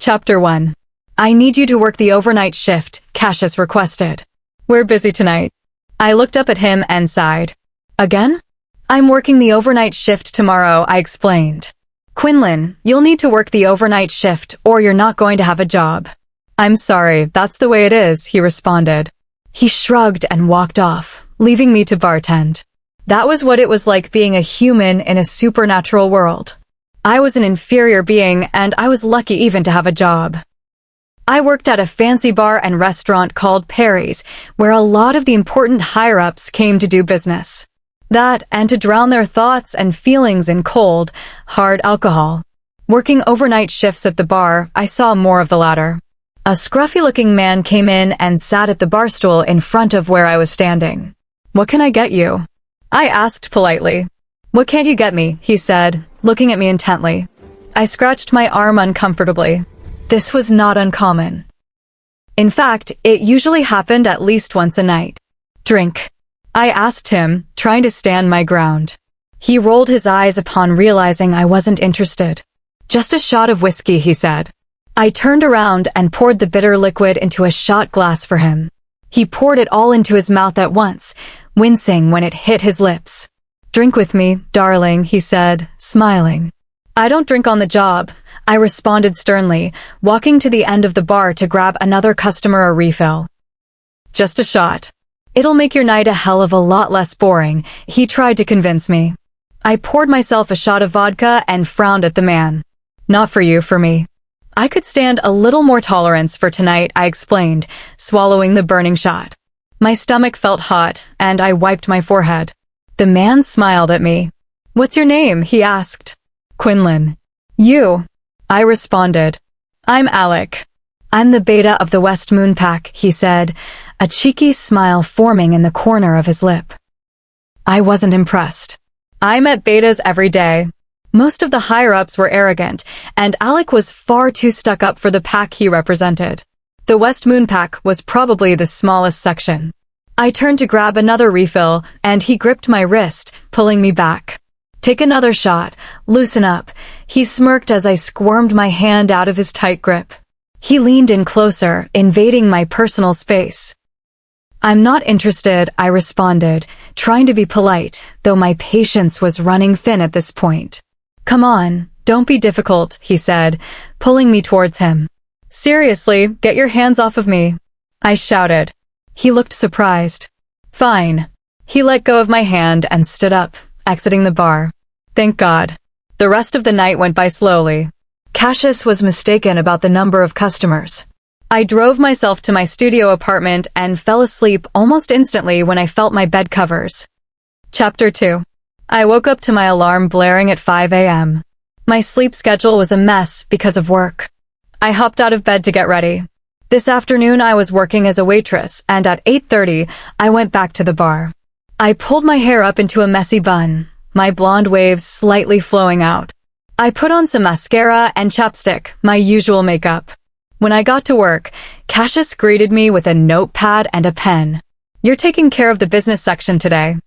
Chapter 1. I need you to work the overnight shift, Cassius requested. We're busy tonight. I looked up at him and sighed. Again? I'm working the overnight shift tomorrow, I explained. Quinlan, you'll need to work the overnight shift or you're not going to have a job. I'm sorry, that's the way it is, he responded. He shrugged and walked off, leaving me to bartend. That was what it was like being a human in a supernatural world. I was an inferior being, and I was lucky even to have a job. I worked at a fancy bar and restaurant called Perry's, where a lot of the important higher-ups came to do business. That, and to drown their thoughts and feelings in cold, hard alcohol. Working overnight shifts at the bar, I saw more of the latter. A scruffy-looking man came in and sat at the bar stool in front of where I was standing. What can I get you? I asked politely. What can't you get me? He said, looking at me intently. I scratched my arm uncomfortably. This was not uncommon. In fact, it usually happened at least once a night. Drink. I asked him, trying to stand my ground. He rolled his eyes upon realizing I wasn't interested. Just a shot of whiskey, he said. I turned around and poured the bitter liquid into a shot glass for him. He poured it all into his mouth at once, wincing when it hit his lips. Drink with me, darling, he said, smiling. I don't drink on the job, I responded sternly, walking to the end of the bar to grab another customer a refill. Just a shot. It'll make your night a hell of a lot less boring, he tried to convince me. I poured myself a shot of vodka and frowned at the man. Not for you, for me. I could stand a little more tolerance for tonight, I explained, swallowing the burning shot. My stomach felt hot, and I wiped my forehead. The man smiled at me. What's your name? He asked. Quinlan. You. I responded. I'm Alec. I'm the beta of the West Moon Pack, he said, a cheeky smile forming in the corner of his lip. I wasn't impressed. I met betas every day. Most of the higher-ups were arrogant, and Alec was far too stuck up for the pack he represented. The West Moon Pack was probably the smallest section. I turned to grab another refill, and he gripped my wrist, pulling me back. Take another shot. Loosen up. He smirked as I squirmed my hand out of his tight grip. He leaned in closer, invading my personal space. I'm not interested, I responded, trying to be polite, though my patience was running thin at this point. Come on, don't be difficult, he said, pulling me towards him. Seriously, get your hands off of me. I shouted. He looked surprised. Fine. He let go of my hand and stood up, exiting the bar. Thank God. The rest of the night went by slowly. Cassius was mistaken about the number of customers. I drove myself to my studio apartment and fell asleep almost instantly when I felt my bed covers. Chapter 2. I woke up to my alarm blaring at 5 a.m. My sleep schedule was a mess because of work. I hopped out of bed to get ready. This afternoon I was working as a waitress, and at 8:30 I went back to the bar. I pulled my hair up into a messy bun, my blonde waves slightly flowing out. I put on some mascara and chapstick, my usual makeup. When I got to work, Cassius greeted me with a notepad and a pen. You're taking care of the business section today.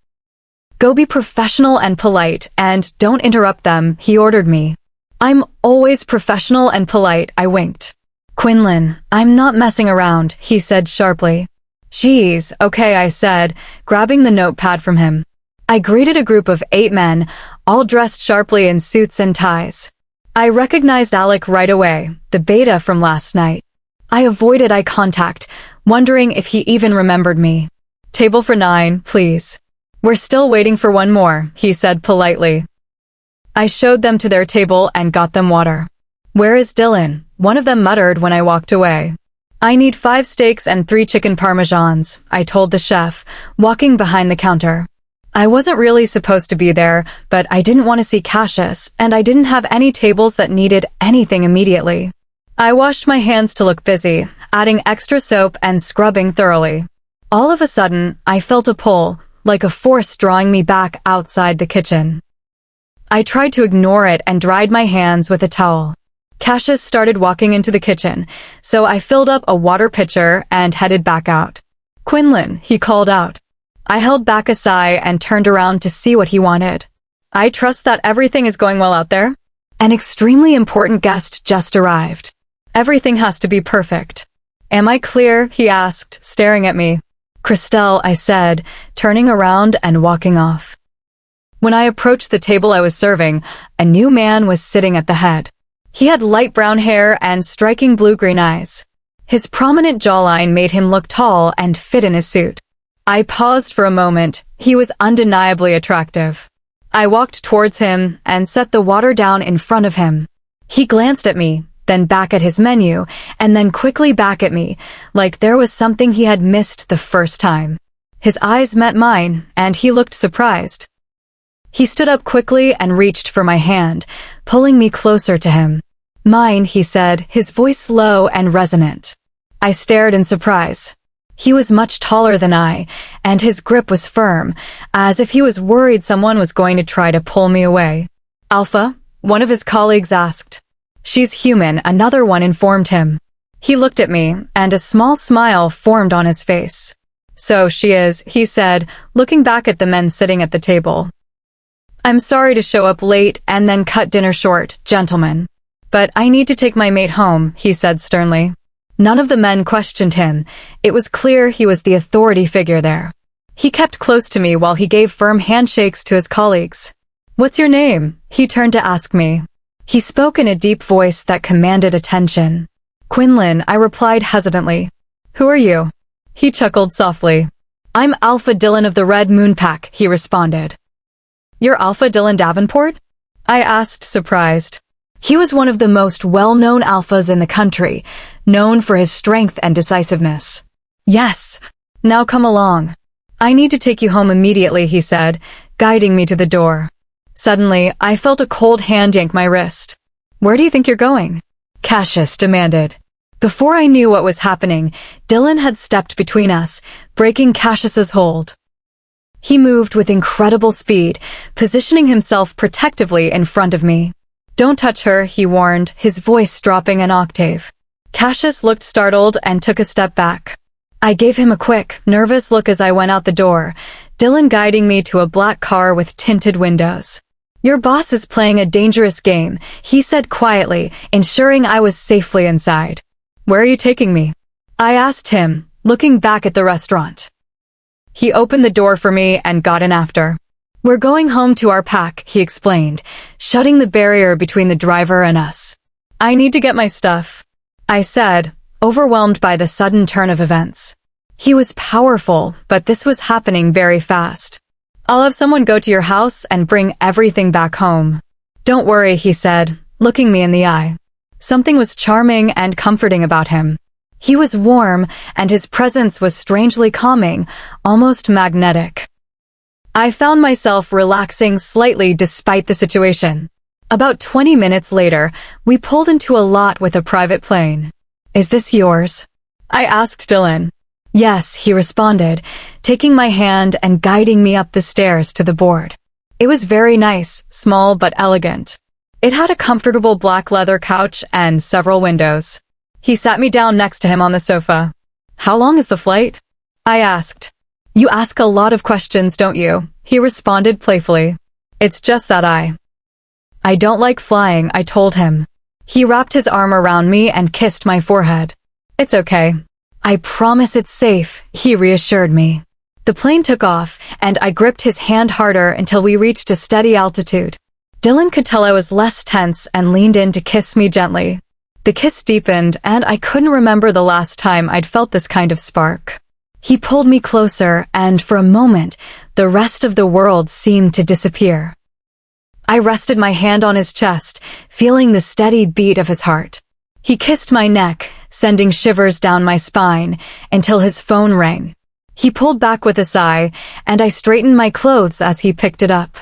Go be professional and polite, and don't interrupt them, he ordered me. I'm always professional and polite, I winked. Quinlan, I'm not messing around, he said sharply. Geez, okay, I said, grabbing the notepad from him. I greeted a group of 8 men, all dressed sharply in suits and ties. I recognized Alec right away, the beta from last night. I avoided eye contact, wondering if he even remembered me. Table for 9, please. We're still waiting for one more, he said politely. I showed them to their table and got them water. Where is Dylon? One of them muttered when I walked away. I need 5 steaks and 3 chicken parmesans, I told the chef, walking behind the counter. I wasn't really supposed to be there, but I didn't want to see Cassius, and I didn't have any tables that needed anything immediately. I washed my hands to look busy, adding extra soap and scrubbing thoroughly. All of a sudden, I felt a pull, like a force drawing me back outside the kitchen. I tried to ignore it and dried my hands with a towel. Cassius started walking into the kitchen, so I filled up a water pitcher and headed back out. Quinlan, he called out. I held back a sigh and turned around to see what he wanted. I trust that everything is going well out there? An extremely important guest just arrived. Everything has to be perfect. Am I clear? He asked, staring at me. Christelle, I said, turning around and walking off. When I approached the table I was serving, a new man was sitting at the head. He had light brown hair and striking blue-green eyes. His prominent jawline made him look tall and fit in his suit. I paused for a moment. He was undeniably attractive. I walked towards him and set the water down in front of him. He glanced at me, then back at his menu, and then quickly back at me, like there was something he had missed the first time. His eyes met mine, and he looked surprised. He stood up quickly and reached for my hand, pulling me closer to him. Mine, he said, his voice low and resonant. I stared in surprise. He was much taller than I, and his grip was firm, as if he was worried someone was going to try to pull me away. Alpha? One of his colleagues asked. She's human, another one informed him. He looked at me, and a small smile formed on his face. So she is, he said, looking back at the men sitting at the table. I'm sorry to show up late and then cut dinner short, gentlemen. But I need to take my mate home, he said sternly. None of the men questioned him. It was clear he was the authority figure there. He kept close to me while he gave firm handshakes to his colleagues. What's your name? He turned to ask me. He spoke in a deep voice that commanded attention. Quinlan, I replied hesitantly. Who are you? He chuckled softly. I'm Alpha Dylon of the Red Moon Pack, he responded. You're Alpha Dylon Davenport? I asked, surprised. He was one of the most well-known alphas in the country, known for his strength and decisiveness. Yes. Now come along. I need to take you home immediately, he said, guiding me to the door. Suddenly, I felt a cold hand yank my wrist. Where do you think you're going? Cassius demanded. Before I knew what was happening, Dylon had stepped between us, breaking Cassius's hold. He moved with incredible speed, positioning himself protectively in front of me. Don't touch her, he warned, his voice dropping an octave. Cassius looked startled and took a step back. I gave him a quick, nervous look as I went out the door, Dylon guiding me to a black car with tinted windows. Your boss is playing a dangerous game, he said quietly, ensuring I was safely inside. Where are you taking me? I asked him, looking back at the restaurant. He opened the door for me and got in after. We're going home to our pack, he explained, shutting the barrier between the driver and us. I need to get my stuff, I said, overwhelmed by the sudden turn of events. He was powerful, but this was happening very fast. I'll have someone go to your house and bring everything back home. Don't worry, he said, looking me in the eye. Something was charming and comforting about him. He was warm, and his presence was strangely calming, almost magnetic. I found myself relaxing slightly despite the situation. About 20 minutes later, we pulled into a lot with a private plane. Is this yours? I asked Dylon. Yes, he responded, taking my hand and guiding me up the stairs to the board. It was very nice, small but elegant. It had a comfortable black leather couch and several windows. He sat me down next to him on the sofa. How long is the flight? I asked. You ask a lot of questions, don't you? He responded playfully. It's just that I don't like flying, I told him. He wrapped his arm around me and kissed my forehead. It's okay. I promise it's safe, he reassured me. The plane took off, and I gripped his hand harder until we reached a steady altitude. Dylon could tell I was less tense and leaned in to kiss me gently. The kiss deepened, and I couldn't remember the last time I'd felt this kind of spark. He pulled me closer, and for a moment, the rest of the world seemed to disappear. I rested my hand on his chest, feeling the steady beat of his heart. He kissed my neck, sending shivers down my spine, until his phone rang. He pulled back with a sigh, and I straightened my clothes as he picked it up.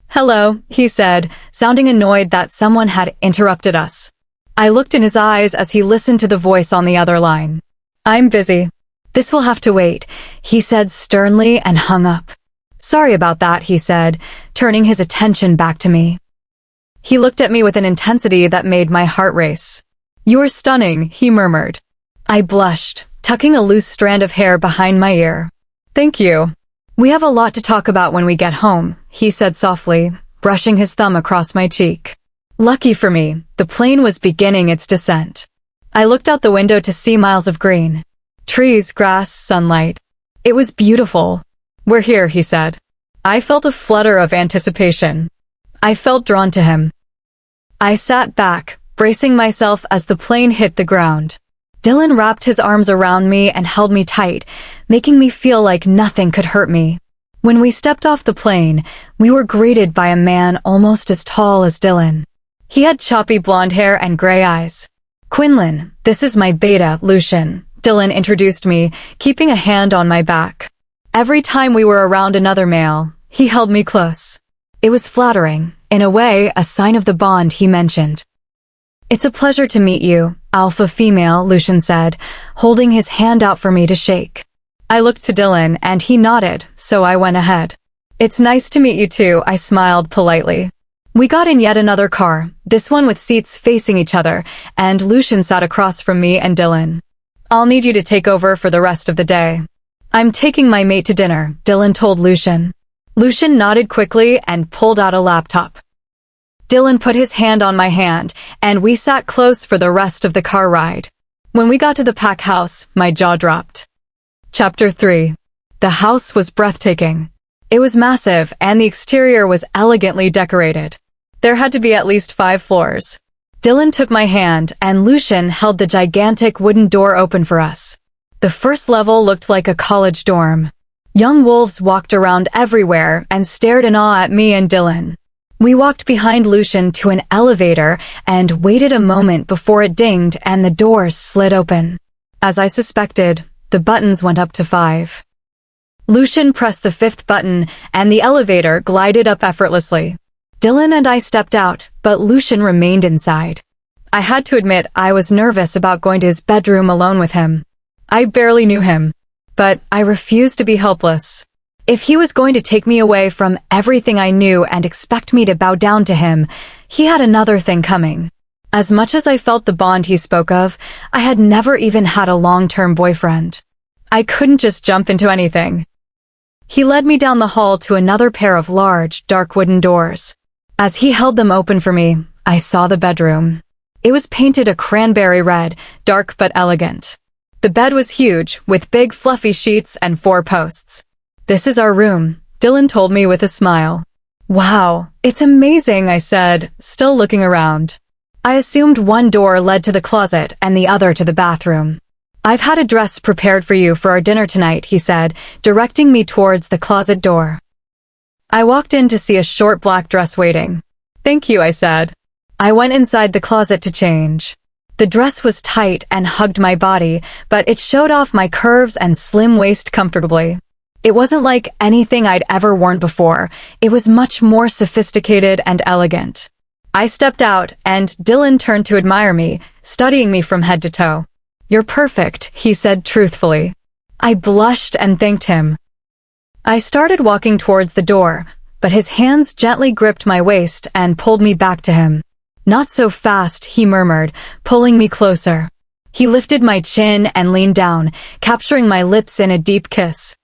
Hello, he said, sounding annoyed that someone had interrupted us. I looked in his eyes as he listened to the voice on the other line. I'm busy. This will have to wait, he said sternly and hung up. Sorry about that, he said, turning his attention back to me. He looked at me with an intensity that made my heart race. You're stunning, he murmured. I blushed, tucking a loose strand of hair behind my ear. Thank you. We have a lot to talk about when we get home, he said softly, brushing his thumb across my cheek. Lucky for me, the plane was beginning its descent. I looked out the window to see miles of green. Trees, grass, sunlight. It was beautiful. "We're here," he said. I felt a flutter of anticipation. I felt drawn to him. I sat back, bracing myself as the plane hit the ground. Dylon wrapped his arms around me and held me tight, making me feel like nothing could hurt me. When we stepped off the plane, we were greeted by a man almost as tall as Dylon. He had choppy blonde hair and gray eyes. "Quinlan, this is my beta, Lucian," Dylon introduced me, keeping a hand on my back. Every time we were around another male, he held me close. It was flattering, in a way, a sign of the bond he mentioned. "It's a pleasure to meet you, alpha female," Lucian said, holding his hand out for me to shake. I looked to Dylon, and he nodded, so I went ahead. "It's nice to meet you too," I smiled politely. We got in yet another car, this one with seats facing each other, and Lucian sat across from me and Dylon. "I'll need you to take over for the rest of the day." "I'm taking my mate to dinner," Dylon told Lucian. Lucian nodded quickly and pulled out a laptop. Dylon put his hand on my hand, and we sat close for the rest of the car ride. When we got to the pack house, my jaw dropped. Chapter 3. The house was breathtaking. It was massive, and the exterior was elegantly decorated. There had to be at least 5 floors. Dylon took my hand, and Lucian held the gigantic wooden door open for us. The first level looked like a college dorm. Young wolves walked around everywhere and stared in awe at me and Dylon. We walked behind Lucian to an elevator and waited a moment before it dinged and the doors slid open. As I suspected, the buttons went up to 5. Lucian pressed the 5th button and the elevator glided up effortlessly. Dylon and I stepped out, but Lucian remained inside. I had to admit I was nervous about going to his bedroom alone with him. I barely knew him, but I refused to be helpless. If he was going to take me away from everything I knew and expect me to bow down to him, he had another thing coming. As much as I felt the bond he spoke of, I had never even had a long-term boyfriend. I couldn't just jump into anything. He led me down the hall to another pair of large, dark wooden doors. As he held them open for me, I saw the bedroom. It was painted a cranberry red, dark but elegant. The bed was huge, with big fluffy sheets and 4 posts. "This is our room," Dylon told me with a smile. "Wow, it's amazing," I said, still looking around. I assumed one door led to the closet and the other to the bathroom. "I've had a dress prepared for you for our dinner tonight," he said, directing me towards the closet door. I walked in to see a short black dress waiting. "Thank you," I said. I went inside the closet to change. The dress was tight and hugged my body, but it showed off my curves and slim waist comfortably. It wasn't like anything I'd ever worn before. It was much more sophisticated and elegant. I stepped out, and Dylon turned to admire me, studying me from head to toe. "You're perfect," he said truthfully. I blushed and thanked him. I started walking towards the door, but his hands gently gripped my waist and pulled me back to him. "Not so fast," he murmured, pulling me closer. He lifted my chin and leaned down, capturing my lips in a deep kiss.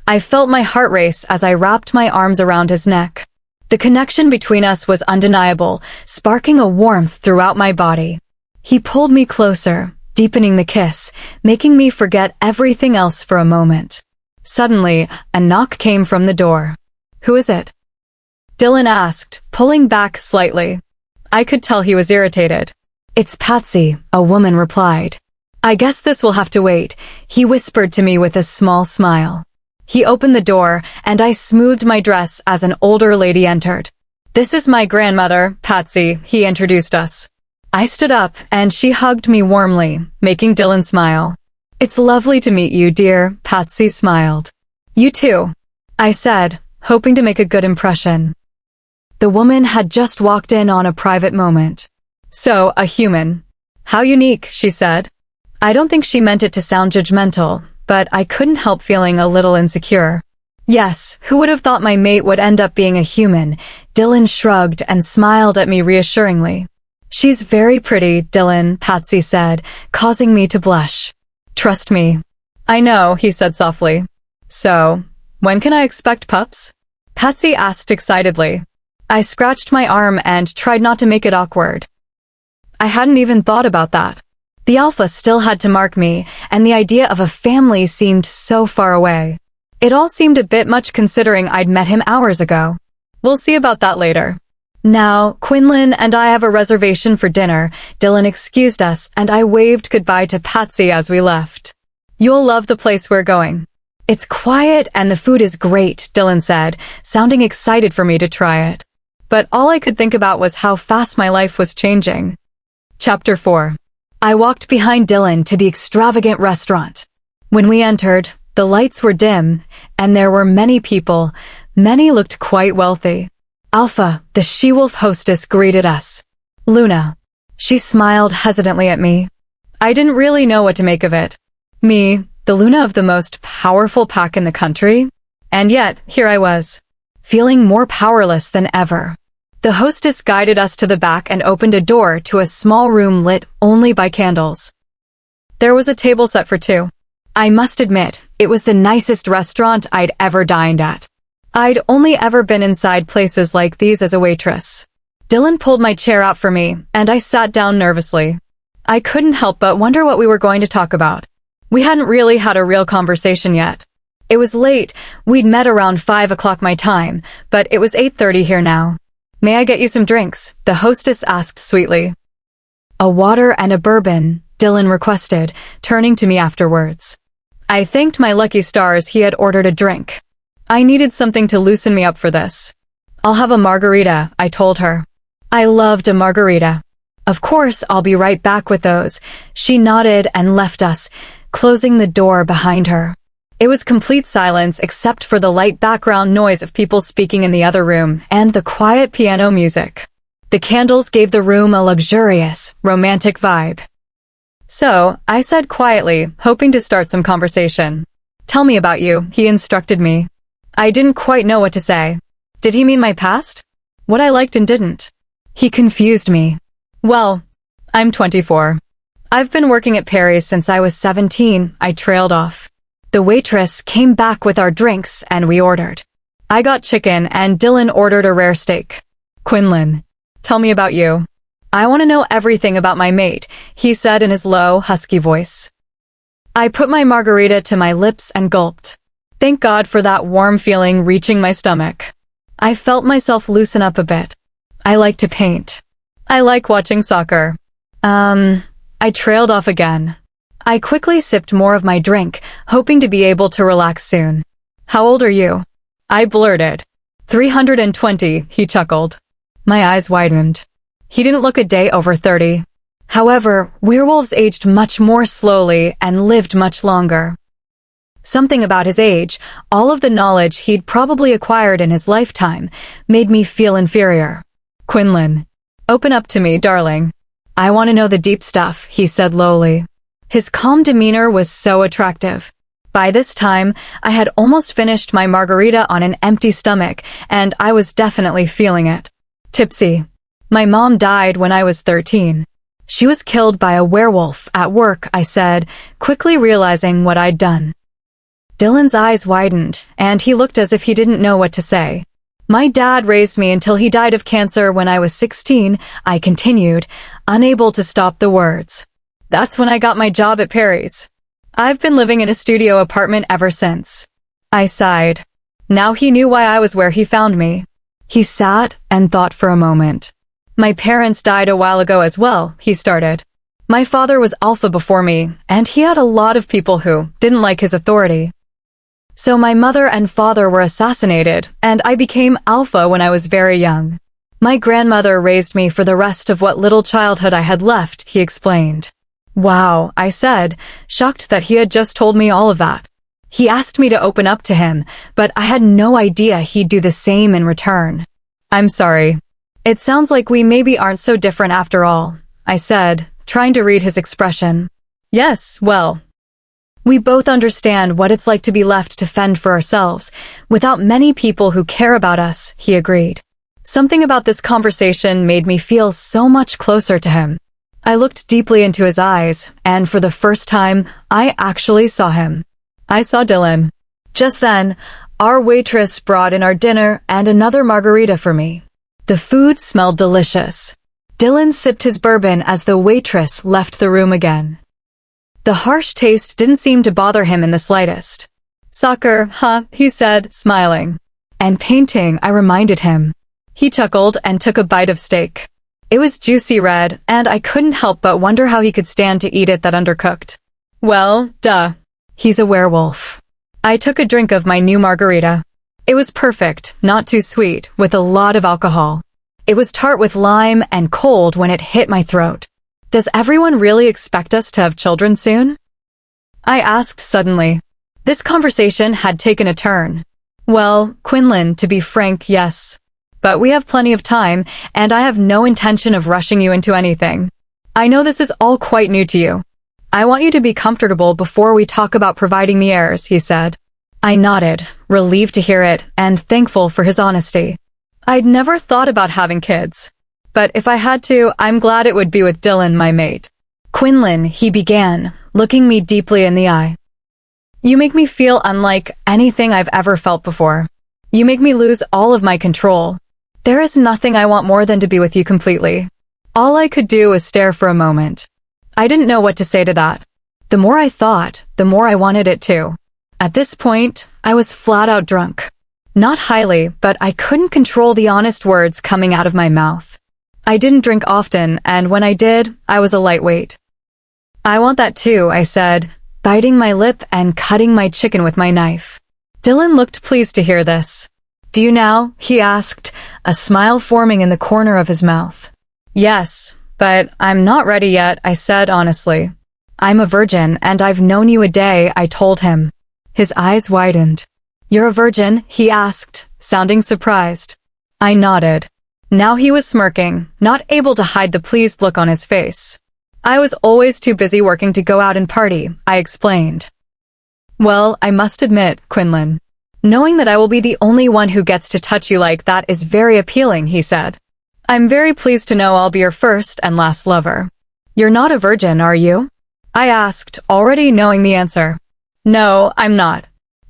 I felt my heart race as I wrapped my arms around his neck. The connection between us was undeniable, sparking a warmth throughout my body. He pulled me closer, deepening the kiss, making me forget everything else for a moment. Suddenly, a knock came from the door. "Who is it?" Dylon asked, pulling back slightly. I could tell he was irritated. "It's Patsy," a woman replied. "I guess this will have to wait," he whispered to me with a small smile. He opened the door, and I smoothed my dress as an older lady entered. "This is my grandmother, Patsy," he introduced us. I stood up, and she hugged me warmly, making Dylon smile. "It's lovely to meet you, dear," Patsy smiled. "You too," I said, hoping to make a good impression. The woman had just walked in on a private moment. "So, a human. How unique," she said. I don't think she meant it to sound judgmental, but I couldn't help feeling a little insecure. "Yes, who would have thought my mate would end up being a human?" Dylon shrugged and smiled at me reassuringly. "She's very pretty, Dylon," Patsy said, causing me to blush. "Trust me." "I know," he said softly. "So, when can I expect pups?" Patsy asked excitedly. I scratched my arm and tried not to make it awkward. I hadn't even thought about that. The alpha still had to mark me, and the idea of a family seemed so far away. It all seemed a bit much considering I'd met him hours ago. We'll see about that later. Now, Quinlan and I have a reservation for dinner. Dylon excused us, and I waved goodbye to Patsy as we left. You'll love the place we're going. It's quiet and the food is great, Dylon said, sounding excited for me to try it. But all I could think about was how fast my life was changing. Chapter 4. I walked behind Dylon to the extravagant restaurant. When we entered, the lights were dim, and there were many people. Many looked quite wealthy. Alpha, the she-wolf hostess, greeted us. Luna. She smiled hesitantly at me. I didn't really know what to make of it. Me, the Luna of the most powerful pack in the country? And yet, here I was, feeling more powerless than ever. The hostess guided us to the back and opened a door to a small room lit only by candles. There was a table set for two. I must admit, it was the nicest restaurant I'd ever dined at. I'd only ever been inside places like these as a waitress. Dylon pulled my chair out for me, and I sat down nervously. I couldn't help but wonder what we were going to talk about. We hadn't really had a real conversation yet. It was late. We'd met around 5 o'clock my time, but it was 8:30 here now. May I get you some drinks? The hostess asked sweetly. A water and a bourbon, Dylon requested, turning to me afterwards. I thanked my lucky stars he had ordered a drink. I needed something to loosen me up for this. I'll have a margarita, I told her. I loved a margarita. Of course, I'll be right back with those. She nodded and left us, closing the door behind her. It was complete silence except for the light background noise of people speaking in the other room and the quiet piano music. The candles gave the room a luxurious, romantic vibe. So, I said quietly, hoping to start some conversation. Tell me about you, he instructed me. I didn't quite know what to say. Did he mean my past? What I liked and didn't? He confused me. Well, I'm 24. I've been working at Perry's since I was 17, I trailed off. The waitress came back with our drinks and we ordered. I got chicken and Dylon ordered a rare steak. Quinlan, tell me about you. I want to know everything about my mate, he said in his low, husky voice. I put my margarita to my lips and gulped. Thank God for that warm feeling reaching my stomach. I felt myself loosen up a bit. I like to paint. I like watching soccer. I trailed off again. I quickly sipped more of my drink, hoping to be able to relax soon. How old are you? I blurted. 320, he chuckled. My eyes widened. He didn't look a day over 30. However, werewolves aged much more slowly and lived much longer. Something about his age, all of the knowledge he'd probably acquired in his lifetime, made me feel inferior. Quinlan, open up to me, darling. I want to know the deep stuff, he said lowly. His calm demeanor was so attractive. By this time, I had almost finished my margarita on an empty stomach, and I was definitely feeling it. Tipsy. My mom died when I was 13. She was killed by a werewolf at work, I said, quickly realizing what I'd done. Dylon's eyes widened, and he looked as if he didn't know what to say. My dad raised me until he died of cancer when I was 16, I continued, unable to stop the words. That's when I got my job at Perry's. I've been living in a studio apartment ever since. I sighed. Now he knew why I was where he found me. He sat and thought for a moment. My parents died a while ago as well, he started. My father was alpha before me, and he had a lot of people who didn't like his authority. So my mother and father were assassinated, and I became alpha when I was very young. My grandmother raised me for the rest of what little childhood I had left, he explained. Wow, I said, shocked that he had just told me all of that. He asked me to open up to him, but I had no idea he'd do the same in return. I'm sorry. It sounds like we maybe aren't so different after all, I said, trying to read his expression. Yes, well. We both understand what it's like to be left to fend for ourselves, without many people who care about us, he agreed. Something about this conversation made me feel so much closer to him. I looked deeply into his eyes, and for the first time, I actually saw him. I saw Dylon. Just then, our waitress brought in our dinner and another margarita for me. The food smelled delicious. Dylon sipped his bourbon as the waitress left the room again. The harsh taste didn't seem to bother him in the slightest. Soccer, huh, he said, smiling. And painting, I reminded him. He chuckled and took a bite of steak. It was juicy red, and I couldn't help but wonder how he could stand to eat it that undercooked. Well, duh. He's a werewolf. I took a drink of my new margarita. It was perfect, not too sweet, with a lot of alcohol. It was tart with lime and cold when it hit my throat. Does everyone really expect us to have children soon? I asked suddenly. This conversation had taken a turn. Well, Quinlan, to be frank, yes. But we have plenty of time, and I have no intention of rushing you into anything. I know this is all quite new to you. I want you to be comfortable before we talk about providing me heirs, he said. I nodded, relieved to hear it, and thankful for his honesty. I'd never thought about having kids. But if I had to, I'm glad it would be with Dylon, my mate. Quinlan, he began, looking me deeply in the eye. You make me feel unlike anything I've ever felt before. You make me lose all of my control. There is nothing I want more than to be with you completely. All I could do was stare for a moment. I didn't know what to say to that. The more I thought, the more I wanted it too. At this point, I was flat out drunk. Not highly, but I couldn't control the honest words coming out of my mouth. I didn't drink often, and when I did, I was a lightweight. I want that too, I said, biting my lip and cutting my chicken with my knife. Dylon looked pleased to hear this. Do you now? He asked, a smile forming in the corner of his mouth. Yes, but I'm not ready yet, I said honestly. I'm a virgin, and I've known you a day, I told him. His eyes widened. You're a virgin? He asked, sounding surprised. I nodded. Now he was smirking, not able to hide the pleased look on his face. I was always too busy working to go out and party, I explained. Well, I must admit, Quinlan, knowing that I will be the only one who gets to touch you like that is very appealing, he said. I'm very pleased to know I'll be your first and last lover. You're not a virgin, are you? I asked, already knowing the answer. No, I'm not.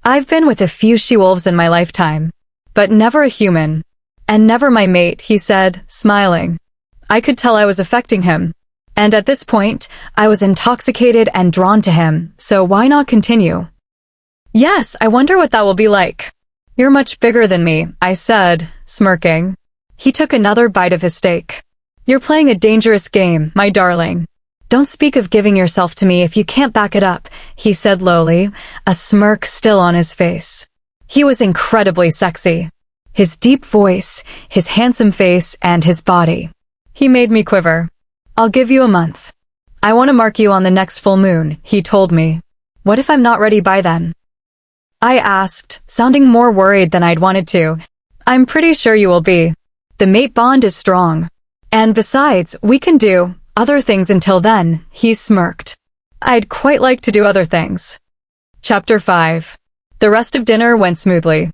I've been with a few she-wolves in my lifetime, but never a human. And never my mate, he said, smiling. I could tell I was affecting him. And at this point, I was intoxicated and drawn to him, so why not continue? Yes, I wonder what that will be like. You're much bigger than me, I said, smirking. He took another bite of his steak. You're playing a dangerous game, my darling. Don't speak of giving yourself to me if you can't back it up, he said lowly, a smirk still on his face. He was incredibly sexy. His deep voice, his handsome face, and his body. He made me quiver. I'll give you a month. I want to mark you on the next full moon, he told me. What if I'm not ready by then? I asked, sounding more worried than I'd wanted to. I'm pretty sure you will be. The mate bond is strong. And besides, we can do other things until then, he smirked. I'd quite like to do other things. Chapter 5. The rest of dinner went smoothly.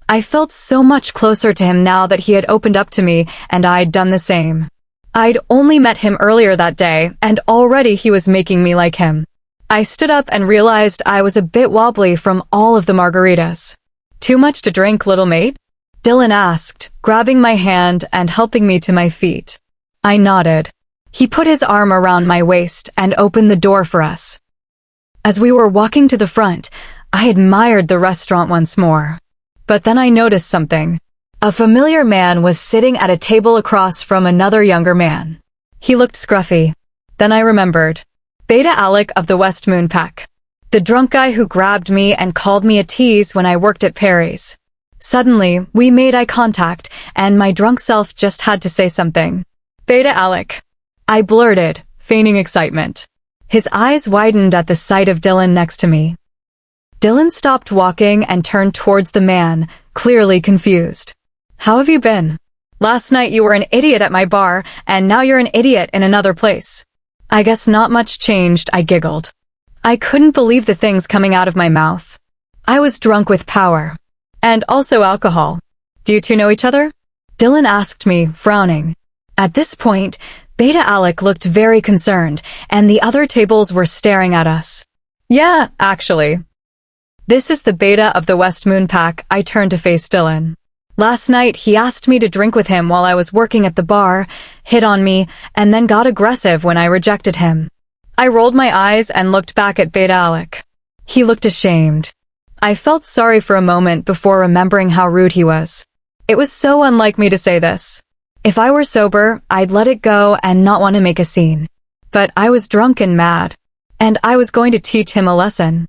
I felt so much closer to him now that he had opened up to me, and I'd done the same. I'd only met him earlier that day, and already he was making me like him. I stood up and realized I was a bit wobbly from all of the margaritas. Too much to drink, little mate? Dylon asked, grabbing my hand and helping me to my feet. I nodded. He put his arm around my waist and opened the door for us. As we were walking to the front, I admired the restaurant once more. But then I noticed something. A familiar man was sitting at a table across from another younger man. He looked scruffy. Then I remembered. Beta Alec of the West Moon Pack. The drunk guy who grabbed me and called me a tease when I worked at Perry's. Suddenly, we made eye contact, and my drunk self just had to say something. Beta Alec. I blurted, feigning excitement. His eyes widened at the sight of Dylon next to me. Dylon stopped walking and turned towards the man, clearly confused. How have you been? Last night you were an idiot at my bar, and now you're an idiot in another place. I guess not much changed, I giggled. I couldn't believe the things coming out of my mouth. I was drunk with power. And also alcohol. Do you two know each other? Dylon asked me, frowning. At this point, Beta Alec looked very concerned, and the other tables were staring at us. Yeah, actually. This is the Beta of the West Moon Pack, I turned to face Dylon. Last night, he asked me to drink with him while I was working at the bar, hit on me, and then got aggressive when I rejected him. I rolled my eyes and looked back at Beta Alec. He looked ashamed. I felt sorry for a moment before remembering how rude he was. It was so unlike me to say this. If I were sober, I'd let it go and not want to make a scene. But I was drunk and mad, and I was going to teach him a lesson.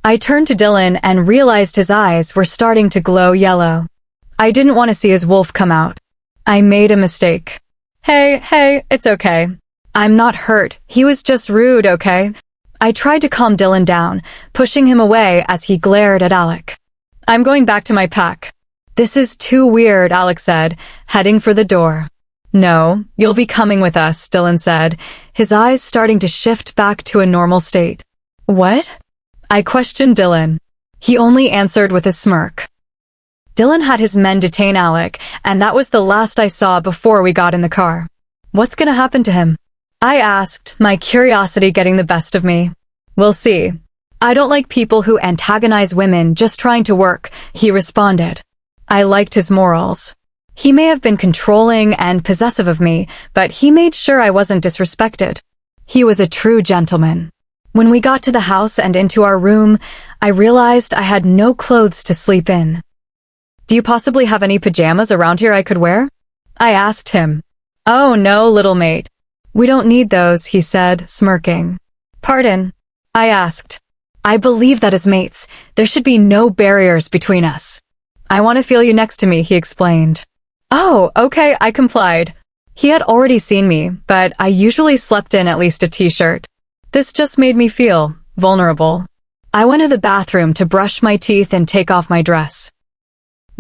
I turned to Dylon and realized his eyes were starting to glow yellow. I didn't want to see his wolf come out. I made a mistake. Hey, it's okay. I'm not hurt. He was just rude, okay? I tried to calm Dylon down, pushing him away as he glared at Alec. I'm going back to my pack. This is too weird, Alec said, heading for the door. No, you'll be coming with us, Dylon said, his eyes starting to shift back to a normal state. What? I questioned Dylon. He only answered with a smirk. Dylon had his men detain Alec, and that was the last I saw before we got in the car. What's gonna happen to him? I asked, my curiosity getting the best of me. We'll see. I don't like people who antagonize women just trying to work, he responded. I liked his morals. He may have been controlling and possessive of me, but he made sure I wasn't disrespected. He was a true gentleman. When we got to the house and into our room, I realized I had no clothes to sleep in. Do you possibly have any pajamas around here I could wear? I asked him. Oh no, little mate. We don't need those, he said, smirking. Pardon? I asked. I believe that as mates, there should be no barriers between us. I want to feel you next to me, he explained. Oh, okay, I complied. He had already seen me, but I usually slept in at least a t-shirt. This just made me feel vulnerable. I went to the bathroom to brush my teeth and take off my dress.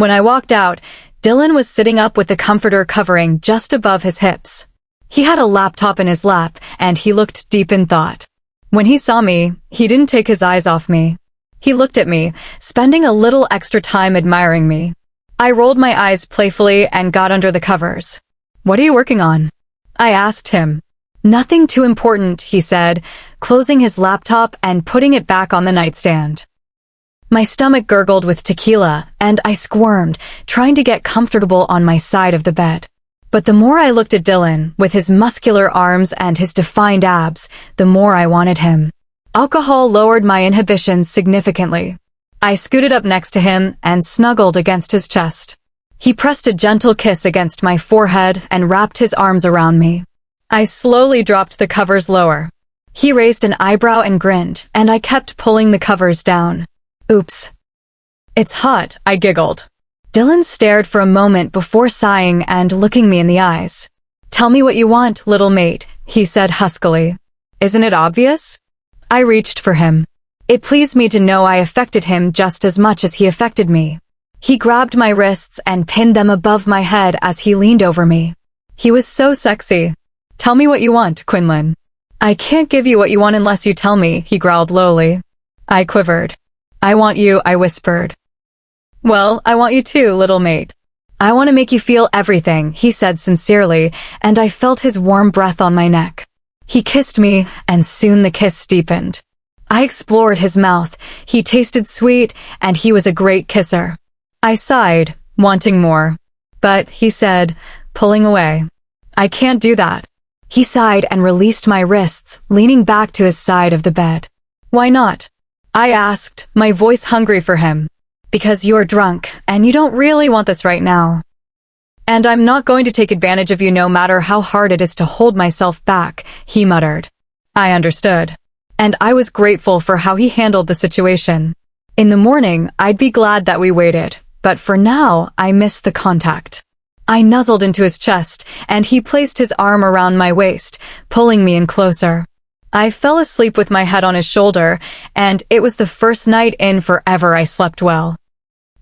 When I walked out, Dylon was sitting up with the comforter covering just above his hips. He had a laptop in his lap, and he looked deep in thought. When he saw me, he didn't take his eyes off me. He looked at me, spending a little extra time admiring me. I rolled my eyes playfully and got under the covers. What are you working on? I asked him. Nothing too important, he said, closing his laptop and putting it back on the nightstand. My stomach gurgled with tequila, and I squirmed, trying to get comfortable on my side of the bed. But the more I looked at Dylon, with his muscular arms and his defined abs, the more I wanted him. Alcohol lowered my inhibitions significantly. I scooted up next to him and snuggled against his chest. He pressed a gentle kiss against my forehead and wrapped his arms around me. I slowly dropped the covers lower. He raised an eyebrow and grinned, and I kept pulling the covers down. Oops. It's hot, I giggled. Dylon stared for a moment before sighing and looking me in the eyes. Tell me what you want, little mate, he said huskily. Isn't it obvious? I reached for him. It pleased me to know I affected him just as much as he affected me. He grabbed my wrists and pinned them above my head as he leaned over me. He was so sexy. Tell me what you want, Quinlan. I can't give you what you want unless you tell me, he growled lowly. I quivered. I want you, I whispered. Well, I want you too, little mate. I want to make you feel everything, he said sincerely, and I felt his warm breath on my neck. He kissed me, and soon the kiss deepened. I explored his mouth. He tasted sweet, and he was a great kisser. I sighed, wanting more. But, he said, pulling away. I can't do that. He sighed and released my wrists, leaning back to his side of the bed. Why not? I asked, my voice hungry for him. Because you're drunk, and you don't really want this right now. And I'm not going to take advantage of you no matter how hard it is to hold myself back, he muttered. I understood. And I was grateful for how he handled the situation. In the morning, I'd be glad that we waited, but for now, I missed the contact. I nuzzled into his chest, and he placed his arm around my waist, pulling me in closer. I fell asleep with my head on his shoulder, and it was the first night in forever I slept well.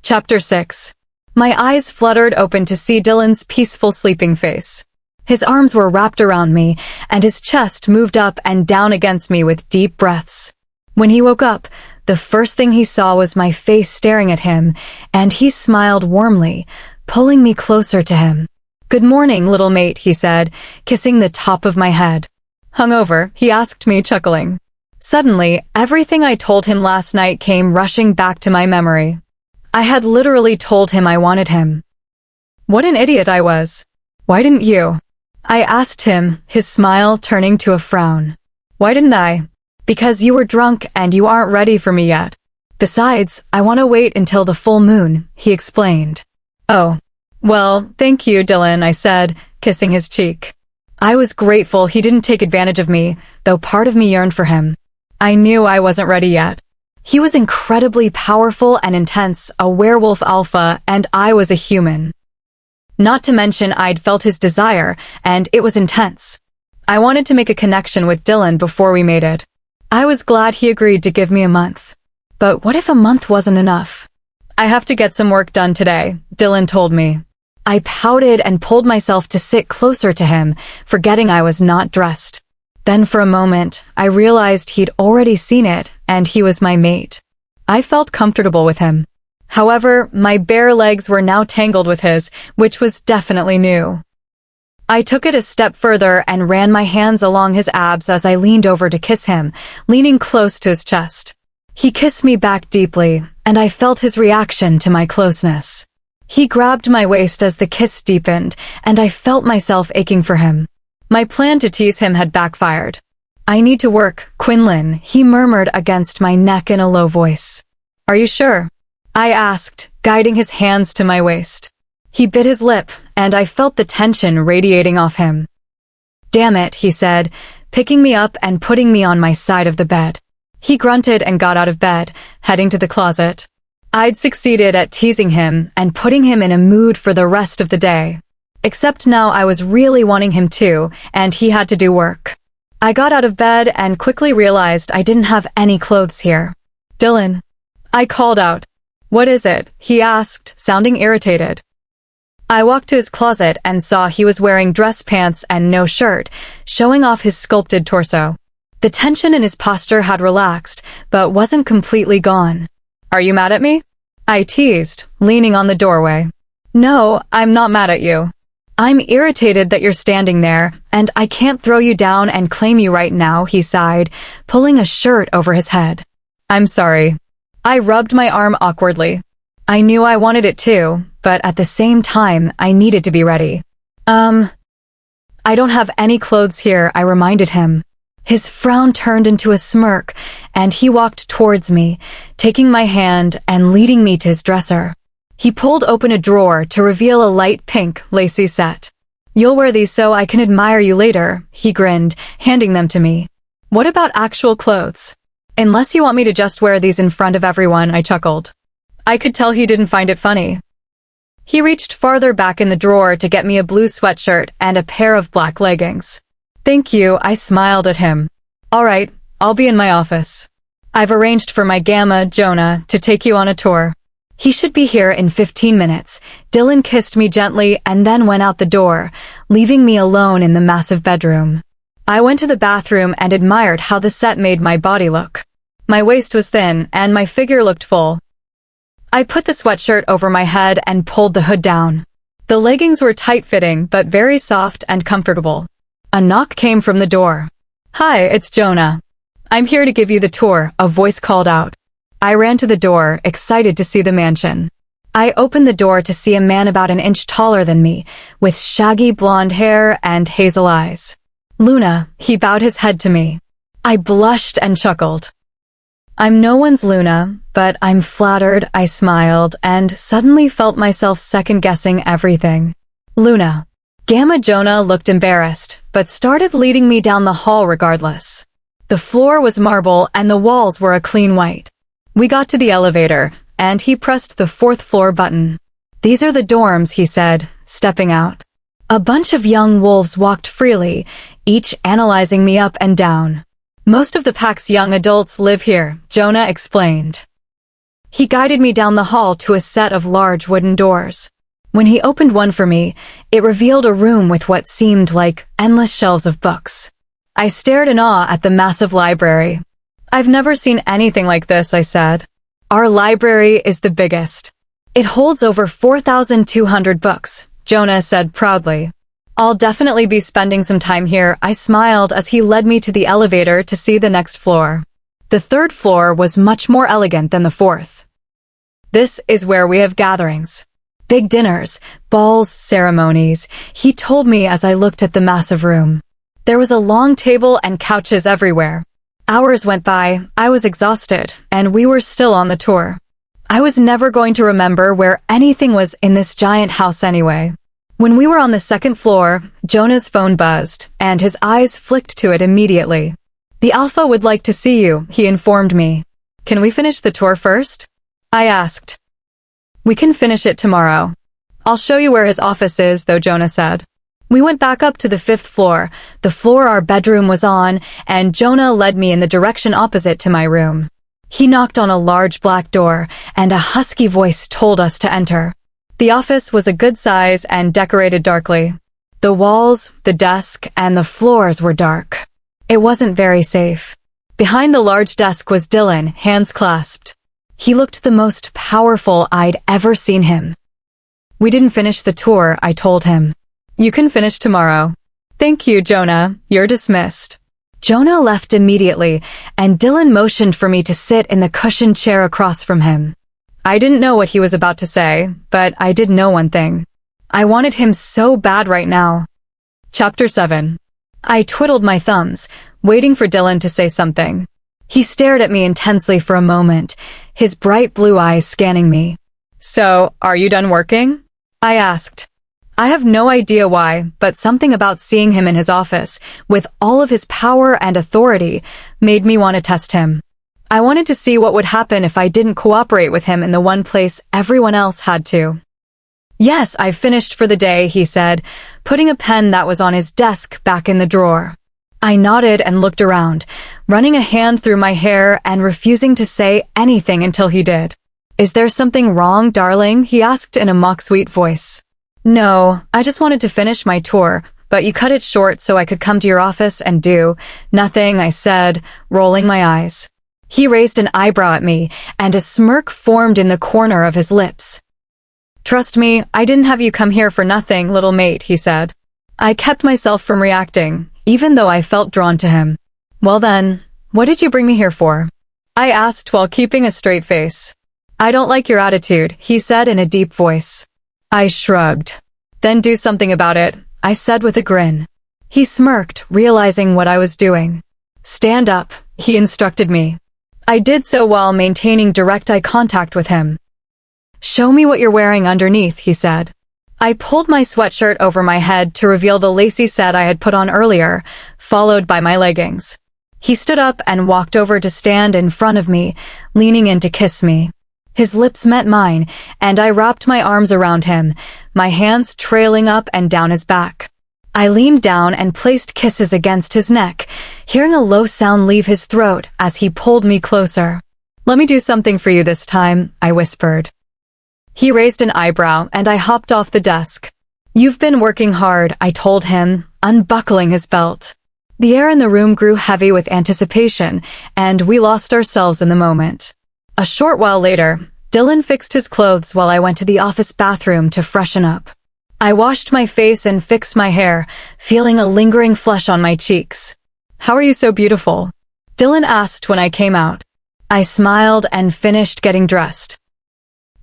Chapter 6. My eyes fluttered open to see Dylon's peaceful sleeping face. His arms were wrapped around me, and his chest moved up and down against me with deep breaths. When he woke up, the first thing he saw was my face staring at him, and he smiled warmly, pulling me closer to him. Good morning, little mate, he said, kissing the top of my head. Hungover, he asked me, chuckling. Suddenly, everything I told him last night came rushing back to my memory. I had literally told him I wanted him. What an idiot I was. Why didn't you? I asked him, his smile turning to a frown. Why didn't I? Because you were drunk and you aren't ready for me yet. Besides, I want to wait until the full moon, he explained. Oh. Well, thank you, Dylon, I said, kissing his cheek. I was grateful he didn't take advantage of me, though part of me yearned for him. I knew I wasn't ready yet. He was incredibly powerful and intense, a werewolf alpha, and I was a human. Not to mention I'd felt his desire, and it was intense. I wanted to make a connection with Dylon before we mated. I was glad he agreed to give me a month. But what if a month wasn't enough? I have to get some work done today, Dylon told me. I pouted and pulled myself to sit closer to him, forgetting I was not dressed. Then for a moment, I realized he'd already seen it, and he was my mate. I felt comfortable with him. However, my bare legs were now tangled with his, which was definitely new. I took it a step further and ran my hands along his abs as I leaned over to kiss him, leaning close to his chest. He kissed me back deeply, and I felt his reaction to my closeness. He grabbed my waist as the kiss deepened, and I felt myself aching for him. My plan to tease him had backfired. I need to work, Quinlan, he murmured against my neck in a low voice. Are you sure? I asked, guiding his hands to my waist. He bit his lip, and I felt the tension radiating off him. Damn it, he said, picking me up and putting me on my side of the bed. He grunted and got out of bed, heading to the closet. I'd succeeded at teasing him and putting him in a mood for the rest of the day. Except now I was really wanting him too, and he had to do work. I got out of bed and quickly realized I didn't have any clothes here. Dylon. I called out. What is it? He asked, sounding irritated. I walked to his closet and saw he was wearing dress pants and no shirt, showing off his sculpted torso. The tension in his posture had relaxed, but wasn't completely gone. Are you mad at me? I teased, leaning on the doorway. No, I'm not mad at you. I'm irritated that you're standing there, and I can't throw you down and claim you right now, he sighed, pulling a shirt over his head. I'm sorry. I rubbed my arm awkwardly. I knew I wanted it too, but at the same time, I needed to be ready. I don't have any clothes here, I reminded him. His frown turned into a smirk, and he walked towards me, taking my hand and leading me to his dresser. He pulled open a drawer to reveal a light pink, lacy set. You'll wear these so I can admire you later, he grinned, handing them to me. What about actual clothes? Unless you want me to just wear these in front of everyone, I chuckled. I could tell he didn't find it funny. He reached farther back in the drawer to get me a blue sweatshirt and a pair of black leggings. Thank you, I smiled at him. All right, I'll be in my office. I've arranged for my gamma, Jonah, to take you on a tour. He should be here in 15 minutes. Dylon kissed me gently and then went out the door, leaving me alone in the massive bedroom. I went to the bathroom and admired how the set made my body look. My waist was thin and my figure looked full. I put the sweatshirt over my head and pulled the hood down. The leggings were tight-fitting but very soft and comfortable. A knock came from the door. Hi, it's Jonah. I'm here to give you the tour, a voice called out. I ran to the door, excited to see the mansion. I opened the door to see a man about an inch taller than me, with shaggy blonde hair and hazel eyes. Luna, he bowed his head to me. I blushed and chuckled. I'm no one's Luna, but I'm flattered, I smiled, and suddenly felt myself second-guessing everything. Luna. Gamma Jonah looked embarrassed, but started leading me down the hall regardless. The floor was marble and the walls were a clean white. We got to the elevator, and he pressed the 4th floor button. These are the dorms, he said, stepping out. A bunch of young wolves walked freely, each analyzing me up and down. Most of the pack's young adults live here, Jonah explained. He guided me down the hall to a set of large wooden doors. When he opened one for me, it revealed a room with what seemed like endless shelves of books. I stared in awe at the massive library. I've never seen anything like this, I said. Our library is the biggest. It holds over 4,200 books, Jonah said proudly. I'll definitely be spending some time here, I smiled as he led me to the elevator to see the next floor. The 3rd floor was much more elegant than the 4th. This is where we have gatherings. Big dinners, balls, ceremonies, he told me as I looked at the massive room. There was a long table and couches everywhere. Hours went by, I was exhausted, and we were still on the tour. I was never going to remember where anything was in this giant house anyway. When we were on the second floor, Jonah's phone buzzed, and his eyes flicked to it immediately. The Alpha would like to see you, he informed me. Can we finish the tour first? I asked. We can finish it tomorrow. I'll show you where his office is, though, Jonah said. We went back up to the 5th floor, the floor our bedroom was on, and Jonah led me in the direction opposite to my room. He knocked on a large black door, and a husky voice told us to enter. The office was a good size and decorated darkly. The walls, the desk, and the floors were dark. It wasn't very safe. Behind the large desk was Dylon, hands clasped. He looked the most powerful I'd ever seen him. We didn't finish the tour, I told him. You can finish tomorrow. Thank you, Jonah. You're dismissed. Jonah left immediately, and Dylon motioned for me to sit in the cushioned chair across from him. I didn't know what he was about to say, but I did know one thing. I wanted him so bad right now. Chapter 7. I twiddled my thumbs, waiting for Dylon to say something. He stared at me intensely for a moment, his bright blue eyes scanning me. So, are you done working? I asked. I have no idea why, but something about seeing him in his office, with all of his power and authority, made me want to test him. I wanted to see what would happen if I didn't cooperate with him in the one place everyone else had to. Yes, I've finished for the day, he said, putting a pen that was on his desk back in the drawer. I nodded and looked around, running a hand through my hair and refusing to say anything until he did. Is there something wrong, darling? He asked in a mock-sweet voice. No, I just wanted to finish my tour, but you cut it short so I could come to your office and do nothing, I said, rolling my eyes. He raised an eyebrow at me, and a smirk formed in the corner of his lips. Trust me, I didn't have you come here for nothing, little mate, he said. I kept myself from reacting, even though I felt drawn to him. Well then, what did you bring me here for? I asked while keeping a straight face. I don't like your attitude, he said in a deep voice. I shrugged. Then do something about it, I said with a grin. He smirked, realizing what I was doing. Stand up, he instructed me. I did so while maintaining direct eye contact with him. Show me what you're wearing underneath, he said. I pulled my sweatshirt over my head to reveal the lacy set I had put on earlier, followed by my leggings. He stood up and walked over to stand in front of me, leaning in to kiss me. His lips met mine, and I wrapped my arms around him, my hands trailing up and down his back. I leaned down and placed kisses against his neck, hearing a low sound leave his throat as he pulled me closer. Let me do something for you this time, I whispered. He raised an eyebrow, and I hopped off the desk. You've been working hard, I told him, unbuckling his belt. The air in the room grew heavy with anticipation, and we lost ourselves in the moment. A short while later, Dylon fixed his clothes while I went to the office bathroom to freshen up. I washed my face and fixed my hair, feeling a lingering flush on my cheeks. How are you so beautiful? Dylon asked when I came out. I smiled and finished getting dressed.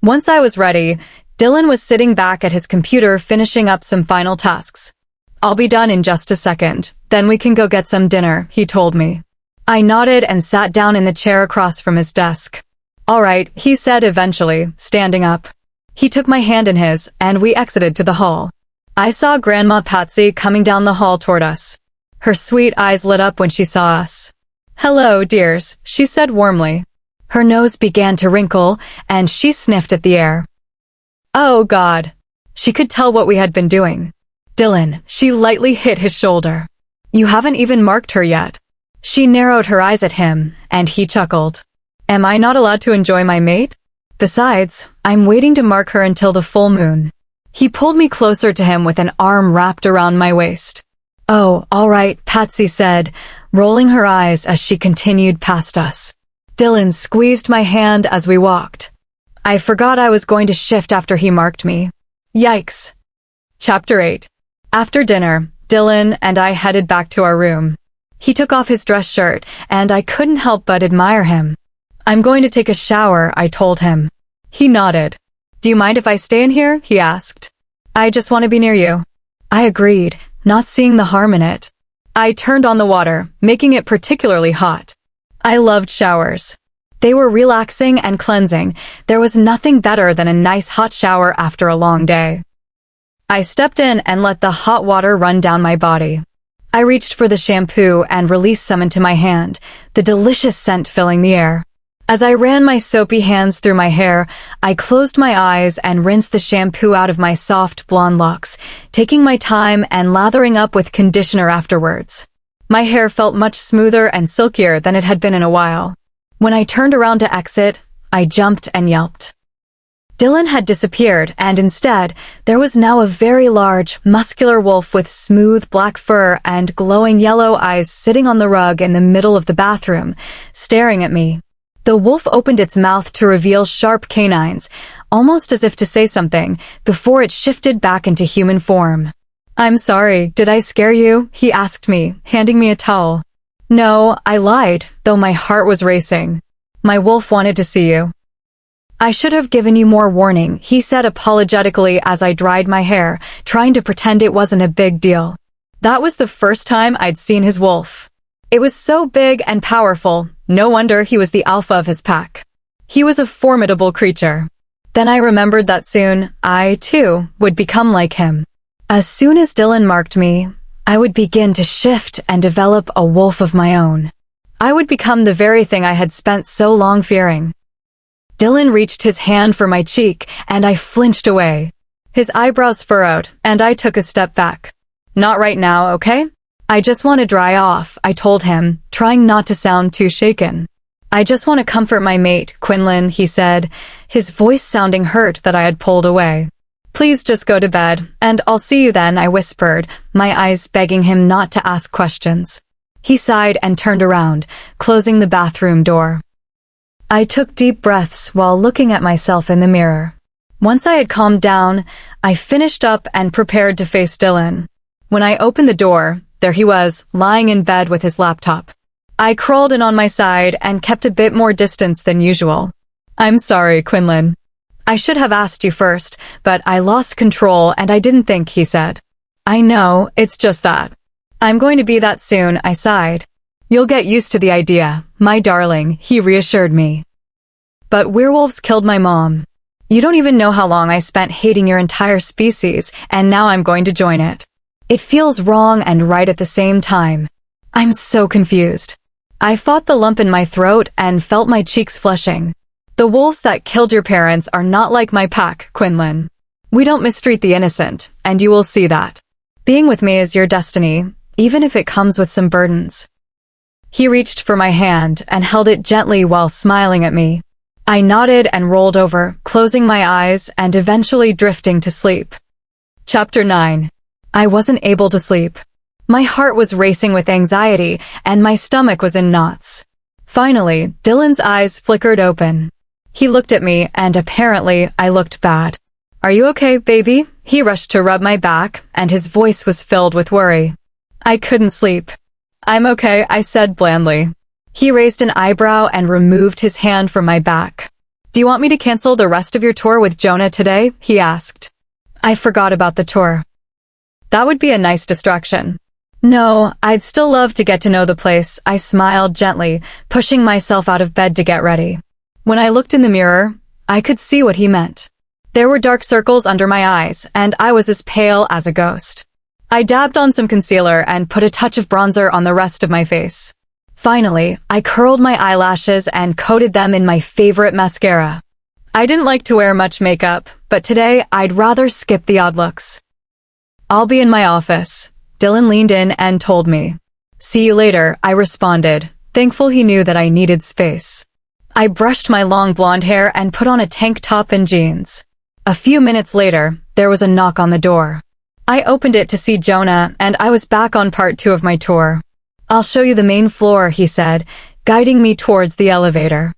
Once I was ready, Dylon was sitting back at his computer finishing up some final tasks. I'll be done in just a second, then we can go get some dinner, he told me. I nodded and sat down in the chair across from his desk. All right, he said eventually, standing up. He took my hand in his, and we exited to the hall. I saw Grandma Patsy coming down the hall toward us. Her sweet eyes lit up when she saw us. Hello, dears, she said warmly. Her nose began to wrinkle, and she sniffed at the air. Oh, God. She could tell what we had been doing. Dylon, she lightly hit his shoulder. You haven't even marked her yet. She narrowed her eyes at him, and he chuckled. Am I not allowed to enjoy my mate? Besides, I'm waiting to mark her until the full moon. He pulled me closer to him with an arm wrapped around my waist. Oh, all right, Patsy said, rolling her eyes as she continued past us. Dylon squeezed my hand as we walked. I forgot I was going to shift after he marked me. Yikes. Chapter 8. After dinner, Dylon and I headed back to our room. He took off his dress shirt, and I couldn't help but admire him. I'm going to take a shower, I told him. He nodded. Do you mind if I stay in here? He asked. I just want to be near you. I agreed, not seeing the harm in it. I turned on the water, making it particularly hot. I loved showers. They were relaxing and cleansing. There was nothing better than a nice hot shower after a long day. I stepped in and let the hot water run down my body. I reached for the shampoo and released some into my hand, the delicious scent filling the air. As I ran my soapy hands through my hair, I closed my eyes and rinsed the shampoo out of my soft blonde locks, taking my time and lathering up with conditioner afterwards. My hair felt much smoother and silkier than it had been in a while. When I turned around to exit, I jumped and yelped. Dylon had disappeared, and instead, there was now a very large, muscular wolf with smooth black fur and glowing yellow eyes sitting on the rug in the middle of the bathroom, staring at me. The wolf opened its mouth to reveal sharp canines, almost as if to say something, before it shifted back into human form. I'm sorry, did I scare you? He asked me, handing me a towel. No, I lied, though my heart was racing. My wolf wanted to see you. I should have given you more warning, he said apologetically as I dried my hair, trying to pretend it wasn't a big deal. That was the first time I'd seen his wolf. It was so big and powerful, no wonder he was the alpha of his pack. He was a formidable creature. Then I remembered that soon, I, too, would become like him. As soon as Dylon marked me, I would begin to shift and develop a wolf of my own. I would become the very thing I had spent so long fearing. Dylon reached his hand for my cheek, and I flinched away. His eyebrows furrowed, and I took a step back. Not right now, okay? I just want to dry off, I told him, trying not to sound too shaken. I just want to comfort my mate, Quinlan, he said, his voice sounding hurt that I had pulled away. Please just go to bed, and I'll see you then, I whispered, my eyes begging him not to ask questions. He sighed and turned around, closing the bathroom door. I took deep breaths while looking at myself in the mirror. Once I had calmed down, I finished up and prepared to face Dylon. When I opened the door, there he was, lying in bed with his laptop. I crawled in on my side and kept a bit more distance than usual. I'm sorry, Quinlan. I should have asked you first, but I lost control and I didn't think, he said. I know, it's just that. I'm going to be that soon, I sighed. You'll get used to the idea, my darling, he reassured me. But werewolves killed my mom. You don't even know how long I spent hating your entire species, and now I'm going to join it. It feels wrong and right at the same time. I'm so confused. I fought the lump in my throat and felt my cheeks flushing. The wolves that killed your parents are not like my pack, Quinlan. We don't mistreat the innocent, and you will see that. Being with me is your destiny, even if it comes with some burdens. He reached for my hand and held it gently while smiling at me. I nodded and rolled over, closing my eyes and eventually drifting to sleep. Chapter 9. I wasn't able to sleep. My heart was racing with anxiety, and my stomach was in knots. Finally, Dylon's eyes flickered open. He looked at me, and apparently I looked bad. Are you okay, baby? He rushed to rub my back, and his voice was filled with worry. I couldn't sleep. I'm okay, I said blandly. He raised an eyebrow and removed his hand from my back. Do you want me to cancel the rest of your tour with Jonah today? He asked. I forgot about the tour. That would be a nice distraction. No, I'd still love to get to know the place, I smiled gently, pushing myself out of bed to get ready. When I looked in the mirror, I could see what he meant. There were dark circles under my eyes, and I was as pale as a ghost. I dabbed on some concealer and put a touch of bronzer on the rest of my face. Finally, I curled my eyelashes and coated them in my favorite mascara. I didn't like to wear much makeup, but today I'd rather skip the odd looks. I'll be in my office. Dylon leaned in and told me. See you later, I responded, thankful he knew that I needed space. I brushed my long blonde hair and put on a tank top and jeans. A few minutes later, there was a knock on the door. I opened it to see Jonah, and I was back on part 2 of my tour. I'll show you the main floor, he said, guiding me towards the elevator.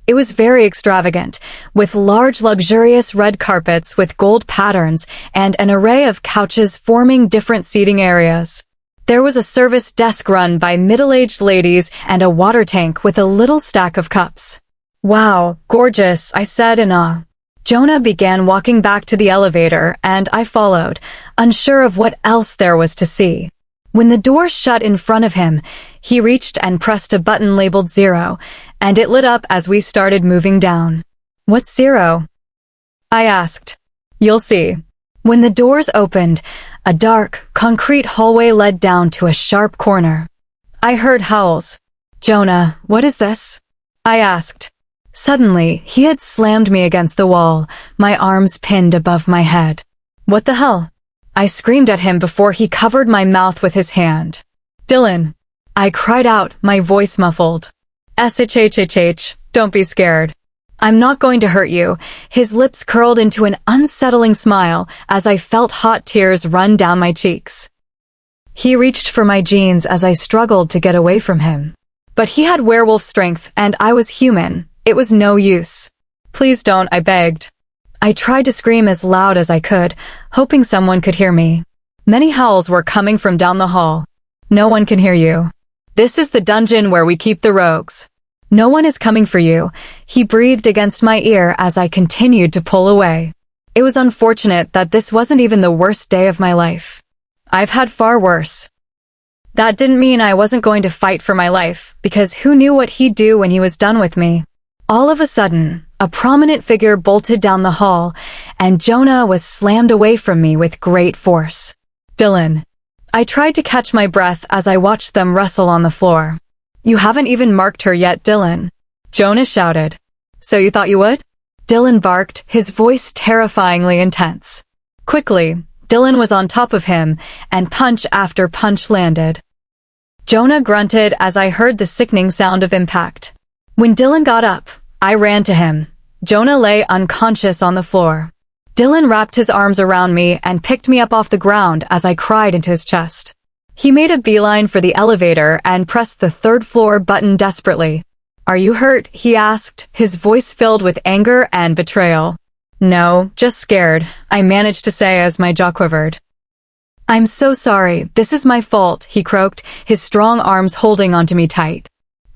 It was very extravagant, with large luxurious red carpets with gold patterns and an array of couches forming different seating areas. There was a service desk run by middle-aged ladies and a water tank with a little stack of cups. Wow, gorgeous, I said in awe. Jonah began walking back to the elevator, and I followed, unsure of what else there was to see. When the door shut in front of him, he reached and pressed a button labeled 0, and it lit up as we started moving down. What's 0? I asked. You'll see. When the doors opened, a dark, concrete hallway led down to a sharp corner. I heard howls. Jonah, what is this? I asked. Suddenly, he had slammed me against the wall, my arms pinned above my head. What the hell? I screamed at him before he covered my mouth with his hand. Dylon. I cried out, my voice muffled. SHHHH, don't be scared. I'm not going to hurt you. His lips curled into an unsettling smile as I felt hot tears run down my cheeks. He reached for my jeans as I struggled to get away from him. But he had werewolf strength and I was human. It was no use. Please don't, I begged. I tried to scream as loud as I could, hoping someone could hear me. Many howls were coming from down the hall. No one can hear you. This is the dungeon where we keep the rogues. No one is coming for you, he breathed against my ear as I continued to pull away. It was unfortunate that this wasn't even the worst day of my life. I've had far worse. That didn't mean I wasn't going to fight for my life, because who knew what he'd do when he was done with me? All of a sudden, a prominent figure bolted down the hall, and Jonah was slammed away from me with great force. Dylon. I tried to catch my breath as I watched them wrestle on the floor. You haven't even marked her yet, Dylon. Jonah shouted. So you thought you would? Dylon barked, his voice terrifyingly intense. Quickly, Dylon was on top of him, and punch after punch landed. Jonah grunted as I heard the sickening sound of impact. When Dylon got up, I ran to him. Jonah lay unconscious on the floor. Dylon wrapped his arms around me and picked me up off the ground as I cried into his chest. He made a beeline for the elevator and pressed the 3rd floor button desperately. Are you hurt? He asked, his voice filled with anger and betrayal. No, just scared, I managed to say as my jaw quivered. I'm so sorry, this is my fault, he croaked, his strong arms holding onto me tight.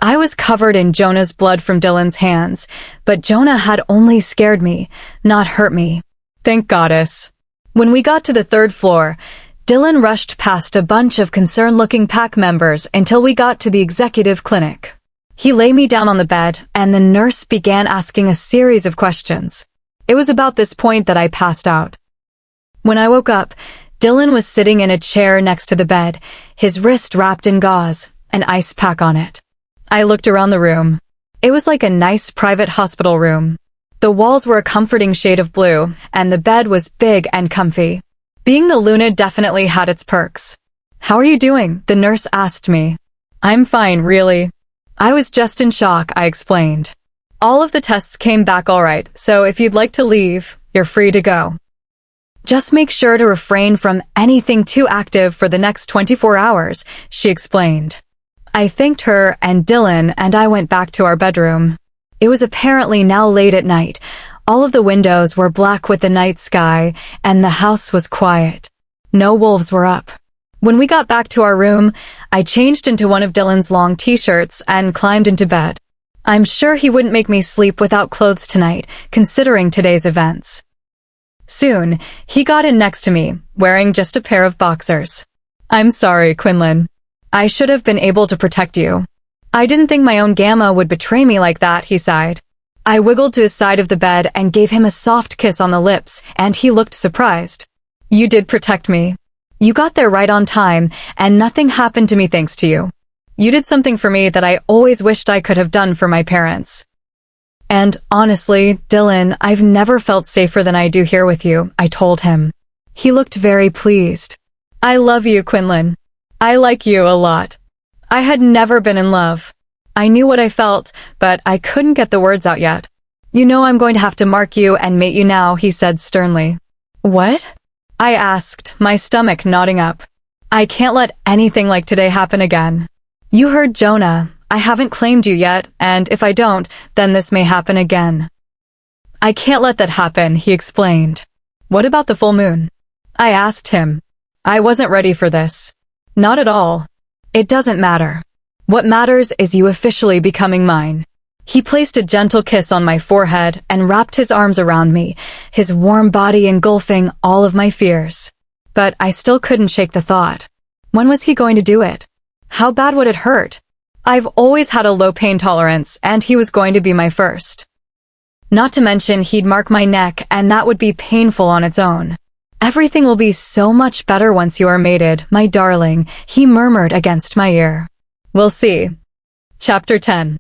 I was covered in Jonah's blood from Dylon's hands, but Jonah had only scared me, not hurt me. Thank goddess. When we got to the 3rd floor, Dylon rushed past a bunch of concerned-looking pack members until we got to the executive clinic. He lay me down on the bed, and the nurse began asking a series of questions. It was about this point that I passed out. When I woke up, Dylon was sitting in a chair next to the bed, his wrist wrapped in gauze, an ice pack on it. I looked around the room. It was like a nice private hospital room. The walls were a comforting shade of blue, and the bed was big and comfy. Being the Luna definitely had its perks. How are you doing? The nurse asked me. I'm fine, really. I was just in shock, I explained. All of the tests came back all right, so if you'd like to leave, you're free to go. Just make sure to refrain from anything too active for the next 24 hours, she explained. I thanked her and Dylon and I went back to our bedroom. It was apparently now late at night. All of the windows were black with the night sky, and the house was quiet. No wolves were up. When we got back to our room, I changed into one of Dylon's long t-shirts and climbed into bed. I'm sure he wouldn't make me sleep without clothes tonight, considering today's events. Soon, he got in next to me, wearing just a pair of boxers. I'm sorry, Quinlan. I should have been able to protect you. I didn't think my own gamma would betray me like that, he sighed. I wiggled to his side of the bed and gave him a soft kiss on the lips, and he looked surprised. You did protect me. You got there right on time, and nothing happened to me thanks to you. You did something for me that I always wished I could have done for my parents. And honestly, Dylon, I've never felt safer than I do here with you, I told him. He looked very pleased. I love you, Quinlan. I like you a lot. I had never been in love. I knew what I felt, but I couldn't get the words out yet. You know I'm going to have to mark you and mate you now, he said sternly. What? I asked, my stomach knotting up. I can't let anything like today happen again. You heard Jonah. I haven't claimed you yet, and if I don't, then this may happen again. I can't let that happen, he explained. What about the full moon? I asked him. I wasn't ready for this. Not at all. It doesn't matter. What matters is you officially becoming mine. He placed a gentle kiss on my forehead and wrapped his arms around me, his warm body engulfing all of my fears. But I still couldn't shake the thought. When was he going to do it? How bad would it hurt? I've always had a low pain tolerance, and he was going to be my first. Not to mention he'd mark my neck, and that would be painful on its own. Everything will be so much better once you are mated, my darling, he murmured against my ear. We'll see. Chapter 10.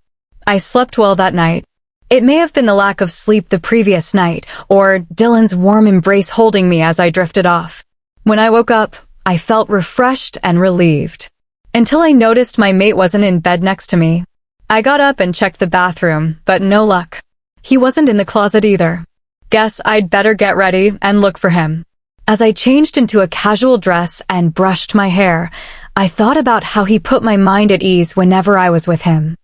I slept well that night. It may have been the lack of sleep the previous night, or Dylon's warm embrace holding me as I drifted off. When I woke up, I felt refreshed and relieved. Until I noticed my mate wasn't in bed next to me. I got up and checked the bathroom, but no luck. He wasn't in the closet either. Guess I'd better get ready and look for him. As I changed into a casual dress and brushed my hair, I thought about how he put my mind at ease whenever I was with him.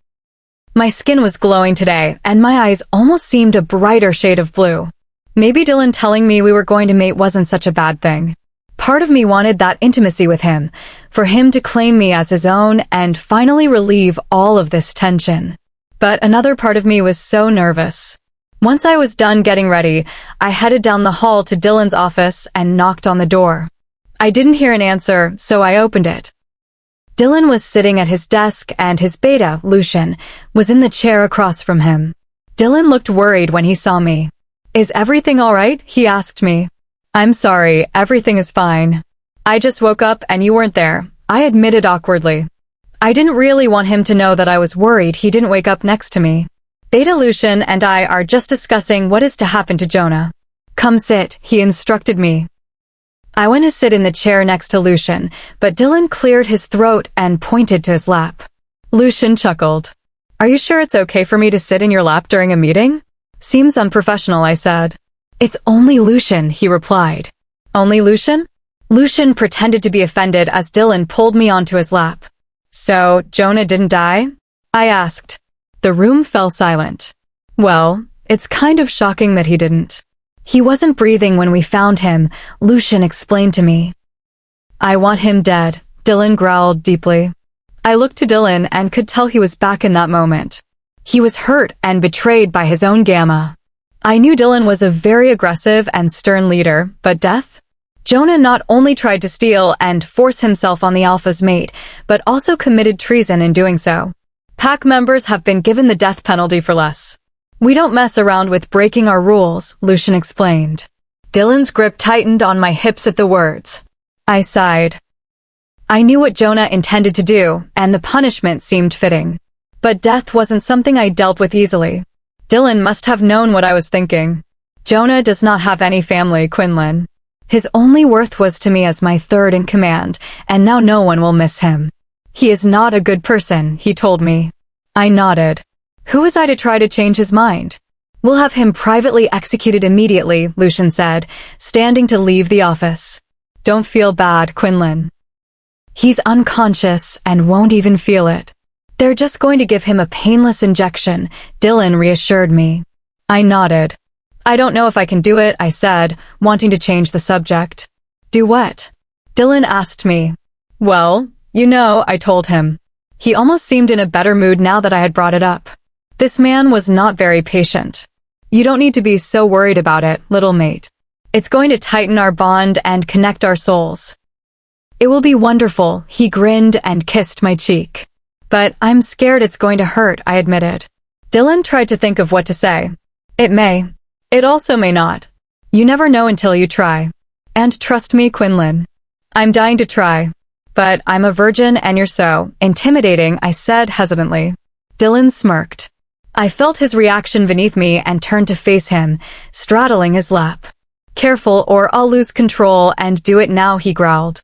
My skin was glowing today, and my eyes almost seemed a brighter shade of blue. Maybe Dylon telling me we were going to mate wasn't such a bad thing. Part of me wanted that intimacy with him, for him to claim me as his own and finally relieve all of this tension. But another part of me was so nervous. Once I was done getting ready, I headed down the hall to Dylon's office and knocked on the door. I didn't hear an answer, so I opened it. Dylon was sitting at his desk and his beta, Lucian, was in the chair across from him. Dylon looked worried when he saw me. Is everything all right? He asked me. I'm sorry, everything is fine. I just woke up and you weren't there, I admitted awkwardly. I didn't really want him to know that I was worried he didn't wake up next to me. Beta Lucian and I are just discussing what is to happen to Jonah. Come sit, he instructed me. I went to sit in the chair next to Lucian, but Dylon cleared his throat and pointed to his lap. Lucian chuckled. Are you sure it's okay for me to sit in your lap during a meeting? Seems unprofessional, I said. It's only Lucian, he replied. Only Lucian? Lucian pretended to be offended as Dylon pulled me onto his lap. So, Jonah didn't die? I asked. The room fell silent. Well, it's kind of shocking that he didn't. He wasn't breathing when we found him, Lucian explained to me. I want him dead, Dylon growled deeply. I looked to Dylon and could tell he was back in that moment. He was hurt and betrayed by his own gamma. I knew Dylon was a very aggressive and stern leader, but death? Jonah not only tried to steal and force himself on the Alpha's mate, but also committed treason in doing so. Pack members have been given the death penalty for less. We don't mess around with breaking our rules, Lucian explained. Dylon's grip tightened on my hips at the words. I sighed. I knew what Jonah intended to do, and the punishment seemed fitting. But death wasn't something I dealt with easily. Dylon must have known what I was thinking. Jonah does not have any family, Quinlan. His only worth was to me as my third in command, and now no one will miss him. He is not a good person, he told me. I nodded. Who was I to try to change his mind? We'll have him privately executed immediately, Lucian said, standing to leave the office. Don't feel bad, Quinlan. He's unconscious and won't even feel it. They're just going to give him a painless injection, Dylon reassured me. I nodded. I don't know if I can do it, I said, wanting to change the subject. Do what? Dylon asked me. Well, you know, I told him. He almost seemed in a better mood now that I had brought it up. This man was not very patient. You don't need to be so worried about it, little mate. It's going to tighten our bond and connect our souls. It will be wonderful, he grinned and kissed my cheek. But I'm scared it's going to hurt, I admitted. Dylon tried to think of what to say. It may. It also may not. You never know until you try. And trust me, Quinlan. I'm dying to try. But I'm a virgin and you're so intimidating, I said hesitantly. Dylon smirked. I felt his reaction beneath me and turned to face him, straddling his lap. Careful or I'll lose control and do it now, he growled.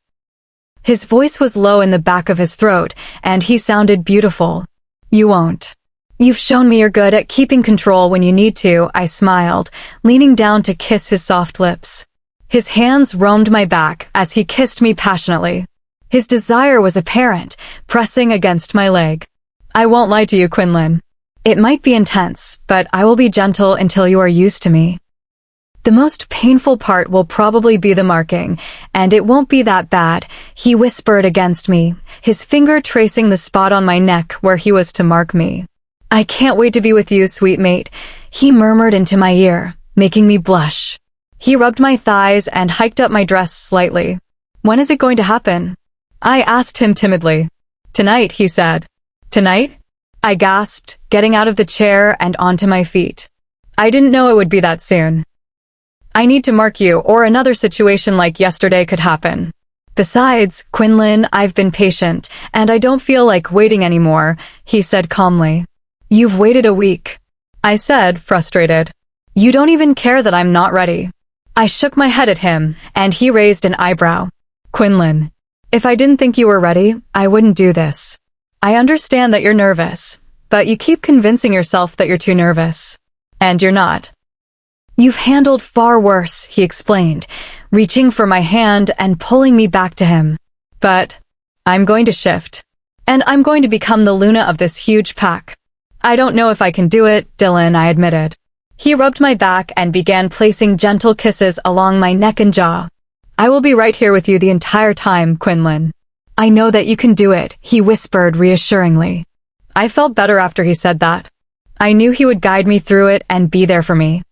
His voice was low in the back of his throat, and he sounded beautiful. You won't. You've shown me you're good at keeping control when you need to, I smiled, leaning down to kiss his soft lips. His hands roamed my back as he kissed me passionately. His desire was apparent, pressing against my leg. I won't lie to you, Quinlan. It might be intense, but I will be gentle until you are used to me. The most painful part will probably be the marking, and it won't be that bad, he whispered against me, his finger tracing the spot on my neck where he was to mark me. I can't wait to be with you, sweet mate, he murmured into my ear, making me blush. He rubbed my thighs and hiked up my dress slightly. When is it going to happen? I asked him timidly. Tonight, he said. Tonight? I gasped, getting out of the chair and onto my feet. I didn't know it would be that soon. I need to mark you, or another situation like yesterday could happen. Besides, Quinlan, I've been patient, and I don't feel like waiting anymore, he said calmly. You've waited a week, I said, frustrated. You don't even care that I'm not ready. I shook my head at him, and he raised an eyebrow. Quinlan, if I didn't think you were ready, I wouldn't do this. I understand that you're nervous, but you keep convincing yourself that you're too nervous. And you're not. You've handled far worse, he explained, reaching for my hand and pulling me back to him. But I'm going to shift. And I'm going to become the Luna of this huge pack. I don't know if I can do it, Dylon, I admitted. He rubbed my back and began placing gentle kisses along my neck and jaw. I will be right here with you the entire time, Quinlan. I know that you can do it, he whispered reassuringly. I felt better after he said that. I knew he would guide me through it and be there for me.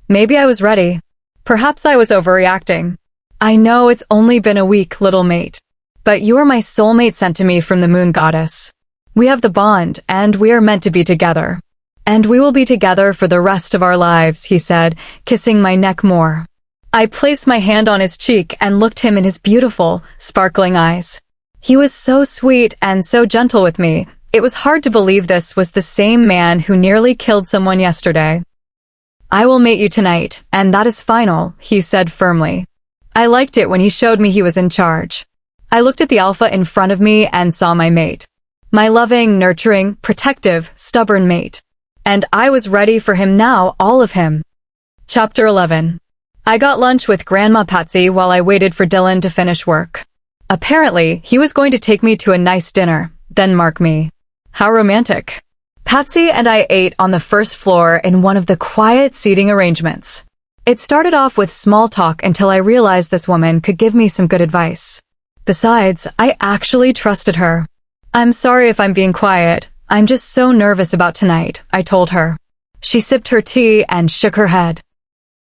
Maybe I was ready. Perhaps I was overreacting. I know it's only been a week, little mate. But you are my soulmate sent to me from the moon goddess. We have the bond, and we are meant to be together. And we will be together for the rest of our lives, he said, kissing my neck more. I placed my hand on his cheek and looked him in his beautiful, sparkling eyes. He was so sweet and so gentle with me. It was hard to believe this was the same man who nearly killed someone yesterday. I will mate you tonight, and that is final, he said firmly. I liked it when he showed me he was in charge. I looked at the alpha in front of me and saw my mate. My loving, nurturing, protective, stubborn mate. And I was ready for him now, all of him. Chapter 11. I got lunch with Grandma Patsy while I waited for Dylon to finish work. Apparently, he was going to take me to a nice dinner, then mark me. How romantic. Patsy and I ate on the first floor in one of the quiet seating arrangements. It started off with small talk until I realized this woman could give me some good advice. Besides, I actually trusted her. I'm sorry if I'm being quiet. I'm just so nervous about tonight, I told her. She sipped her tea and shook her head.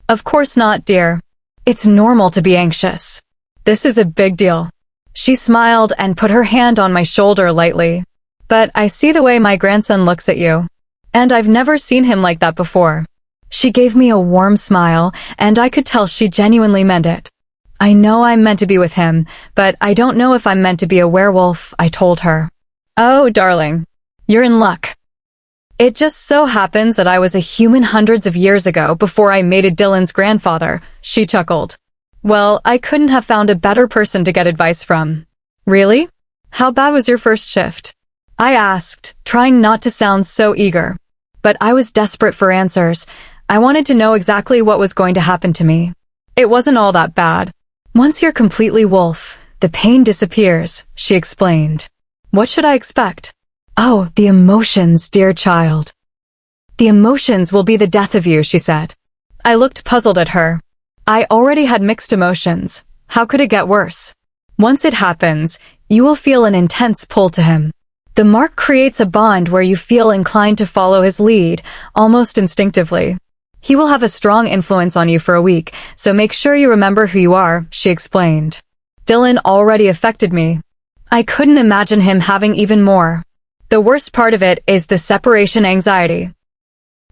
Of course not, dear. It's normal to be anxious. This is a big deal. She smiled and put her hand on my shoulder lightly. But I see the way my grandson looks at you. And I've never seen him like that before. She gave me a warm smile, and I could tell she genuinely meant it. I know I'm meant to be with him, but I don't know if I'm meant to be a werewolf, I told her. Oh, darling. You're in luck. It just so happens that I was a human hundreds of years ago before I mated Dylon's grandfather, she chuckled. Well, I couldn't have found a better person to get advice from. Really? How bad was your first shift? I asked, trying not to sound so eager. But I was desperate for answers. I wanted to know exactly what was going to happen to me. It wasn't all that bad. Once you're completely wolf, the pain disappears, she explained. What should I expect? Oh, the emotions, dear child. The emotions will be the death of you, she said. I looked puzzled at her. I already had mixed emotions. How could it get worse? Once it happens, you will feel an intense pull to him. The mark creates a bond where you feel inclined to follow his lead, almost instinctively. He will have a strong influence on you for a week, so make sure you remember who you are, she explained. Dylon already affected me. I couldn't imagine him having even more. The worst part of it is the separation anxiety.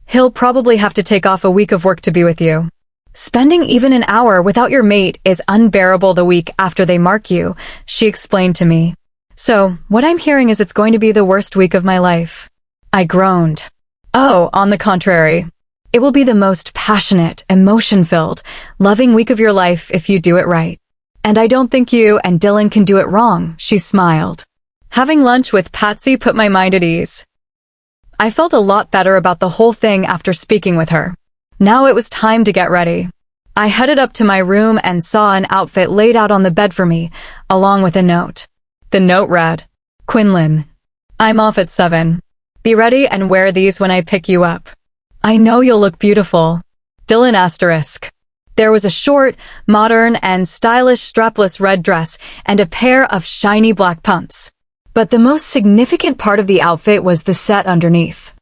He'll probably have to take off a week of work to be with you. Spending even an hour without your mate is unbearable the week after they mark you, she explained to me. So, what I'm hearing is it's going to be the worst week of my life. I groaned. Oh, on the contrary. It will be the most passionate, emotion-filled, loving week of your life if you do it right. And I don't think you and Dylon can do it wrong, she smiled. Having lunch with Patsy put my mind at ease. I felt a lot better about the whole thing after speaking with her. Now it was time to get ready. I headed up to my room and saw an outfit laid out on the bed for me, along with a note. The note read, Quinlan, I'm off at 7. Be ready and wear these when I pick you up. I know you'll look beautiful. Dylon asterisk. There was a short, modern, and stylish strapless red dress and a pair of shiny black pumps. But the most significant part of the outfit was the set underneath.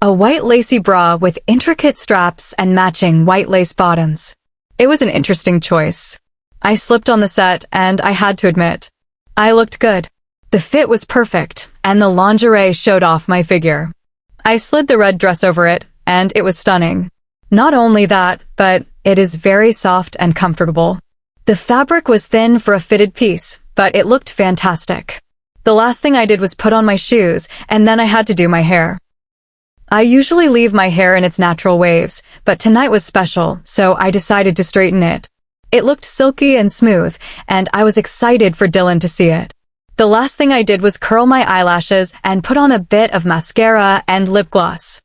A white lacy bra with intricate straps and matching white lace bottoms. It was an interesting choice. I slipped on the set, and I had to admit, I looked good. The fit was perfect, and the lingerie showed off my figure. I slid the red dress over it, and it was stunning. Not only that, but it is very soft and comfortable. The fabric was thin for a fitted piece, but it looked fantastic. The last thing I did was put on my shoes, and then I had to do my hair. I usually leave my hair in its natural waves, but tonight was special, so I decided to straighten it. It looked silky and smooth, and I was excited for Dylon to see it. The last thing I did was curl my eyelashes and put on a bit of mascara and lip gloss.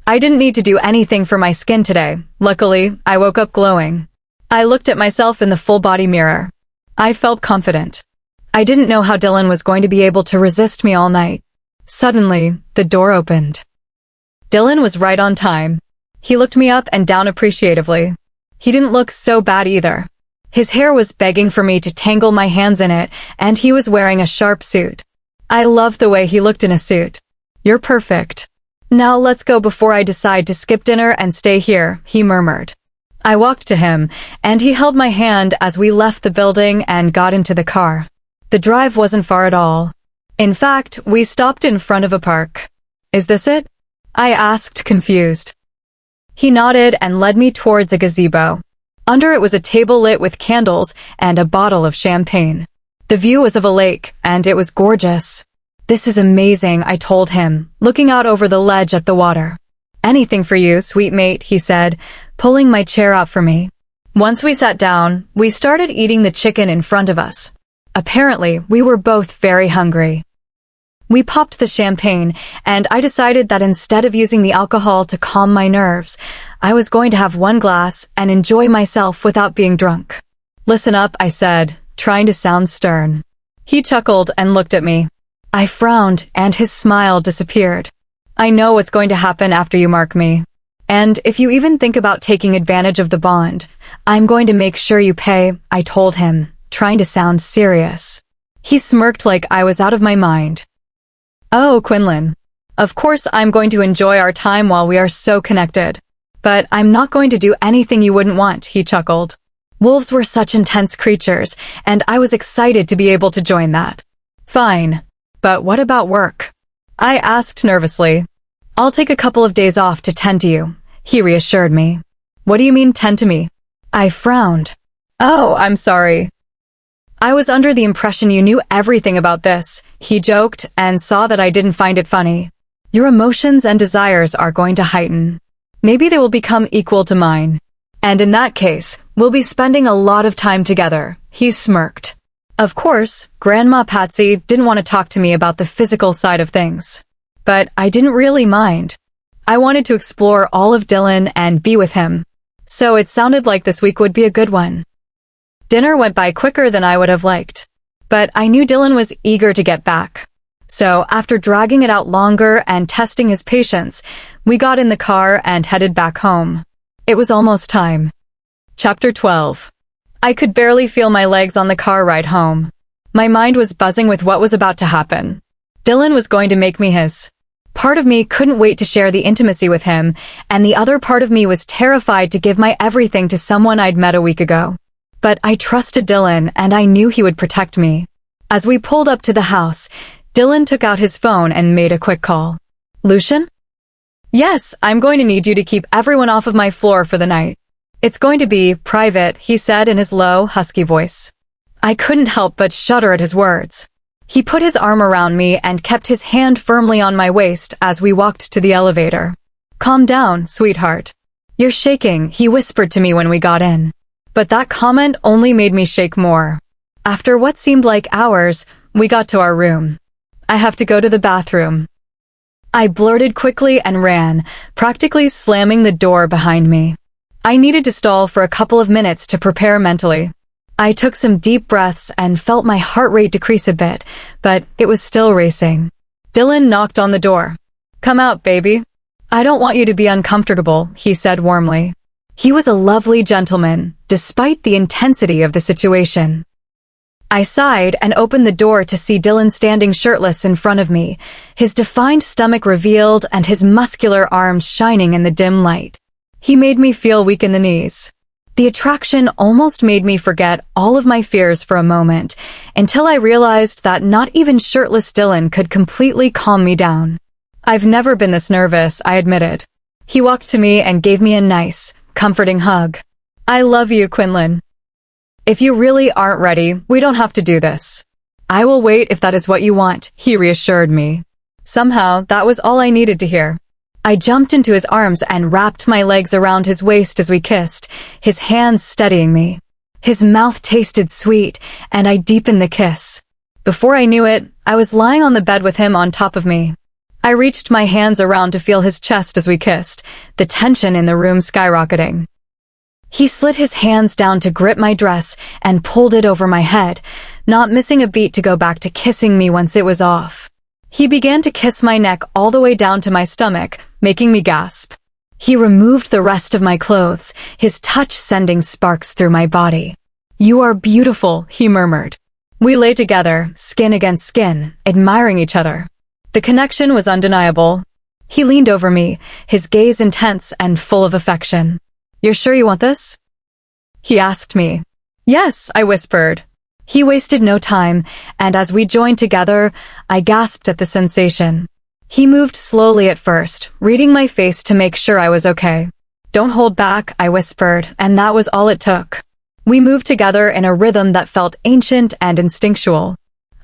I didn't need to do anything for my skin today. Luckily, I woke up glowing. I looked at myself in the full-body mirror. I felt confident. I didn't know how Dylon was going to be able to resist me all night. Suddenly, the door opened. Dylon was right on time. He looked me up and down appreciatively. He didn't look so bad either. His hair was begging for me to tangle my hands in it, and he was wearing a sharp suit. I loved the way he looked in a suit. "You're perfect. Now let's go before I decide to skip dinner and stay here," he murmured. I walked to him, and he held my hand as we left the building and got into the car. The drive wasn't far at all. In fact, we stopped in front of a park. "Is this it?" I asked, confused. He nodded and led me towards a gazebo. Under it was a table lit with candles and a bottle of champagne. The view was of a lake, and it was gorgeous. "This is amazing," I told him, looking out over the ledge at the water. "Anything for you, sweet mate," he said, pulling my chair out for me. Once we sat down, we started eating the chicken in front of us. Apparently, we were both very hungry. We popped the champagne, and I decided that instead of using the alcohol to calm my nerves, I was going to have one glass and enjoy myself without being drunk. "Listen up," I said, trying to sound stern. He chuckled and looked at me. I frowned, and his smile disappeared. "I know what's going to happen after you mark me. And if you even think about taking advantage of the bond, I'm going to make sure you pay," I told him, trying to sound serious. He smirked like I was out of my mind. "Oh, Quinlan. Of course I'm going to enjoy our time while we are so connected. But I'm not going to do anything you wouldn't want," he chuckled. Wolves were such intense creatures, and I was excited to be able to join that. "Fine. But what about work?" I asked nervously. "I'll take a couple of days off to tend to you," he reassured me. "What do you mean, tend to me?" I frowned. "Oh, I'm sorry. I was under the impression you knew everything about this," he joked, and saw that I didn't find it funny. "Your emotions and desires are going to heighten. Maybe they will become equal to mine. And in that case, we'll be spending a lot of time together," he smirked. Of course, Grandma Patsy didn't want to talk to me about the physical side of things. But I didn't really mind. I wanted to explore all of Dylon and be with him. So it sounded like this week would be a good one. Dinner went by quicker than I would have liked. But I knew Dylon was eager to get back. So after dragging it out longer and testing his patience, we got in the car and headed back home. It was almost time. Chapter 12. I could barely feel my legs on the car ride home. My mind was buzzing with what was about to happen. Dylon was going to make me his. Part of me couldn't wait to share the intimacy with him, and the other part of me was terrified to give my everything to someone I'd met a week ago. But I trusted Dylon, and I knew he would protect me. As we pulled up to the house, Dylon took out his phone and made a quick call. "Lucian?" "Yes, I'm going to need you to keep everyone off of my floor for the night. It's going to be private," he said in his low, husky voice. I couldn't help but shudder at his words. He put his arm around me and kept his hand firmly on my waist as we walked to the elevator. "Calm down, sweetheart. You're shaking," he whispered to me when we got in. But that comment only made me shake more. After what seemed like hours, we got to our room. "I have to go to the bathroom." I blurted quickly and ran, practically slamming the door behind me. I needed to stall for a couple of minutes to prepare mentally. I took some deep breaths and felt my heart rate decrease a bit, but it was still racing. Dylon knocked on the door. "Come out, baby. I don't want you to be uncomfortable," he said warmly. He was a lovely gentleman, despite the intensity of the situation. I sighed and opened the door to see Dylon standing shirtless in front of me, his defined stomach revealed and his muscular arms shining in the dim light. He made me feel weak in the knees. The attraction almost made me forget all of my fears for a moment, until I realized that not even shirtless Dylon could completely calm me down. I've never been this nervous, I admitted. He walked to me and gave me a nice, comforting hug. I love you, Quinlan. If you really aren't ready, we don't have to do this. I will wait if that is what you want, he reassured me. Somehow, that was all I needed to hear. I jumped into his arms and wrapped my legs around his waist as we kissed, his hands steadying me. His mouth tasted sweet, and I deepened the kiss. Before I knew it, I was lying on the bed with him on top of me. I reached my hands around to feel his chest as we kissed, the tension in the room skyrocketing. He slid his hands down to grip my dress and pulled it over my head, not missing a beat to go back to kissing me once it was off. He began to kiss my neck all the way down to my stomach, making me gasp. He removed the rest of my clothes, his touch sending sparks through my body. You are beautiful, he murmured. We lay together, skin against skin, admiring each other. The connection was undeniable. He leaned over me, his gaze intense and full of affection. You're sure you want this? He asked me. Yes, I whispered. He wasted no time, and as we joined together, I gasped at the sensation. He moved slowly at first, reading my face to make sure I was okay. Don't hold back, I whispered, and that was all it took. We moved together in a rhythm that felt ancient and instinctual.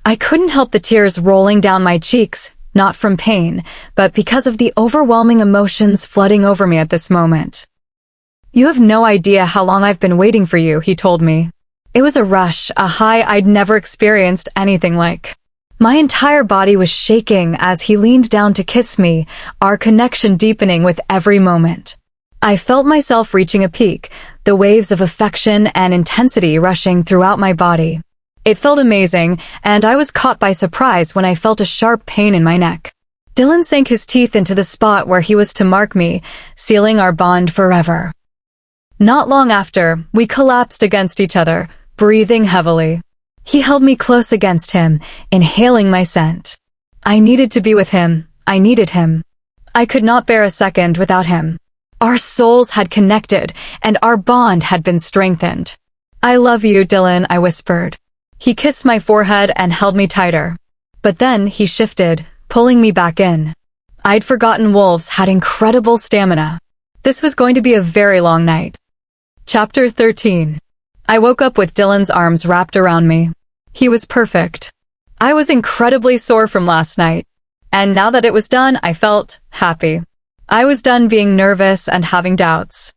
I couldn't help the tears rolling down my cheeks, not from pain, but because of the overwhelming emotions flooding over me at this moment. You have no idea how long I've been waiting for you, he told me. It was a rush, a high I'd never experienced anything like. My entire body was shaking as he leaned down to kiss me, our connection deepening with every moment. I felt myself reaching a peak, the waves of affection and intensity rushing throughout my body. It felt amazing, and I was caught by surprise when I felt a sharp pain in my neck. Dylon sank his teeth into the spot where he was to mark me, sealing our bond forever. Not long after, we collapsed against each other, breathing heavily. He held me close against him, inhaling my scent. I needed to be with him. I needed him. I could not bear a second without him. Our souls had connected, and our bond had been strengthened. I love you, Dylon, I whispered. He kissed my forehead and held me tighter. But then he shifted, pulling me back in. I'd forgotten wolves had incredible stamina. This was going to be a very long night. Chapter 13. I woke up with Dylon's arms wrapped around me. He was perfect. I was incredibly sore from last night, and now that it was done, I felt happy. I was done being nervous and having doubts.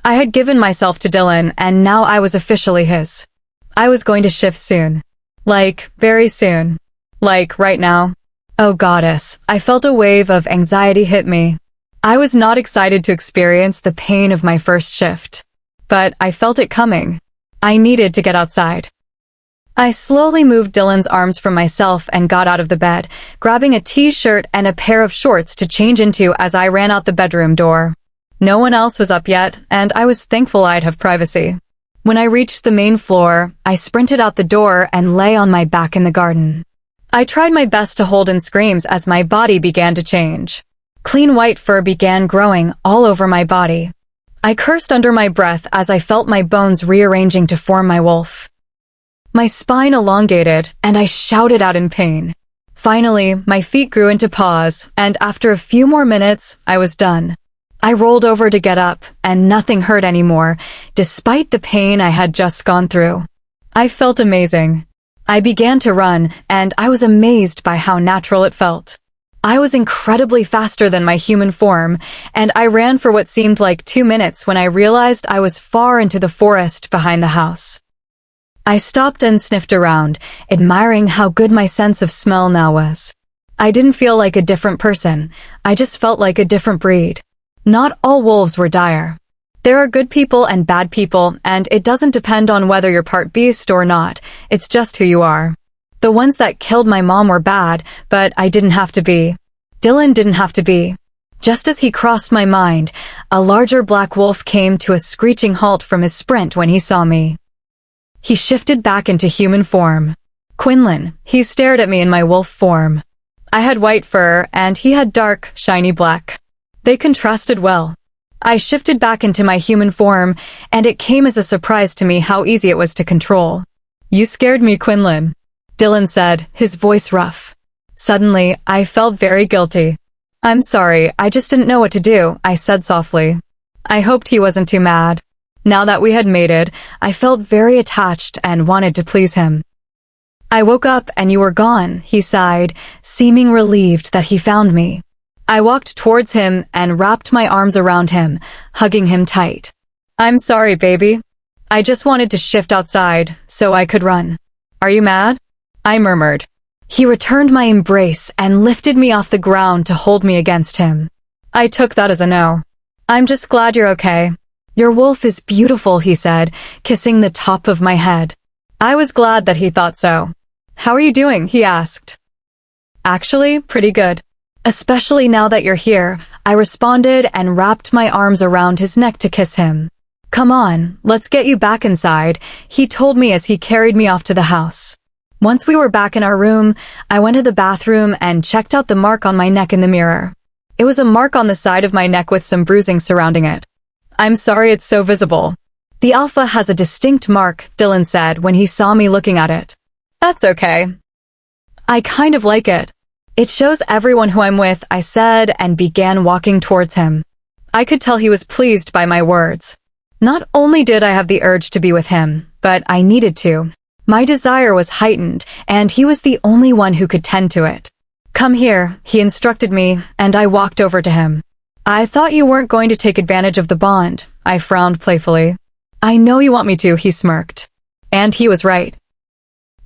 I had given myself to Dylon, and now I was officially his. I was going to shift soon. Like, very soon. Like, right now. Oh goddess, I felt a wave of anxiety hit me. I was not excited to experience the pain of my first shift. But I felt it coming. I needed to get outside. I slowly moved Dylon's arms from myself and got out of the bed, grabbing a t-shirt and a pair of shorts to change into as I ran out the bedroom door. No one else was up yet, and I was thankful I'd have privacy. When I reached the main floor, I sprinted out the door and lay on my back in the garden. I tried my best to hold in screams as my body began to change. Clean white fur began growing all over my body. I cursed under my breath as I felt my bones rearranging to form my wolf. My spine elongated, and I shouted out in pain. Finally, my feet grew into paws, and after a few more minutes, I was done. I rolled over to get up, and nothing hurt anymore, despite the pain I had just gone through. I felt amazing. I began to run, and I was amazed by how natural it felt. I was incredibly faster than my human form, and I ran for what seemed like 2 minutes when I realized I was far into the forest behind the house. I stopped and sniffed around, admiring how good my sense of smell now was. I didn't feel like a different person, I just felt like a different breed. Not all wolves were dire. There are good people and bad people, and it doesn't depend on whether you're part beast or not, it's just who you are. The ones that killed my mom were bad, but I didn't have to be. Dylon didn't have to be. Just as he crossed my mind, a larger black wolf came to a screeching halt from his sprint when he saw me. He shifted back into human form. Quinlan. He stared at me in my wolf form. I had white fur, and he had dark, shiny black. They contrasted well. I shifted back into my human form, and it came as a surprise to me how easy it was to control. "You scared me, Quinlan," Dylon said, his voice rough. Suddenly, I felt very guilty. "I'm sorry, I just didn't know what to do," I said softly. I hoped he wasn't too mad. Now that we had mated, I felt very attached and wanted to please him. "I woke up and you were gone," he sighed, seeming relieved that he found me. I walked towards him and wrapped my arms around him, hugging him tight. "I'm sorry, baby. I just wanted to shift outside so I could run." "Are you mad?" I murmured. He returned my embrace and lifted me off the ground to hold me against him. I took that as a no. "I'm just glad you're okay. Your wolf is beautiful," he said, kissing the top of my head. I was glad that he thought so. "How are you doing?" he asked. "Actually, pretty good. Especially now that you're here," I responded and wrapped my arms around his neck to kiss him. "Come on, let's get you back inside," he told me as he carried me off to the house. Once we were back in our room, I went to the bathroom and checked out the mark on my neck in the mirror. It was a mark on the side of my neck with some bruising surrounding it. "I'm sorry it's so visible." "The alpha has a distinct mark," Dylon said when he saw me looking at it. "That's okay. I kind of like it. It shows everyone who I'm with," I said and began walking towards him. I could tell he was pleased by my words. Not only did I have the urge to be with him, but I needed to. My desire was heightened, and he was the only one who could tend to it. "Come here," he instructed me, and I walked over to him. "I thought you weren't going to take advantage of the bond," I frowned playfully. "I know you want me to," he smirked. And he was right.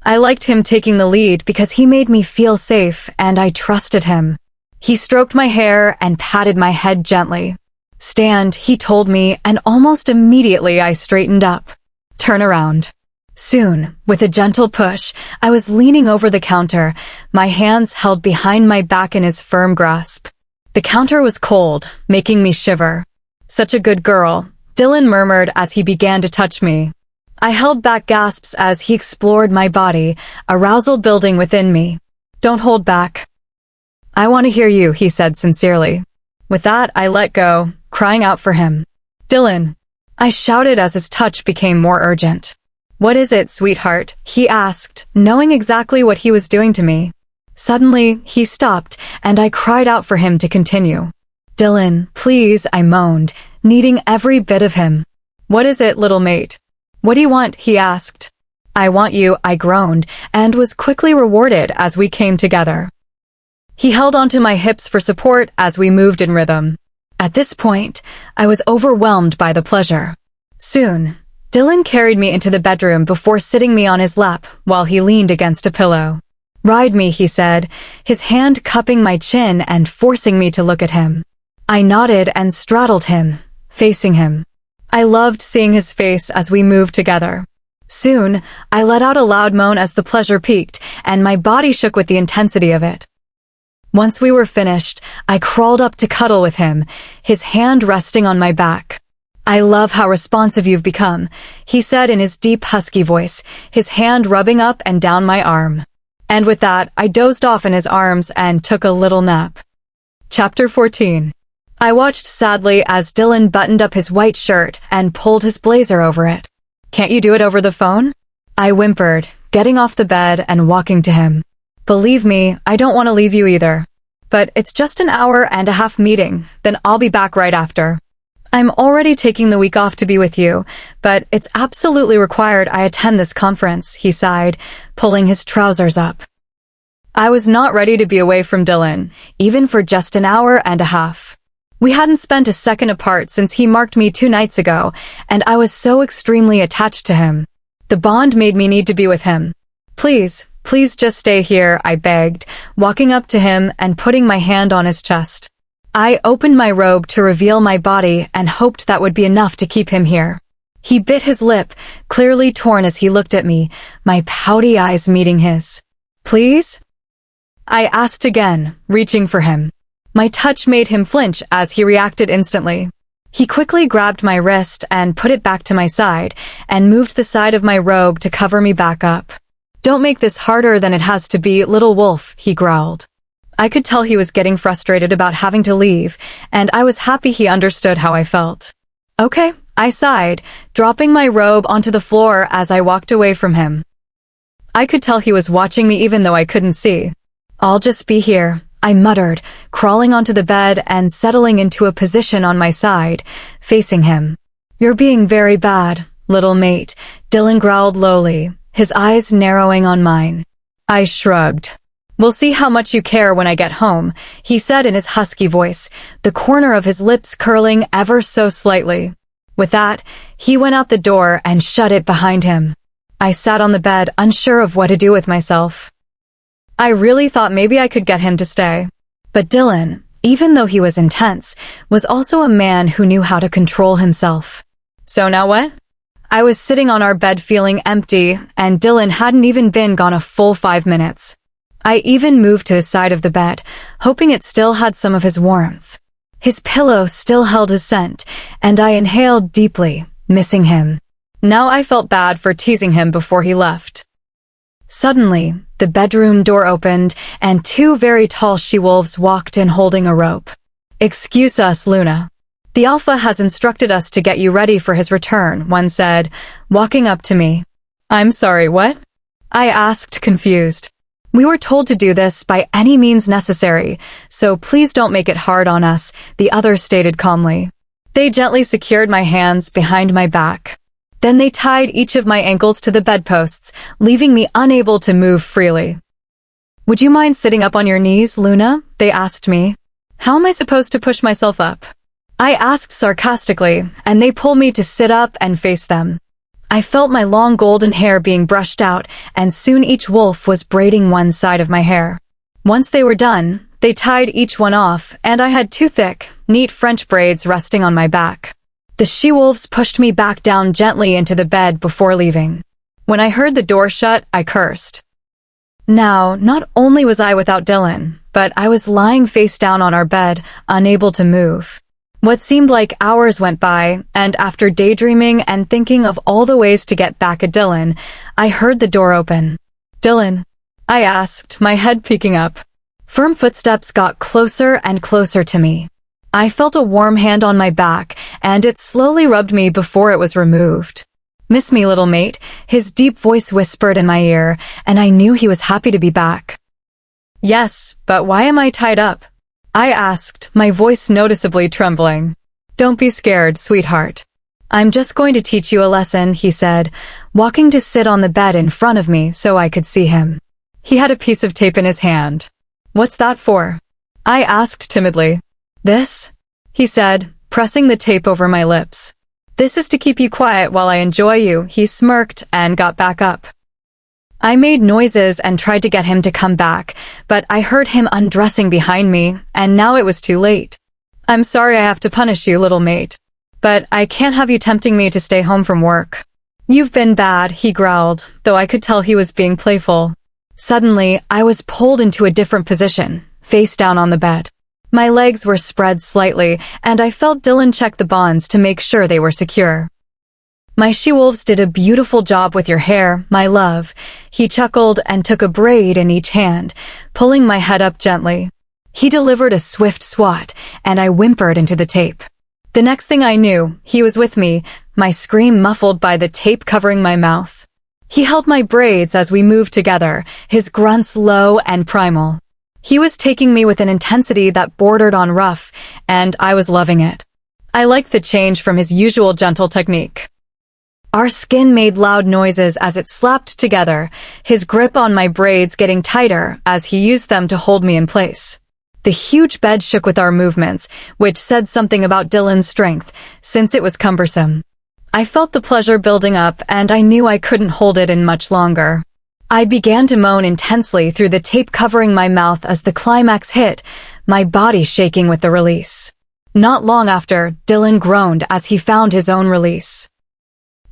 I liked him taking the lead because he made me feel safe, and I trusted him. He stroked my hair and patted my head gently. "Stand," he told me, and almost immediately I straightened up. "Turn around." Soon, with a gentle push, I was leaning over the counter, my hands held behind my back in his firm grasp. The counter was cold, making me shiver. "Such a good girl," Dylon murmured as he began to touch me. I held back gasps as he explored my body, arousal building within me. "Don't hold back. I want to hear you," he said sincerely. With that, I let go, crying out for him. "Dylon," I shouted as his touch became more urgent. "What is it, sweetheart?" he asked, knowing exactly what he was doing to me. Suddenly, he stopped, and I cried out for him to continue. "Dylon, please," I moaned, needing every bit of him. "What is it, little mate?" "What do you want?" he asked. "I want you," I groaned, and was quickly rewarded as we came together. He held onto my hips for support as we moved in rhythm. At this point, I was overwhelmed by the pleasure. Soon, Dylon carried me into the bedroom before sitting me on his lap while he leaned against a pillow. "Ride me," he said, his hand cupping my chin and forcing me to look at him. I nodded and straddled him, facing him. I loved seeing his face as we moved together. Soon, I let out a loud moan as the pleasure peaked, and my body shook with the intensity of it. Once we were finished, I crawled up to cuddle with him, his hand resting on my back. "I love how responsive you've become," he said in his deep husky voice, his hand rubbing up and down my arm. And with that, I dozed off in his arms and took a little nap. Chapter 14. I watched sadly as Dylon buttoned up his white shirt and pulled his blazer over it. "Can't you do it over the phone?" I whimpered, getting off the bed and walking to him. "Believe me, I don't want to leave you either. But it's just an hour-and-a-half meeting, then I'll be back right after. I'm already taking the week off to be with you, but it's absolutely required I attend this conference," he sighed, pulling his trousers up. I was not ready to be away from Dylon, even for just an hour and a half. We hadn't spent a second apart since he marked me 2 nights ago, and I was so extremely attached to him. The bond made me need to be with him. Please just stay here," I begged, walking up to him and putting my hand on his chest. I opened my robe to reveal my body and hoped that would be enough to keep him here. He bit his lip, clearly torn as he looked at me, my pouty eyes meeting his. "Please?" I asked again, reaching for him. My touch made him flinch as he reacted instantly. He quickly grabbed my wrist and put it back to my side, and moved the side of my robe to cover me back up. "Don't make this harder than it has to be, little wolf," he growled. I could tell he was getting frustrated about having to leave, and I was happy he understood how I felt. "Okay," I sighed, dropping my robe onto the floor as I walked away from him. I could tell he was watching me even though I couldn't see. "I'll just be here," I muttered, crawling onto the bed and settling into a position on my side, facing him. "You're being very bad, little mate," Dylon growled lowly, his eyes narrowing on mine. I shrugged. "We'll see how much you care when I get home," he said in his husky voice, the corner of his lips curling ever so slightly. With that, he went out the door and shut it behind him. I sat on the bed, unsure of what to do with myself. I really thought maybe I could get him to stay. But Dylon, even though he was intense, was also a man who knew how to control himself. So now what? I was sitting on our bed feeling empty, and Dylon hadn't even been gone a full 5 minutes. I even moved to his side of the bed, hoping it still had some of his warmth. His pillow still held his scent, and I inhaled deeply, missing him. Now I felt bad for teasing him before he left. Suddenly, the bedroom door opened, and 2 very tall she-wolves walked in holding a rope. "Excuse us, Luna. The Alpha has instructed us to get you ready for his return," one said, walking up to me. "I'm sorry, what?" I asked, confused. "We were told to do this by any means necessary, so please don't make it hard on us," the other stated calmly. They gently secured my hands behind my back. Then they tied each of my ankles to the bedposts, leaving me unable to move freely. "Would you mind sitting up on your knees, Luna?" they asked me. "How am I supposed to push myself up?" I asked sarcastically, and they pulled me to sit up and face them. I felt my long golden hair being brushed out, and soon each wolf was braiding one side of my hair. Once they were done, they tied each one off, and I had 2 thick, neat French braids resting on my back. The she-wolves pushed me back down gently into the bed before leaving. When I heard the door shut, I cursed. Now, not only was I without Dylon, but I was lying face down on our bed, unable to move. What seemed like hours went by, and after daydreaming and thinking of all the ways to get back at Dylon, I heard the door open. "Dylon?" I asked, my head peeking up. Firm footsteps got closer and closer to me. I felt a warm hand on my back, and it slowly rubbed me before it was removed. "Miss me, little mate," his deep voice whispered in my ear, and I knew he was happy to be back. "Yes, but why am I tied up?" I asked, my voice noticeably trembling. "Don't be scared, sweetheart. I'm just going to teach you a lesson," he said, walking to sit on the bed in front of me so I could see him. He had a piece of tape in his hand. "What's that for?" I asked timidly. "This?" he said, pressing the tape over my lips. "This is to keep you quiet while I enjoy you," he smirked and got back up. I made noises and tried to get him to come back, but I heard him undressing behind me, and now it was too late. "I'm sorry I have to punish you, little mate. But I can't have you tempting me to stay home from work." "You've been bad," he growled, though I could tell he was being playful. Suddenly, I was pulled into a different position, face down on the bed. My legs were spread slightly, and I felt Dylon check the bonds to make sure they were secure. "My she-wolves did a beautiful job with your hair, my love," he chuckled and took a braid in each hand, pulling my head up gently. He delivered a swift swat, and I whimpered into the tape. The next thing I knew, he was with me, my scream muffled by the tape covering my mouth. He held my braids as we moved together, his grunts low and primal. He was taking me with an intensity that bordered on rough, and I was loving it. I liked the change from his usual gentle technique. Our skin made loud noises as it slapped together, his grip on my braids getting tighter as he used them to hold me in place. The huge bed shook with our movements, which said something about Dylon's strength, since it was cumbersome. I felt the pleasure building up, and I knew I couldn't hold it in much longer. I began to moan intensely through the tape covering my mouth as the climax hit, my body shaking with the release. Not long after, Dylon groaned as he found his own release.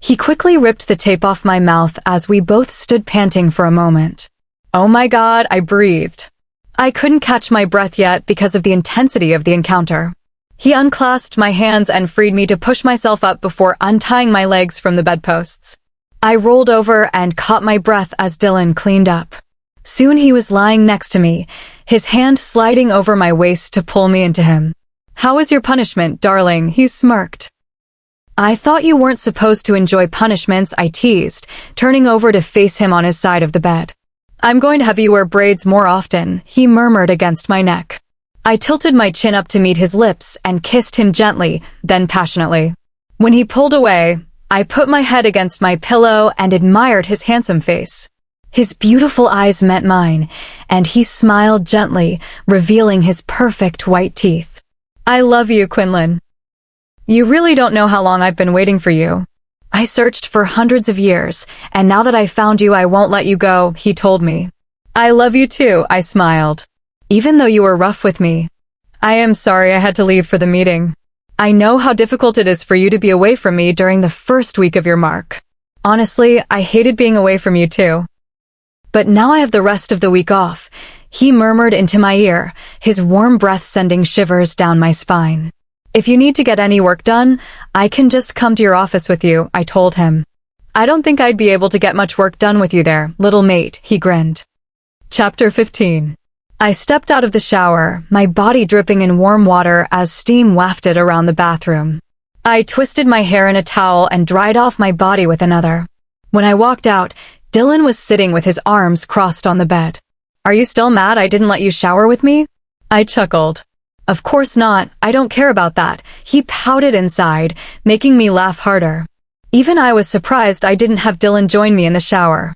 He quickly ripped the tape off my mouth as we both stood panting for a moment. "Oh my God," I breathed. I couldn't catch my breath yet because of the intensity of the encounter. He unclasped my hands and freed me to push myself up before untying my legs from the bedposts. I rolled over and caught my breath as Dylon cleaned up. Soon he was lying next to me, his hand sliding over my waist to pull me into him. "How was your punishment, darling?" he smirked. "I thought you weren't supposed to enjoy punishments," I teased, turning over to face him on his side of the bed. "I'm going to have you wear braids more often," he murmured against my neck. I tilted my chin up to meet his lips and kissed him gently, then passionately. When he pulled away, I put my head against my pillow and admired his handsome face. His beautiful eyes met mine, and he smiled gently, revealing his perfect white teeth. "I love you, Quinlan. You really don't know how long I've been waiting for you. I searched for hundreds of years, and now that I found you, I won't let you go," he told me. "I love you too," I smiled. "Even though you were rough with me. I am sorry I had to leave for the meeting. I know how difficult it is for you to be away from me during the first week of your mark. Honestly, I hated being away from you too. But now I have the rest of the week off," he murmured into my ear, his warm breath sending shivers down my spine. "If you need to get any work done, I can just come to your office with you," I told him. "I don't think I'd be able to get much work done with you there, little mate," he grinned. Chapter 15. I stepped out of the shower, my body dripping in warm water as steam wafted around the bathroom. I twisted my hair in a towel and dried off my body with another. When I walked out, Dylon was sitting with his arms crossed on the bed. "Are you still mad I didn't let you shower with me?" I chuckled. "Of course not, I don't care about that," he pouted inside, making me laugh harder. Even I was surprised I didn't have Dylon join me in the shower.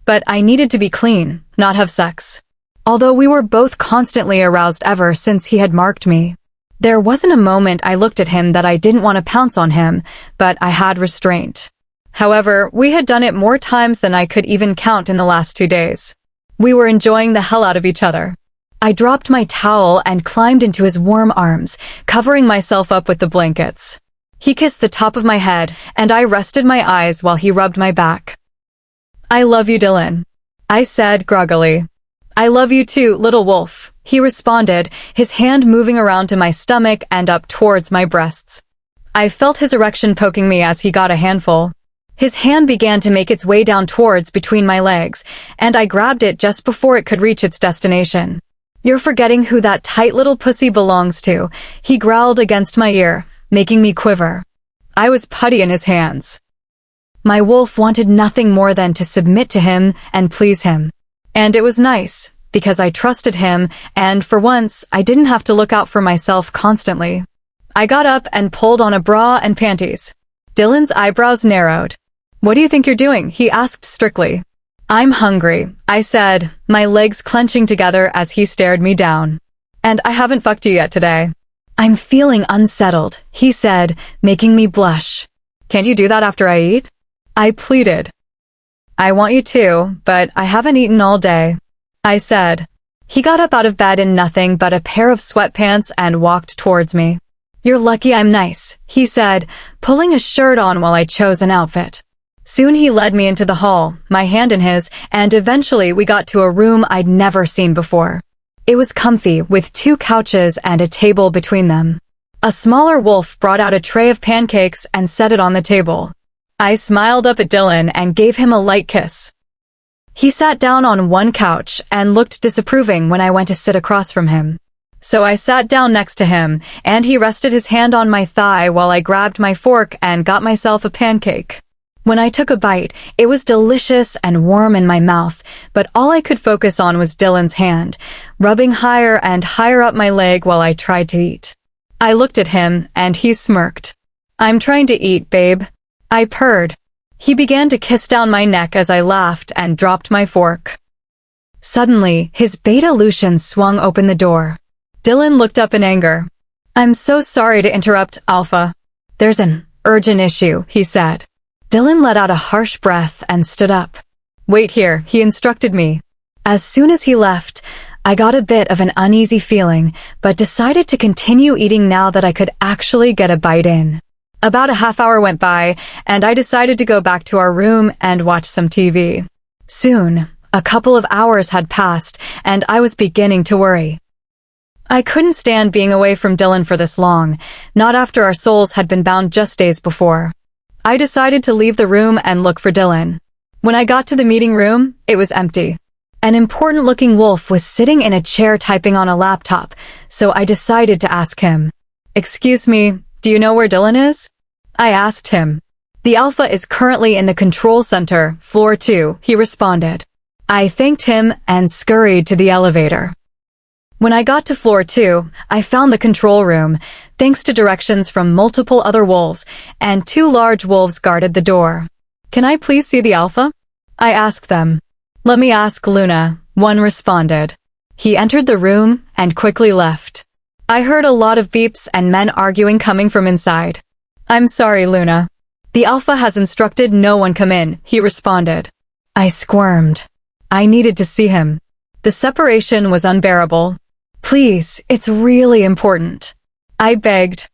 But I needed to be clean, not have sex. Although we were both constantly aroused ever since he had marked me. There wasn't a moment I looked at him that I didn't want to pounce on him, but I had restraint. However, we had done it more times than I could even count in the last 2 days. We were enjoying the hell out of each other. I dropped my towel and climbed into his warm arms, covering myself up with the blankets. He kissed the top of my head, and I rested my eyes while he rubbed my back. "I love you, Dylon," I said groggily. "I love you too, little wolf," he responded, his hand moving around to my stomach and up towards my breasts. I felt his erection poking me as he got a handful. His hand began to make its way down towards between my legs, and I grabbed it just before it could reach its destination. "You're forgetting who that tight little pussy belongs to," he growled against my ear, making me quiver. I was putty in his hands. My wolf wanted nothing more than to submit to him and please him. And it was nice, because I trusted him, and for once, I didn't have to look out for myself constantly. I got up and pulled on a bra and panties. Dylon's eyebrows narrowed. "What do you think you're doing?" he asked strictly. "I'm hungry," I said, my legs clenching together as he stared me down. "And I haven't fucked you yet today." "I'm feeling unsettled," he said, making me blush. "Can't you do that after I eat?" I pleaded. "I want you to, but I haven't eaten all day," I said. He got up out of bed in nothing but a pair of sweatpants and walked towards me. "You're lucky I'm nice," he said, pulling a shirt on while I chose an outfit. Soon he led me into the hall, my hand in his, and eventually we got to a room I'd never seen before. It was comfy, with 2 couches and a table between them. A smaller wolf brought out a tray of pancakes and set it on the table. I smiled up at Dylon and gave him a light kiss. He sat down on one couch and looked disapproving when I went to sit across from him. So I sat down next to him, and he rested his hand on my thigh while I grabbed my fork and got myself a pancake. When I took a bite, it was delicious and warm in my mouth, but all I could focus on was Dylon's hand, rubbing higher and higher up my leg while I tried to eat. I looked at him, and he smirked. "I'm trying to eat, babe," I purred. He began to kiss down my neck as I laughed and dropped my fork. Suddenly, his beta Lucian swung open the door. Dylon looked up in anger. "I'm so sorry to interrupt, Alpha. There's an urgent issue," he said. Dylon let out a harsh breath and stood up. "Wait here," he instructed me. As soon as he left, I got a bit of an uneasy feeling, but decided to continue eating now that I could actually get a bite in. About a half hour went by, and I decided to go back to our room and watch some TV. Soon, a couple of hours had passed, and I was beginning to worry. I couldn't stand being away from Dylon for this long, not after our souls had been bound just days before. I decided to leave the room and look for Dylon. When I got to the meeting room, it was empty. An important-looking wolf was sitting in a chair typing on a laptop, so I decided to ask him. "Excuse me, do you know where Dylon is?" I asked him. "The Alpha is currently in the control center, floor 2, he responded. I thanked him and scurried to the elevator. When I got to floor 2, I found the control room, thanks to directions from multiple other wolves, and 2 large wolves guarded the door. "Can I please see the Alpha?" I asked them. "Let me ask Luna," one responded. He entered the room and quickly left. I heard a lot of beeps and men arguing coming from inside. "I'm sorry, Luna. The Alpha has instructed no one come in," he responded. I squirmed. I needed to see him. The separation was unbearable. "Please, it's really important," I begged.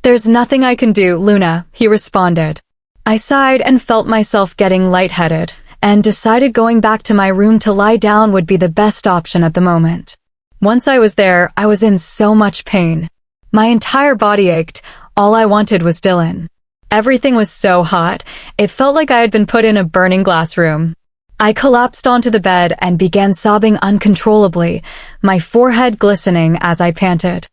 "There's nothing I can do, Luna," he responded. I sighed and felt myself getting lightheaded, and decided going back to my room to lie down would be the best option at the moment. Once I was there, I was in so much pain. My entire body ached. All I wanted was Dylon. Everything was so hot, it felt like I had been put in a burning glass room. I collapsed onto the bed and began sobbing uncontrollably, my forehead glistening as I panted.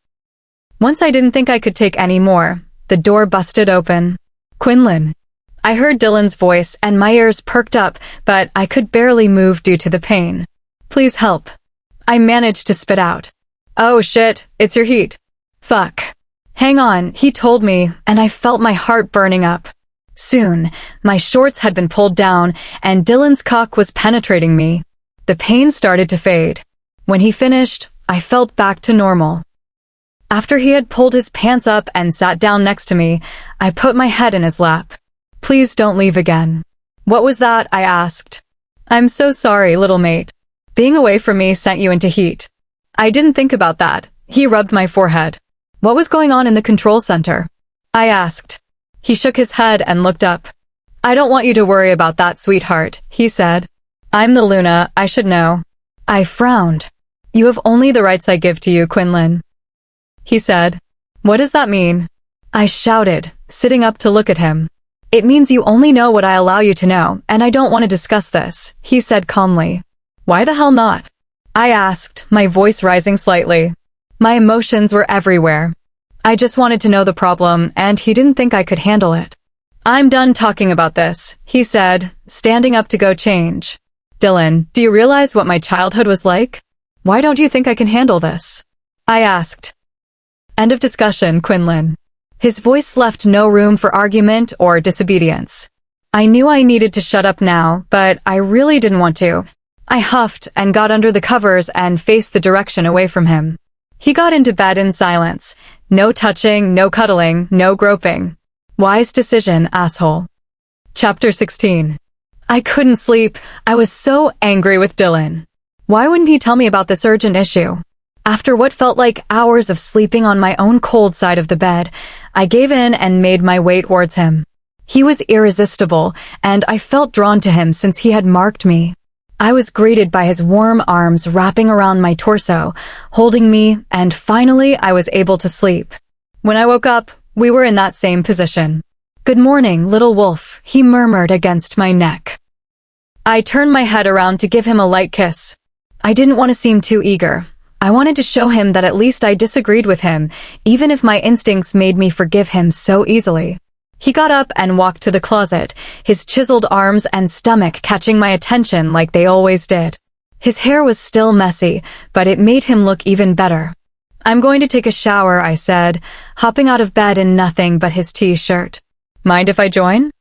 Once I didn't think I could take any more, the door busted open. "Quinlan." I heard Dylon's voice and my ears perked up, but I could barely move due to the pain. "Please help." I managed to spit out. "Oh shit, it's your heat." "Fuck." "Hang on," he told me, and I felt my heart burning up. Soon, my shorts had been pulled down, and Dylon's cock was penetrating me. The pain started to fade. When he finished, I felt back to normal. After he had pulled his pants up and sat down next to me, I put my head in his lap. "Please don't leave again." "What was that?" I asked. "I'm so sorry, little mate. Being away from me sent you into heat." "I didn't think about that." He rubbed my forehead. "What was going on in the control center?" I asked. He shook his head and looked up. "I don't want you to worry about that, sweetheart," he said. "I'm the Luna, I should know." I frowned. "You have only the rights I give to you, Quinlan," he said. "What does that mean?" I shouted, sitting up to look at him. "It means you only know what I allow you to know, and I don't want to discuss this," he said calmly. "Why the hell not?" I asked, my voice rising slightly. My emotions were everywhere. I just wanted to know the problem, and he didn't think I could handle it. "I'm done talking about this," he said, standing up to go change. "Dylon, do you realize what my childhood was like? Why don't you think I can handle this?" I asked. "End of discussion, Quinlan." His voice left no room for argument or disobedience. I knew I needed to shut up now, but I really didn't want to. I huffed and got under the covers and faced the direction away from him. He got into bed in silence. No touching, no cuddling, no groping. Wise decision, asshole. Chapter 16. I couldn't sleep. I was so angry with Dylon. Why wouldn't he tell me about this urgent issue? After what felt like hours of sleeping on my own cold side of the bed, I gave in and made my way towards him. He was irresistible, and I felt drawn to him since he had marked me. I was greeted by his warm arms wrapping around my torso, holding me, and finally I was able to sleep. When I woke up, we were in that same position. "Good morning, little wolf," he murmured against my neck. I turned my head around to give him a light kiss. I didn't want to seem too eager. I wanted to show him that at least I disagreed with him, even if my instincts made me forgive him so easily. He got up and walked to the closet, his chiseled arms and stomach catching my attention like they always did. His hair was still messy, but it made him look even better. "I'm going to take a shower," I said, hopping out of bed in nothing but his t-shirt. "Mind if I join?"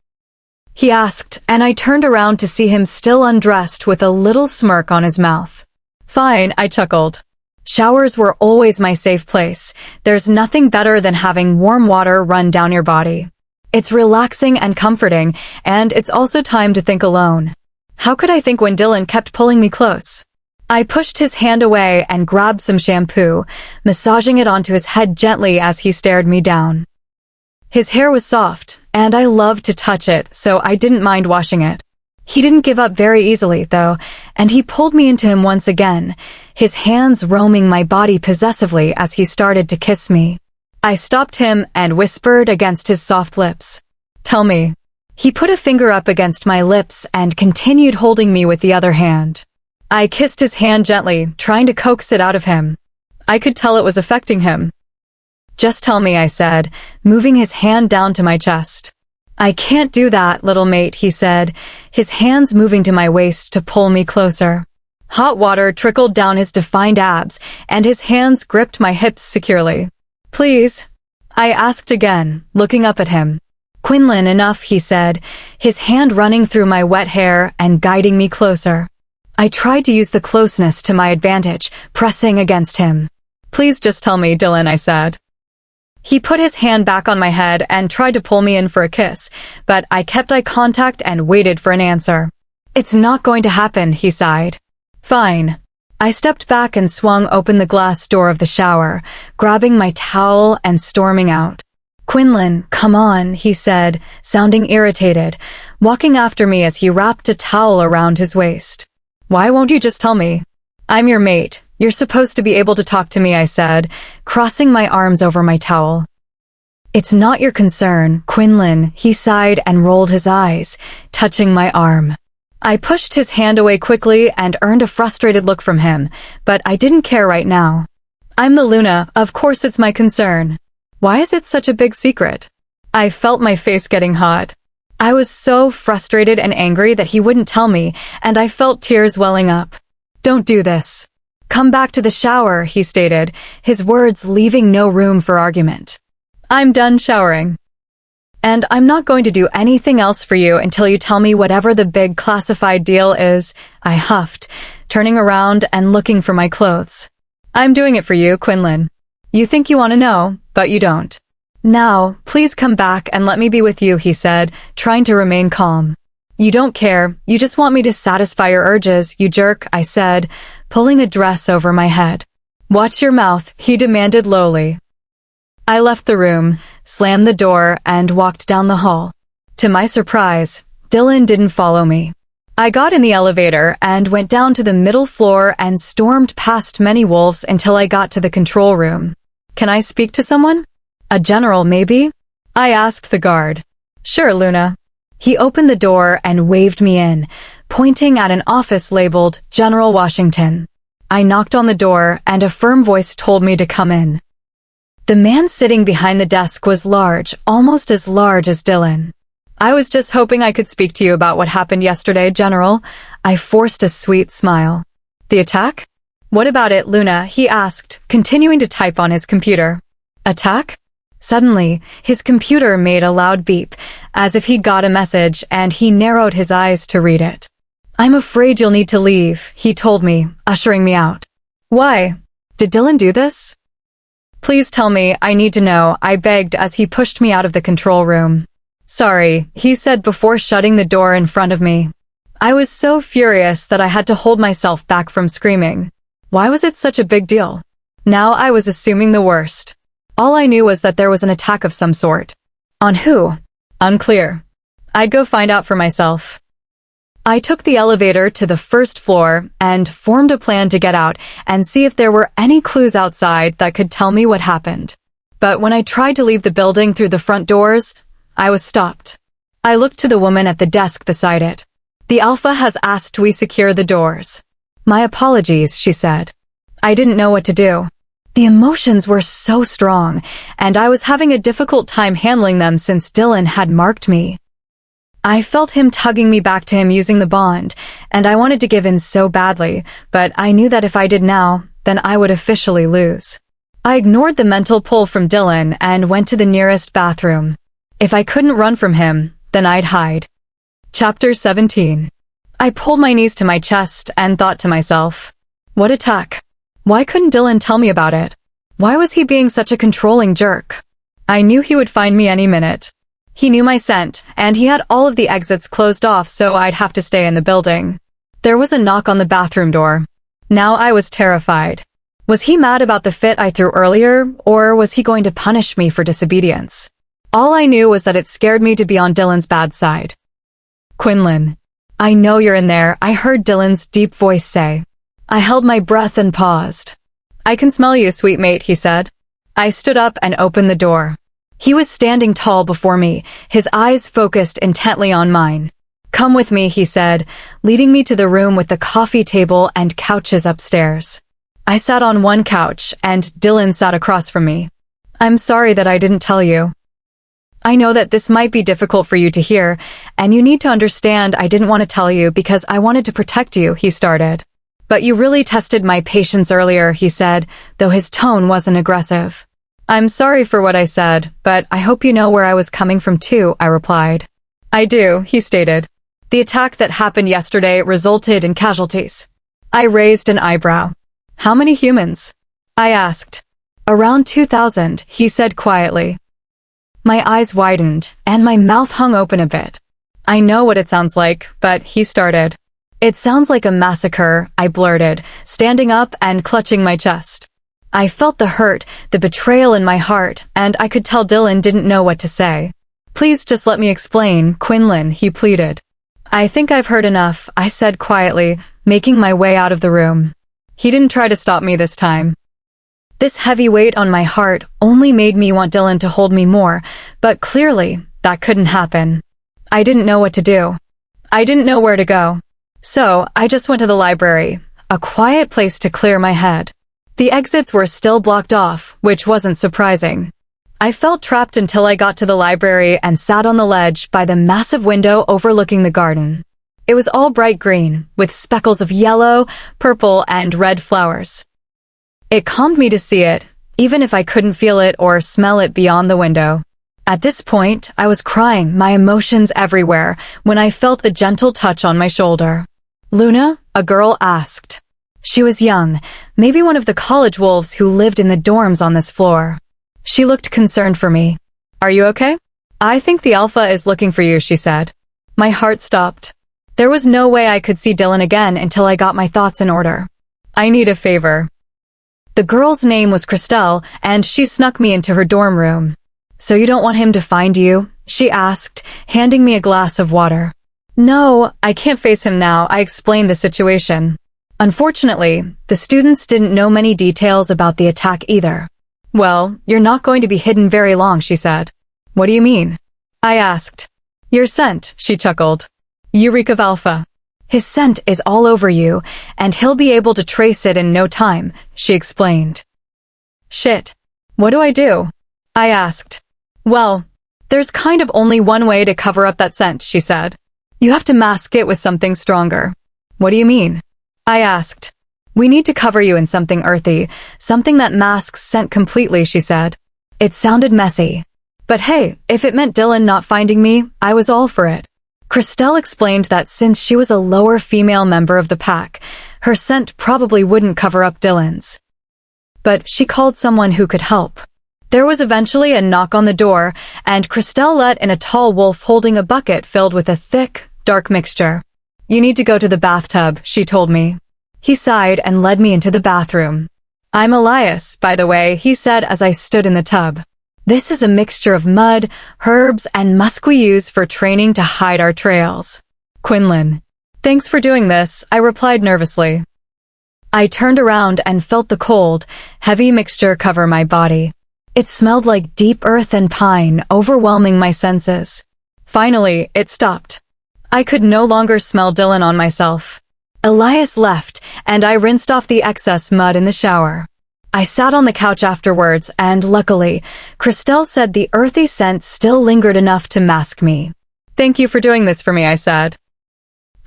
he asked, and I turned around to see him still undressed with a little smirk on his mouth. "Fine," I chuckled. Showers were always my safe place. There's nothing better than having warm water run down your body. It's relaxing and comforting, and it's also time to think alone. How could I think when Dylon kept pulling me close? I pushed his hand away and grabbed some shampoo, massaging it onto his head gently as he stared me down. His hair was soft, and I loved to touch it, so I didn't mind washing it. He didn't give up very easily, though, and he pulled me into him once again, his hands roaming my body possessively as he started to kiss me. I stopped him and whispered against his soft lips, Tell me. He put a finger up against my lips and continued holding me with the other hand. I kissed his hand gently, trying to coax it out of him. I could tell it was affecting him. Just tell me, I said, moving his hand down to my chest. I can't do that, little mate, he said, his hands moving to my waist to pull me closer. Hot water trickled down his defined abs, and his hands gripped my hips securely. Please? I asked again, looking up at him. Quinlan, enough, he said, his hand running through my wet hair and guiding me closer. I tried to use the closeness to my advantage, pressing against him. Please just tell me, Dylon, I said. He put his hand back on my head and tried to pull me in for a kiss, but I kept eye contact and waited for an answer. It's not going to happen, he sighed. Fine. I stepped back and swung open the glass door of the shower, grabbing my towel and storming out. Quinlan, come on, he said, sounding irritated, walking after me as he wrapped a towel around his waist. Why won't you just tell me? I'm your mate. You're supposed to be able to talk to me, I said, crossing my arms over my towel. It's not your concern, Quinlan, he sighed and rolled his eyes, touching my arm. I pushed his hand away quickly and earned a frustrated look from him, but I didn't care right now. I'm the Luna, of course it's my concern. Why is it such a big secret? I felt my face getting hot. I was so frustrated and angry that he wouldn't tell me, and I felt tears welling up. Don't do this. Come back to the shower, he stated, his words leaving no room for argument. I'm done showering. And I'm not going to do anything else for you until you tell me whatever the big classified deal is, I huffed, turning around and looking for my clothes. I'm doing it for you, Quinlan. You think you want to know, but you don't. Now, please come back and let me be with you, he said, trying to remain calm. You don't care, you just want me to satisfy your urges, you jerk, I said, pulling a dress over my head. Watch your mouth, he demanded lowly. I left the room, slammed the door, and walked down the hall. To my surprise, Dylon didn't follow me. I got in the elevator and went down to the middle floor and stormed past many wolves until I got to the control room. Can I speak to someone? A general, maybe? I asked the guard. Sure, Luna. He opened the door and waved me in, pointing at an office labeled General Washington. I knocked on the door and a firm voice told me to come in. The man sitting behind the desk was large, almost as large as Dylon. I was just hoping I could speak to you about what happened yesterday, General. I forced a sweet smile. The attack? What about it, Luna? He asked, continuing to type on his computer. Attack? Suddenly, his computer made a loud beep, as if he got a message, and he narrowed his eyes to read it. I'm afraid you'll need to leave, he told me, ushering me out. Why? Did Dylon do this? Please tell me, I need to know, I begged as he pushed me out of the control room. Sorry, he said before shutting the door in front of me. I was so furious that I had to hold myself back from screaming. Why was it such a big deal? Now I was assuming the worst. All I knew was that there was an attack of some sort. On who? Unclear. I'd go find out for myself. I took the elevator to the first floor and formed a plan to get out and see if there were any clues outside that could tell me what happened. But when I tried to leave the building through the front doors, I was stopped. I looked to the woman at the desk beside it. The Alpha has asked we secure the doors. My apologies, she said. I didn't know what to do. The emotions were so strong, and I was having a difficult time handling them since Dylon had marked me. I felt him tugging me back to him using the bond, and I wanted to give in so badly, but I knew that if I did now, then I would officially lose. I ignored the mental pull from Dylon and went to the nearest bathroom. If I couldn't run from him, then I'd hide. Chapter 17. I pulled my knees to my chest and thought to myself, what attack? Why couldn't Dylon tell me about it? Why was he being such a controlling jerk? I knew he would find me any minute. He knew my scent, and he had all of the exits closed off so I'd have to stay in the building. There was a knock on the bathroom door. Now I was terrified. Was he mad about the fit I threw earlier, or was he going to punish me for disobedience? All I knew was that it scared me to be on Dylon's bad side. Quinlan. I know you're in there, I heard Dylon's deep voice say. I held my breath and paused. I can smell you, sweet mate, he said. I stood up and opened the door. He was standing tall before me, his eyes focused intently on mine. "Come with me," he said, leading me to the room with the coffee table and couches upstairs. I sat on one couch, and Dylon sat across from me. "I'm sorry that I didn't tell you. I know that this might be difficult for you to hear, and you need to understand I didn't want to tell you because I wanted to protect you," he started. "But you really tested my patience earlier," he said, though his tone wasn't aggressive. "I'm sorry for what I said, but I hope you know where I was coming from too," I replied. "I do," he stated. "The attack that happened yesterday resulted in casualties." I raised an eyebrow. "How many humans?" I asked. "Around 2,000, he said quietly. My eyes widened, and my mouth hung open a bit. "I know what it sounds like," but he started. "It sounds like a massacre," I blurted, standing up and clutching my chest. I felt the hurt, the betrayal in my heart, and I could tell Dylon didn't know what to say. "Please just let me explain, Quinlan," he pleaded. "I think I've heard enough," I said quietly, making my way out of the room. He didn't try to stop me this time. This heavy weight on my heart only made me want Dylon to hold me more, but clearly, that couldn't happen. I didn't know what to do. I didn't know where to go. So, I just went to the library, a quiet place to clear my head. The exits were still blocked off, which wasn't surprising. I felt trapped until I got to the library and sat on the ledge by the massive window overlooking the garden. It was all bright green, with speckles of yellow, purple, and red flowers. It calmed me to see it, even if I couldn't feel it or smell it beyond the window. At this point, I was crying, my emotions everywhere, when I felt a gentle touch on my shoulder. "Luna?" a girl asked. She was young, maybe one of the college wolves who lived in the dorms on this floor. She looked concerned for me. "Are you okay?" "I think the alpha is looking for you," she said. My heart stopped. There was no way I could see Dylon again until I got my thoughts in order. "I need a favor." The girl's name was Christelle, and she snuck me into her dorm room. "So you don't want him to find you?" she asked, handing me a glass of water. "No, I can't face him now," I explained the situation. Unfortunately, the students didn't know many details about the attack either. "Well, you're not going to be hidden very long," she said. "What do you mean?" I asked. "Your scent," she chuckled. "You reek of alpha. His scent is all over you, and he'll be able to trace it in no time," she explained. "Shit. What do I do?" I asked. "Well, there's kind of only one way to cover up that scent," she said. "You have to mask it with something stronger." "What do you mean?" I asked. "We need to cover you in something earthy, something that masks scent completely," she said. It sounded messy. But hey, if it meant Dylon not finding me, I was all for it. Christelle explained that since she was a lower female member of the pack, her scent probably wouldn't cover up Dylon's. But she called someone who could help. There was eventually a knock on the door, and Christelle let in a tall wolf holding a bucket filled with a thick, dark mixture. "You need to go to the bathtub," she told me. He sighed and led me into the bathroom. "I'm Elias, by the way," he said as I stood in the tub. "This is a mixture of mud, herbs, and musk we use for training to hide our trails." "Quinlan. Thanks for doing this," I replied nervously. I turned around and felt the cold, heavy mixture cover my body. It smelled like deep earth and pine, overwhelming my senses. Finally, it stopped. I could no longer smell Dylon on myself. Elias left, and I rinsed off the excess mud in the shower. I sat on the couch afterwards, and luckily, Christelle said the earthy scent still lingered enough to mask me. "Thank you for doing this for me," I said.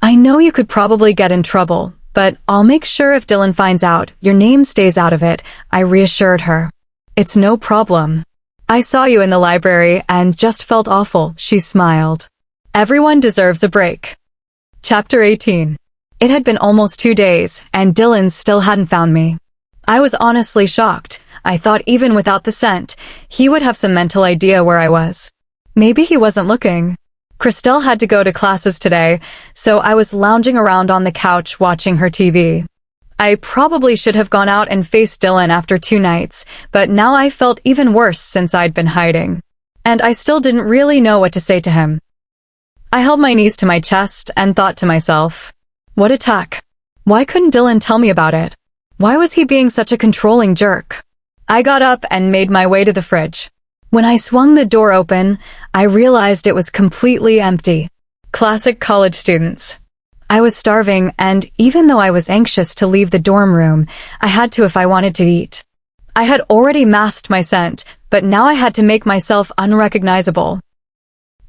"I know you could probably get in trouble, but I'll make sure if Dylon finds out, your name stays out of it," I reassured her. "It's no problem. I saw you in the library and just felt awful," she smiled. Everyone deserves a break. Chapter 18. It had been almost 2 days, and Dylon still hadn't found me. I was honestly shocked. I thought even without the scent, he would have some mental idea where I was. Maybe he wasn't looking. Christelle had to go to classes today, so I was lounging around on the couch watching her TV. I probably should have gone out and faced Dylon after 2 nights, but now I felt even worse since I'd been hiding. And I still didn't really know what to say to him. I held my knees to my chest and thought to myself, what attack? Why couldn't Dylon tell me about it? Why was he being such a controlling jerk? I got up and made my way to the fridge. When I swung the door open, I realized it was completely empty. Classic college students. I was starving, and even though I was anxious to leave the dorm room, I had to if I wanted to eat. I had already masked my scent, but now I had to make myself unrecognizable.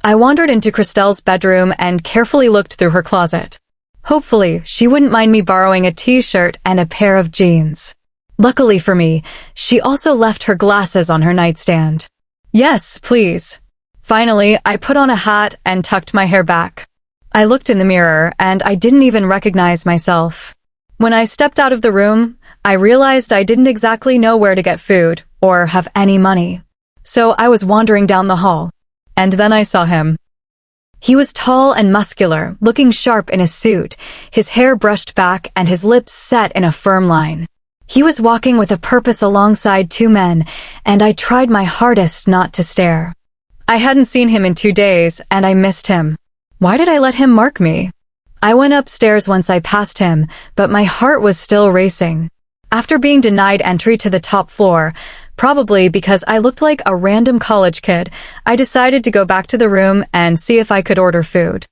I wandered into Christelle's bedroom and carefully looked through her closet. Hopefully, she wouldn't mind me borrowing a t-shirt and a pair of jeans. Luckily for me, she also left her glasses on her nightstand. Yes, please. Finally, I put on a hat and tucked my hair back. I looked in the mirror, and I didn't even recognize myself. When I stepped out of the room, I realized I didn't exactly know where to get food or have any money. So I was wandering down the hall. And then I saw him. He was tall and muscular, looking sharp in a suit, his hair brushed back and his lips set in a firm line. He was walking with a purpose alongside two men, and I tried my hardest not to stare. I hadn't seen him in 2 days, and I missed him. Why did I let him mark me? I went upstairs once I passed him, but my heart was still racing. After being denied entry to the top floor, probably because I looked like a random college kid, I decided to go back to the room and see if I could order food.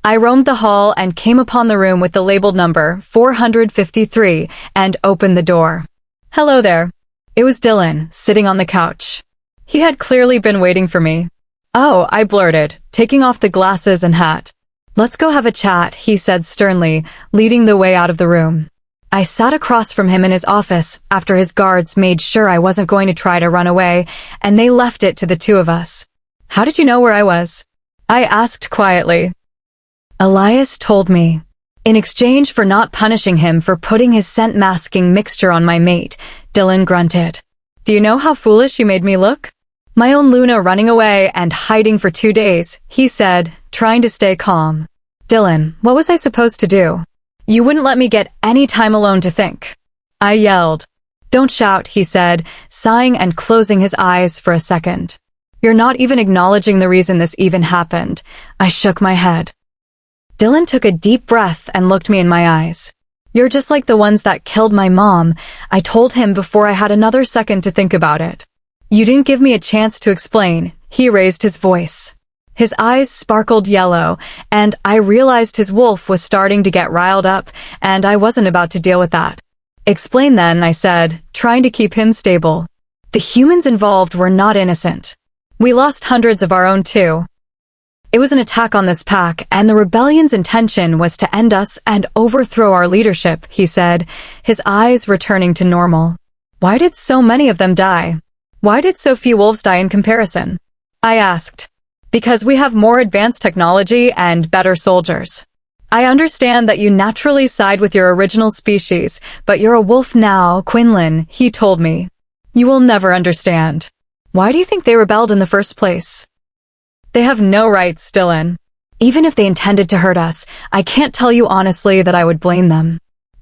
I roamed the hall and came upon the room with the labeled number 453 and opened the door. Hello there. It was Dylon, sitting on the couch. He had clearly been waiting for me. Oh, I blurted, taking off the glasses and hat. Let's go have a chat, he said sternly, leading the way out of the room. I sat across from him in his office after his guards made sure I wasn't going to try to run away, and they left it to the two of us. How did you know where I was? I asked quietly. Elias told me. In exchange for not punishing him for putting his scent-masking mixture on my mate, Dylon grunted. Do you know how foolish you made me look? My own Luna running away and hiding for 2 days, he said, trying to stay calm. Dylon, what was I supposed to do? You wouldn't let me get any time alone to think. I yelled. Don't shout, he said, sighing and closing his eyes for a second. You're not even acknowledging the reason this even happened. I shook my head. Dylon took a deep breath and looked me in my eyes. You're just like the ones that killed my mom, I told him before I had another second to think about it. You didn't give me a chance to explain, he raised his voice. His eyes sparkled yellow, and I realized his wolf was starting to get riled up, and I wasn't about to deal with that. Explain then, I said, trying to keep him stable. The humans involved were not innocent. We lost hundreds of our own too. It was an attack on this pack, and the rebellion's intention was to end us and overthrow our leadership, he said, his eyes returning to normal. Why did so many of them die? Why did so few wolves die in comparison? I asked. Because we have more advanced technology and better soldiers. I understand that you naturally side with your original species, but you're a wolf now, Quinlan, he told me. You will never understand. Why do you think they rebelled in the first place? They have no rights, Dylon. Even if they intended to hurt us, I can't tell you honestly that I would blame them.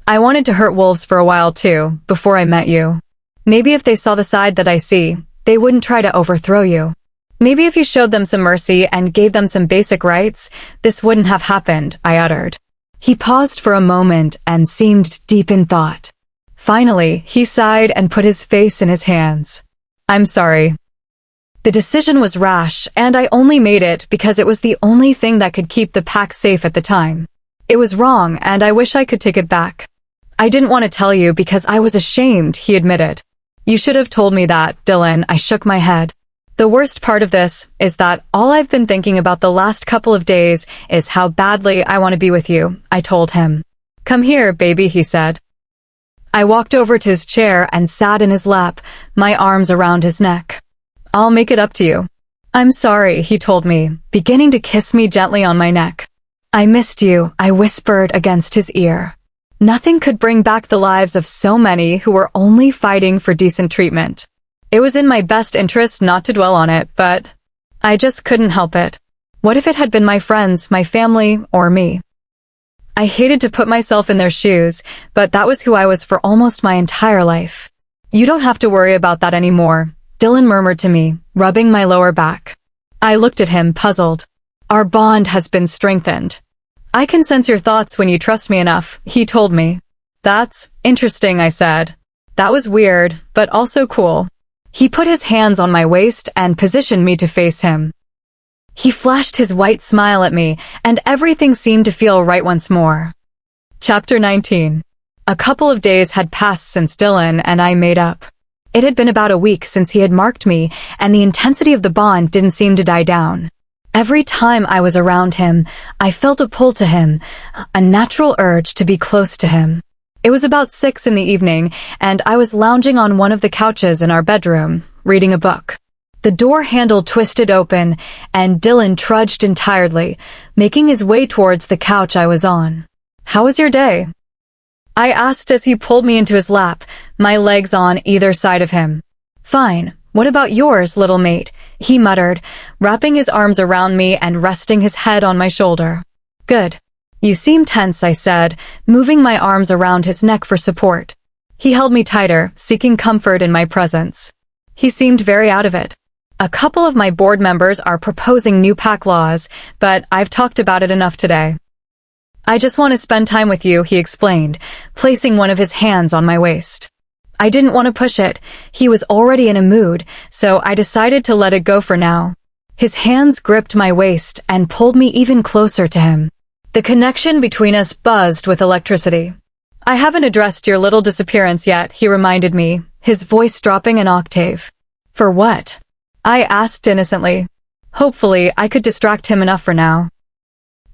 I wanted to hurt wolves for a while too, before I met you. Maybe if they saw the side that I see, they wouldn't try to overthrow you. Maybe if you showed them some mercy and gave them some basic rights, this wouldn't have happened, I uttered. He paused for a moment and seemed deep in thought. Finally, he sighed and put his face in his hands. I'm sorry. The decision was rash, and I only made it because it was the only thing that could keep the pack safe at the time. It was wrong, and I wish I could take it back. I didn't want to tell you because I was ashamed, he admitted. You should have told me that, Dylon, I shook my head. The worst part of this is that all I've been thinking about the last couple of days is how badly I want to be with you, I told him. Come here, baby, he said. I walked over to his chair and sat in his lap, my arms around his neck. I'll make it up to you. I'm sorry, he told me, beginning to kiss me gently on my neck. I missed you, I whispered against his ear. Nothing could bring back the lives of so many who were only fighting for decent treatment. It was in my best interest not to dwell on it, but I just couldn't help it. What if it had been my friends, my family, or me? I hated to put myself in their shoes, but that was who I was for almost my entire life. You don't have to worry about that anymore, Dylon murmured to me, rubbing my lower back. I looked at him, puzzled. Our bond has been strengthened. I can sense your thoughts when you trust me enough, he told me. That's interesting, I said. That was weird, but also cool. He put his hands on my waist and positioned me to face him. He flashed his white smile at me, and everything seemed to feel right once more. Chapter 19. A couple of days had passed since Dylon and I made up. It had been about a week since he had marked me, and the intensity of the bond didn't seem to die down. Every time I was around him, I felt a pull to him, a natural urge to be close to him. It was about 6 in the evening, and I was lounging on one of the couches in our bedroom, reading a book. The door handle twisted open, and Dylon trudged in tiredly, making his way towards the couch I was on. "How was your day?" I asked as he pulled me into his lap, my legs on either side of him. "Fine. What about yours, little mate?" he muttered, wrapping his arms around me and resting his head on my shoulder. "Good. You seem tense," I said, moving my arms around his neck for support. He held me tighter, seeking comfort in my presence. He seemed very out of it. "A couple of my board members are proposing new pack laws, but I've talked about it enough today." "I just want to spend time with you," he explained, placing one of his hands on my waist. I didn't want to push it. He was already in a mood, so I decided to let it go for now. His hands gripped my waist and pulled me even closer to him. The connection between us buzzed with electricity. "I haven't addressed your little disappearance yet," he reminded me, his voice dropping an octave. "For what?" I asked innocently. Hopefully, I could distract him enough for now.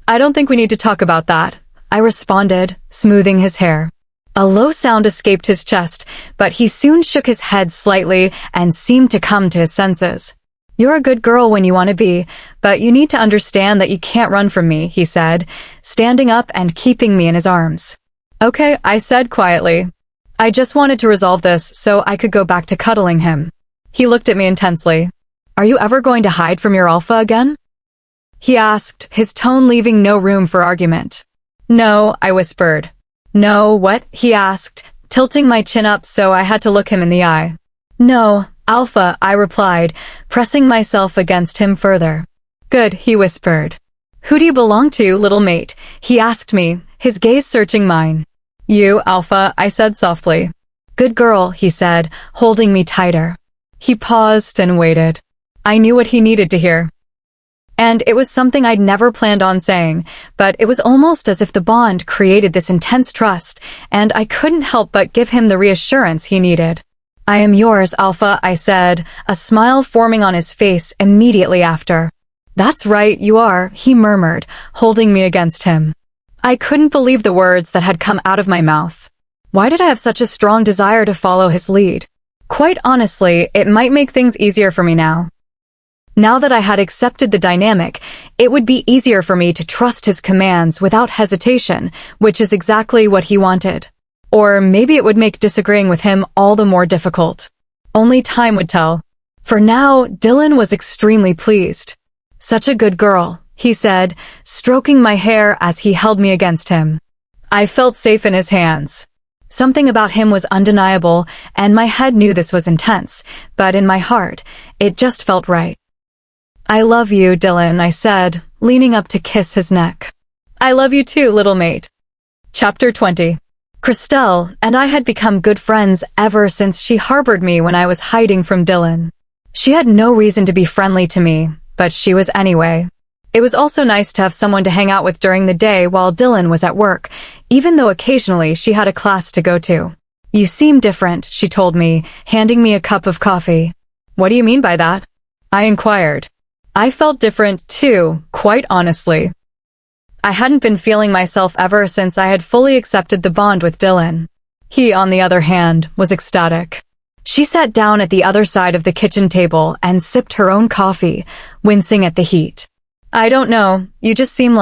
"I don't think we need to talk about that," I responded, smoothing his hair. A low sound escaped his chest, but he soon shook his head slightly and seemed to come to his senses. "You're a good girl when you want to be, but you need to understand that you can't run from me," he said, standing up and keeping me in his arms. "Okay," I said quietly. I just wanted to resolve this so I could go back to cuddling him. He looked at me intensely. "Are you ever going to hide from your alpha again?" he asked, his tone leaving no room for argument. "No," I whispered. "No, what?" he asked, tilting my chin up so I had to look him in the eye. "No, Alpha," I replied, pressing myself against him further. "Good," he whispered. "Who do you belong to, little mate?" he asked me, his gaze searching mine. "You, Alpha," I said softly. "Good girl," he said, holding me tighter. He paused and waited. I knew what he needed to hear. And it was something I'd never planned on saying, but it was almost as if the bond created this intense trust, and I couldn't help but give him the reassurance he needed. "I am yours, Alpha," I said, a smile forming on his face immediately after. "That's right, you are," he murmured, holding me against him. I couldn't believe the words that had come out of my mouth. Why did I have such a strong desire to follow his lead? Quite honestly, it might make things easier for me now. Now that I had accepted the dynamic, it would be easier for me to trust his commands without hesitation, which is exactly what he wanted. Or maybe it would make disagreeing with him all the more difficult. Only time would tell. For now, Dylon was extremely pleased. "Such a good girl," he said, stroking my hair as he held me against him. I felt safe in his hands. Something about him was undeniable, and my head knew this was intense, but in my heart, it just felt right. "I love you, Dylon," I said, leaning up to kiss his neck. "I love you too, little mate." Chapter 20. Christelle and I had become good friends ever since she harbored me when I was hiding from Dylon. She had no reason to be friendly to me, but she was anyway. It was also nice to have someone to hang out with during the day while Dylon was at work, even though occasionally she had a class to go to. "You seem different," she told me, handing me a cup of coffee. "What do you mean by that?" I inquired. I felt different too, quite honestly. I hadn't been feeling myself ever since I had fully accepted the bond with Dylon. He, on the other hand, was ecstatic. She sat down at the other side of the kitchen table and sipped her own coffee, wincing at the heat. "I don't know, you just seem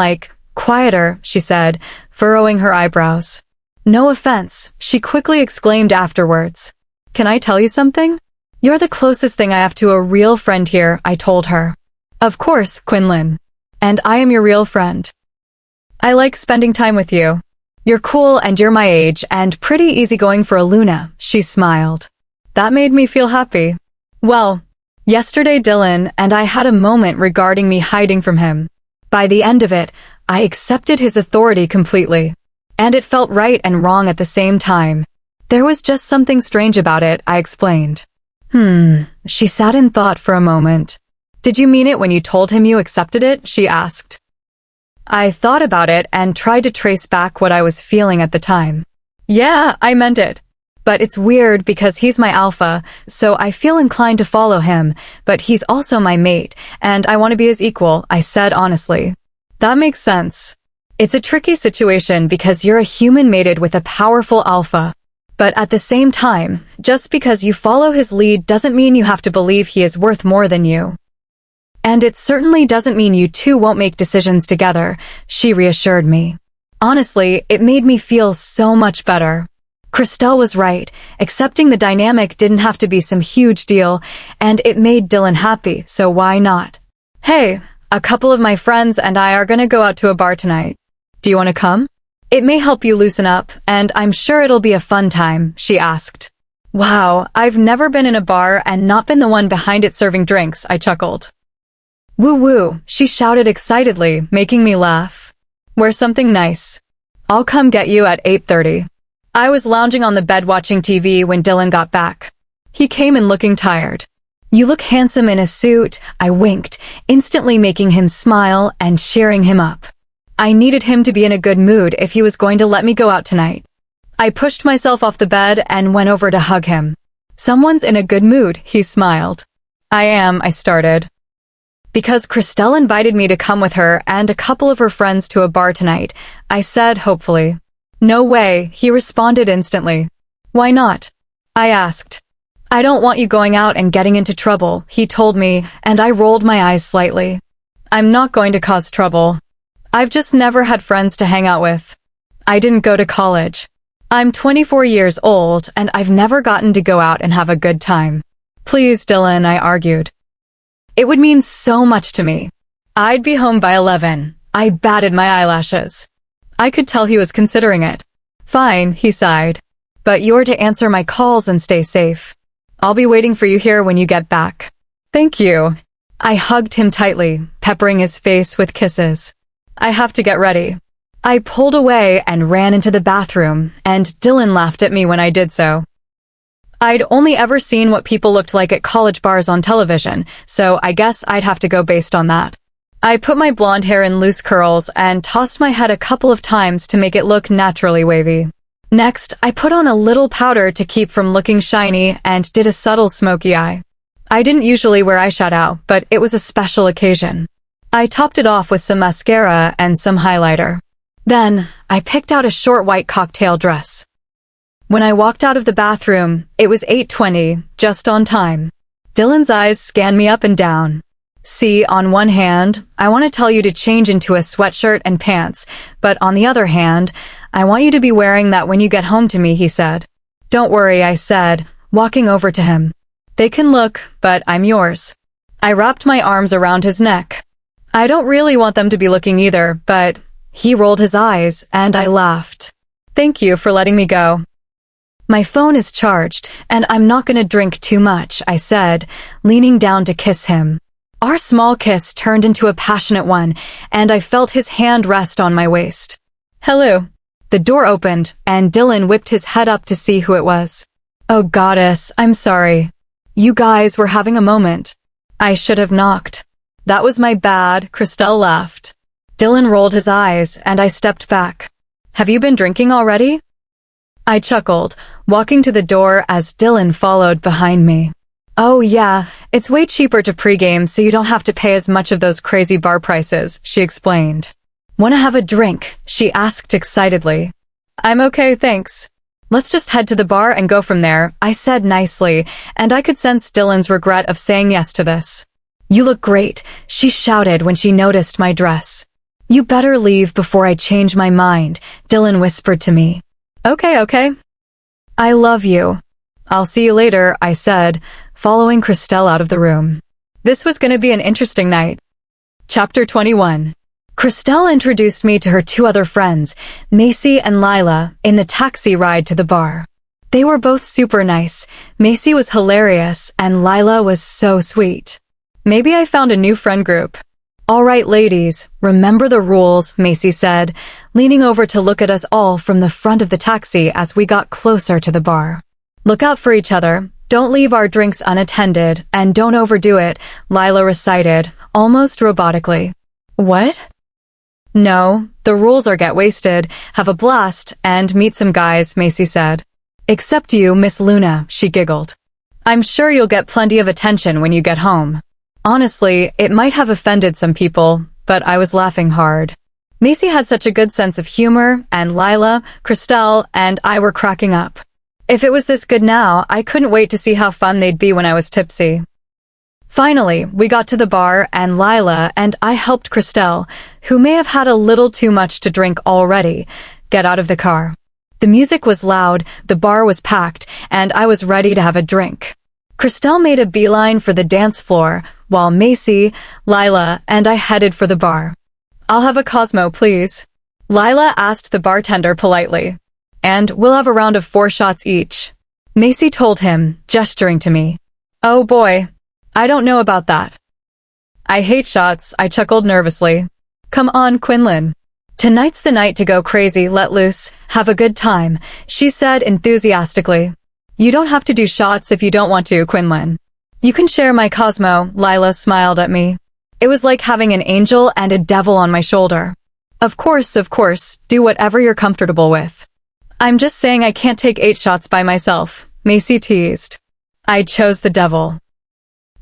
quieter," she said, furrowing her eyebrows. "No offense," she quickly exclaimed afterwards. "Can I tell you something?" "You're the closest thing I have to a real friend here," I told her. "Of course, Quinlan. And I am your real friend. I like spending time with you. You're cool and you're my age and pretty easygoing for a Luna," she smiled. That made me feel happy. Well, yesterday Dylon and I had a moment regarding me hiding from him. By the end of it, I accepted his authority completely. And it felt right and wrong at the same time. There was just something strange about it, I explained. She sat in thought for a moment. Did you mean it when you told him you accepted it? She asked. I thought about it and tried to trace back what I was feeling at the time. Yeah, I meant it. But it's weird because he's my alpha, so I feel inclined to follow him, but he's also my mate, and I want to be his equal, I said honestly. That makes sense. It's a tricky situation because you're a human mated with a powerful alpha. But at the same time, just because you follow his lead doesn't mean you have to believe he is worth more than you. And it certainly doesn't mean you two won't make decisions together, she reassured me. Honestly, it made me feel so much better. Christelle was right. Accepting the dynamic didn't have to be some huge deal, and it made Dylon happy, so why not? Hey, a couple of my friends and I are gonna go out to a bar tonight. Do you want to come? It may help you loosen up, and I'm sure it'll be a fun time, she asked. Wow, I've never been in a bar and not been the one behind it serving drinks, I chuckled. Woo-woo, she shouted excitedly, making me laugh. Where's something nice? I'll come get you at 8:30. I was lounging on the bed watching TV when Dylon got back. He came in looking tired. You look handsome in a suit, I winked, instantly making him smile and cheering him up. I needed him to be in a good mood if he was going to let me go out tonight. I pushed myself off the bed and went over to hug him. Someone's in a good mood, he smiled. I am, I started. Because Christelle invited me to come with her and a couple of her friends to a bar tonight, I said hopefully. No way, he responded instantly. Why not? I asked. I don't want you going out and getting into trouble, he told me, and I rolled my eyes slightly. I'm not going to cause trouble. I've just never had friends to hang out with. I didn't go to college. I'm 24 years old, and I've never gotten to go out and have a good time. Please, Dylon, I argued. It would mean so much to me. I'd be home by 11. I batted my eyelashes. I could tell he was considering it. Fine, he sighed. But you're to answer my calls and stay safe. I'll be waiting for you here when you get back. Thank you. I hugged him tightly, peppering his face with kisses. I have to get ready. I pulled away and ran into the bathroom, and Dylon laughed at me when I did so. I'd only ever seen what people looked like at college bars on television, so I guess I'd have to go based on that. I put my blonde hair in loose curls and tossed my head a couple of times to make it look naturally wavy. Next, I put on a little powder to keep from looking shiny and did a subtle smoky eye. I didn't usually wear eyeshadow, but it was a special occasion. I topped it off with some mascara and some highlighter. Then, I picked out a short white cocktail dress. When I walked out of the bathroom, it was 8:20, just on time. Dylon's eyes scanned me up and down. See, on one hand, I want to tell you to change into a sweatshirt and pants, but on the other hand, I want you to be wearing that when you get home to me, he said. Don't worry, I said, walking over to him. They can look, but I'm yours. I wrapped my arms around his neck. I don't really want them to be looking either, but he rolled his eyes, and I laughed. Thank you for letting me go. My phone is charged, and I'm not going to drink too much, I said, leaning down to kiss him. Our small kiss turned into a passionate one, and I felt his hand rest on my waist. Hello. The door opened, and Dylon whipped his head up to see who it was. Oh goddess, I'm sorry. You guys were having a moment. I should have knocked. That was my bad, Christelle laughed. Dylon rolled his eyes, and I stepped back. Have you been drinking already? I chuckled, walking to the door as Dylon followed behind me. Oh yeah, it's way cheaper to pregame so you don't have to pay as much of those crazy bar prices, she explained. Wanna have a drink? She asked excitedly. I'm okay, thanks. Let's just head to the bar and go from there, I said nicely, and I could sense Dylon's regret of saying yes to this. You look great, she shouted when she noticed my dress. You better leave before I change my mind, Dylon whispered to me. Okay. I love you. I'll see you later, I said, following Christelle out of the room. This was going to be an interesting night. Chapter 21. Christelle introduced me to her two other friends, Macy and Lila, in the taxi ride to the bar. They were both super nice. Macy was hilarious, and Lila was so sweet. Maybe I found a new friend group. All right, ladies, remember the rules, Macy said, leaning over to look at us all from the front of the taxi as we got closer to the bar. Look out for each other. Don't leave our drinks unattended, and don't overdo it, Lila recited, almost robotically. What? No, the rules are get wasted, have a blast, and meet some guys, Macy said. Except you, Miss Luna, she giggled. I'm sure you'll get plenty of attention when you get home. Honestly, it might have offended some people, but I was laughing hard. Macy had such a good sense of humor, and Lila, Christelle, and I were cracking up. If it was this good now, I couldn't wait to see how fun they'd be when I was tipsy. Finally, we got to the bar, and Lila and I helped Christelle, who may have had a little too much to drink already, get out of the car. The music was loud, the bar was packed, and I was ready to have a drink. Christelle made a beeline for the dance floor, while Macy, Lila, and I headed for the bar. I'll have a Cosmo, please. Lila asked the bartender politely. And we'll have a round of 4 shots each. Macy told him, gesturing to me. Oh boy, I don't know about that. I hate shots, I chuckled nervously. Come on, Quinlan. Tonight's the night to go crazy, let loose, have a good time, she said enthusiastically. You don't have to do shots if you don't want to, Quinlan. You can share my Cosmo, Lila smiled at me. It was like having an angel and a devil on my shoulder. Of course, do whatever you're comfortable with. I'm just saying I can't take 8 shots by myself, Macy teased. I chose the devil.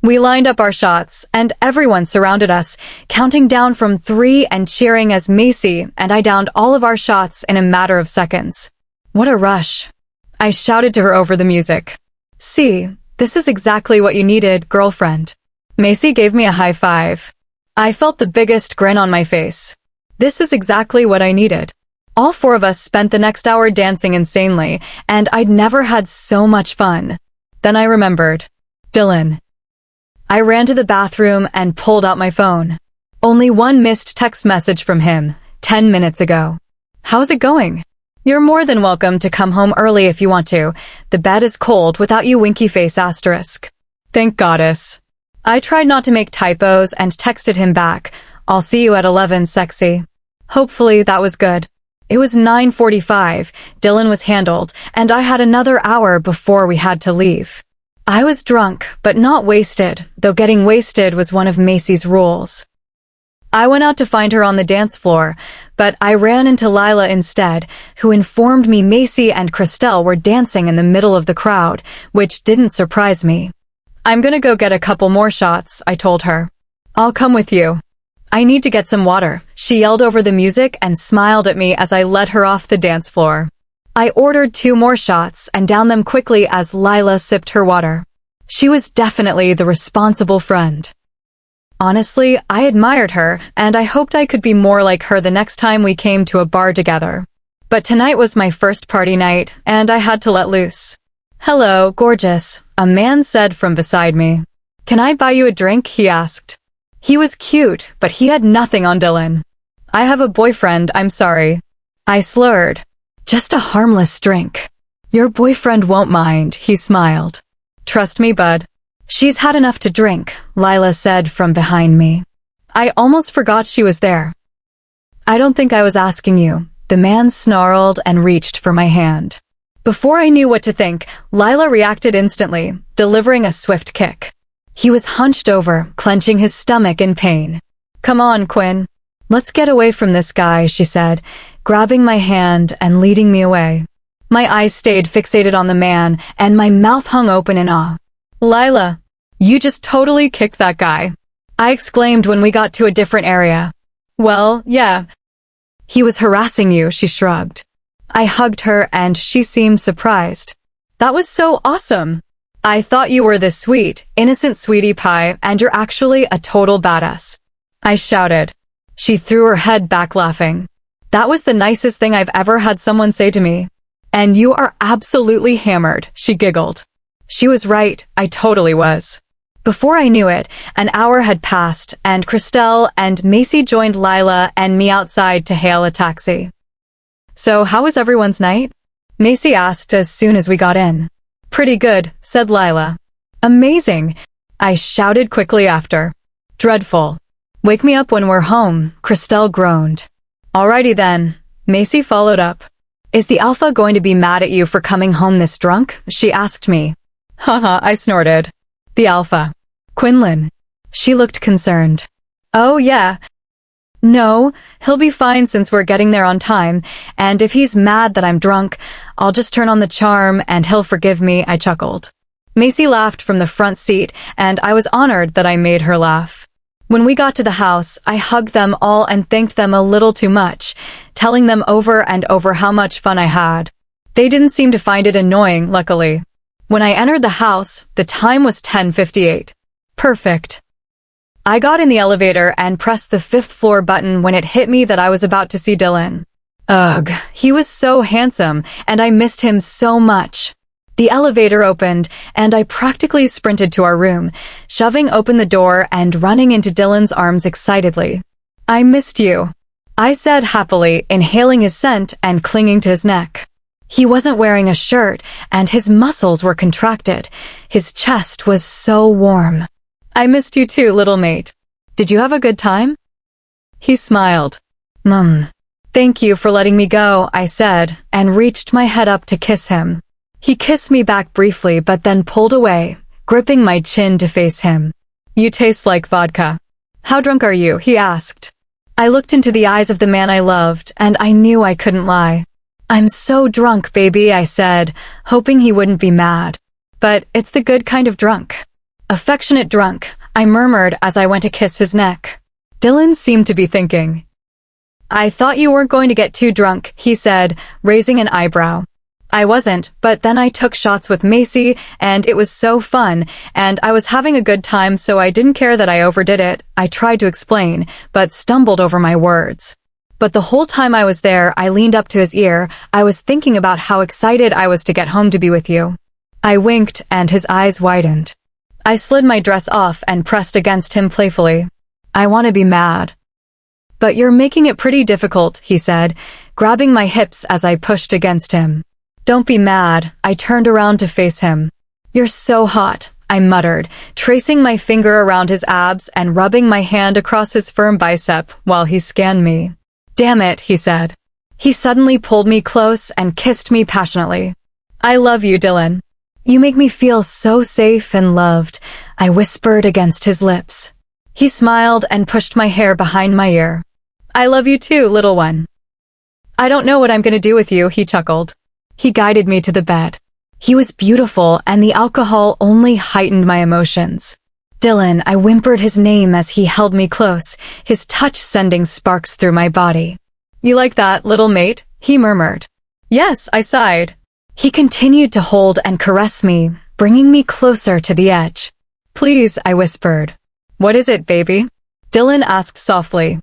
We lined up our shots, and everyone surrounded us, counting down from 3 and cheering as Macy and I downed all of our shots in a matter of seconds. What a rush. I shouted to her over the music. See, this is exactly what you needed, girlfriend. Macy gave me a high five. I felt the biggest grin on my face. This is exactly what I needed. All 4 of us spent the next hour dancing insanely, and I'd never had so much fun. Then I remembered. Dylon. I ran to the bathroom and pulled out my phone. Only one missed text message from him, 10 minutes ago. How's it going? You're more than welcome to come home early if you want to. The bed is cold without you winky face asterisk. Thank goddess. I tried not to make typos and texted him back. I'll see you at 11, sexy. Hopefully that was good. It was 9:45, Dylon was handled, and I had another hour before we had to leave. I was drunk, but not wasted, though getting wasted was one of Macy's rules. I went out to find her on the dance floor, but I ran into Lila instead, who informed me Macy and Christelle were dancing in the middle of the crowd, which didn't surprise me. I'm gonna go get a couple more shots, I told her. I'll come with you. I need to get some water, she yelled over the music and smiled at me as I led her off the dance floor. I ordered 2 more shots and downed them quickly as Lila sipped her water. She was definitely the responsible friend. Honestly, I admired her, and I hoped I could be more like her the next time we came to a bar together. But tonight was my first party night, and I had to let loose. Hello, gorgeous, a man said from beside me. Can I buy you a drink? He asked. He was cute, but he had nothing on Dylon. I have a boyfriend, I'm sorry. I slurred. Just a harmless drink. Your boyfriend won't mind, he smiled. Trust me, bud. She's had enough to drink, Lila said from behind me. I almost forgot she was there. I don't think I was asking you. The man snarled and reached for my hand. Before I knew what to think, Lila reacted instantly, delivering a swift kick. He was hunched over, clenching his stomach in pain. Come on, Quinn. Let's get away from this guy, she said, grabbing my hand and leading me away. My eyes stayed fixated on the man, and my mouth hung open in awe. Lila, you just totally kicked that guy. I exclaimed when we got to a different area. Well, yeah. He was harassing you, she shrugged. I hugged her and she seemed surprised. That was so awesome. I thought you were this sweet, innocent sweetie pie, and you're actually a total badass. I shouted. She threw her head back laughing. That was the nicest thing I've ever had someone say to me. And you are absolutely hammered, she giggled. She was right, I totally was. Before I knew it, an hour had passed, and Christelle and Macy joined Lila and me outside to hail a taxi. So how was everyone's night? Macy asked as soon as we got in. Pretty good, said Lila. Amazing, I shouted quickly after. Dreadful. Wake me up when we're home, Christelle groaned. Alrighty then, Macy followed up. Is the alpha going to be mad at you for coming home this drunk? She asked me. Haha, I snorted. The alpha. Quinlan. She looked concerned. Oh yeah. No, he'll be fine since we're getting there on time, and if he's mad that I'm drunk, I'll just turn on the charm and he'll forgive me, I chuckled. Macy laughed from the front seat, and I was honored that I made her laugh. When we got to the house, I hugged them all and thanked them a little too much, telling them over and over how much fun I had. They didn't seem to find it annoying, luckily. When I entered the house, the time was 10:58. Perfect. I got in the elevator and pressed the 5th floor button when it hit me that I was about to see Dylon. Ugh, he was so handsome, and I missed him so much. The elevator opened, and I practically sprinted to our room, shoving open the door and running into Dylon's arms excitedly. I missed you, I said happily, inhaling his scent and clinging to his neck. He wasn't wearing a shirt, and his muscles were contracted. His chest was so warm. I missed you too, little mate. Did you have a good time? He smiled. Thank you for letting me go, I said, and reached my head up to kiss him. He kissed me back briefly but then pulled away, gripping my chin to face him. You taste like vodka. How drunk are you? He asked. I looked into the eyes of the man I loved, and I knew I couldn't lie. I'm so drunk, baby, I said, hoping he wouldn't be mad. But it's the good kind of drunk. Affectionate drunk, I murmured as I went to kiss his neck. Dylon seemed to be thinking. I thought you weren't going to get too drunk, he said, raising an eyebrow. I wasn't, but then I took shots with Macy, and it was so fun, and I was having a good time, so I didn't care that I overdid it. I tried to explain, but stumbled over my words. But the whole time I was there, I leaned up to his ear. I was thinking about how excited I was to get home to be with you. I winked, and his eyes widened. I slid my dress off and pressed against him playfully. I want to be mad. But you're making it pretty difficult, he said, grabbing my hips as I pushed against him. Don't be mad, I turned around to face him. You're so hot, I muttered, tracing my finger around his abs and rubbing my hand across his firm bicep while he scanned me. Damn it, he said. He suddenly pulled me close and kissed me passionately. I love you, Dylon. You make me feel so safe and loved, I whispered against his lips. He smiled and pushed my hair behind my ear. I love you too, little one. I don't know what I'm going to do with you, he chuckled. He guided me to the bed. He was beautiful, and the alcohol only heightened my emotions. Dylon, I whimpered his name as he held me close, his touch sending sparks through my body. You like that, little mate? He murmured. Yes, I sighed. He continued to hold and caress me, bringing me closer to the edge. Please, I whispered. What is it, baby? Dylon asked softly.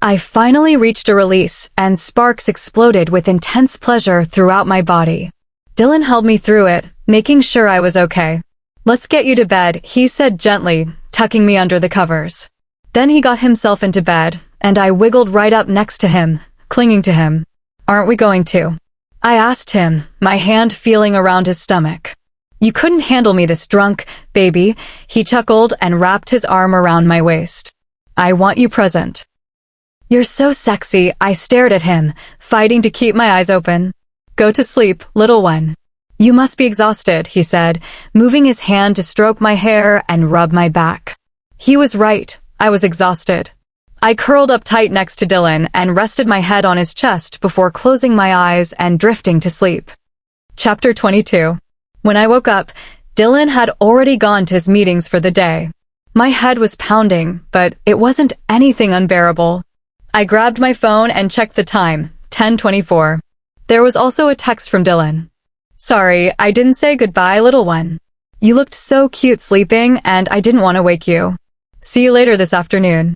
I finally reached a release, and sparks exploded with intense pleasure throughout my body. Dylon held me through it, making sure I was okay. Let's get you to bed, he said gently, tucking me under the covers. Then he got himself into bed, and I wiggled right up next to him, clinging to him. Aren't we going to? I asked him, my hand feeling around his stomach. You couldn't handle me this drunk, baby, he chuckled and wrapped his arm around my waist. I want you present. You're so sexy, I stared at him, fighting to keep my eyes open. Go to sleep, little one. You must be exhausted, he said, moving his hand to stroke my hair and rub my back. He was right, I was exhausted. I curled up tight next to Dylon and rested my head on his chest before closing my eyes and drifting to sleep. Chapter 22. When I woke up, Dylon had already gone to his meetings for the day. My head was pounding, but it wasn't anything unbearable. I grabbed my phone and checked the time, 10:24. There was also a text from Dylon. Sorry, I didn't say goodbye, little one. You looked so cute sleeping, and I didn't want to wake you. See you later this afternoon.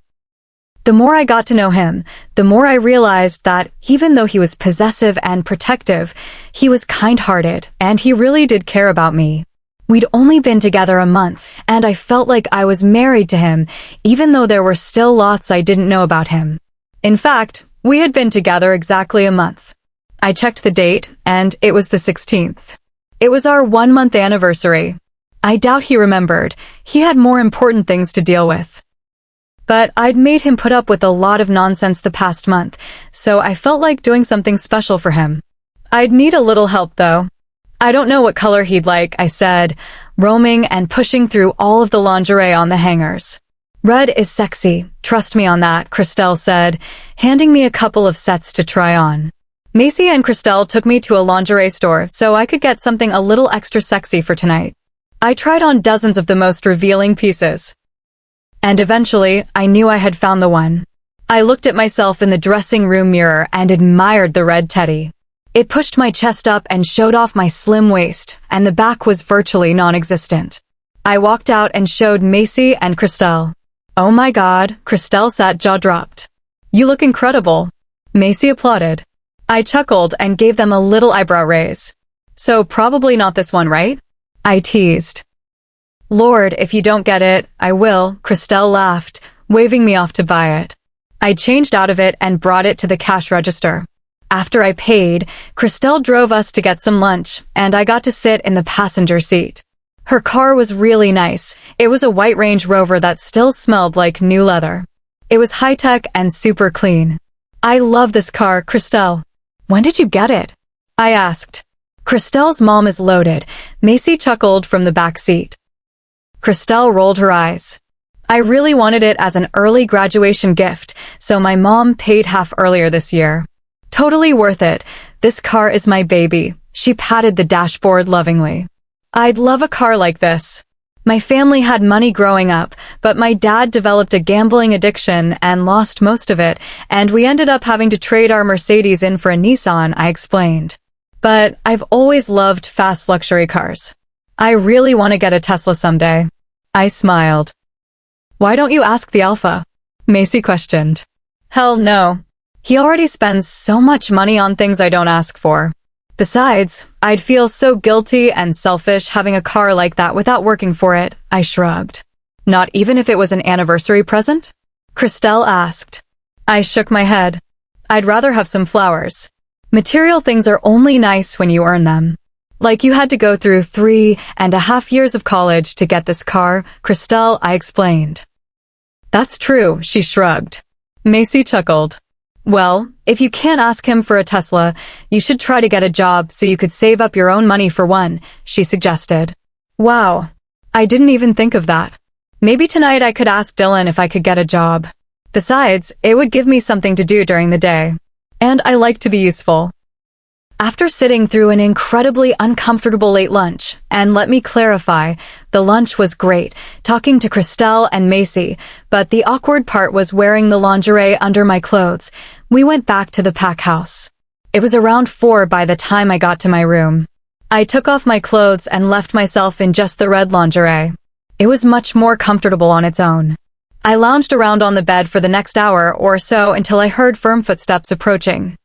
The more I got to know him, the more I realized that even though he was possessive and protective, he was kind-hearted, and he really did care about me. We'd only been together a month, and I felt like I was married to him, even though there were still lots I didn't know about him. In fact, we had been together exactly a month. I checked the date, and it was the 16th. It was our 1-month anniversary. I doubt he remembered. He had more important things to deal with. But I'd made him put up with a lot of nonsense the past month, so I felt like doing something special for him. I'd need a little help, though. I don't know what color he'd like, I said, roaming and pushing through all of the lingerie on the hangers. Red is sexy, trust me on that, Christelle said, handing me a couple of sets to try on. Macy and Christelle took me to a lingerie store so I could get something a little extra sexy for tonight. I tried on dozens of the most revealing pieces. And eventually, I knew I had found the one. I looked at myself in the dressing room mirror and admired the red teddy. It pushed my chest up and showed off my slim waist, and the back was virtually non-existent. I walked out and showed Macy and Christelle. Oh my God, Christelle sat jaw-dropped. You look incredible. Macy applauded. I chuckled and gave them a little eyebrow raise. So probably not this one, right? I teased. Lord, if you don't get it, I will, Christelle laughed, waving me off to buy it. I changed out of it and brought it to the cash register. After I paid, Christelle drove us to get some lunch, and I got to sit in the passenger seat. Her car was really nice. It was a white Range Rover that still smelled like new leather. It was high-tech and super clean. I love this car, Christelle. When did you get it? I asked. Christelle's mom is loaded, Macy chuckled from the back seat. Christelle rolled her eyes. I really wanted it as an early graduation gift, so my mom paid half earlier this year. Totally worth it. This car is my baby. She patted the dashboard lovingly. I'd love a car like this. My family had money growing up, but my dad developed a gambling addiction and lost most of it, and we ended up having to trade our Mercedes in for a Nissan, I explained. But I've always loved fast luxury cars. I really want to get a Tesla someday. I smiled. Why don't you ask the Alpha? Macy questioned. Hell no. He already spends so much money on things I don't ask for. Besides, I'd feel so guilty and selfish having a car like that without working for it, I shrugged. Not even if it was an anniversary present? Christelle asked. I shook my head. I'd rather have some flowers. Material things are only nice when you earn them. Like you had to go through 3.5 years of college to get this car, Christelle, I explained. That's true, she shrugged. Macy chuckled. Well, if you can't ask him for a Tesla, you should try to get a job so you could save up your own money for one, she suggested. Wow, I didn't even think of that. Maybe tonight I could ask Dylon if I could get a job. Besides, it would give me something to do during the day. And I like to be useful. After sitting through an incredibly uncomfortable late lunch, and let me clarify, the lunch was great, talking to Christelle and Macy, but the awkward part was wearing the lingerie under my clothes, we went back to the pack house. It was around 4 by the time I got to my room. I took off my clothes and left myself in just the red lingerie. It was much more comfortable on its own. I lounged around on the bed for the next hour or so until I heard firm footsteps approaching.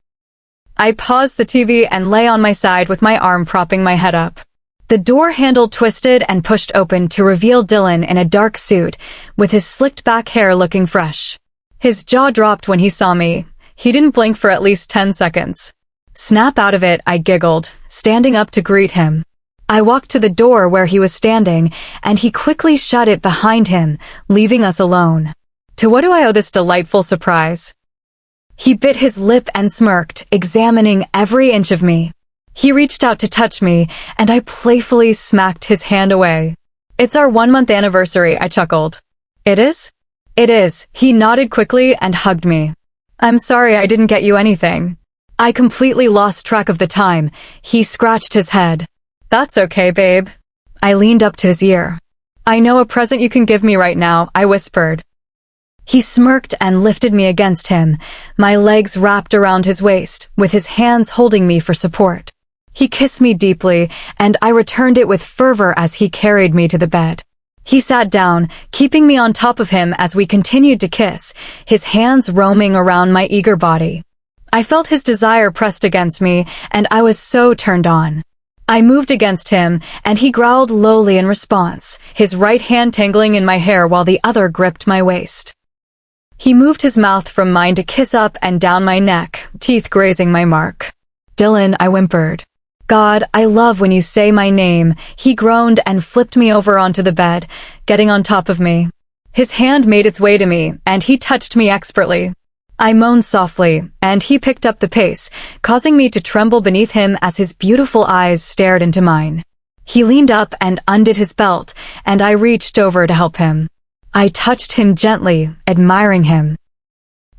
I paused the TV and lay on my side with my arm propping my head up. The door handle twisted and pushed open to reveal Dylon in a dark suit, with his slicked back hair looking fresh. His jaw dropped when he saw me. He didn't blink for at least 10 seconds. Snap out of it, I giggled, standing up to greet him. I walked to the door where he was standing, and he quickly shut it behind him, leaving us alone. To what do I owe this delightful surprise? He bit his lip and smirked, examining every inch of me. He reached out to touch me, and I playfully smacked his hand away. It's our 1-month anniversary, I chuckled. It is? It is. He nodded quickly and hugged me. I'm sorry I didn't get you anything. I completely lost track of the time. He scratched his head. That's okay, babe. I leaned up to his ear. I know a present you can give me right now, I whispered. He smirked and lifted me against him, my legs wrapped around his waist, with his hands holding me for support. He kissed me deeply, and I returned it with fervor as he carried me to the bed. He sat down, keeping me on top of him as we continued to kiss, his hands roaming around my eager body. I felt his desire pressed against me, and I was so turned on. I moved against him, and he growled lowly in response, his right hand tangling in my hair while the other gripped my waist. He moved his mouth from mine to kiss up and down my neck, teeth grazing my mark. Dylon, I whimpered. God, I love when you say my name, he groaned and flipped me over onto the bed, getting on top of me. His hand made its way to me, and he touched me expertly. I moaned softly, and he picked up the pace, causing me to tremble beneath him as his beautiful eyes stared into mine. He leaned up and undid his belt, and I reached over to help him. I touched him gently, admiring him.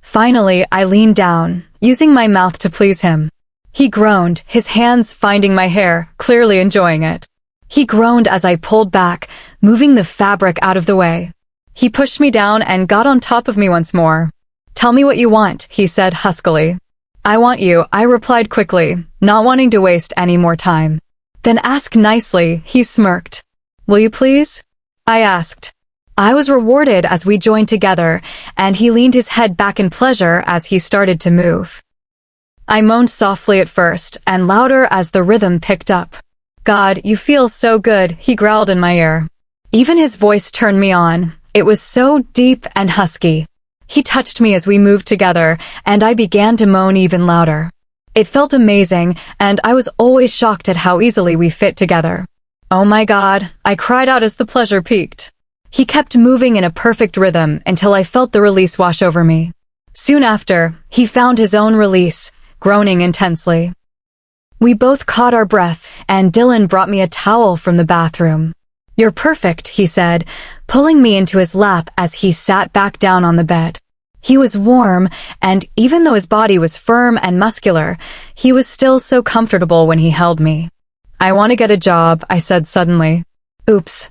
Finally, I leaned down, using my mouth to please him. He groaned, his hands finding my hair, clearly enjoying it. He groaned as I pulled back, moving the fabric out of the way. He pushed me down and got on top of me once more. "Tell me what you want," he said huskily. "I want you," I replied quickly, not wanting to waste any more time. "Then ask nicely," he smirked. "Will you please?" I asked. I was rewarded as we joined together, and he leaned his head back in pleasure as he started to move. I moaned softly at first, and louder as the rhythm picked up. "God, you feel so good," he growled in my ear. Even his voice turned me on. It was so deep and husky. He touched me as we moved together, and I began to moan even louder. It felt amazing, and I was always shocked at how easily we fit together. "Oh my God," I cried out as the pleasure peaked. He kept moving in a perfect rhythm until I felt the release wash over me. Soon after, he found his own release, groaning intensely. We both caught our breath, and Dylon brought me a towel from the bathroom. "You're perfect," he said, pulling me into his lap as he sat back down on the bed. He was warm, and even though his body was firm and muscular, he was still so comfortable when he held me. "I want to get a job," I said suddenly. Oops.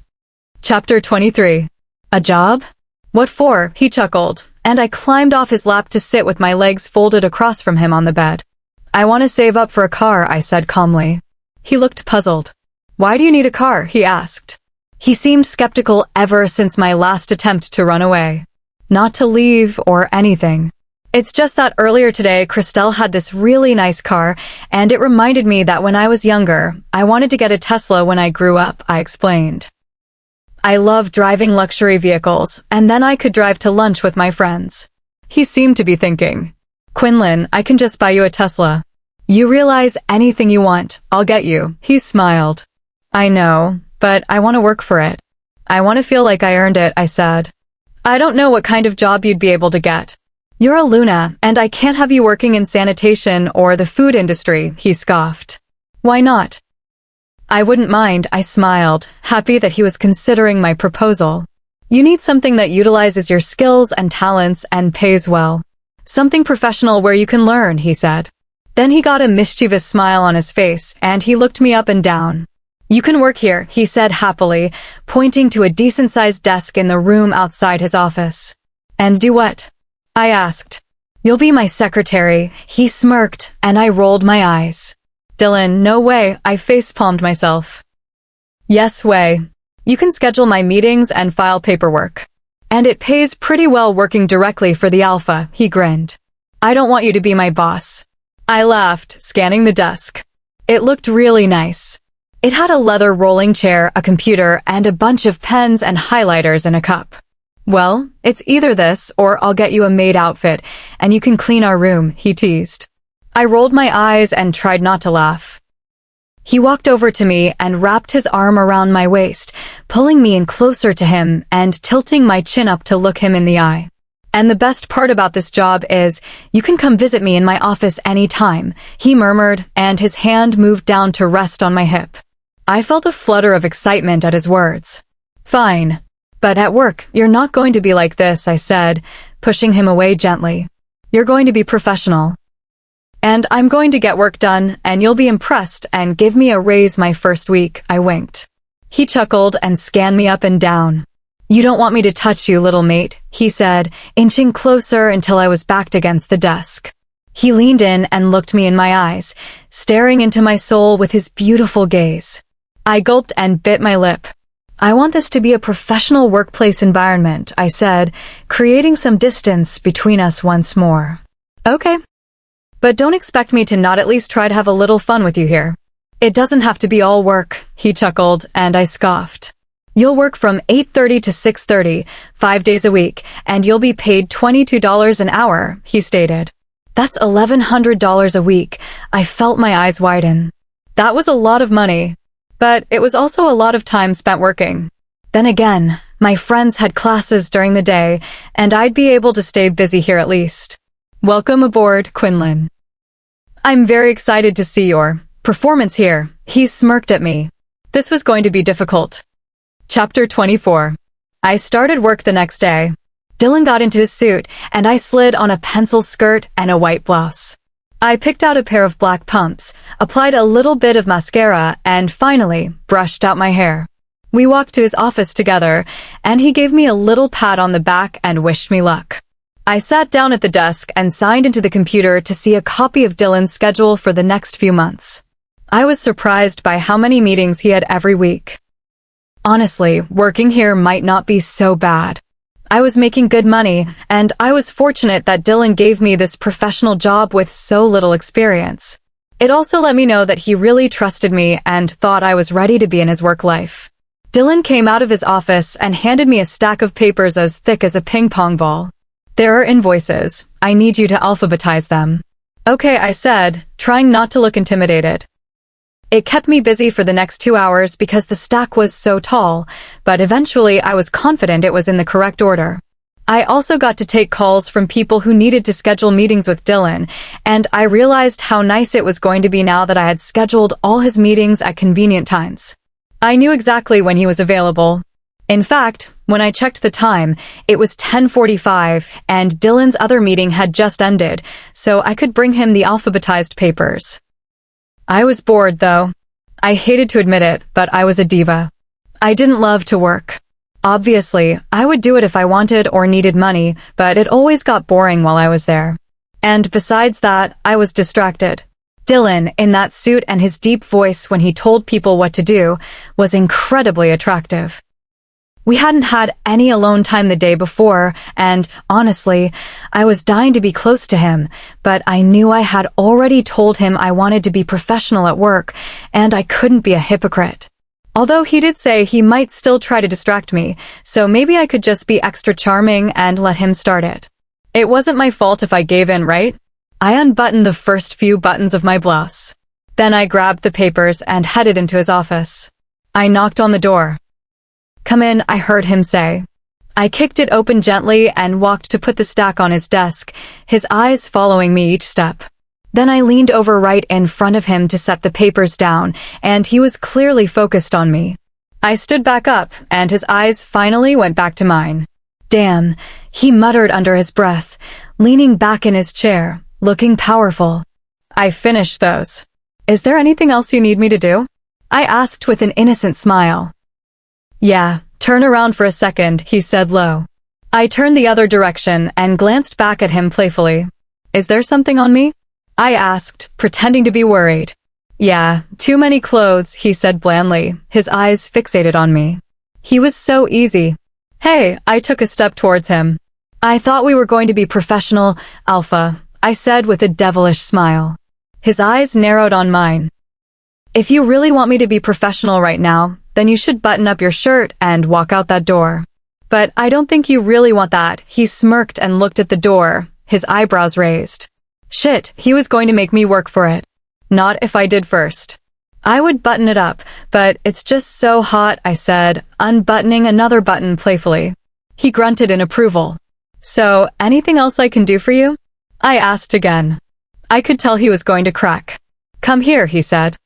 Chapter 23. A job? "What for?" he chuckled, and I climbed off his lap to sit with my legs folded across from him on the bed. "I want to save up for a car," I said calmly. He looked puzzled. "Why do you need a car?" he asked. He seemed skeptical ever since my last attempt to run away. "Not to leave or anything. It's just that earlier today Christelle had this really nice car, and it reminded me that when I was younger, I wanted to get a Tesla when I grew up," I explained. "I love driving luxury vehicles, and then I could drive to lunch with my friends." He seemed to be thinking, "Quinlan, I can just buy you a Tesla. You realize anything you want, I'll get you." He smiled. "I know, but I want to work for it. I want to feel like I earned it," I said. "I don't know what kind of job you'd be able to get. You're a Luna, and I can't have you working in sanitation or the food industry," he scoffed. "Why not?" "I wouldn't mind," I smiled, happy that he was considering my proposal. "You need something that utilizes your skills and talents and pays well. Something professional where you can learn," he said. Then he got a mischievous smile on his face, and he looked me up and down. "You can work here," he said happily, pointing to a decent-sized desk in the room outside his office. "And do what?" I asked. "You'll be my secretary," he smirked, and I rolled my eyes. "Dylon, no way," I facepalmed myself. "Yes way. You can schedule my meetings and file paperwork. And it pays pretty well working directly for the Alpha," he grinned. "I don't want you to be my boss." I laughed, scanning the desk. It looked really nice. It had a leather rolling chair, a computer, and a bunch of pens and highlighters in a cup. "Well, it's either this or I'll get you a maid outfit, and you can clean our room," he teased. I rolled my eyes and tried not to laugh. He walked over to me and wrapped his arm around my waist, pulling me in closer to him and tilting my chin up to look him in the eye. "And the best part about this job is, you can come visit me in my office any time," he murmured, and his hand moved down to rest on my hip. I felt a flutter of excitement at his words. "Fine. But at work, you're not going to be like this," I said, pushing him away gently. "You're going to be professional. And I'm going to get work done, and you'll be impressed and give me a raise my first week," I winked. He chuckled and scanned me up and down. "You don't want me to touch you, little mate," he said, inching closer until I was backed against the desk. He leaned in and looked me in my eyes, staring into my soul with his beautiful gaze. I gulped and bit my lip. "I want this to be a professional workplace environment," I said, creating some distance between us once more. "Okay. But don't expect me to not at least try to have a little fun with you here. It doesn't have to be all work," he chuckled, and I scoffed. "You'll work from 8:30 to 6:30, 5 days a week, and you'll be paid $22 an hour," he stated. "That's $1,100 a week." I felt my eyes widen. That was a lot of money, but it was also a lot of time spent working. Then again, my friends had classes during the day, and I'd be able to stay busy here at least. Welcome aboard, Quinlan. I'm very excited to see your performance here. He smirked at me. This was going to be difficult. Chapter 24. I started work the next day. Dylon got into his suit, and I slid on a pencil skirt and a white blouse. I picked out a pair of black pumps, applied a little bit of mascara, and finally brushed out my hair. We walked to his office together, and he gave me a little pat on the back and wished me luck. I sat down at the desk and signed into the computer to see a copy of Dylon's schedule for the next few months. I was surprised by how many meetings he had every week. Honestly, working here might not be so bad. I was making good money, and I was fortunate that Dylon gave me this professional job with so little experience. It also let me know that he really trusted me and thought I was ready to be in his work life. Dylon came out of his office and handed me a stack of papers as thick as a ping-pong ball. There are invoices. I need you to alphabetize them. Okay, I said, trying not to look intimidated. It kept me busy for the next 2 hours because the stack was so tall, but eventually I was confident it was in the correct order. I also got to take calls from people who needed to schedule meetings with Dylon, and I realized how nice it was going to be now that I had scheduled all his meetings at convenient times. I knew exactly when he was available. In fact, when I checked the time, it was 10:45 and Dylon's other meeting had just ended, so I could bring him the alphabetized papers. I was bored, though. I hated to admit it, but I was a diva. I didn't love to work. Obviously, I would do it if I wanted or needed money, but it always got boring while I was there. And besides that, I was distracted. Dylon, in that suit and his deep voice when he told people what to do, was incredibly attractive. We hadn't had any alone time the day before, and, honestly, I was dying to be close to him, but I knew I had already told him I wanted to be professional at work, and I couldn't be a hypocrite. Although he did say he might still try to distract me, so maybe I could just be extra charming and let him start it. It wasn't my fault if I gave in, right? I unbuttoned the first few buttons of my blouse. Then I grabbed the papers and headed into his office. I knocked on the door. "Come in," I heard him say. I kicked it open gently and walked to put the stack on his desk, his eyes following me each step. Then I leaned over right in front of him to set the papers down, and he was clearly focused on me. I stood back up, and his eyes finally went back to mine. "Damn," he muttered under his breath, leaning back in his chair, looking powerful. "I finished those. Is there anything else you need me to do?" I asked with an innocent smile. "Yeah, turn around for a second," he said low. I turned the other direction and glanced back at him playfully. "Is there something on me?" I asked, pretending to be worried. "Yeah, too many clothes," he said blandly, his eyes fixated on me. He was so easy. "Hey," I took a step towards him. "I thought we were going to be professional, Alpha," I said with a devilish smile. His eyes narrowed on mine. "If you really want me to be professional right now, then you should button up your shirt and walk out that door." "But I don't think you really want that," he smirked and looked at the door, his eyebrows raised. Shit, he was going to make me work for it. Not if I did first. "I would button it up, but it's just so hot," I said, unbuttoning another button playfully. He grunted in approval. "So, anything else I can do for you?" I asked again. I could tell he was going to crack. "Come here," he said.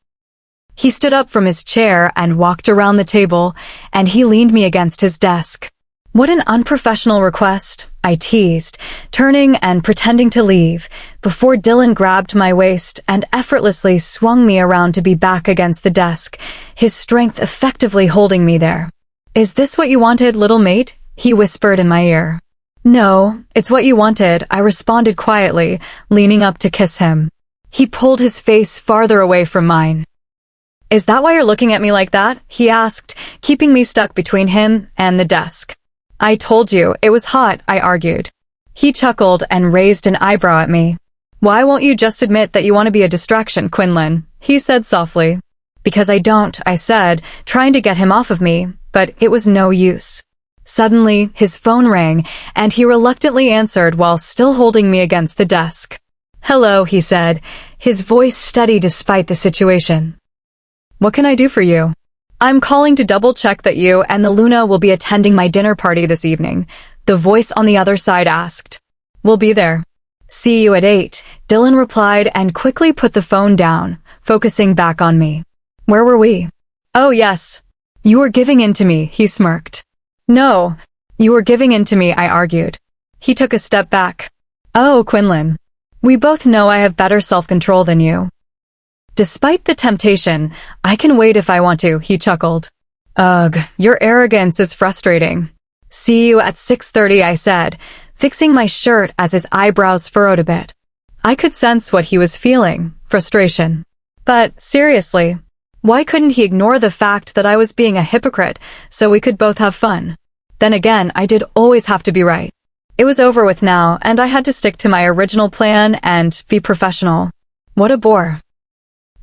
He stood up from his chair and walked around the table, and he leaned me against his desk. "What an unprofessional request," I teased, turning and pretending to leave, before Dylon grabbed my waist and effortlessly swung me around to be back against the desk, his strength effectively holding me there. "Is this what you wanted, little mate?" he whispered in my ear. "No, it's what you wanted," I responded quietly, leaning up to kiss him. He pulled his face farther away from mine. "Is that why you're looking at me like that?" he asked, keeping me stuck between him and the desk. "I told you, it was hot," I argued. He chuckled and raised an eyebrow at me. "Why won't you just admit that you want to be a distraction, Quinlan?" he said softly. "Because I don't," I said, trying to get him off of me, but it was no use. Suddenly, his phone rang, and he reluctantly answered while still holding me against the desk. "Hello," he said, his voice steady despite the situation. "What can I do for you?" "I'm calling to double-check that you and the Luna will be attending my dinner party this evening," the voice on the other side asked. "We'll be there." See you at 8, Dylon replied and quickly put the phone down, focusing back on me. Where were we? Oh yes. You were giving in to me, he smirked. No, you were giving in to me, I argued. He took a step back. Oh, Quinlan. We both know I have better self-control than you. Despite the temptation, I can wait if I want to, he chuckled. Ugh, your arrogance is frustrating. See you at 6:30, I said, fixing my shirt as his eyebrows furrowed a bit. I could sense what he was feeling, frustration. But, seriously, why couldn't he ignore the fact that I was being a hypocrite so we could both have fun? Then again, I did always have to be right. It was over with now, and I had to stick to my original plan and be professional. What a bore.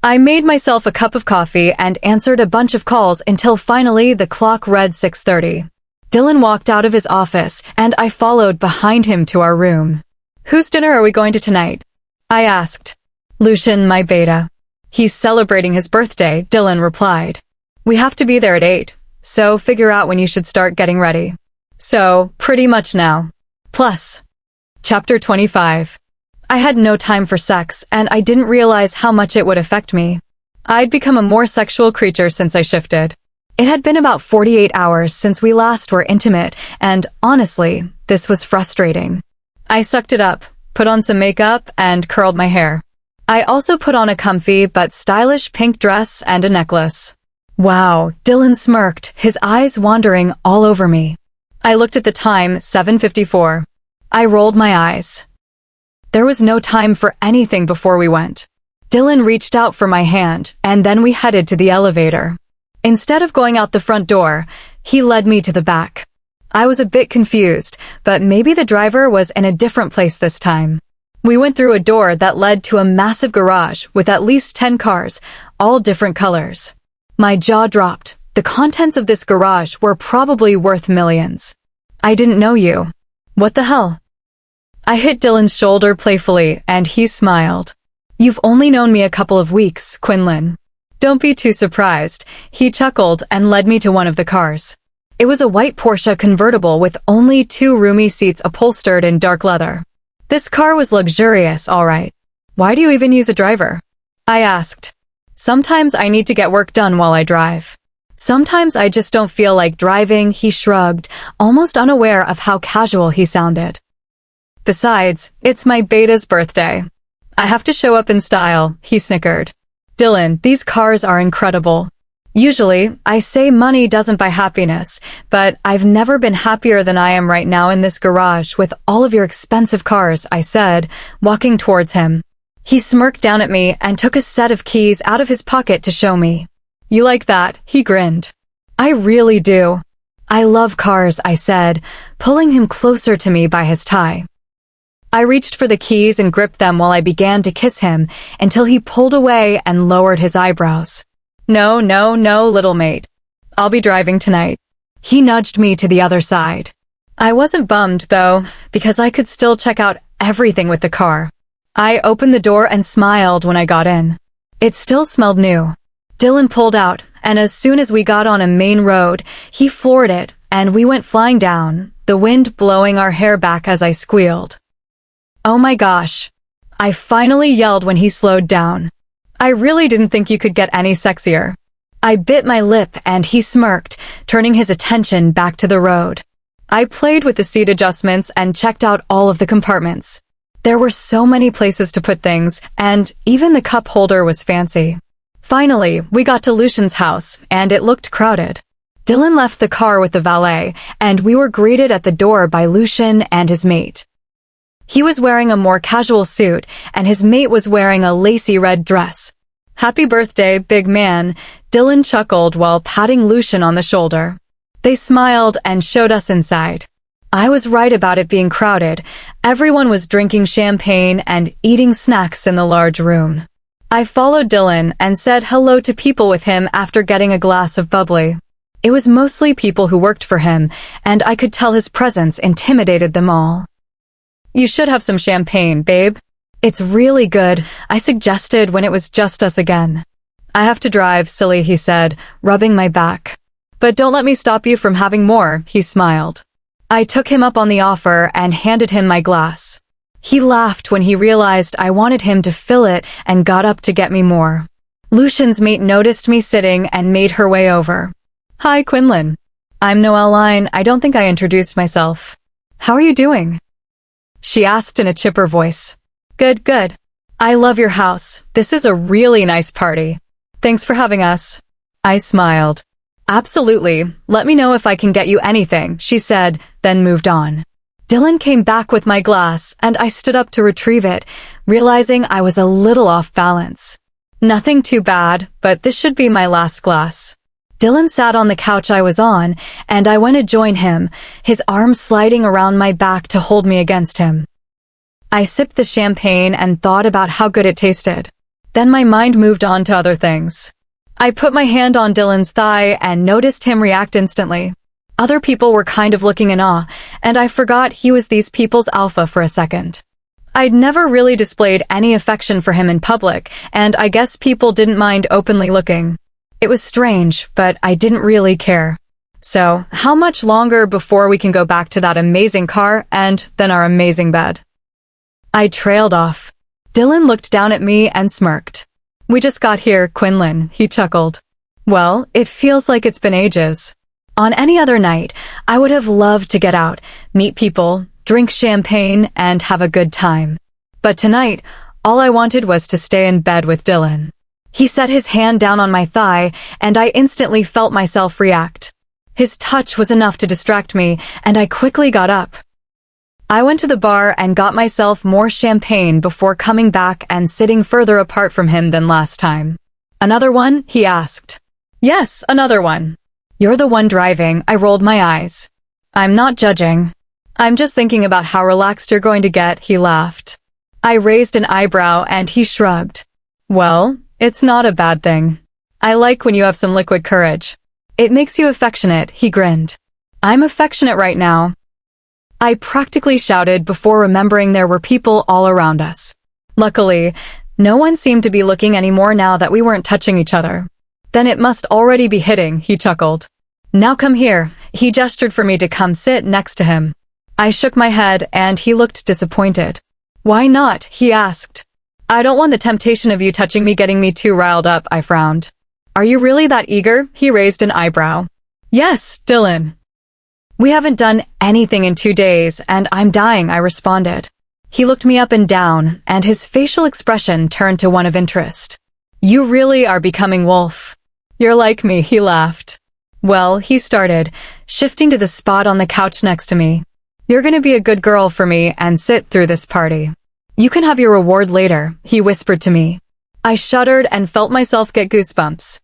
I made myself a cup of coffee and answered a bunch of calls until finally the clock read 6:30. Dylon walked out of his office, and I followed behind him to our room. Whose dinner are we going to tonight? I asked. Lucian, my beta. He's celebrating his birthday, Dylon replied. We have to be there at 8, so figure out when you should start getting ready. So, pretty much now. Plus. Chapter 25. I had no time for sex, and I didn't realize how much it would affect me. I'd become a more sexual creature since I shifted. It had been about 48 hours since we last were intimate, and honestly, this was frustrating. I sucked it up, put on some makeup, and curled my hair. I also put on a comfy but stylish pink dress and a necklace. Wow, Dylon smirked, his eyes wandering all over me. I looked at the time, 7:54. I rolled my eyes. There was no time for anything before we went. Dylon reached out for my hand, and then we headed to the elevator. Instead of going out the front door, he led me to the back. I was a bit confused, but maybe the driver was in a different place this time. We went through a door that led to a massive garage with at least 10 cars, all different colors. My jaw dropped. The contents of this garage were probably worth millions. I didn't know you. What the hell? I hit Dylon's shoulder playfully, and he smiled. You've only known me a couple of weeks, Quinlan. Don't be too surprised. He chuckled and led me to one of the cars. It was a white Porsche convertible with only 2 roomy seats upholstered in dark leather. This car was luxurious, all right. Why do you even use a driver? I asked. Sometimes I need to get work done while I drive. Sometimes I just don't feel like driving, he shrugged, almost unaware of how casual he sounded. Besides, it's my beta's birthday. I have to show up in style, he snickered. Dylon, these cars are incredible. Usually, I say money doesn't buy happiness, but I've never been happier than I am right now in this garage with all of your expensive cars, I said, walking towards him. He smirked down at me and took a set of keys out of his pocket to show me. You like that? He grinned. I really do. I love cars, I said, pulling him closer to me by his tie. I reached for the keys and gripped them while I began to kiss him until he pulled away and lowered his eyebrows. No, little mate. I'll be driving tonight. He nudged me to the other side. I wasn't bummed, though, because I could still check out everything with the car. I opened the door and smiled when I got in. It still smelled new. Dylon pulled out, and as soon as we got on a main road, he floored it, and we went flying down, the wind blowing our hair back as I squealed. Oh my gosh. I finally yelled when he slowed down. I really didn't think you could get any sexier. I bit my lip and he smirked, turning his attention back to the road. I played with the seat adjustments and checked out all of the compartments. There were so many places to put things, and even the cup holder was fancy. Finally, we got to Lucian's house, and it looked crowded. Dylon left the car with the valet, and we were greeted at the door by Lucian and his mate. He was wearing a more casual suit, and his mate was wearing a lacy red dress. Happy birthday, big man, Dylon chuckled while patting Lucian on the shoulder. They smiled and showed us inside. I was right about it being crowded. Everyone was drinking champagne and eating snacks in the large room. I followed Dylon and said hello to people with him after getting a glass of bubbly. It was mostly people who worked for him, and I could tell his presence intimidated them all. You should have some champagne, babe. It's really good, I suggested when it was just us again. I have to drive, silly, he said, rubbing my back. But don't let me stop you from having more, he smiled. I took him up on the offer and handed him my glass. He laughed when he realized I wanted him to fill it and got up to get me more. Lucian's mate noticed me sitting and made her way over. Hi, Quinlan. I'm Noeline. I don't think I introduced myself. How are you doing? She asked in a chipper voice. Good, good. I love your house. This is a really nice party. Thanks for having us. I smiled. Absolutely. Let me know if I can get you anything, she said, then moved on. Dylon came back with my glass, and I stood up to retrieve it, realizing I was a little off balance. Nothing too bad, but this should be my last glass. Dylon sat on the couch I was on, and I went to join him, his arm sliding around my back to hold me against him. I sipped the champagne and thought about how good it tasted. Then my mind moved on to other things. I put my hand on Dylon's thigh and noticed him react instantly. Other people were kind of looking in awe, and I forgot he was these people's alpha for a second. I'd never really displayed any affection for him in public, and I guess people didn't mind openly looking. It was strange, but I didn't really care. So, how much longer before we can go back to that amazing car and then our amazing bed? I trailed off. Dylon looked down at me and smirked. We just got here, Quinlan, he chuckled. Well, it feels like it's been ages. On any other night, I would have loved to get out, meet people, drink champagne, and have a good time. But tonight, all I wanted was to stay in bed with Dylon. He set his hand down on my thigh, and I instantly felt myself react. His touch was enough to distract me, and I quickly got up. I went to the bar and got myself more champagne before coming back and sitting further apart from him than last time. Another one? He asked. Yes, another one. You're the one driving, I rolled my eyes. I'm not judging. I'm just thinking about how relaxed you're going to get, he laughed. I raised an eyebrow and he shrugged. Well, it's not a bad thing. I like when you have some liquid courage. It makes you affectionate, he grinned. I'm affectionate right now. I practically shouted before remembering there were people all around us. Luckily, no one seemed to be looking anymore now that we weren't touching each other. Then it must already be hitting, he chuckled. Now come here, he gestured for me to come sit next to him. I shook my head and he looked disappointed. Why not? He asked. I don't want the temptation of you touching me getting me too riled up, I frowned. Are you really that eager? He raised an eyebrow. Yes, Dylon. We haven't done anything in 2 days and I'm dying, I responded. He looked me up and down and his facial expression turned to one of interest. You really are becoming wolf. You're like me, he laughed. Well, he started, shifting to the spot on the couch next to me. You're gonna be a good girl for me and sit through this party. You can have your reward later, he whispered to me. I shuddered and felt myself get goosebumps.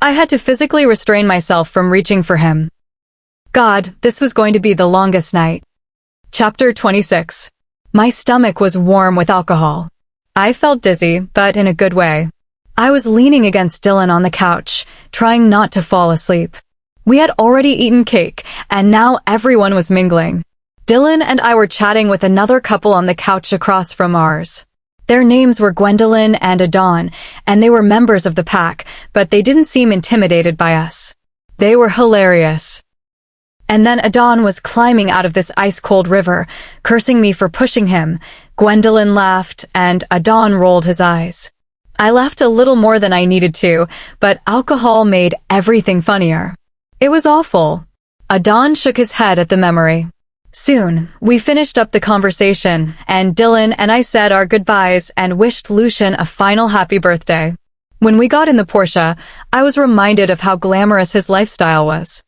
I had to physically restrain myself from reaching for him. God, this was going to be the longest night. Chapter 26. My stomach was warm with alcohol. I felt dizzy, but in a good way. I was leaning against Dylon on the couch, trying not to fall asleep. We had already eaten cake, and now everyone was mingling. Dylon and I were chatting with another couple on the couch across from ours. Their names were Gwendolyn and Adon, and they were members of the pack, but they didn't seem intimidated by us. They were hilarious. And then Adon was climbing out of this ice-cold river, cursing me for pushing him. Gwendolyn laughed, and Adon rolled his eyes. I laughed a little more than I needed to, but alcohol made everything funnier. It was awful. Adon shook his head at the memory. Soon, we finished up the conversation, and Dylon and I said our goodbyes and wished Lucian a final happy birthday. When we got in the Porsche, I was reminded of how glamorous his lifestyle was.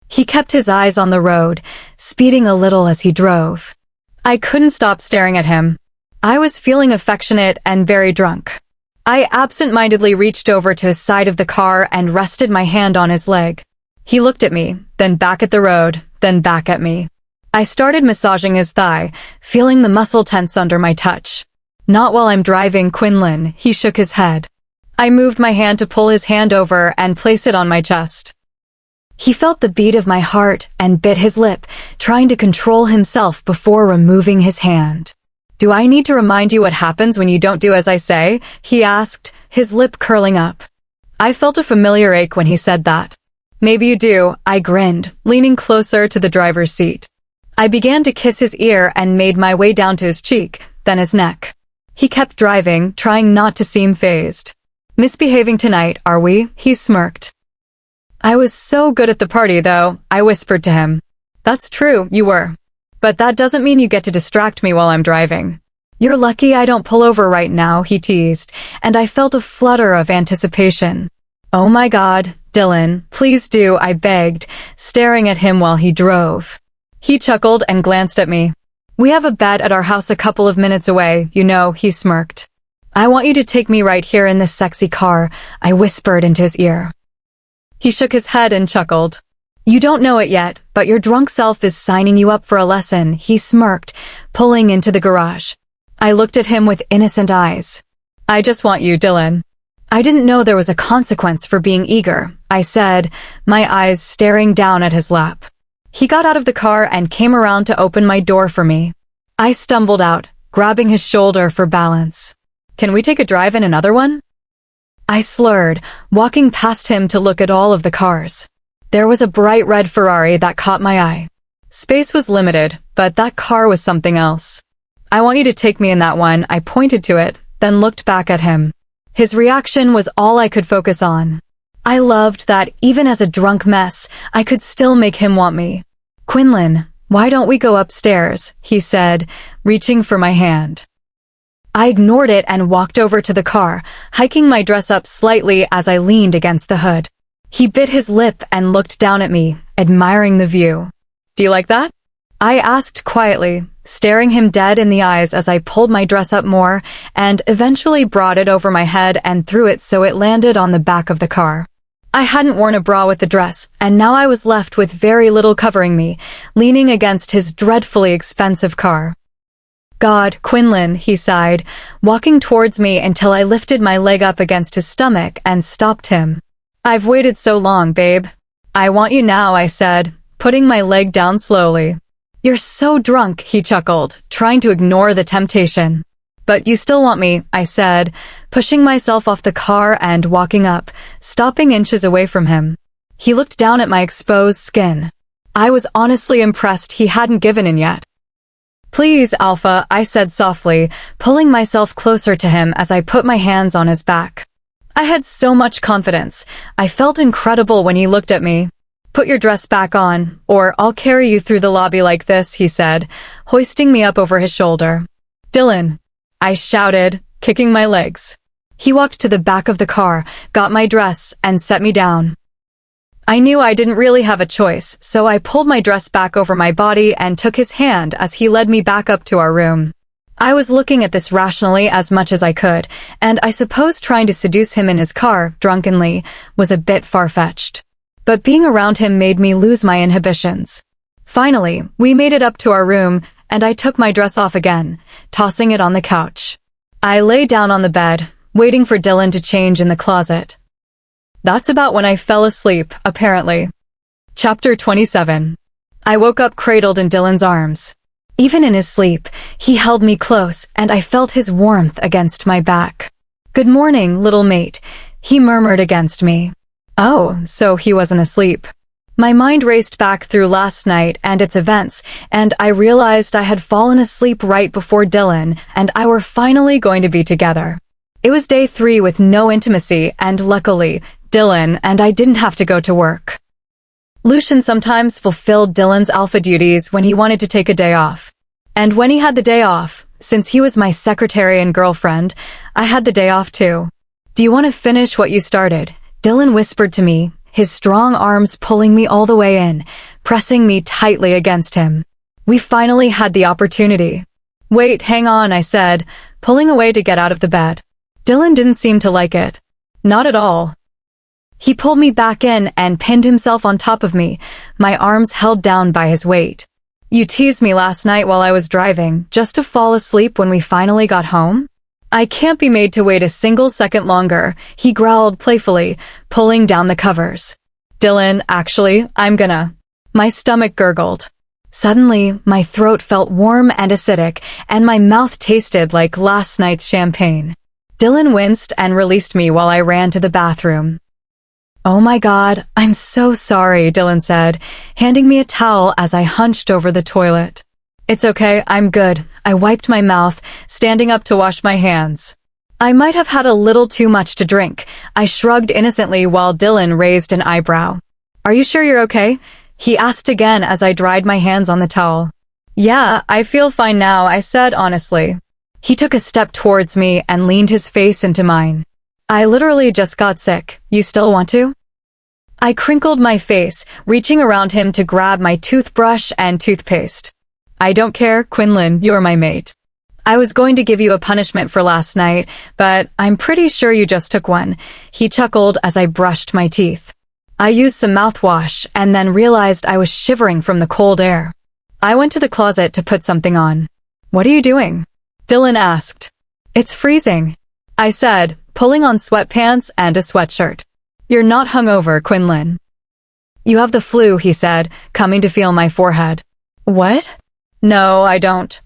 He kept his eyes on the road, speeding a little as he drove. I couldn't stop staring at him. I was feeling affectionate and very drunk. I absent-mindedly reached over to his side of the car and rested my hand on his leg. He looked at me, then back at the road, then back at me. I started massaging his thigh, feeling the muscle tense under my touch. Not while I'm driving, Quinlan, he shook his head. I moved my hand to pull his hand over and place it on my chest. He felt the beat of my heart and bit his lip, trying to control himself before removing his hand. Do I need to remind you what happens when you don't do as I say? He asked, his lip curling up. I felt a familiar ache when he said that. Maybe you do, I grinned, leaning closer to the driver's seat. I began to kiss his ear and made my way down to his cheek, then his neck. He kept driving, trying not to seem fazed. "Misbehaving tonight, are we?" he smirked. I was so good at the party, though, I whispered to him. "That's true, you were. But that doesn't mean you get to distract me while I'm driving." "You're lucky I don't pull over right now," he teased, and I felt a flutter of anticipation. "Oh my God, Dylon, please do," I begged, staring at him while he drove. He chuckled and glanced at me. "We have a bet at our house a couple of minutes away, you know," he smirked. "I want you to take me right here in this sexy car," I whispered into his ear. He shook his head and chuckled. "You don't know it yet, but your drunk self is signing you up for a lesson," he smirked, pulling into the garage. I looked at him with innocent eyes. "I just want you, Dylon." "I didn't know there was a consequence for being eager," I said, my eyes staring down at his lap. He got out of the car and came around to open my door for me. I stumbled out, grabbing his shoulder for balance. "Can we take a drive in another one?" I slurred, walking past him to look at all of the cars. There was a bright red Ferrari that caught my eye. Space was limited, but that car was something else. "I want you to take me in that one," I pointed to it, then looked back at him. His reaction was all I could focus on. I loved that, even as a drunk mess, I could still make him want me. "Quinlan, why don't we go upstairs?" he said, reaching for my hand. I ignored it and walked over to the car, hiking my dress up slightly as I leaned against the hood. He bit his lip and looked down at me, admiring the view. "Do you like that?" I asked quietly, staring him dead in the eyes as I pulled my dress up more and eventually brought it over my head and threw it so it landed on the back of the car. I hadn't worn a bra with the dress, and now I was left with very little covering me, leaning against his dreadfully expensive car. "God, Quinlan," he sighed, walking towards me until I lifted my leg up against his stomach and stopped him. "I've waited so long, babe." "I want you now," I said, putting my leg down slowly. "You're so drunk," he chuckled, trying to ignore the temptation. "But you still want me," I said, pushing myself off the car and walking up, stopping inches away from him. He looked down at my exposed skin. I was honestly impressed he hadn't given in yet. "Please, Alpha," I said softly, pulling myself closer to him as I put my hands on his back. I had so much confidence. I felt incredible when he looked at me. "Put your dress back on, or I'll carry you through the lobby like this," he said, hoisting me up over his shoulder. "Dylon," I shouted, kicking my legs. He walked to the back of the car, got my dress, and set me down. I knew I didn't really have a choice, so I pulled my dress back over my body and took his hand as he led me back up to our room. I was looking at this rationally as much as I could, and I suppose trying to seduce him in his car, drunkenly, was a bit far-fetched. But being around him made me lose my inhibitions. Finally, we made it up to our room, and I took my dress off again, tossing it on the couch. I lay down on the bed, waiting for Dylon to change in the closet. That's about when I fell asleep, apparently. Chapter 27. I woke up cradled in Dylon's arms. Even in his sleep, he held me close, and I felt his warmth against my back. "Good morning, little mate," he murmured against me. Oh, so he wasn't asleep. My mind raced back through last night and its events, and I realized I had fallen asleep right before Dylon and I were finally going to be together. It was day 3 with no intimacy, and luckily, Dylon and I didn't have to go to work. Lucian sometimes fulfilled Dylon's alpha duties when he wanted to take a day off. And when he had the day off, since he was my secretary and girlfriend, I had the day off too. "Do you want to finish what you started?" Dylon whispered to me, his strong arms pulling me all the way in, pressing me tightly against him. We finally had the opportunity. "Wait, hang on," I said, pulling away to get out of the bed. Dylon didn't seem to like it. Not at all. He pulled me back in and pinned himself on top of me, my arms held down by his weight. "You teased me last night while I was driving, just to fall asleep when we finally got home?" "I can't be made to wait a single second longer," he growled playfully, pulling down the covers. "Dylon, actually, I'm gonna." My stomach gurgled. Suddenly, my throat felt warm and acidic, and my mouth tasted like last night's champagne. Dylon winced and released me while I ran to the bathroom. Oh my God, I'm so sorry, Dylon said, handing me a towel as I hunched over the toilet. It's okay, I'm good. I wiped my mouth, standing up to wash my hands. I might have had a little too much to drink. I shrugged innocently while Dylon raised an eyebrow. Are you sure you're okay? He asked again as I dried my hands on the towel. Yeah, I feel fine now, I said honestly. He took a step towards me and leaned his face into mine. I literally just got sick. You still want to? I crinkled my face, reaching around him to grab my toothbrush and toothpaste. I don't care, Quinlan, you're my mate. I was going to give you a punishment for last night, but I'm pretty sure you just took one. He chuckled as I brushed my teeth. I used some mouthwash and then realized I was shivering from the cold air. I went to the closet to put something on. What are you doing? Dylon asked. It's freezing, I said, pulling on sweatpants and a sweatshirt. You're not hungover, Quinlan. You have the flu, he said, coming to feel my forehead. What? No, I don't.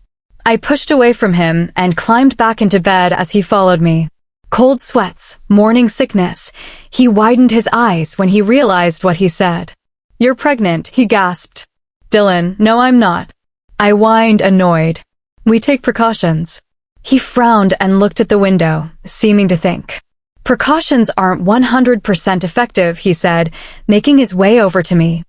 I pushed away from him and climbed back into bed as he followed me. Cold sweats, morning sickness. He widened his eyes when he realized what he said. You're pregnant, he gasped. Dylon, no I'm not. I whined, annoyed. We take precautions. He frowned and looked at the window, seeming to think. Precautions aren't 100% effective, he said, making his way over to me.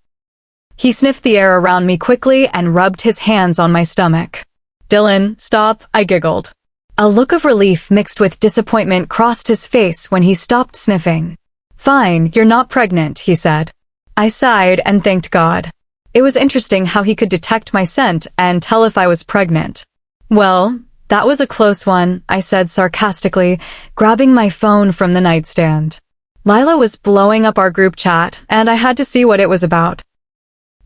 He sniffed the air around me quickly and rubbed his hands on my stomach. Dylon, stop, I giggled. A look of relief mixed with disappointment crossed his face when he stopped sniffing. Fine, you're not pregnant, he said. I sighed and thanked God. It was interesting how he could detect my scent and tell if I was pregnant. Well, that was a close one, I said sarcastically, grabbing my phone from the nightstand. Lila was blowing up our group chat, and I had to see what it was about.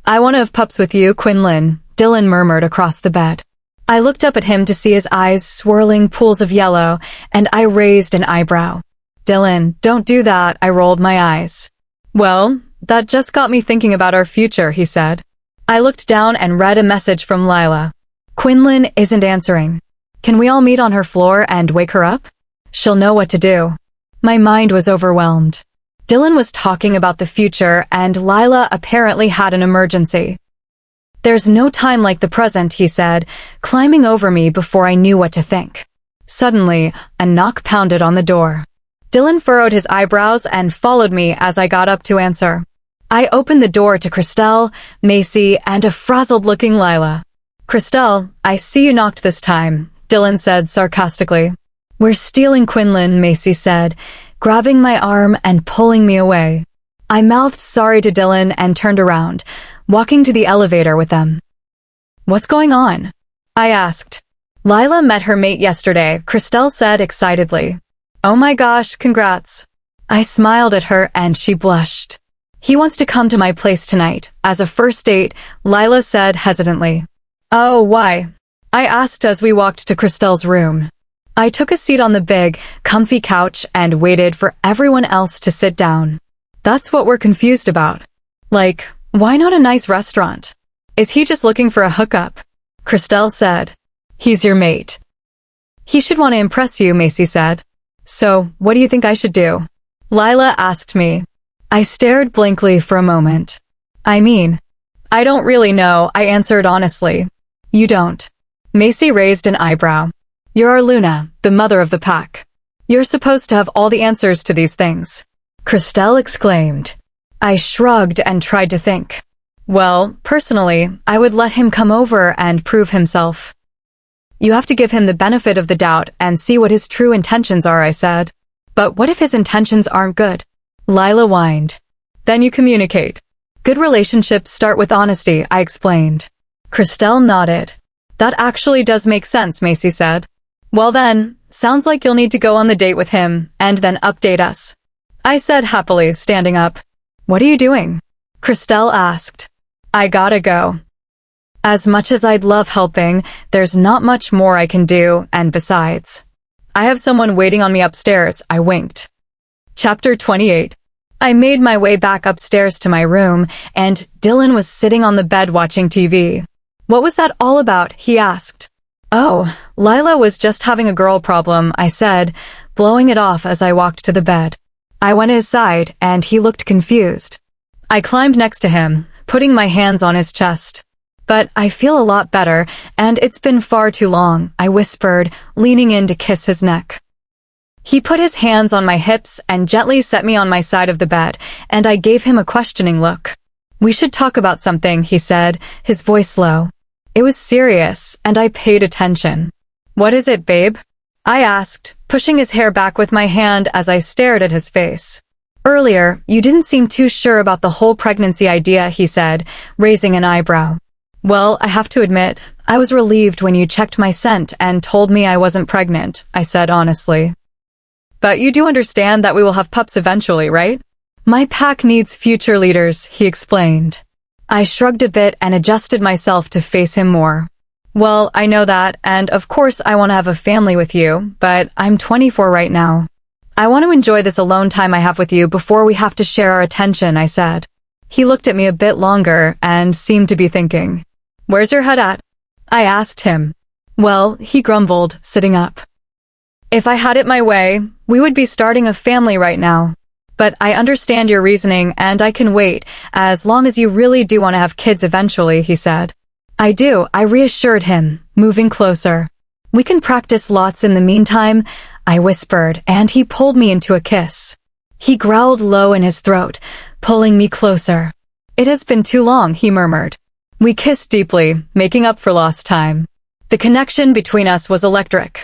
I want to have pups with you, Quinlan, Dylon murmured across the bed. I looked up at him to see his eyes swirling pools of yellow, and I raised an eyebrow. Dylon, don't do that, I rolled my eyes. Well, that just got me thinking about our future, he said. I looked down and read a message from Lila. Quinlan isn't answering. Can we all meet on her floor and wake her up? She'll know what to do. My mind was overwhelmed. Dylon was talking about the future, and Lila apparently had an emergency. There's no time like the present, he said, climbing over me before I knew what to think. Suddenly, a knock pounded on the door. Dylon furrowed his eyebrows and followed me as I got up to answer. I opened the door to Christelle, Macy, and a frazzled-looking Lila. Christelle, I see you knocked this time, Dylon said sarcastically. We're stealing Quinlan, Macy said, grabbing my arm and pulling me away. I mouthed sorry to Dylon and turned around, walking to the elevator with them. What's going on? I asked. Lila met her mate yesterday, Christelle said excitedly. Oh my gosh, congrats. I smiled at her and she blushed. He wants to come to my place tonight, as a first date, Lila said hesitantly. Oh, why? I asked as we walked to Christelle's room. I took a seat on the big, comfy couch and waited for everyone else to sit down. That's what we're confused about. Like, why not a nice restaurant? Is he just looking for a hookup? Christelle said. He's your mate. He should want to impress you, Macy said. So, what do you think I should do? Lila asked me. I stared blankly for a moment. I mean, I don't really know, I answered honestly. You don't. Macy raised an eyebrow. You're our Luna, the mother of the pack. You're supposed to have all the answers to these things. Christelle exclaimed. I shrugged and tried to think. Well, personally, I would let him come over and prove himself. You have to give him the benefit of the doubt and see what his true intentions are, I said. But what if his intentions aren't good? Lila whined. Then you communicate. Good relationships start with honesty, I explained. Christelle nodded. That actually does make sense, Macy said. Well then, sounds like you'll need to go on the date with him, and then update us. I said happily, standing up. What are you doing? Christelle asked. I gotta go. As much as I'd love helping, there's not much more I can do, and besides, I have someone waiting on me upstairs, I winked. Chapter 28. I made my way back upstairs to my room, and Dylon was sitting on the bed watching TV. What was that all about? He asked. Oh, Lila was just having a girl problem, I said, blowing it off as I walked to the bed. I went to his side, and he looked confused. I climbed next to him, putting my hands on his chest. But I feel a lot better, and it's been far too long, I whispered, leaning in to kiss his neck. He put his hands on my hips and gently set me on my side of the bed, and I gave him a questioning look. We should talk about something, he said, his voice low. It was serious, and I paid attention. What is it, babe? I asked, pushing his hair back with my hand as I stared at his face. Earlier, you didn't seem too sure about the whole pregnancy idea, he said, raising an eyebrow. Well, I have to admit, I was relieved when you checked my scent and told me I wasn't pregnant, I said honestly. But you do understand that we will have pups eventually, right? My pack needs future leaders, he explained. I shrugged a bit and adjusted myself to face him more. Well, I know that, and of course I want to have a family with you, but I'm 24 right now. I want to enjoy this alone time I have with you before we have to share our attention, I said. He looked at me a bit longer and seemed to be thinking. Where's your head at? I asked him. Well, he grumbled, sitting up. If I had it my way, we would be starting a family right now. But I understand your reasoning and I can wait, as long as you really do want to have kids eventually, he said. I do, I reassured him, moving closer. We can practice lots in the meantime, I whispered, and he pulled me into a kiss. He growled low in his throat, pulling me closer. It has been too long, he murmured. We kissed deeply, making up for lost time. The connection between us was electric.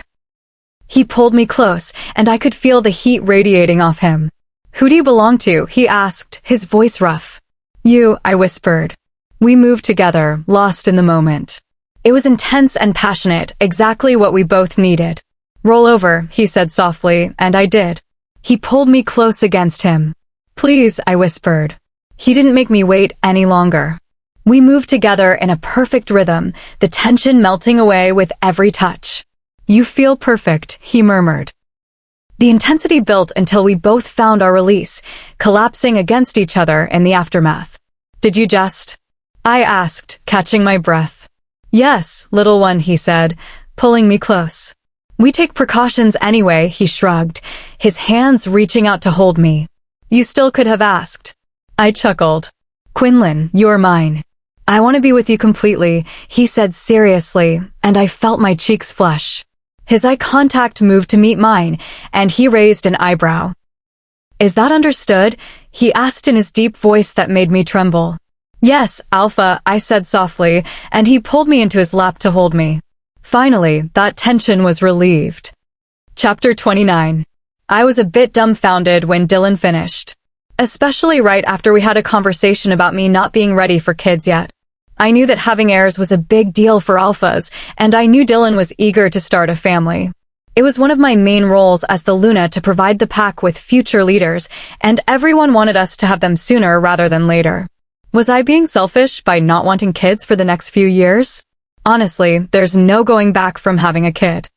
He pulled me close, and I could feel the heat radiating off him. Who do you belong to? He asked, his voice rough. You, I whispered. We moved together, lost in the moment. It was intense and passionate, exactly what we both needed. Roll over, he said softly, and I did. He pulled me close against him. Please, I whispered. He didn't make me wait any longer. We moved together in a perfect rhythm, the tension melting away with every touch. You feel perfect, he murmured. The intensity built until we both found our release, collapsing against each other in the aftermath. Did you just? I asked, catching my breath. Yes, little one, he said, pulling me close. We take precautions anyway, he shrugged, his hands reaching out to hold me. You still could have asked. I chuckled. Quinlan, you're mine. I want to be with you completely, he said seriously, and I felt my cheeks flush. His eye contact moved to meet mine, and he raised an eyebrow. Is that understood? He asked in his deep voice that made me tremble. Yes, Alpha, I said softly, and he pulled me into his lap to hold me. Finally, that tension was relieved. Chapter 29. I was a bit dumbfounded when Dylon finished. Especially right after we had a conversation about me not being ready for kids yet. I knew that having heirs was a big deal for alphas, and I knew Dylon was eager to start a family. It was one of my main roles as the Luna to provide the pack with future leaders, and everyone wanted us to have them sooner rather than later. Was I being selfish by not wanting kids for the next few years? Honestly, there's no going back from having a kid.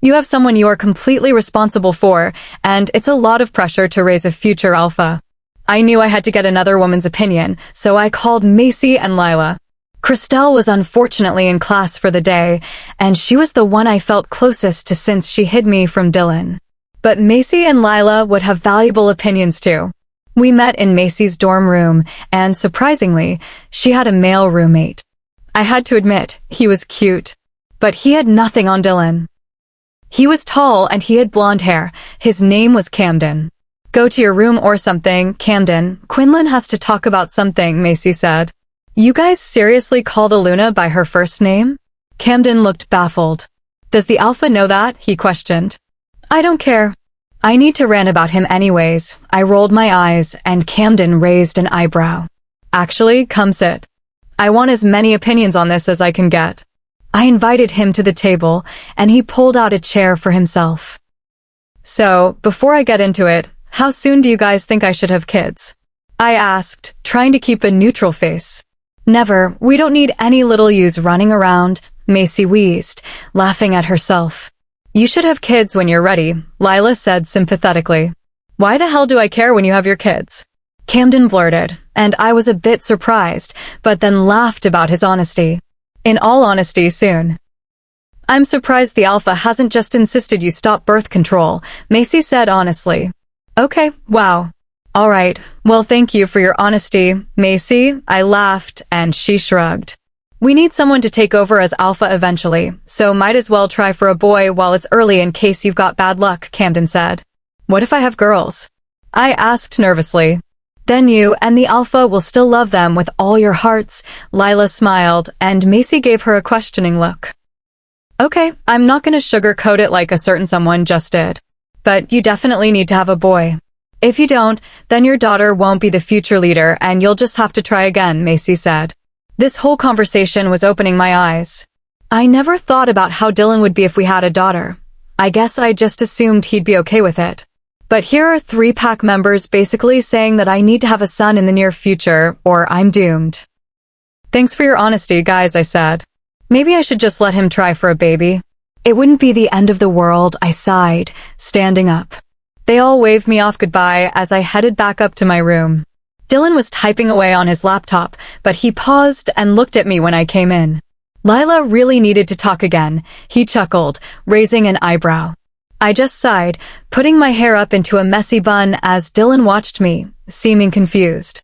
You have someone you are completely responsible for, and it's a lot of pressure to raise a future alpha. I knew I had to get another woman's opinion, so I called Macy and Lila. Christelle was unfortunately in class for the day, and she was the one I felt closest to since she hid me from Dylon. But Macy and Lila would have valuable opinions too. We met in Macy's dorm room, and surprisingly, she had a male roommate. I had to admit, he was cute. But he had nothing on Dylon. He was tall and he had blonde hair. His name was Camden. Go to your room or something, Camden. Quinlan has to talk about something, Macy said. You guys seriously call the Luna by her first name? Camden looked baffled. Does the Alpha know that? He questioned. I don't care. I need to rant about him anyways. I rolled my eyes and Camden raised an eyebrow. Actually, come sit. I want as many opinions on this as I can get. I invited him to the table and he pulled out a chair for himself. So, before I get into it, how soon do you guys think I should have kids? I asked, trying to keep a neutral face. Never, we don't need any little yous running around, Macy wheezed, laughing at herself. You should have kids when you're ready, Lila said sympathetically. Why the hell do I care when you have your kids? Camden blurted, and I was a bit surprised, but then laughed about his honesty. In all honesty, soon. I'm surprised the Alpha hasn't just insisted you stop birth control, Macy said honestly. Okay, wow. All right, well thank you for your honesty, Macy. I laughed and she shrugged. We need someone to take over as alpha eventually, so might as well try for a boy while it's early in case you've got bad luck, Camden said. What if I have girls? I asked nervously. Then you and the alpha will still love them with all your hearts, Lila smiled, and Macy gave her a questioning look. Okay, I'm not going to sugarcoat it like a certain someone just did. But you definitely need to have a boy. If you don't, then your daughter won't be the future leader and you'll just have to try again, Macy said. This whole conversation was opening my eyes. I never thought about how Dylon would be if we had a daughter. I guess I just assumed he'd be okay with it. But here are 3 pack members basically saying that I need to have a son in the near future, or I'm doomed. Thanks for your honesty, guys, I said. Maybe I should just let him try for a baby. It wouldn't be the end of the world, I sighed, standing up. They all waved me off goodbye as I headed back up to my room. Dylon was typing away on his laptop, but he paused and looked at me when I came in. Lila really needed to talk again, he chuckled, raising an eyebrow. I just sighed, putting my hair up into a messy bun as Dylon watched me, seeming confused.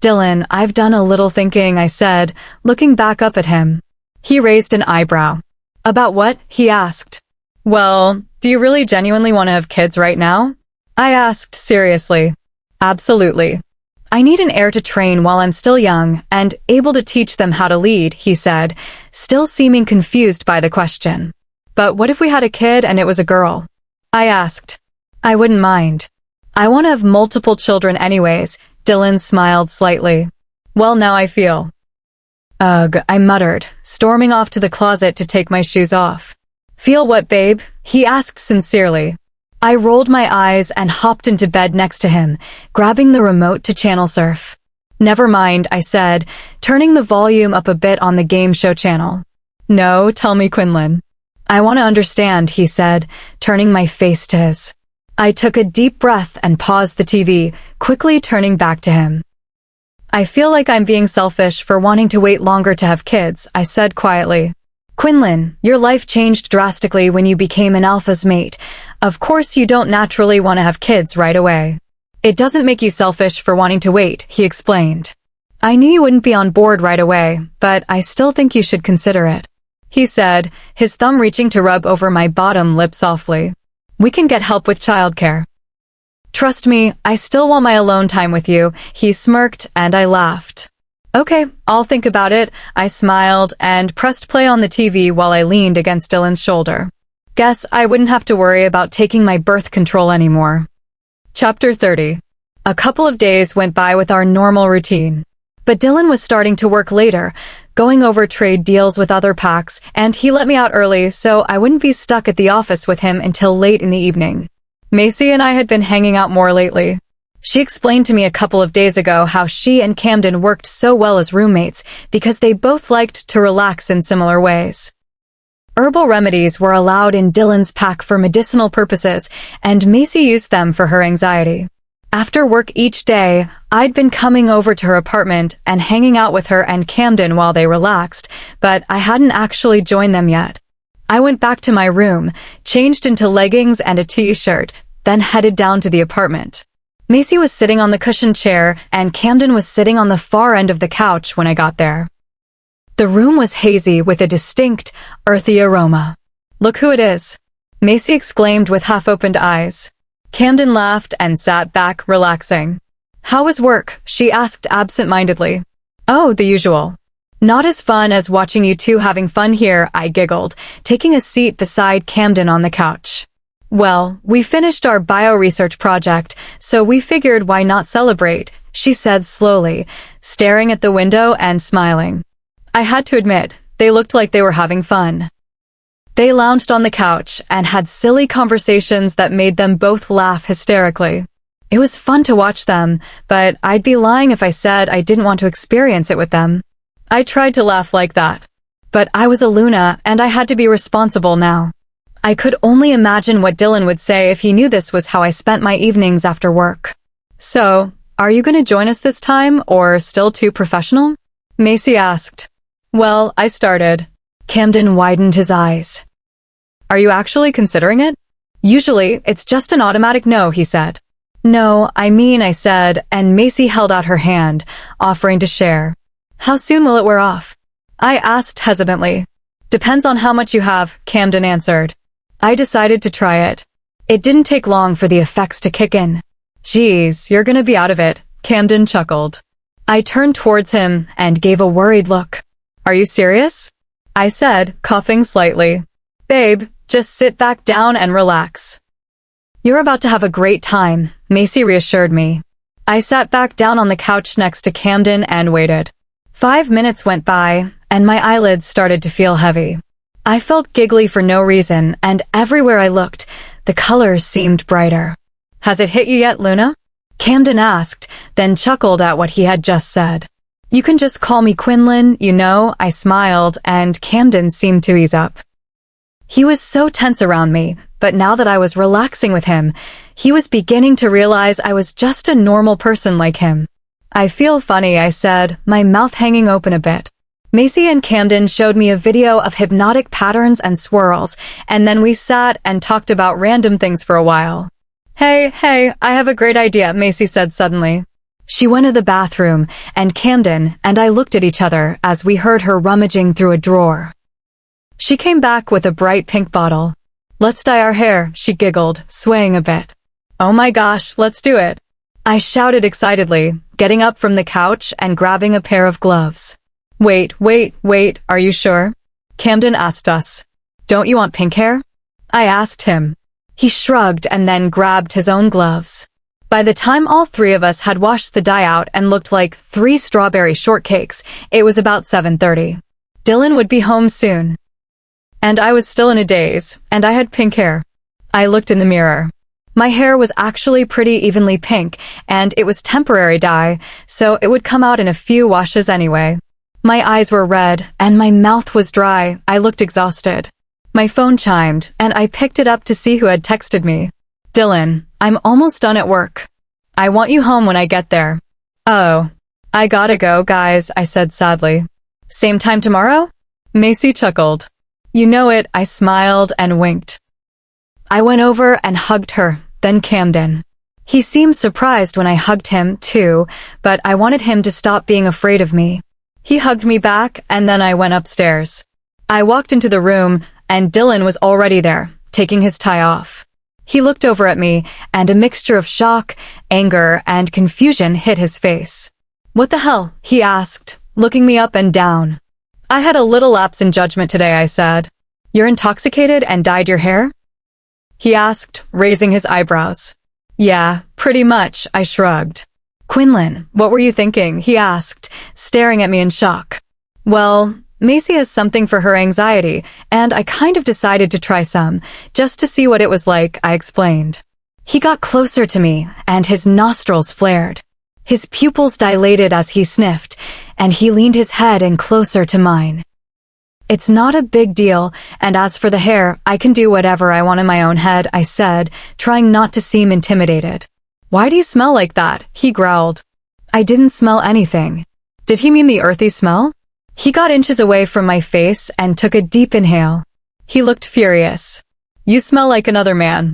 Dylon, I've done a little thinking, I said, looking back up at him. He raised an eyebrow. About what? He asked. Well, do you really genuinely want to have kids right now? I asked seriously. Absolutely. I need an heir to train while I'm still young and able to teach them how to lead, he said, still seeming confused by the question. But what if we had a kid and it was a girl? I asked. I wouldn't mind. I want to have multiple children anyways, Dylon smiled slightly. Well, now I feel. Ugh, I muttered, storming off to the closet to take my shoes off. Feel what, babe? He asked sincerely. I rolled my eyes and hopped into bed next to him, grabbing the remote to channel surf. Never mind, I said, turning the volume up a bit on the game show channel. No, tell me, Quinlan. I want to understand, he said, turning my face to his. I took a deep breath and paused the TV, quickly turning back to him. I feel like I'm being selfish for wanting to wait longer to have kids, I said quietly. Quinlan, your life changed drastically when you became an alpha's mate. Of course you don't naturally want to have kids right away. It doesn't make you selfish for wanting to wait, he explained. I knew you wouldn't be on board right away, but I still think you should consider it, he said, his thumb reaching to rub over my bottom lip softly. We can get help with childcare. Trust me, I still want my alone time with you, he smirked, and I laughed. Okay, I'll think about it, I smiled and pressed play on the TV while I leaned against Dylon's shoulder. Guess I wouldn't have to worry about taking my birth control anymore. Chapter 30. A couple of days went by with our normal routine. But Dylon was starting to work later, going over trade deals with other packs, and he let me out early so I wouldn't be stuck at the office with him until late in the evening. Macy and I had been hanging out more lately. She explained to me a couple of days ago how she and Camden worked so well as roommates because they both liked to relax in similar ways. Herbal remedies were allowed in Dylon's pack for medicinal purposes, and Macy used them for her anxiety. After work each day, I'd been coming over to her apartment and hanging out with her and Camden while they relaxed, but I hadn't actually joined them yet. I went back to my room, changed into leggings and a t-shirt, then headed down to the apartment. Macy was sitting on the cushioned chair, and Camden was sitting on the far end of the couch when I got there. The room was hazy with a distinct, earthy aroma. Look who it is, Macy exclaimed with half-opened eyes. Camden laughed and sat back, relaxing. How was work? She asked absent-mindedly. Oh, the usual. Not as fun as watching you two having fun here, I giggled, taking a seat beside Camden on the couch. Well, we finished our bio-research project, so we figured why not celebrate, she said slowly, staring at the window and smiling. I had to admit, they looked like they were having fun. They lounged on the couch and had silly conversations that made them both laugh hysterically. It was fun to watch them, but I'd be lying if I said I didn't want to experience it with them. I tried to laugh like that. But I was a Luna, and I had to be responsible now. I could only imagine what Dylon would say if he knew this was how I spent my evenings after work. So, are you going to join us this time, or still too professional? Macy asked. Well, I started. Camden widened his eyes. Are you actually considering it? Usually, it's just an automatic no, he said. No, I said, and Macy held out her hand, offering to share. How soon will it wear off? I asked hesitantly. Depends on how much you have, Camden answered. I decided to try it. It didn't take long for the effects to kick in. Geez, you're gonna be out of it, Camden chuckled. I turned towards him and gave a worried look. Are you serious? I said, coughing slightly. Babe, just sit back down and relax. You're about to have a great time, Macy reassured me. I sat back down on the couch next to Camden and waited. 5 minutes went by, and my eyelids started to feel heavy. I felt giggly for no reason, and everywhere I looked, the colors seemed brighter. Has it hit you yet, Luna? Camden asked, then chuckled at what he had just said. You can just call me Quinlan, you know, I smiled, and Camden seemed to ease up. He was so tense around me, but now that I was relaxing with him, he was beginning to realize I was just a normal person like him. I feel funny, I said, my mouth hanging open a bit. Macy and Camden showed me a video of hypnotic patterns and swirls, and then we sat and talked about random things for a while. Hey, I have a great idea, Macy said suddenly. She went to the bathroom, and Camden and I looked at each other as we heard her rummaging through a drawer. She came back with a bright pink bottle. Let's dye our hair, she giggled, swaying a bit. Oh my gosh, let's do it. I shouted excitedly, getting up from the couch and grabbing a pair of gloves. Wait, are you sure? Camden asked us. Don't you want pink hair? I asked him. He shrugged and then grabbed his own gloves. By the time all three of us had washed the dye out and looked like 3 strawberry shortcakes, it was about 7:30. Dylon would be home soon. And I was still in a daze, and I had pink hair. I looked in the mirror. My hair was actually pretty evenly pink, and it was temporary dye, so it would come out in a few washes anyway. My eyes were red, and my mouth was dry. I looked exhausted. My phone chimed, and I picked it up to see who had texted me. Dylon, I'm almost done at work. I want you home when I get there. Oh, I gotta go, guys, I said sadly. Same time tomorrow? Macy chuckled. You know it, I smiled and winked. I went over and hugged her, then Camden. He seemed surprised when I hugged him, too, but I wanted him to stop being afraid of me. He hugged me back, and then I went upstairs. I walked into the room, and Dylon was already there, taking his tie off. He looked over at me, and a mixture of shock, anger, and confusion hit his face. What the hell? He asked, looking me up and down. I had a little lapse in judgment today, I said. You're intoxicated and dyed your hair? He asked, raising his eyebrows. Yeah, pretty much, I shrugged. Quinlan, what were you thinking? He asked, staring at me in shock. Well, Macy has something for her anxiety, and I kind of decided to try some, just to see what it was like, I explained. He got closer to me, and his nostrils flared. His pupils dilated as he sniffed, and he leaned his head in closer to mine. It's not a big deal, and as for the hair, I can do whatever I want in my own head, I said, trying not to seem intimidated. Why do you smell like that? He growled. I didn't smell anything. Did he mean the earthy smell? He got inches away from my face and took a deep inhale. He looked furious. You smell like another man.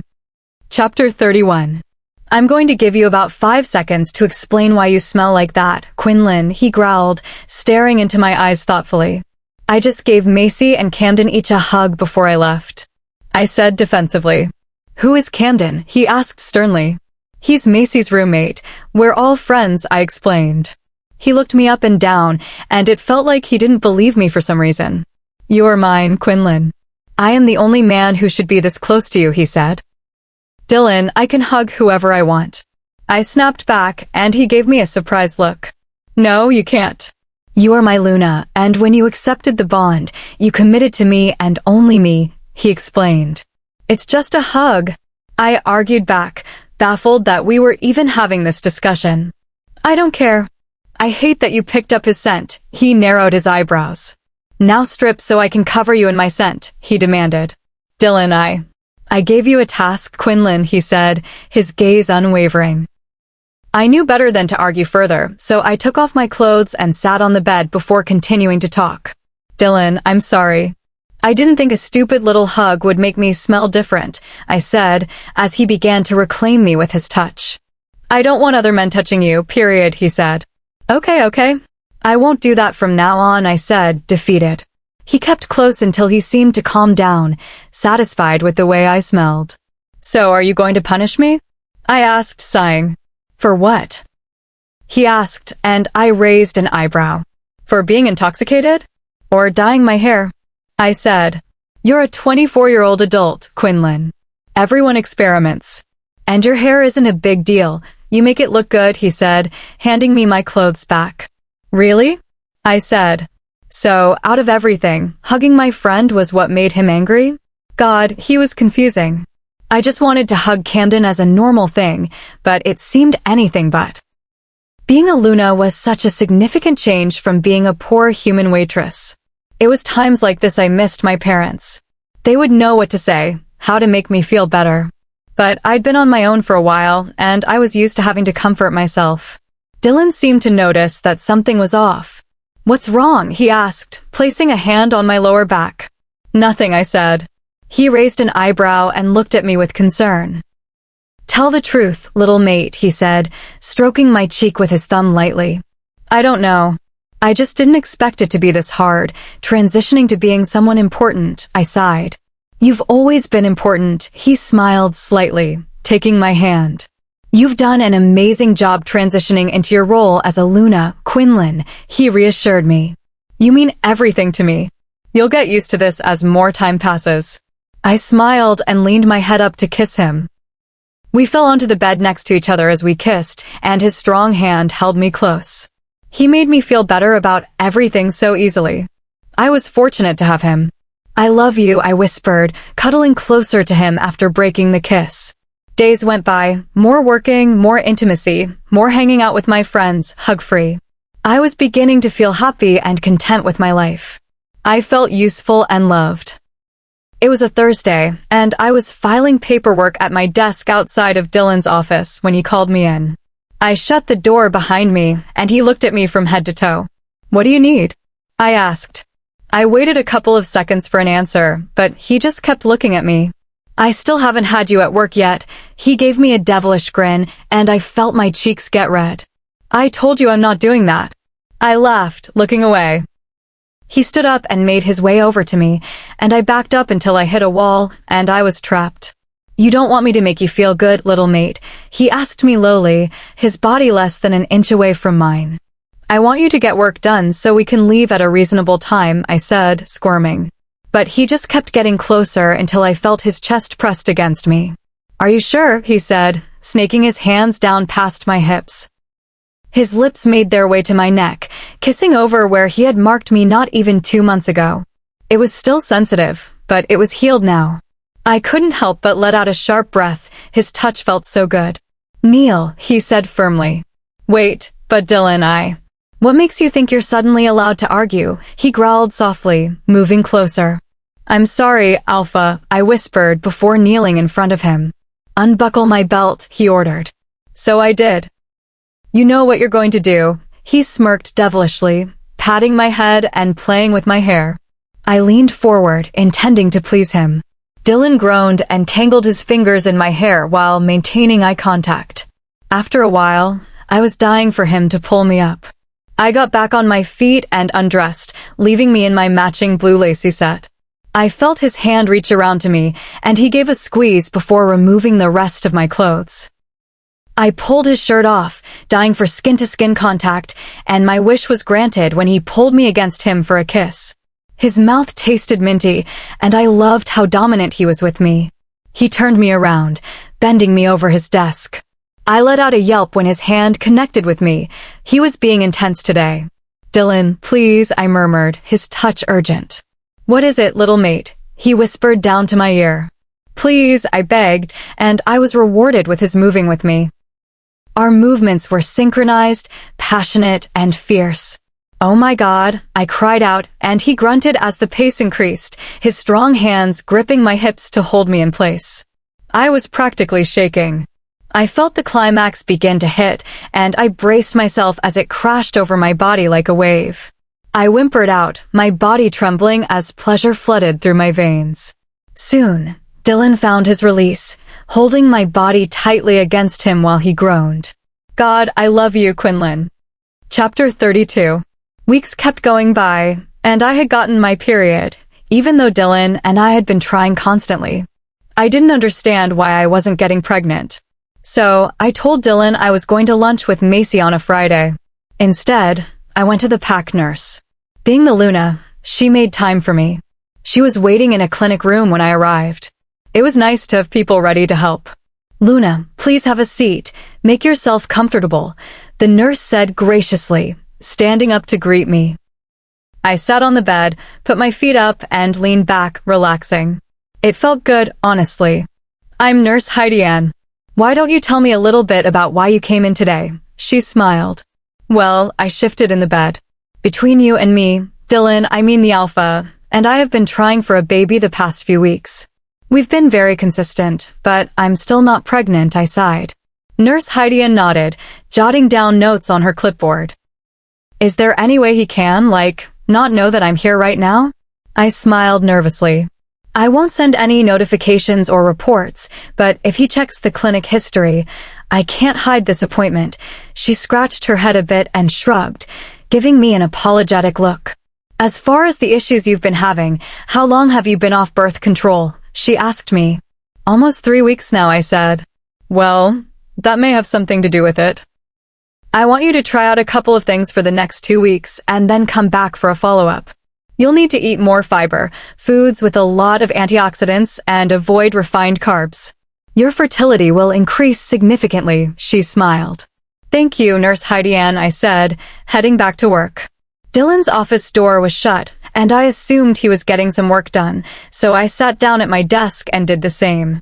Chapter 31. I'm going to give you about 5 seconds to explain why you smell like that, Quinlan, he growled, staring into my eyes thoughtfully. I just gave Macy and Camden each a hug before I left. I said defensively. Who is Camden? He asked sternly. He's Macy's roommate. We're all friends, I explained. He looked me up and down, and it felt like he didn't believe me for some reason. You're mine, Quinlan. I am the only man who should be this close to you, he said. Dylon, I can hug whoever I want. I snapped back, and he gave me a surprised look. No, you can't. You are my Luna, and when you accepted the bond, you committed to me and only me, he explained. It's just a hug. I argued back, baffled that we were even having this discussion. I don't care. I hate that you picked up his scent, he narrowed his eyebrows. Now strip so I can cover you in my scent, he demanded. Dylon, I gave you a task, Quinlan, he said, his gaze unwavering. I knew better than to argue further, so I took off my clothes and sat on the bed before continuing to talk. Dylon, I'm sorry. I didn't think a stupid little hug would make me smell different, I said, as he began to reclaim me with his touch. I don't want other men touching you, period, he said. Okay. I won't do that from now on, I said, defeated. He kept close until he seemed to calm down, satisfied with the way I smelled. So, are you going to punish me? I asked, sighing. For what? He asked, and I raised an eyebrow. For being intoxicated? Or dyeing my hair? I said, You're a 24-year-old adult, Quinlan. Everyone experiments. And your hair isn't a big deal. You make it look good, he said, handing me my clothes back. Really? I said. So, out of everything, hugging my friend was what made him angry? God, he was confusing. I just wanted to hug Camden as a normal thing, but it seemed anything but. Being a Luna was such a significant change from being a poor human waitress. It was times like this I missed my parents. They would know what to say, how to make me feel better. But I'd been on my own for a while, and I was used to having to comfort myself. Dylon seemed to notice that something was off. What's wrong? He asked, placing a hand on my lower back. Nothing, I said. He raised an eyebrow and looked at me with concern. Tell the truth, little mate, he said, stroking my cheek with his thumb lightly. I don't know. I just didn't expect it to be this hard, transitioning to being someone important, I sighed. You've always been important, he smiled slightly, taking my hand. You've done an amazing job transitioning into your role as a Luna, Quinlan, he reassured me. You mean everything to me. You'll get used to this as more time passes. I smiled and leaned my head up to kiss him. We fell onto the bed next to each other as we kissed, and his strong hand held me close. He made me feel better about everything so easily. I was fortunate to have him. I love you, I whispered, cuddling closer to him after breaking the kiss. Days went by, more working, more intimacy, more hanging out with my friends, hug-free. I was beginning to feel happy and content with my life. I felt useful and loved. It was a Thursday, and I was filing paperwork at my desk outside of Dylon's office when he called me in. I shut the door behind me, and he looked at me from head to toe. What do you need? I asked. I waited a couple of seconds for an answer, but he just kept looking at me. I still haven't had you at work yet. He gave me a devilish grin, and I felt my cheeks get red. I told you I'm not doing that. I laughed, looking away. He stood up and made his way over to me, and I backed up until I hit a wall, and I was trapped. You don't want me to make you feel good, little mate, he asked me lowly, his body less than an inch away from mine. I want you to get work done so we can leave at a reasonable time, I said, squirming. But he just kept getting closer until I felt his chest pressed against me. Are you sure? He said, snaking his hands down past my hips. His lips made their way to my neck, kissing over where he had marked me not even 2 months ago. It was still sensitive, but it was healed now. I couldn't help but let out a sharp breath, his touch felt so good. Kneel, he said firmly. Wait, but Dylon, What makes you think you're suddenly allowed to argue? He growled softly, moving closer. I'm sorry, Alpha, I whispered before kneeling in front of him. Unbuckle my belt, he ordered. So I did. You know what you're going to do, he smirked devilishly, patting my head and playing with my hair. I leaned forward, intending to please him. Dylon groaned and tangled his fingers in my hair while maintaining eye contact. After a while, I was dying for him to pull me up. I got back on my feet and undressed, leaving me in my matching blue lacy set. I felt his hand reach around to me, and he gave a squeeze before removing the rest of my clothes. I pulled his shirt off, dying for skin-to-skin contact, and my wish was granted when he pulled me against him for a kiss. His mouth tasted minty, and I loved how dominant he was with me. He turned me around, bending me over his desk. I let out a yelp when his hand connected with me. He was being intense today. Dylon, please, I murmured, his touch urgent. What is it, little mate? He whispered down to my ear. Please, I begged, and I was rewarded with his moving with me. Our movements were synchronized, passionate, and fierce. Oh my God, I cried out, and he grunted as the pace increased, his strong hands gripping my hips to hold me in place. I was practically shaking. I felt the climax begin to hit, and I braced myself as it crashed over my body like a wave. I whimpered out, my body trembling as pleasure flooded through my veins. Soon, Dylon found his release, holding my body tightly against him while he groaned. God, I love you, Quinlan. Chapter 32. Weeks kept going by, and I had gotten my period, even though Dylon and I had been trying constantly. I didn't understand why I wasn't getting pregnant. So, I told Dylon I was going to lunch with Macy on a Friday. Instead, I went to the pack nurse. Being the Luna, she made time for me. She was waiting in a clinic room when I arrived. It was nice to have people ready to help. Luna, please have a seat. Make yourself comfortable, the nurse said graciously, standing up to greet me. I sat on the bed, put my feet up, and leaned back, relaxing. It felt good, honestly. I'm Nurse Heidi Ann. Why don't you tell me a little bit about why you came in today? She smiled. Well, I shifted in the bed. Between you and me, Dylon, I mean the alpha, and I have been trying for a baby the past few weeks. We've been very consistent, but I'm still not pregnant, I sighed. Nurse Heidi Ann nodded, jotting down notes on her clipboard. Is there any way he can, not know that I'm here right now? I smiled nervously. I won't send any notifications or reports, but if he checks the clinic history, I can't hide this appointment. She scratched her head a bit and shrugged, giving me an apologetic look. As far as the issues you've been having, how long have you been off birth control? She asked me. Almost 3 weeks now, I said. Well, that may have something to do with it. I want you to try out a couple of things for the next 2 weeks and then come back for a follow-up. You'll need to eat more fiber, foods with a lot of antioxidants, and avoid refined carbs. Your fertility will increase significantly, she smiled. Thank you, Nurse Heidi Ann, I said, heading back to work. Dylon's office door was shut, and I assumed he was getting some work done, so I sat down at my desk and did the same.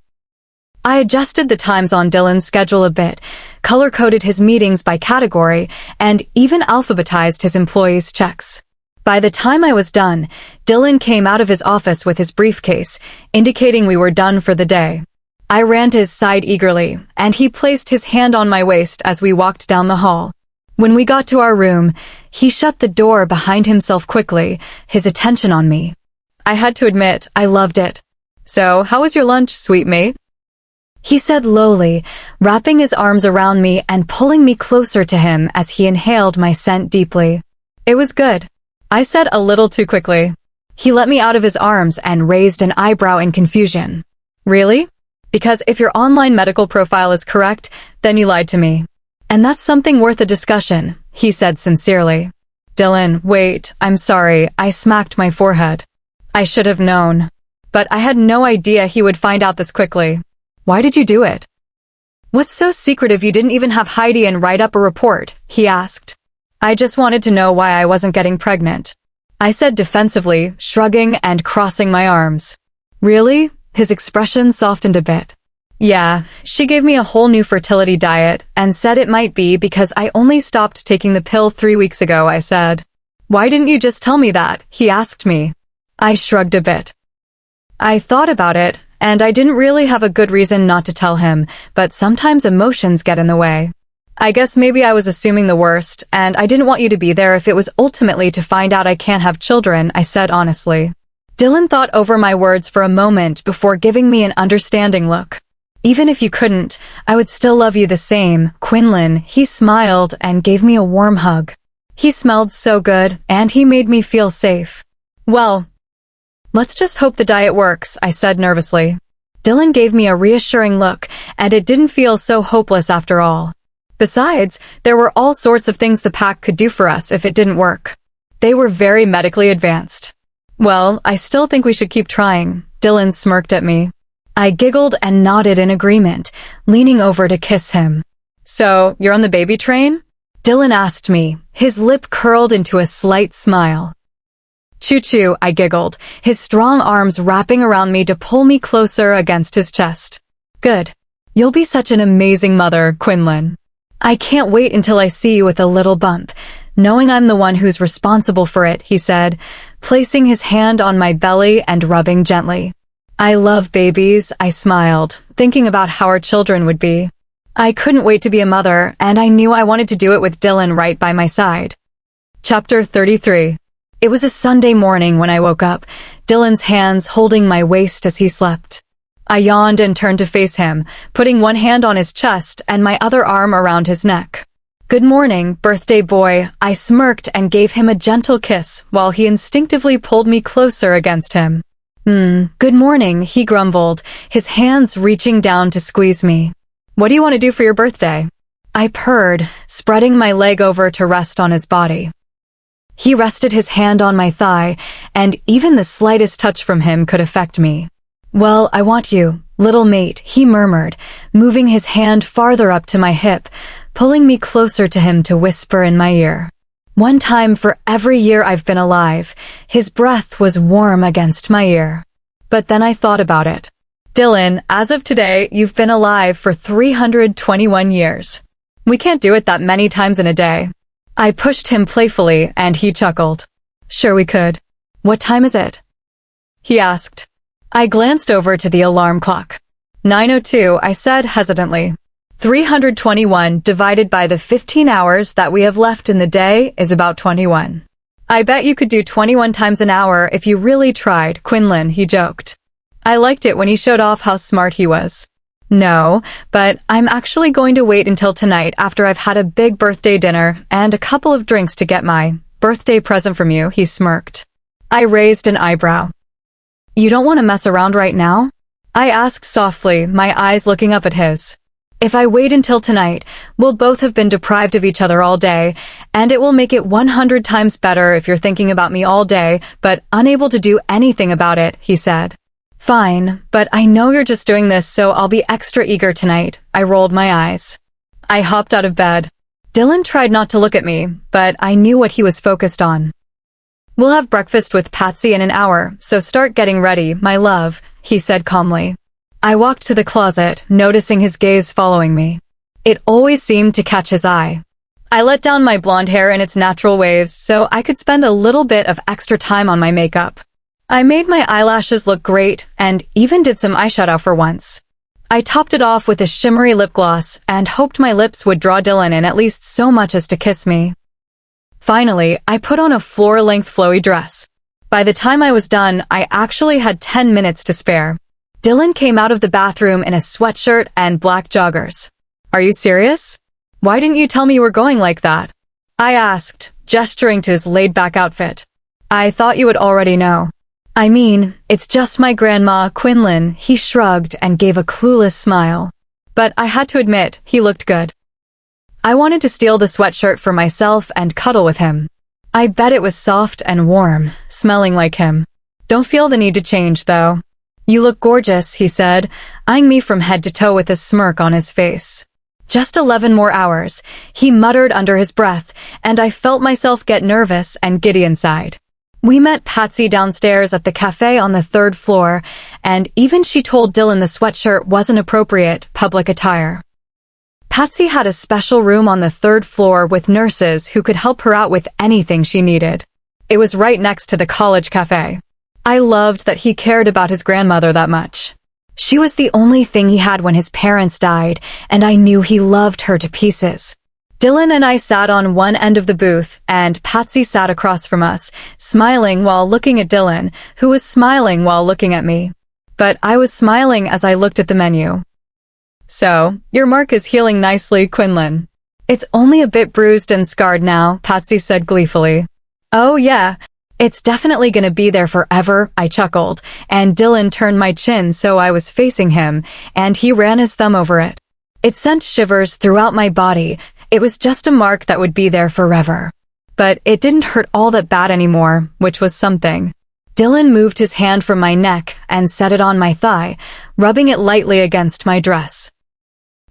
I adjusted the times on Dylon's schedule a bit, color-coded his meetings by category, and even alphabetized his employees' checks. By the time I was done, Dylon came out of his office with his briefcase, indicating we were done for the day. I ran to his side eagerly, and he placed his hand on my waist as we walked down the hall. When we got to our room, he shut the door behind himself quickly, his attention on me. I had to admit, I loved it. So, how was your lunch, sweet mate? He said lowly, wrapping his arms around me and pulling me closer to him as he inhaled my scent deeply. It was good. I said a little too quickly. He let me out of his arms and raised an eyebrow in confusion. Really? Because if your online medical profile is correct, then you lied to me. And that's something worth a discussion, he said sincerely. Dylon, wait, I'm sorry, I smacked my forehead. I should have known. But I had no idea he would find out this quickly. Why did you do it? What's so secretive you didn't even have Heidi and write up a report? He asked. I just wanted to know why I wasn't getting pregnant. I said defensively, shrugging and crossing my arms. Really? His expression softened a bit. Yeah, she gave me a whole new fertility diet and said it might be because I only stopped taking the pill 3 weeks ago, I said. Why didn't you just tell me that? He asked me. I shrugged a bit. I thought about it, and I didn't really have a good reason not to tell him, but sometimes emotions get in the way. I guess maybe I was assuming the worst, and I didn't want you to be there if it was ultimately to find out I can't have children, I said honestly. Dylon thought over my words for a moment before giving me an understanding look. Even if you couldn't, I would still love you the same, Quinlan. He smiled and gave me a warm hug. He smelled so good, and he made me feel safe. Well, let's just hope the diet works, I said nervously. Dylon gave me a reassuring look, and it didn't feel so hopeless after all. Besides, there were all sorts of things the pack could do for us if it didn't work. They were very medically advanced. Well, I still think we should keep trying. Dylon smirked at me. I giggled and nodded in agreement, leaning over to kiss him. So, you're on the baby train? Dylon asked me, his lip curled into a slight smile. Choo-choo, I giggled, his strong arms wrapping around me to pull me closer against his chest. Good. You'll be such an amazing mother, Quinlan. I can't wait until I see you with a little bump, knowing I'm the one who's responsible for it, he said, placing his hand on my belly and rubbing gently. I love babies, I smiled, thinking about how our children would be. I couldn't wait to be a mother, and I knew I wanted to do it with Dylon right by my side. Chapter 33. It was a Sunday morning when I woke up, Dylon's hands holding my waist as he slept. I yawned and turned to face him, putting one hand on his chest and my other arm around his neck. "Good morning, birthday boy." I smirked and gave him a gentle kiss while he instinctively pulled me closer against him. Good morning," he grumbled, his hands reaching down to squeeze me. "What do you want to do for your birthday?" I purred, spreading my leg over to rest on his body. He rested his hand on my thigh, and even the slightest touch from him could affect me. "Well, I want you, little mate," he murmured, moving his hand farther up to my hip, pulling me closer to him to whisper in my ear. One time for every year I've been alive, his breath was warm against my ear. But then I thought about it. "Dylon, as of today, you've been alive for 321 years. We can't do it that many times in a day." I pushed him playfully, and he chuckled. "Sure we could. What time is it?" he asked. I glanced over to the alarm clock. 9:02, I said hesitantly. 321 divided by the 15 hours that we have left in the day is about 21. "I bet you could do 21 times an hour if you really tried, Quinlan," he joked. I liked it when he showed off how smart he was. "No, but I'm actually going to wait until tonight after I've had a big birthday dinner and a couple of drinks to get my birthday present from you," he smirked. I raised an eyebrow. "You don't want to mess around right now?" I asked softly, my eyes looking up at his. "If I wait until tonight, we'll both have been deprived of each other all day, and it will make it 100 times better if you're thinking about me all day, but unable to do anything about it," he said. "Fine, but I know you're just doing this, so I'll be extra eager tonight." I rolled my eyes. I hopped out of bed. Dylon tried not to look at me, but I knew what he was focused on. "We'll have breakfast with Patsy in an hour, so start getting ready, my love," he said calmly. I walked to the closet, noticing his gaze following me. It always seemed to catch his eye. I let down my blonde hair in its natural waves so I could spend a little bit of extra time on my makeup. I made my eyelashes look great and even did some eyeshadow for once. I topped it off with a shimmery lip gloss and hoped my lips would draw Dylon in at least so much as to kiss me. Finally, I put on a floor-length flowy dress. By the time I was done, I actually had 10 minutes to spare. Dylon came out of the bathroom in a sweatshirt and black joggers. "Are you serious? Why didn't you tell me you were going like that?" I asked, gesturing to his laid-back outfit. "I thought you would already know." "I mean, it's just my grandma, Quinlan," he shrugged and gave a clueless smile. But I had to admit, he looked good. I wanted to steal the sweatshirt for myself and cuddle with him. I bet it was soft and warm, smelling like him. "Don't feel the need to change, though." "You look gorgeous," he said, eyeing me from head to toe with a smirk on his face. "Just 11 more hours," he muttered under his breath, and I felt myself get nervous and giddy inside. We met Patsy downstairs at the cafe on the 3rd floor, and even she told Dylon the sweatshirt wasn't appropriate public attire. Patsy had a special room on the 3rd floor with nurses who could help her out with anything she needed. It was right next to the college cafe. I loved that he cared about his grandmother that much. She was the only thing he had when his parents died, and I knew he loved her to pieces. Dylon and I sat on one end of the booth, and Patsy sat across from us, smiling while looking at Dylon, who was smiling while looking at me. But I was smiling as I looked at the menu. "So, your mark is healing nicely, Quinlan." "It's only a bit bruised and scarred now," Patsy said gleefully. "Oh yeah. It's definitely gonna be there forever," I chuckled, and Dylon turned my chin so I was facing him, and he ran his thumb over it. It sent shivers throughout my body. It was just a mark that would be there forever. But it didn't hurt all that bad anymore, which was something. Dylon moved his hand from my neck and set it on my thigh, rubbing it lightly against my dress.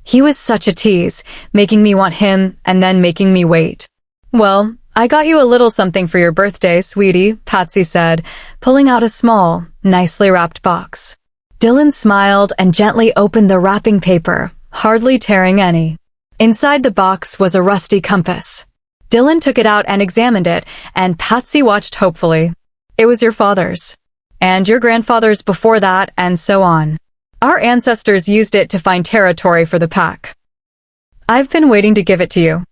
He was such a tease, making me want him and then making me wait. "Well, I got you a little something for your birthday, sweetie," Patsy said, pulling out a small, nicely wrapped box. Dylon smiled and gently opened the wrapping paper, hardly tearing any. Inside the box was a rusty compass. Dylon took it out and examined it, and Patsy watched hopefully. "It was your father's. And your grandfather's before that, and so on. Our ancestors used it to find territory for the pack. I've been waiting to give it to you.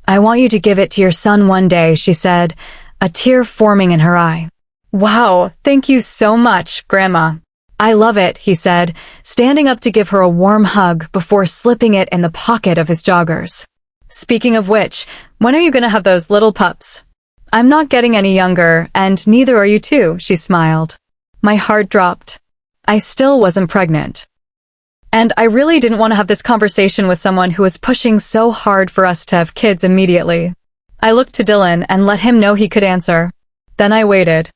I want you to give it to your son one day," she said, a tear forming in her eye. "Wow, thank you so much, Grandma." "I love it," he said, standing up to give her a warm hug before slipping it in the pocket of his joggers. Speaking of which, when are you gonna have those little pups? I'm not getting any younger, and neither are you too, she smiled. My heart dropped. I still wasn't pregnant. And I really didn't want to have this conversation with someone who was pushing so hard for us to have kids immediately. I looked to Dylon and let him know he could answer. Then I waited.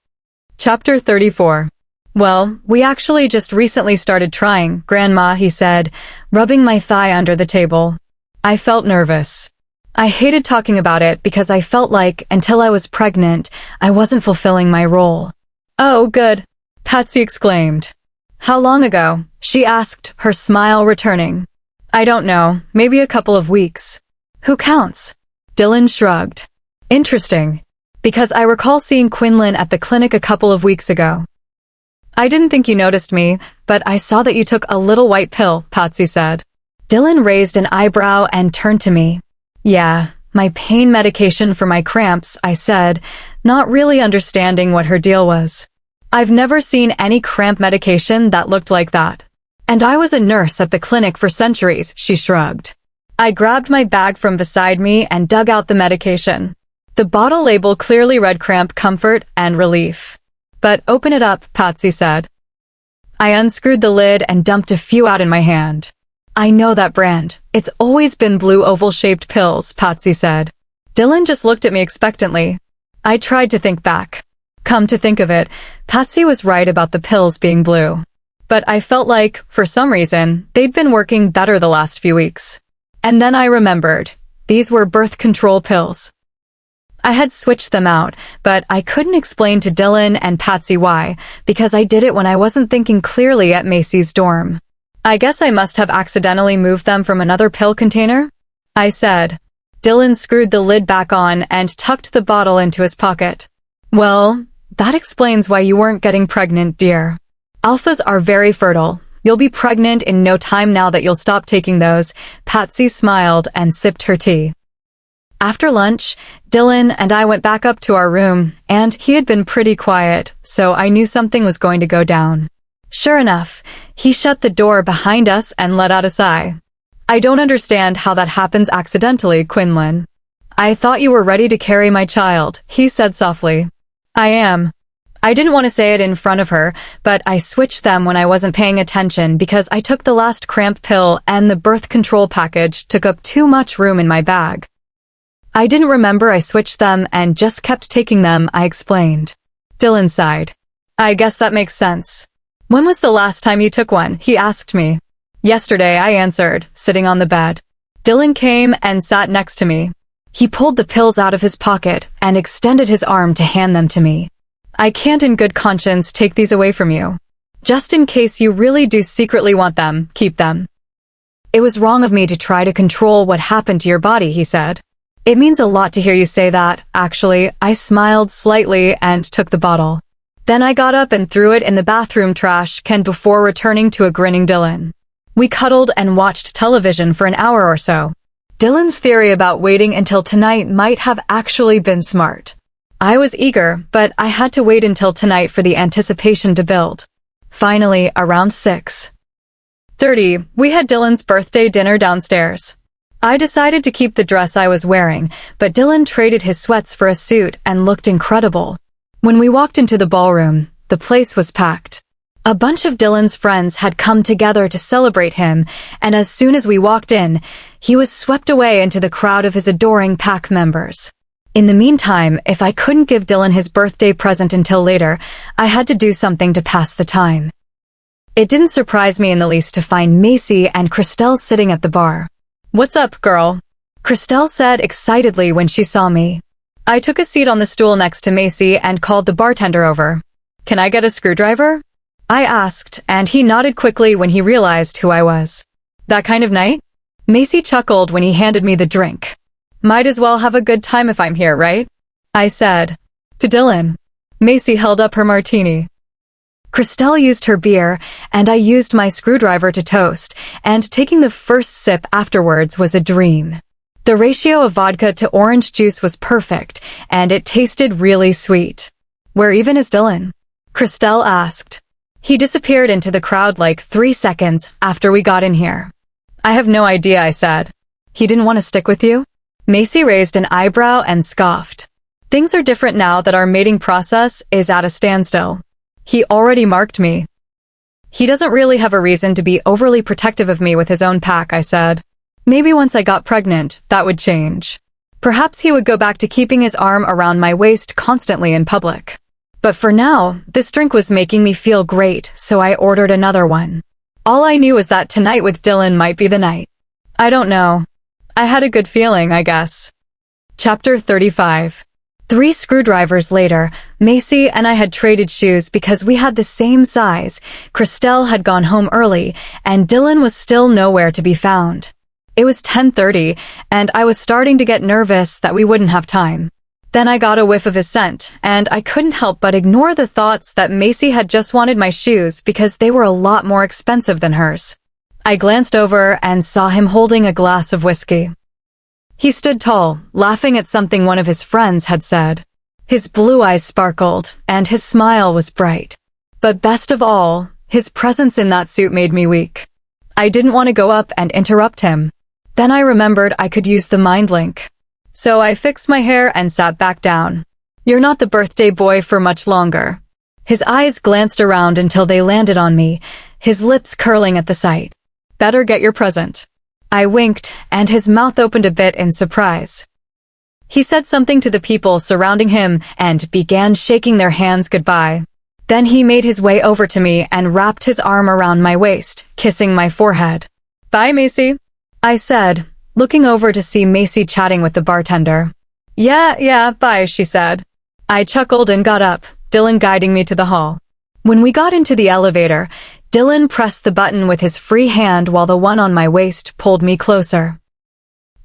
Chapter 34. Well, we actually just recently started trying, Grandma, he said, rubbing my thigh under the table. I felt nervous. I hated talking about it because I felt like, until I was pregnant, I wasn't fulfilling my role. Oh, good, Patsy exclaimed. How long ago? She asked, her smile returning. I don't know, maybe a couple of weeks. Who counts? Dylon shrugged. Interesting. Because I recall seeing Quinlan at the clinic a couple of weeks ago. I didn't think you noticed me, but I saw that you took a little white pill, Patsy said. Dylon raised an eyebrow and turned to me. Yeah, my pain medication for my cramps, I said, not really understanding what her deal was. I've never seen any cramp medication that looked like that. And I was a nurse at the clinic for centuries, she shrugged. I grabbed my bag from beside me and dug out the medication. The bottle label clearly read cramp comfort and relief. But open it up, Patsy said. I unscrewed the lid and dumped a few out in my hand. I know that brand. It's always been blue oval-shaped pills, Patsy said. Dylon just looked at me expectantly. I tried to think back. Come to think of it, Patsy was right about the pills being blue. But I felt like, for some reason, they'd been working better the last few weeks. And then I remembered. These were birth control pills. I had switched them out, but I couldn't explain to Dylon and Patsy why, because I did it when I wasn't thinking clearly at Macy's dorm. I guess I must have accidentally moved them from another pill container? I said. Dylon screwed the lid back on and tucked the bottle into his pocket. Well, that explains why you weren't getting pregnant, dear. Alphas are very fertile. You'll be pregnant in no time now that you'll stop taking those. Patsy smiled and sipped her tea. After lunch, Dylon and I went back up to our room, and he had been pretty quiet, so I knew something was going to go down. Sure enough, he shut the door behind us and let out a sigh. I don't understand how that happens accidentally, Quinlan. I thought you were ready to carry my child, he said softly. I am. I didn't want to say it in front of her, but I switched them when I wasn't paying attention because I took the last cramp pill and the birth control package took up too much room in my bag. I didn't remember I switched them and just kept taking them, I explained. Dylon sighed. I guess that makes sense. When was the last time you took one? He asked me. Yesterday, I answered, sitting on the bed. Dylon came and sat next to me. He pulled the pills out of his pocket and extended his arm to hand them to me. I can't in good conscience take these away from you. Just in case you really do secretly want them, keep them. It was wrong of me to try to control what happened to your body, he said. It means a lot to hear you say that, actually. I smiled slightly and took the bottle. Then I got up and threw it in the bathroom trash can before returning to a grinning Dylon. We cuddled and watched television for an hour or so. Dylon's theory about waiting until tonight might have actually been smart. I was eager, but I had to wait until tonight for the anticipation to build. Finally, around 6:30, we had Dylon's birthday dinner downstairs. I decided to keep the dress I was wearing, but Dylon traded his sweats for a suit and looked incredible. When we walked into the ballroom, the place was packed. A bunch of Dylon's friends had come together to celebrate him, and as soon as we walked in, he was swept away into the crowd of his adoring pack members. In the meantime, if I couldn't give Dylon his birthday present until later, I had to do something to pass the time. It didn't surprise me in the least to find Macy and Christelle sitting at the bar. What's up, girl? Christelle said excitedly when she saw me. I took a seat on the stool next to Macy and called the bartender over. Can I get a screwdriver? I asked, and he nodded quickly when he realized who I was. That kind of night? Macy chuckled when he handed me the drink. Might as well have a good time if I'm here, right? I said. To Dylon. Macy held up her martini. Christelle used her beer, and I used my screwdriver to toast, and taking the first sip afterwards was a dream. The ratio of vodka to orange juice was perfect, and it tasted really sweet. Where even is Dylon? Christelle asked. He disappeared into the crowd like 3 seconds after we got in here. I have no idea, I said. He didn't want to stick with you? Macy raised an eyebrow and scoffed. Things are different now that our mating process is at a standstill. He already marked me. He doesn't really have a reason to be overly protective of me with his own pack, I said. Maybe once I got pregnant, that would change. Perhaps he would go back to keeping his arm around my waist constantly in public. But for now, this drink was making me feel great, so I ordered another one. All I knew was that tonight with Dylon might be the night. I don't know. I had a good feeling, I guess. Chapter 35. 3 screwdrivers later, Macy and I had traded shoes because we had the same size. Christelle had gone home early, and Dylon was still nowhere to be found. It was 10:30, and I was starting to get nervous that we wouldn't have time. Then I got a whiff of his scent, and I couldn't help but ignore the thoughts that Macy had just wanted my shoes because they were a lot more expensive than hers. I glanced over and saw him holding a glass of whiskey. He stood tall, laughing at something one of his friends had said. His blue eyes sparkled, and his smile was bright. But best of all, his presence in that suit made me weak. I didn't want to go up and interrupt him. Then I remembered I could use the mind link. So I fixed my hair and sat back down. You're not the birthday boy for much longer. His eyes glanced around until they landed on me, his lips curling at the sight. Better get your present. I winked, and his mouth opened a bit in surprise. He said something to the people surrounding him and began shaking their hands goodbye. Then he made his way over to me and wrapped his arm around my waist, kissing my forehead. Bye, Macy, I said, looking over to see Macy chatting with the bartender. Yeah, bye, she said. I chuckled and got up, Dylon guiding me to the hall. When we got into the elevator, Dylon pressed the button with his free hand while the one on my waist pulled me closer.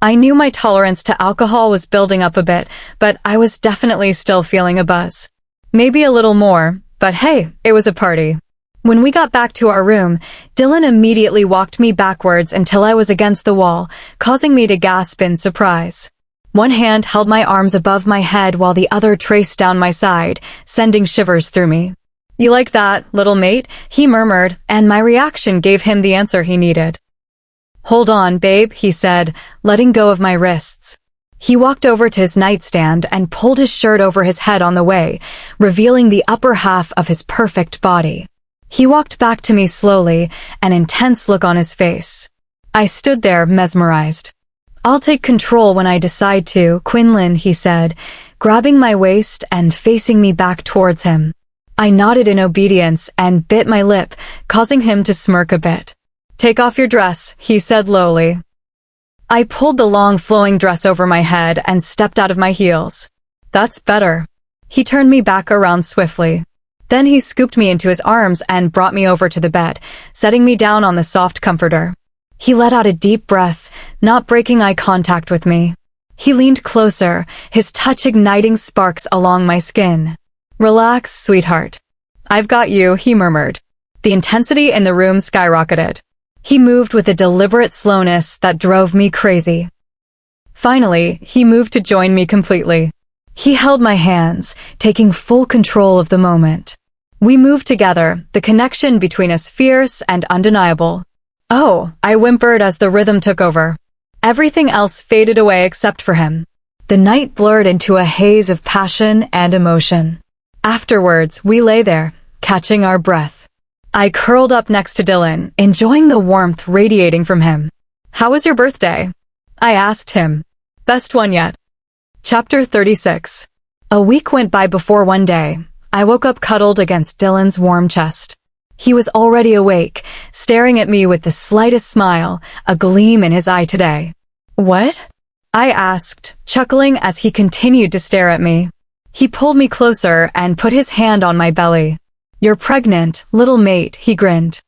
I knew my tolerance to alcohol was building up a bit, but I was definitely still feeling a buzz. Maybe a little more, but hey, it was a party. When we got back to our room, Dylon immediately walked me backwards until I was against the wall, causing me to gasp in surprise. One hand held my arms above my head while the other traced down my side, sending shivers through me. You like that, little mate? He murmured, and my reaction gave him the answer he needed. Hold on, babe, he said, letting go of my wrists. He walked over to his nightstand and pulled his shirt over his head on the way, revealing the upper half of his perfect body. He walked back to me slowly, an intense look on his face. I stood there, mesmerized. I'll take control when I decide to, Quinlan, he said, grabbing my waist and facing me back towards him. I nodded in obedience and bit my lip, causing him to smirk a bit. Take off your dress, he said lowly. I pulled the long flowing dress over my head and stepped out of my heels. That's better. He turned me back around swiftly. Then he scooped me into his arms and brought me over to the bed, setting me down on the soft comforter. He let out a deep breath, not breaking eye contact with me. He leaned closer, his touch igniting sparks along my skin. Relax, sweetheart. I've got you, he murmured. The intensity in the room skyrocketed. He moved with a deliberate slowness that drove me crazy. Finally, he moved to join me completely. He held my hands, taking full control of the moment. We moved together, the connection between us fierce and undeniable. Oh, I whimpered as the rhythm took over. Everything else faded away except for him. The night blurred into a haze of passion and emotion. Afterwards, we lay there, catching our breath. I curled up next to Dylon, enjoying the warmth radiating from him. How was your birthday? I asked him. Best one yet. Chapter 36. A week went by before one day, I woke up cuddled against Dylon's warm chest. He was already awake, staring at me with the slightest smile, a gleam in his eye today. What? I asked, chuckling as he continued to stare at me. He pulled me closer and put his hand on my belly. You're pregnant, little mate, he grinned.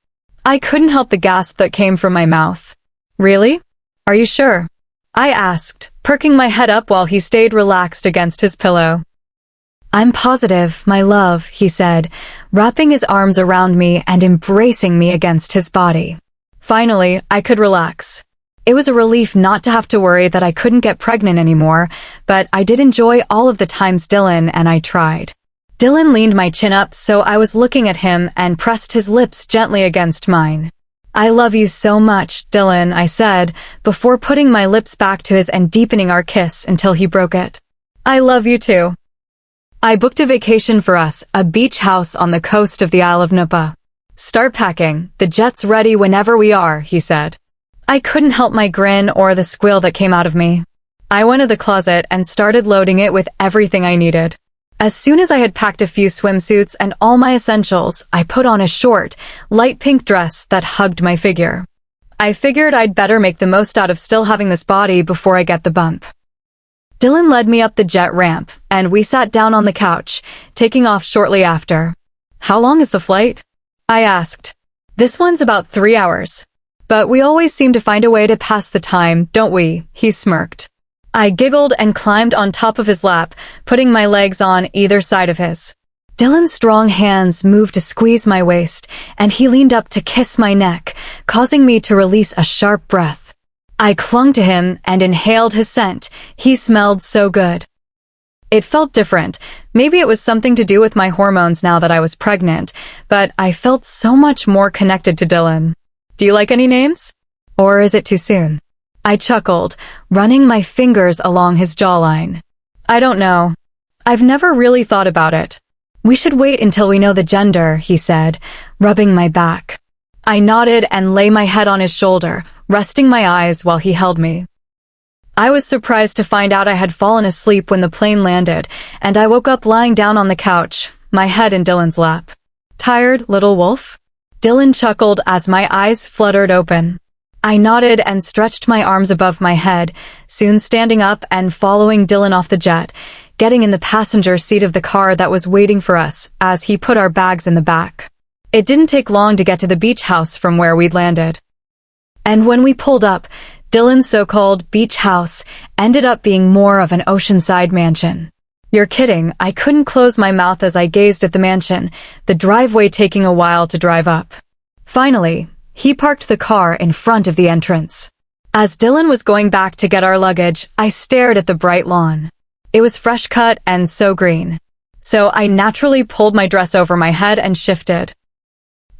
I couldn't help the gasp that came from my mouth. Really? Are you sure? I asked, perking my head up while he stayed relaxed against his pillow. I'm positive, my love, he said, wrapping his arms around me and embracing me against his body. Finally, I could relax. It was a relief not to have to worry that I couldn't get pregnant anymore, but I did enjoy all of the times Dylon and I tried. Dylon leaned my chin up so I was looking at him and pressed his lips gently against mine. I love you so much, Dylon, I said, before putting my lips back to his and deepening our kiss until he broke it. I love you too. I booked a vacation for us, a beach house on the coast of the Isle of Nupa. Start packing, the jet's ready whenever we are, he said. I couldn't help my grin or the squeal that came out of me. I went to the closet and started loading it with everything I needed. As soon as I had packed a few swimsuits and all my essentials, I put on a short, light pink dress that hugged my figure. I figured I'd better make the most out of still having this body before I get the bump. Dylon led me up the jet ramp, and we sat down on the couch, taking off shortly after. How long is the flight? I asked. This one's about 3 hours. But we always seem to find a way to pass the time, don't we? He smirked. I giggled and climbed on top of his lap, putting my legs on either side of his. Dylon's strong hands moved to squeeze my waist, and he leaned up to kiss my neck, causing me to release a sharp breath. I clung to him and inhaled his scent. He smelled so good. It felt different. Maybe it was something to do with my hormones now that I was pregnant, but I felt so much more connected to Dylon. Do you like any names? Or is it too soon? I chuckled, running my fingers along his jawline. I don't know. I've never really thought about it. We should wait until we know the gender, he said, rubbing my back. I nodded and lay my head on his shoulder, resting my eyes while he held me. I was surprised to find out I had fallen asleep when the plane landed, and I woke up lying down on the couch, my head in Dylon's lap. Tired, little wolf? Dylon chuckled as my eyes fluttered open. I nodded and stretched my arms above my head, soon standing up and following Dylon off the jet, getting in the passenger seat of the car that was waiting for us as he put our bags in the back. It didn't take long to get to the beach house from where we'd landed. And when we pulled up, Dylon's so-called beach house ended up being more of an oceanside mansion. You're kidding, I couldn't close my mouth as I gazed at the mansion, the driveway taking a while to drive up. Finally, he parked the car in front of the entrance. As Dylon was going back to get our luggage, I stared at the bright lawn. It was fresh cut and so green. So I naturally pulled my dress over my head and shifted.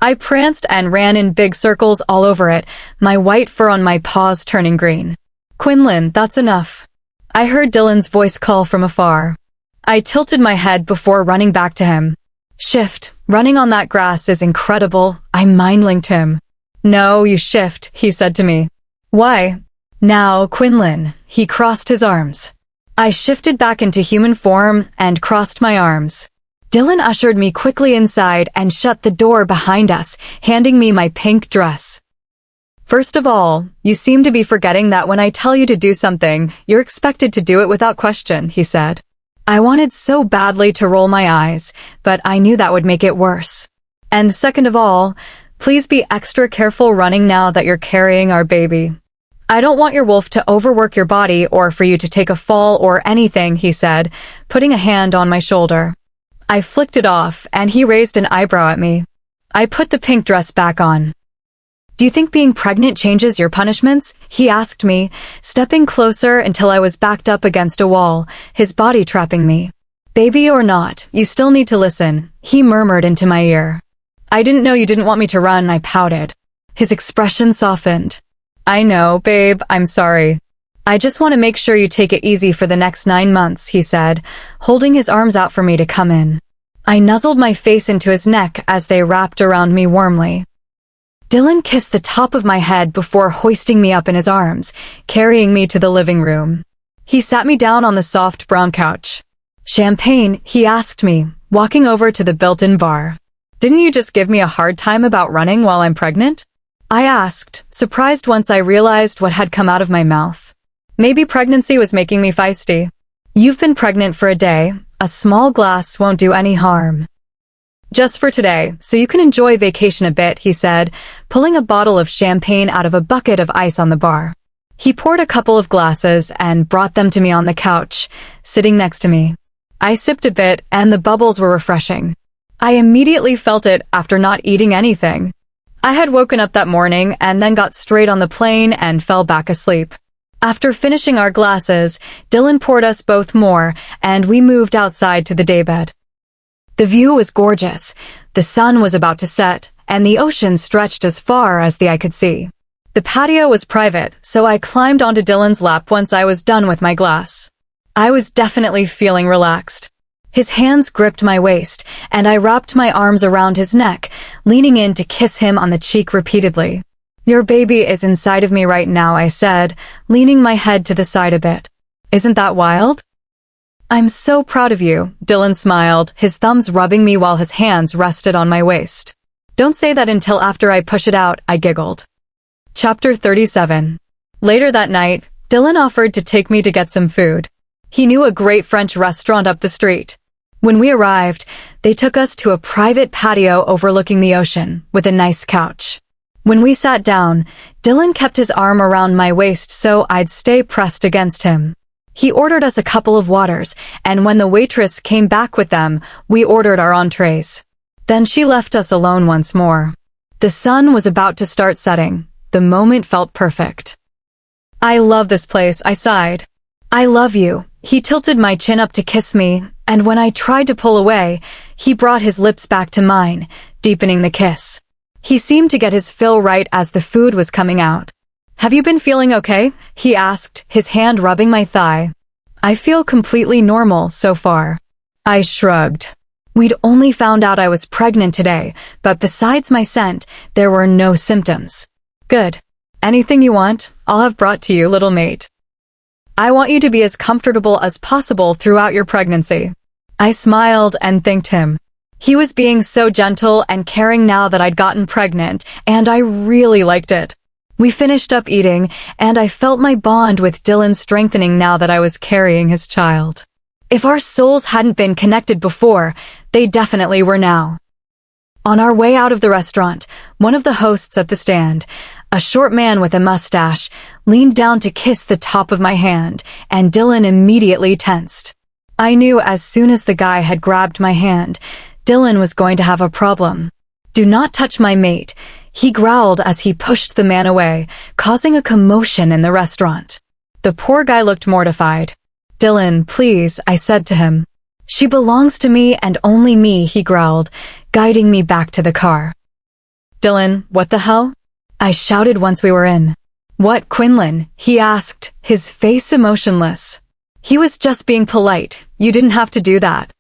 I pranced and ran in big circles all over it, my white fur on my paws turning green. Quinlan, that's enough. I heard Dylon's voice call from afar. I tilted my head before running back to him. Shift, running on that grass is incredible, I mind-linked him. No, you shift, he said to me. Why? Now, Quinlan, he crossed his arms. I shifted back into human form and crossed my arms. Dylon ushered me quickly inside and shut the door behind us, handing me my pink dress. First of all, you seem to be forgetting that when I tell you to do something, you're expected to do it without question, he said. I wanted so badly to roll my eyes, but I knew that would make it worse. And second of all, please be extra careful running now that you're carrying our baby. I don't want your wolf to overwork your body or for you to take a fall or anything, he said, putting a hand on my shoulder. I flicked it off, and he raised an eyebrow at me. I put the pink dress back on. Do you think being pregnant changes your punishments? He asked me, stepping closer until I was backed up against a wall, his body trapping me. Baby or not, you still need to listen, he murmured into my ear. I didn't know you didn't want me to run, I pouted. His expression softened. I know, babe, I'm sorry. I just want to make sure you take it easy for the next 9 months, he said, holding his arms out for me to come in. I nuzzled my face into his neck as they wrapped around me warmly. Dylon kissed the top of my head before hoisting me up in his arms, carrying me to the living room. He sat me down on the soft brown couch. Champagne, he asked me, walking over to the built-in bar. Didn't you just give me a hard time about running while I'm pregnant? I asked, surprised once I realized what had come out of my mouth. Maybe pregnancy was making me feisty. You've been pregnant for a day. A small glass won't do any harm. Just for today, so you can enjoy vacation a bit, he said, pulling a bottle of champagne out of a bucket of ice on the bar. He poured a couple of glasses and brought them to me on the couch, sitting next to me. I sipped a bit, and the bubbles were refreshing. I immediately felt it after not eating anything. I had woken up that morning and then got straight on the plane and fell back asleep. After finishing our glasses, Dylon poured us both more, and we moved outside to the daybed. The view was gorgeous. The sun was about to set, and the ocean stretched as far as the eye could see. The patio was private, so I climbed onto Dylon's lap once I was done with my glass. I was definitely feeling relaxed. His hands gripped my waist, and I wrapped my arms around his neck, leaning in to kiss him on the cheek repeatedly. "Your baby is inside of me right now," I said, leaning my head to the side a bit. "Isn't that wild?" "I'm so proud of you," Dylon smiled, his thumbs rubbing me while his hands rested on my waist. "Don't say that until after I push it out," I giggled. Chapter 37. Later that night, Dylon offered to take me to get some food. He knew a great French restaurant up the street. When we arrived, they took us to a private patio overlooking the ocean, with a nice couch. When we sat down, Dylon kept his arm around my waist so I'd stay pressed against him. He ordered us a couple of waters, and when the waitress came back with them, we ordered our entrees. Then she left us alone once more. The sun was about to start setting. The moment felt perfect. "I love this place," I sighed. "I love you." He tilted my chin up to kiss me, and when I tried to pull away, he brought his lips back to mine, deepening the kiss. He seemed to get his fill right as the food was coming out. "Have you been feeling okay?" he asked, his hand rubbing my thigh. "I feel completely normal so far." I shrugged. We'd only found out I was pregnant today, but besides my scent, there were no symptoms. "Good. Anything you want, I'll have brought to you, little mate. I want you to be as comfortable as possible throughout your pregnancy." I smiled and thanked him. He was being so gentle and caring now that I'd gotten pregnant, and I really liked it. We finished up eating, and I felt my bond with Dylon strengthening now that I was carrying his child. If our souls hadn't been connected before, they definitely were now. On our way out of the restaurant, one of the hosts at the stand, a short man with a mustache, leaned down to kiss the top of my hand, and Dylon immediately tensed. I knew as soon as the guy had grabbed my hand, Dylon was going to have a problem. "Do not touch my mate," he growled as he pushed the man away, causing a commotion in the restaurant. The poor guy looked mortified. "Dylon, please," I said to him. "She belongs to me and only me," he growled, guiding me back to the car. "Dylon, what the hell?" I shouted once we were in. "What, Quinlan?" he asked, his face emotionless. "He was just being polite. You didn't have to do that."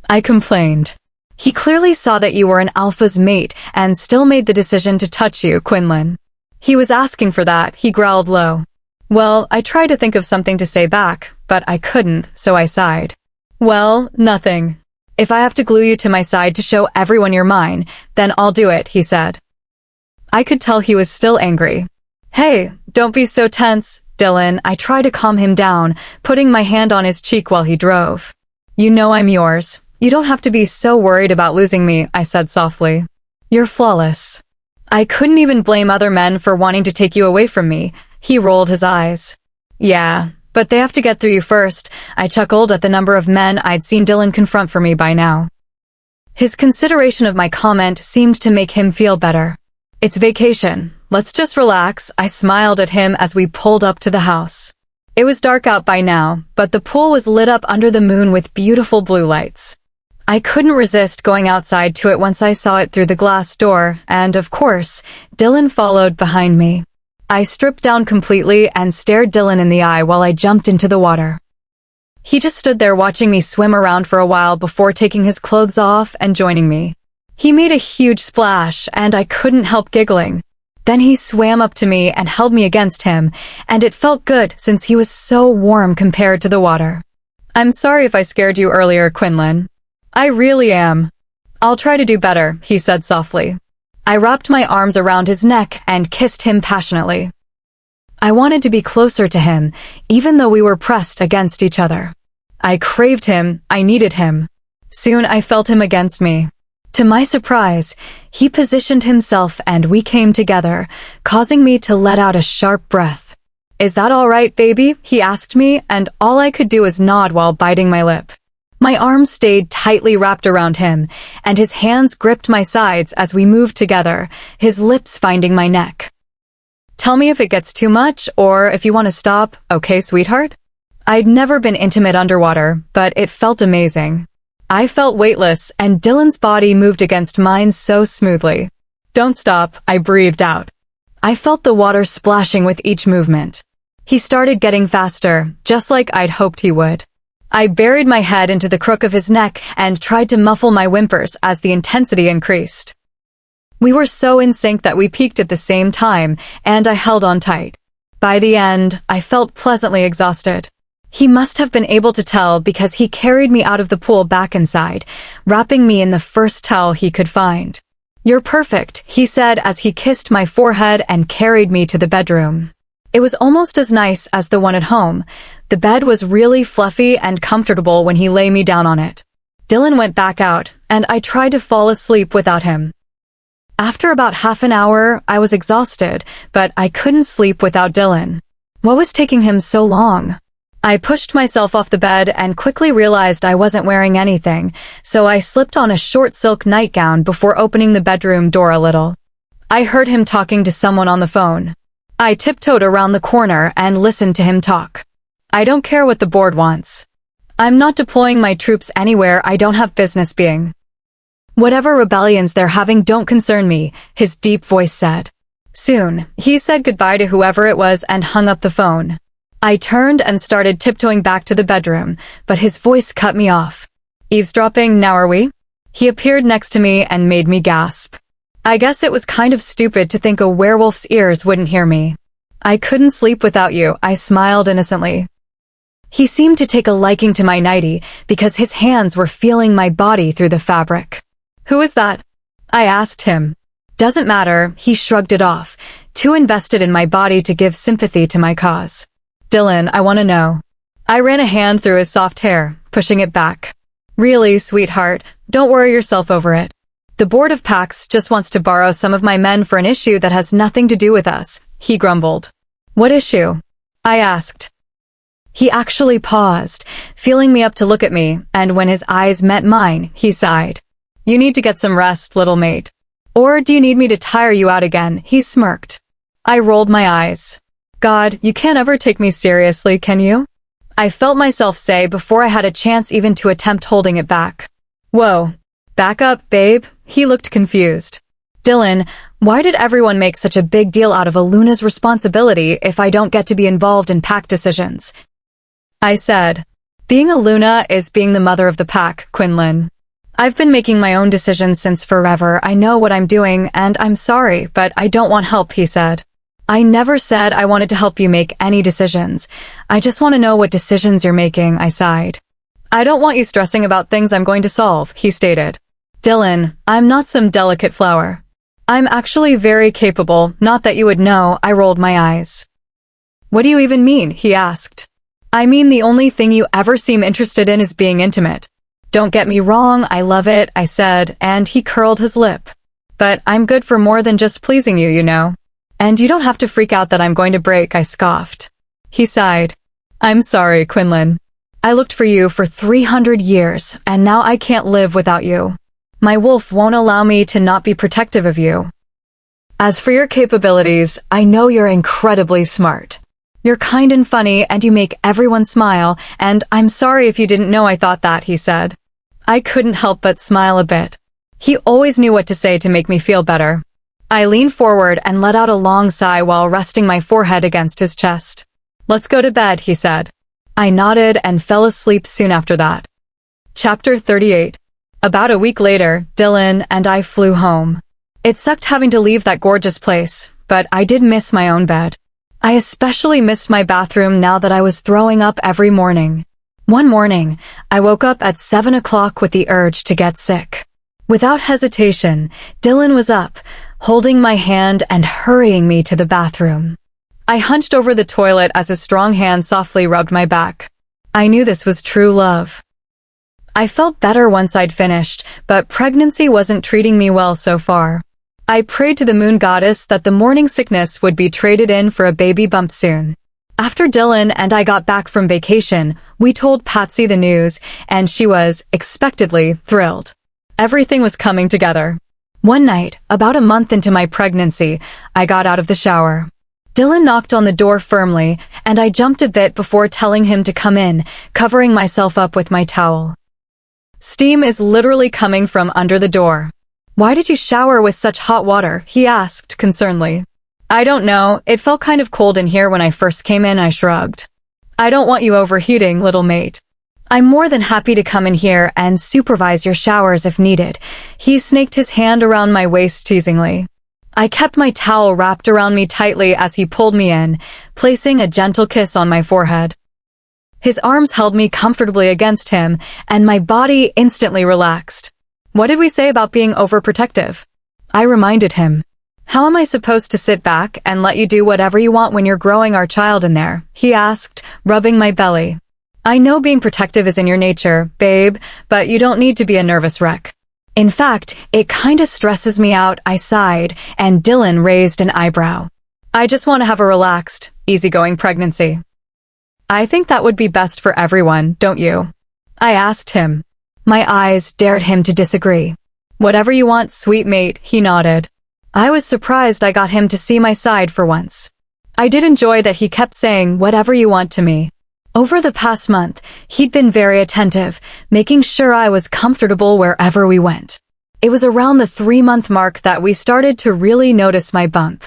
I complained. "He clearly saw that you were an alpha's mate and still made the decision to touch you, Quinlan." "He was asking for that," he growled low. Well, I tried to think of something to say back, but I couldn't, so I sighed. "Well, nothing. If I have to glue you to my side to show everyone you're mine, then I'll do it," he said. I could tell he was still angry. "Hey, don't be so tense, Dylon." I tried to calm him down, putting my hand on his cheek while he drove. "You know I'm yours. You don't have to be so worried about losing me," I said softly. "You're flawless." I couldn't even blame other men for wanting to take you away from me. He rolled his eyes. "Yeah, but they have to get through you first." I chuckled at the number of men I'd seen Dylon confront for me by now. His consideration of my comment seemed to make him feel better. "It's vacation. Let's just relax." I smiled at him as we pulled up to the house. It was dark out by now, but the pool was lit up under the moon with beautiful blue lights. I couldn't resist going outside to it once I saw it through the glass door, and of course, Dylon followed behind me. I stripped down completely and stared Dylon in the eye while I jumped into the water. He just stood there watching me swim around for a while before taking his clothes off and joining me. He made a huge splash, and I couldn't help giggling. Then he swam up to me and held me against him, and it felt good since he was so warm compared to the water. "I'm sorry if I scared you earlier, Quinlan. I really am." "I'll try to do better," he said softly. I wrapped my arms around his neck and kissed him passionately. I wanted to be closer to him, even though we were pressed against each other. I craved him, I needed him. Soon I felt him against me. To my surprise, he positioned himself and we came together, causing me to let out a sharp breath. "Is that all right, baby?" he asked me, and all I could do was nod while biting my lip. My arms stayed tightly wrapped around him, and his hands gripped my sides as we moved together, his lips finding my neck. "Tell me if it gets too much, or if you want to stop, okay, sweetheart?" I'd never been intimate underwater, but it felt amazing. I felt weightless, and Dylon's body moved against mine so smoothly. Don't stop, I breathed out. I felt the water splashing with each movement. He started getting faster, just like I'd hoped he would. I buried my head into the crook of his neck and tried to muffle my whimpers as the intensity increased. We were so in sync that we peaked at the same time, and I held on tight. By the end, I felt pleasantly exhausted. He must have been able to tell because he carried me out of the pool back inside, wrapping me in the first towel he could find. "You're perfect," he said as he kissed my forehead and carried me to the bedroom. It was almost as nice as the one at home. The bed was really fluffy and comfortable when he lay me down on it. Dylon went back out, and I tried to fall asleep without him. After about half an hour, I was exhausted, but I couldn't sleep without Dylon. What was taking him so long? I pushed myself off the bed and quickly realized I wasn't wearing anything, so I slipped on a short silk nightgown before opening the bedroom door a little. I heard him talking to someone on the phone. I tiptoed around the corner and listened to him talk. "I don't care what the board wants. I'm not deploying my troops anywhere I don't have business being. Whatever rebellions they're having don't concern me," his deep voice said. Soon, he said goodbye to whoever it was and hung up the phone. I turned and started tiptoeing back to the bedroom, but his voice cut me off. "Eavesdropping, now are we?" He appeared next to me and made me gasp. I guess it was kind of stupid to think a werewolf's ears wouldn't hear me. "I couldn't sleep without you," I smiled innocently. He seemed to take a liking to my nightie because his hands were feeling my body through the fabric. "Who is that?" I asked him. "Doesn't matter," he shrugged it off, too invested in my body to give sympathy to my cause. "Dylon, I want to know." I ran a hand through his soft hair, pushing it back. "Really, sweetheart, don't worry yourself over it. The Board of Pax just wants to borrow some of my men for an issue that has nothing to do with us," he grumbled. "What issue?" I asked. He actually paused, feeling me up to look at me, and when his eyes met mine, he sighed. "You need to get some rest, little mate. Or do you need me to tire you out again?" He smirked. I rolled my eyes. "God, you can't ever take me seriously, can you?" I felt myself say before I had a chance even to attempt holding it back. "Whoa. Back up, babe." He looked confused. "Dylon, why did everyone make such a big deal out of Aluna's responsibility if I don't get to be involved in pack decisions?" I said. "Being Aluna is being the mother of the pack, Quinlan. I've been making my own decisions since forever. I know what I'm doing, and I'm sorry, but I don't want help," he said. "I never said I wanted to help you make any decisions. I just want to know what decisions you're making," I sighed. "I don't want you stressing about things I'm going to solve," he stated. "Dylon, I'm not some delicate flower. I'm actually very capable, not that you would know." I rolled my eyes. "What do you even mean?" he asked. "I mean the only thing you ever seem interested in is being intimate." "Don't get me wrong, I love it," I said, and he curled his lip. "But I'm good for more than just pleasing you, you know. And you don't have to freak out that I'm going to break," I scoffed. He sighed. "I'm sorry, Quinlan. I looked for you for 300 years, and now I can't live without you. My wolf won't allow me to not be protective of you. As for your capabilities, I know you're incredibly smart. You're kind and funny, and you make everyone smile, and I'm sorry if you didn't know I thought that," he said. I couldn't help but smile a bit. He always knew what to say to make me feel better. I leaned forward and let out a long sigh while resting my forehead against his chest. "Let's go to bed," he said. I nodded and fell asleep soon after that. Chapter 38. About a week later, Dylon and I flew home. It sucked having to leave that gorgeous place, but I did miss my own bed. I especially missed my bathroom now that I was throwing up every morning. One morning, I woke up at 7 o'clock with the urge to get sick. Without hesitation, Dylon was up, holding my hand and hurrying me to the bathroom. I hunched over the toilet as a strong hand softly rubbed my back. I knew this was true love. I felt better once I'd finished, but pregnancy wasn't treating me well so far. I prayed to the moon goddess that the morning sickness would be traded in for a baby bump soon. After Dylon and I got back from vacation, we told Patsy the news, and she was, expectedly, thrilled. Everything was coming together. One night, about a month into my pregnancy, I got out of the shower. Dylon knocked on the door firmly, and I jumped a bit before telling him to come in, covering myself up with my towel. Steam is literally coming from under the door. Why did you shower with such hot water? He asked concernedly. I don't know, it felt kind of cold in here when I first came in, I shrugged. I don't want you overheating, little mate. I'm more than happy to come in here and supervise your showers if needed. He snaked his hand around my waist teasingly. I kept my towel wrapped around me tightly as he pulled me in, placing a gentle kiss on my forehead. His arms held me comfortably against him, and my body instantly relaxed. What did we say about being overprotective? I reminded him. How am I supposed to sit back and let you do whatever you want when you're growing our child in there? He asked, rubbing my belly. I know being protective is in your nature, babe, but you don't need to be a nervous wreck. In fact, it kinda stresses me out, I sighed, and Dylon raised an eyebrow. I just want to have a relaxed, easygoing pregnancy. I think that would be best for everyone, don't you? I asked him. My eyes dared him to disagree. Whatever you want, sweet mate, he nodded. I was surprised I got him to see my side for once. I did enjoy that he kept saying whatever you want to me. Over the past month, he'd been very attentive, making sure I was comfortable wherever we went. It was around the 3-month mark that we started to really notice my bump.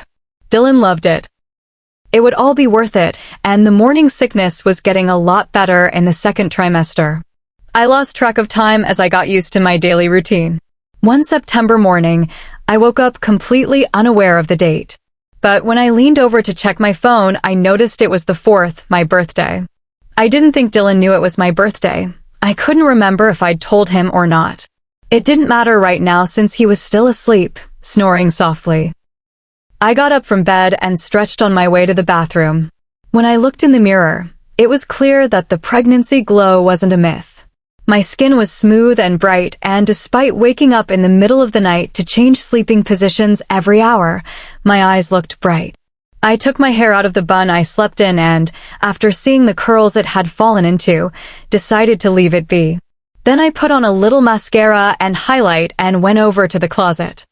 Dylon loved it. It would all be worth it, and the morning sickness was getting a lot better in the second trimester. I lost track of time as I got used to my daily routine. One September morning, I woke up completely unaware of the date. But when I leaned over to check my phone, I noticed it was the 4th, my birthday. I didn't think Dylon knew it was my birthday. I couldn't remember if I'd told him or not. It didn't matter right now since he was still asleep, snoring softly. I got up from bed and stretched on my way to the bathroom. When I looked in the mirror, it was clear that the pregnancy glow wasn't a myth. My skin was smooth and bright, and despite waking up in the middle of the night to change sleeping positions every hour, my eyes looked bright. I took my hair out of the bun I slept in and, after seeing the curls it had fallen into, decided to leave it be. Then I put on a little mascara and highlight and went over to the closet.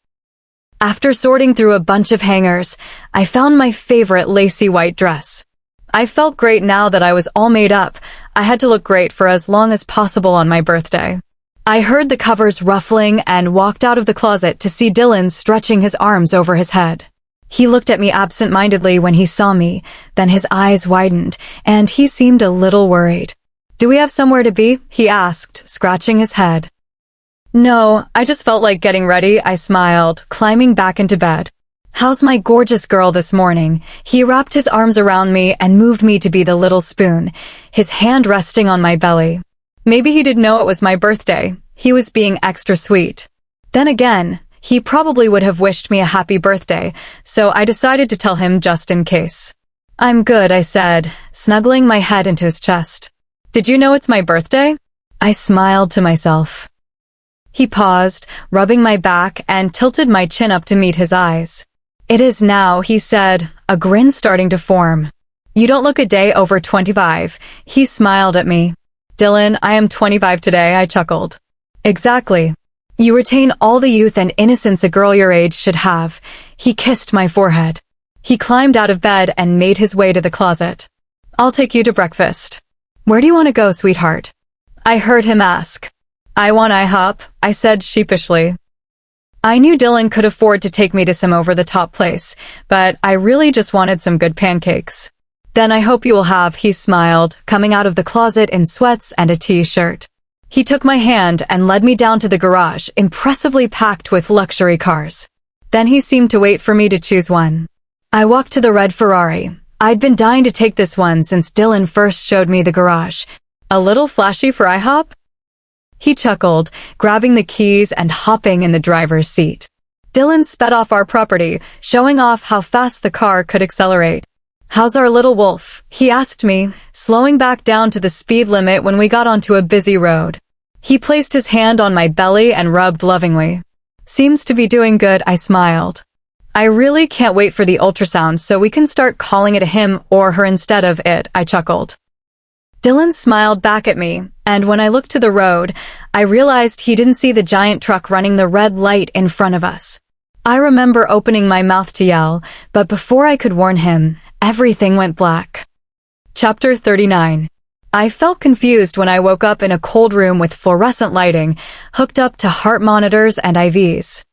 After sorting through a bunch of hangers, I found my favorite lacy white dress. I felt great now that I was all made up. I had to look great for as long as possible on my birthday. I heard the covers ruffling and walked out of the closet to see Dylon stretching his arms over his head. He looked at me absent-mindedly when he saw me, then his eyes widened, and he seemed a little worried. Do we have somewhere to be? He asked, scratching his head. No, I just felt like getting ready, I smiled, climbing back into bed. How's my gorgeous girl this morning? He wrapped his arms around me and moved me to be the little spoon, his hand resting on my belly. Maybe he didn't know it was my birthday. He was being extra sweet. Then again, he probably would have wished me a happy birthday, so I decided to tell him just in case. I'm good, I said, snuggling my head into his chest. Did you know it's my birthday? I smiled to myself. He paused, rubbing my back, and tilted my chin up to meet his eyes. It is now, he said, a grin starting to form. You don't look a day over 25. He smiled at me. Dylon, I am 25 today, I chuckled. Exactly. You retain all the youth and innocence a girl your age should have. He kissed my forehead. He climbed out of bed and made his way to the closet. I'll take you to breakfast. Where do you want to go, sweetheart? I heard him ask. I want IHOP, I said sheepishly. I knew Dylon could afford to take me to some over-the-top place, but I really just wanted some good pancakes. Then I hope you will have, he smiled, coming out of the closet in sweats and a t-shirt. He took my hand and led me down to the garage, impressively packed with luxury cars. Then he seemed to wait for me to choose one. I walked to the red Ferrari. I'd been dying to take this one since Dylon first showed me the garage. A little flashy for IHOP? He chuckled, grabbing the keys and hopping in the driver's seat. Dylon sped off our property, showing off how fast the car could accelerate. How's our little wolf? He asked me, slowing back down to the speed limit when we got onto a busy road. He placed his hand on my belly and rubbed lovingly. Seems to be doing good, I smiled. I really can't wait for the ultrasound so we can start calling it a him or her instead of it, I chuckled. Dylon smiled back at me, and when I looked to the road, I realized he didn't see the giant truck running the red light in front of us. I remember opening my mouth to yell, but before I could warn him, everything went black. Chapter 39. I felt confused when I woke up in a cold room with fluorescent lighting, hooked up to heart monitors and IVs.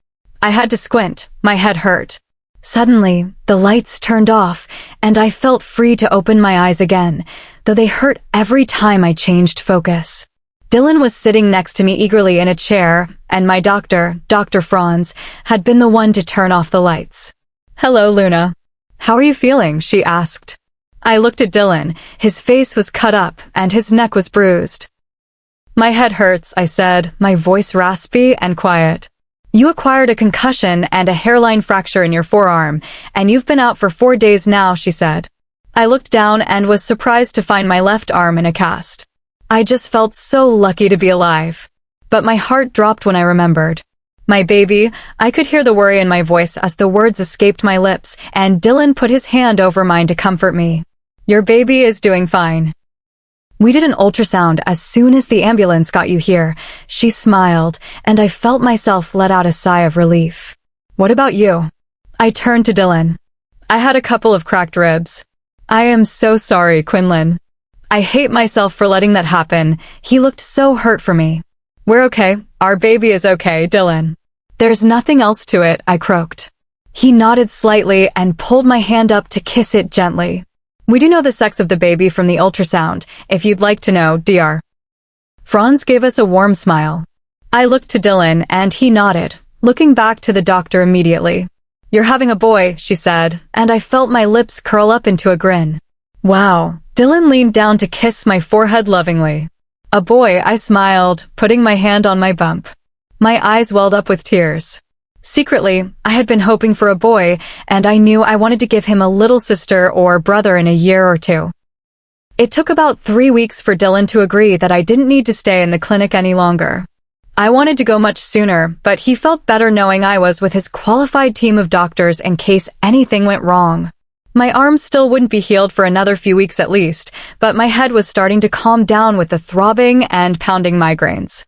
I had to squint, my head hurt. Suddenly, the lights turned off, and I felt free to open my eyes again, though they hurt every time I changed focus. Dylon was sitting next to me eagerly in a chair, and my doctor, Dr. Franz, had been the one to turn off the lights. "Hello, Luna. How are you feeling?" she asked. I looked at Dylon. His face was cut up, and his neck was bruised. "My head hurts," I said, my voice raspy and quiet. "You acquired a concussion and a hairline fracture in your forearm, and you've been out for 4 days now," she said. I looked down and was surprised to find my left arm in a cast. I just felt so lucky to be alive. But my heart dropped when I remembered. "My baby," I could hear the worry in my voice as the words escaped my lips, and Dylon put his hand over mine to comfort me. "Your baby is doing fine." "We did an ultrasound as soon as the ambulance got you here," she smiled, and I felt myself let out a sigh of relief. "What about you?" I turned to Dylon. "I had a couple of cracked ribs." "I am so sorry, Quinlan. I hate myself for letting that happen. He looked so hurt for me." "We're okay. Our baby is okay, Dylon." "There's nothing else to it," I croaked. He nodded slightly and pulled my hand up to kiss it gently. "We do know the sex of the baby from the ultrasound, if you'd like to know, Dr. Franz gave us a warm smile. I looked to Dylon, and he nodded, looking back to the doctor immediately. "You're having a boy," she said, and I felt my lips curl up into a grin. "Wow." Dylon leaned down to kiss my forehead lovingly. "A boy," I smiled, putting my hand on my bump. My eyes welled up with tears. Secretly, I had been hoping for a boy, and I knew I wanted to give him a little sister or brother in a year or two. It took about 3 weeks for Dylon to agree that I didn't need to stay in the clinic any longer. I wanted to go much sooner, but he felt better knowing I was with his qualified team of doctors in case anything went wrong. My arm still wouldn't be healed for another few weeks at least, but my head was starting to calm down with the throbbing and pounding migraines.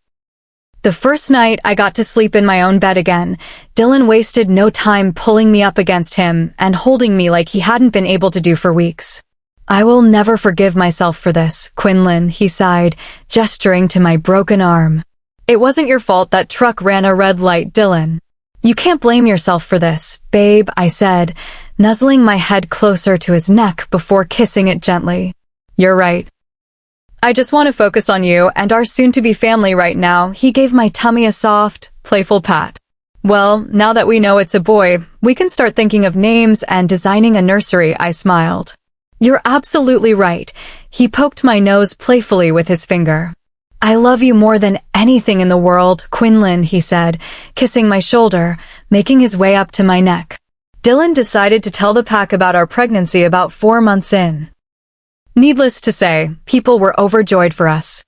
The first night I got to sleep in my own bed again, Dylon wasted no time pulling me up against him and holding me like he hadn't been able to do for weeks. "I will never forgive myself for this, Quinlan," he sighed, gesturing to my broken arm. "It wasn't your fault that truck ran a red light, Dylon." "You can't blame yourself for this, babe," I said, nuzzling my head closer to his neck before kissing it gently. "You're right. I just want to focus on you and our soon-to-be family right now." He gave my tummy a soft, playful pat. "Well, now that we know it's a boy, we can start thinking of names and designing a nursery," I smiled. "You're absolutely right." He poked my nose playfully with his finger. "I love you more than anything in the world, Quinlan," he said, kissing my shoulder, making his way up to my neck. Dylon decided to tell the pack about our pregnancy about 4 months in. Needless to say, people were overjoyed for us.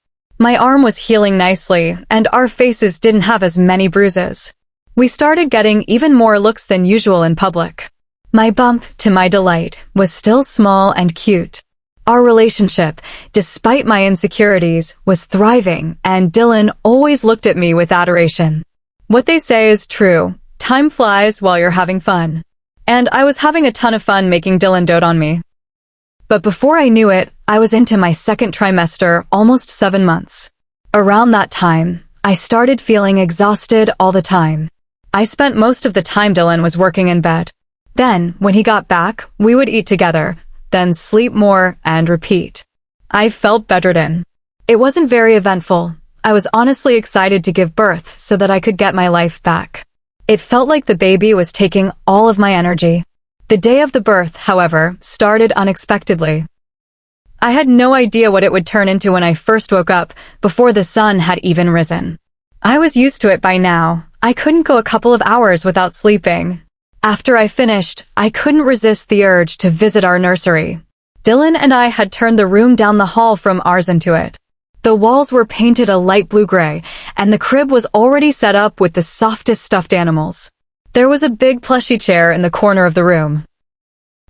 My arm was healing nicely, and our faces didn't have as many bruises. We started getting even more looks than usual in public. My bump, to my delight, was still small and cute. Our relationship, despite my insecurities, was thriving, and Dylon always looked at me with adoration. What they say is true. Time flies while you're having fun. And I was having a ton of fun making Dylon dote on me. But before I knew it, I was into my second trimester, almost 7 months. Around that time, I started feeling exhausted all the time. I spent most of the time Dylon was working in bed. Then, when he got back, we would eat together, then sleep more and repeat. I felt bedridden. It wasn't very eventful. I was honestly excited to give birth so that I could get my life back. It felt like the baby was taking all of my energy. The day of the birth, however, started unexpectedly. I had no idea what it would turn into when I first woke up, before the sun had even risen. I was used to it by now. I couldn't go a couple of hours without sleeping. After I finished, I couldn't resist the urge to visit our nursery. Dylon and I had turned the room down the hall from ours into it. The walls were painted a light blue-gray, and the crib was already set up with the softest stuffed animals. There was a big plushy chair in the corner of the room.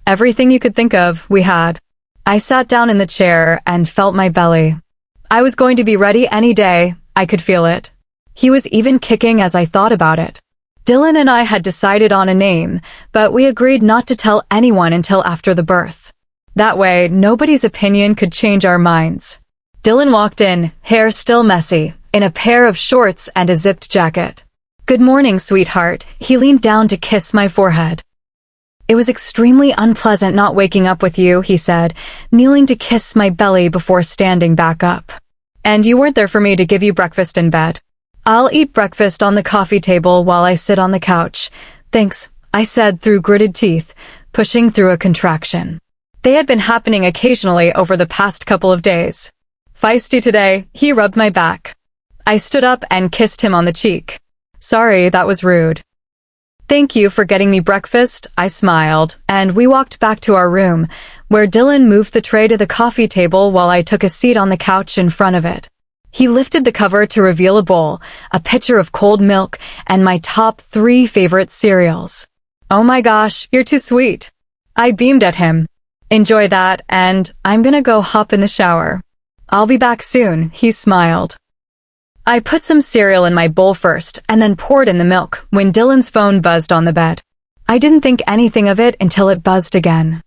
Everything you could think of, we had. I sat down in the chair and felt my belly. I was going to be ready any day. I could feel it. He was even kicking as I thought about it. Dylon and I had decided on a name, but we agreed not to tell anyone until after the birth. That way, nobody's opinion could change our minds. Dylon walked in, hair still messy, in a pair of shorts and a zipped jacket. Good morning, sweetheart. He leaned down to kiss my forehead. It was extremely unpleasant not waking up with you, he said, kneeling to kiss my belly before standing back up. And you weren't there for me to give you breakfast in bed. I'll eat breakfast on the coffee table while I sit on the couch. Thanks, I said through gritted teeth, pushing through a contraction. They had been happening occasionally over the past couple of days. Feisty today, he rubbed my back. I stood up and kissed him on the cheek. Sorry, that was rude. Thank you for getting me breakfast, I smiled, and we walked back to our room, where Dylon moved the tray to the coffee table while I took a seat on the couch in front of it. He lifted the cover to reveal a bowl, a pitcher of cold milk, and my top 3 favorite cereals. Oh my gosh, you're too sweet. I beamed at him. Enjoy that, and I'm gonna go hop in the shower. I'll be back soon, he smiled. I put some cereal in my bowl first and then poured in the milk when Dylon's phone buzzed on the bed. I didn't think anything of it until it buzzed again.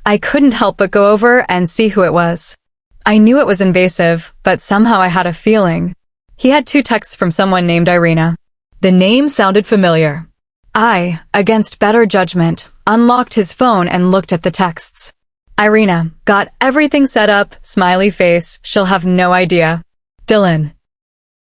I couldn't help but go over and see who it was. I knew it was invasive, but somehow I had a feeling. He had 2 texts from someone named Irina. The name sounded familiar. I, against better judgment, unlocked his phone and looked at the texts. Irina, got everything set up, smiley face, she'll have no idea. Dylon.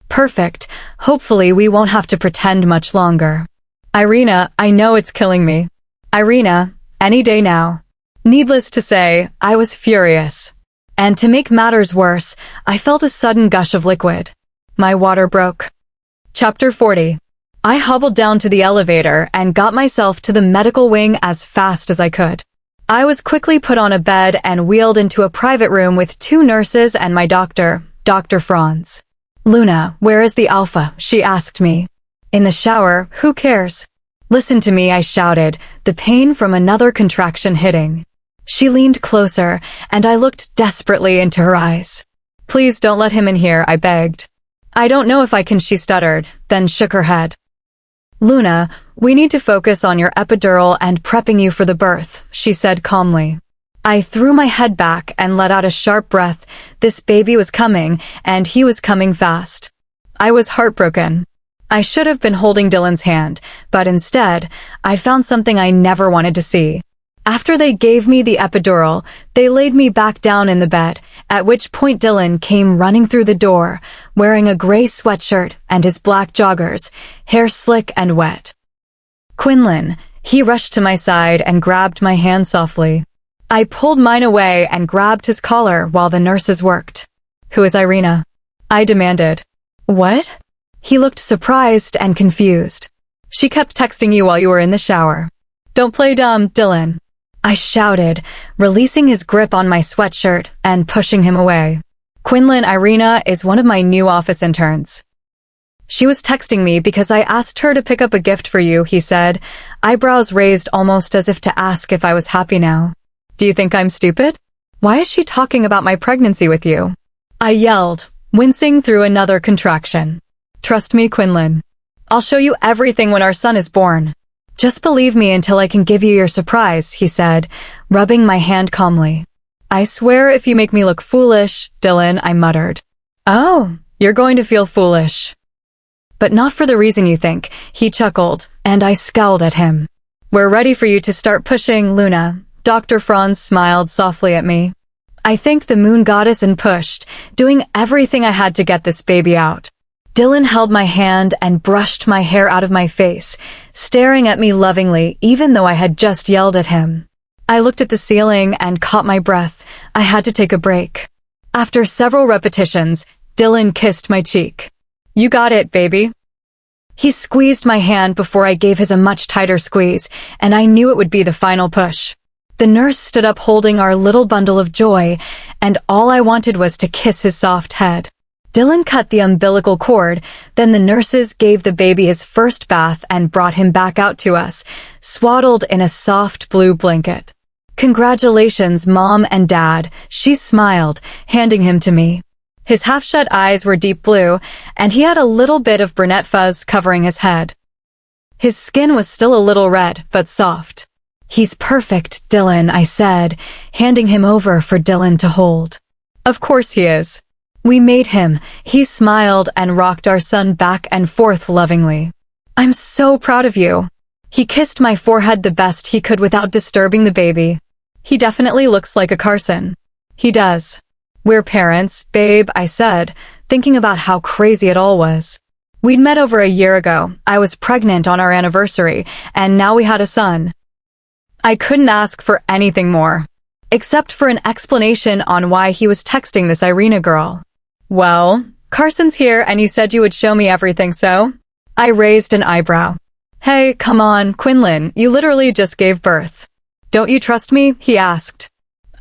Perfect, hopefully we won't have to pretend much longer. Irina, I know it's killing me. Irina, any day now. Needless to say, I was furious. And to make matters worse, I felt a sudden gush of liquid. My water broke. Chapter 40. I hobbled down to the elevator and got myself to the medical wing as fast as I could. I was quickly put on a bed and wheeled into a private room with 2 nurses and my doctor, Dr. Franz. Luna, where is the alpha? She asked me. In the shower, who cares? Listen to me, I shouted, the pain from another contraction hitting. She leaned closer, and I looked desperately into her eyes. Please don't let him in here, I begged. I don't know if I can, she stuttered, then shook her head. Luna, we need to focus on your epidural and prepping you for the birth, she said calmly. I threw my head back and let out a sharp breath. This baby was coming, and he was coming fast. I was heartbroken. I should have been holding Dylon's hand, but instead, I found something I never wanted to see. After they gave me the epidural, they laid me back down in the bed, at which point Dylon came running through the door, wearing a gray sweatshirt and his black joggers, hair slick and wet. Quinlan, he rushed to my side and grabbed my hand softly. I pulled mine away and grabbed his collar while the nurses worked. Who is Irina? I demanded. What? He looked surprised and confused. She kept texting you while you were in the shower. Don't play dumb, Dylon. I shouted, releasing his grip on my sweatshirt and pushing him away. Quinlan, Irina is one of my new office interns. She was texting me because I asked her to pick up a gift for you, he said, eyebrows raised almost as if to ask if I was happy now. Do you think I'm stupid? Why is she talking about my pregnancy with you? I yelled, wincing through another contraction. Trust me, Quinlan. I'll show you everything when our son is born. Just believe me until I can give you your surprise, he said, rubbing my hand calmly. I swear if you make me look foolish, Dylon, I muttered. Oh, you're going to feel foolish. But not for the reason you think, he chuckled, and I scowled at him. We're ready for you to start pushing, Luna. Dr. Franz smiled softly at me. I thanked the moon goddess and pushed, doing everything I had to get this baby out. Dylon held my hand and brushed my hair out of my face, staring at me lovingly even though I had just yelled at him. I looked at the ceiling and caught my breath. I had to take a break. After several repetitions, Dylon kissed my cheek. You got it, baby. He squeezed my hand before I gave his a much tighter squeeze, and I knew it would be the final push. The nurse stood up holding our little bundle of joy, and all I wanted was to kiss his soft head. Dylon cut the umbilical cord, then the nurses gave the baby his first bath and brought him back out to us, swaddled in a soft blue blanket. Congratulations, Mom and Dad, she smiled, handing him to me. His half-shut eyes were deep blue, and he had a little bit of brunette fuzz covering his head. His skin was still a little red, but soft. He's perfect, Dylon, I said, handing him over for Dylon to hold. Of course he is. We made him. He smiled and rocked our son back and forth lovingly. I'm so proud of you. He kissed my forehead the best he could without disturbing the baby. He definitely looks like a Carson. He does. We're parents, babe, I said, thinking about how crazy it all was. We'd met over a year ago. I was pregnant on our anniversary, and now we had a son. I couldn't ask for anything more, except for an explanation on why he was texting this Irina girl. Well, Carson's here and you said you would show me everything, so? I raised an eyebrow. Hey, come on, Quinlan, you literally just gave birth. Don't you trust me? He asked.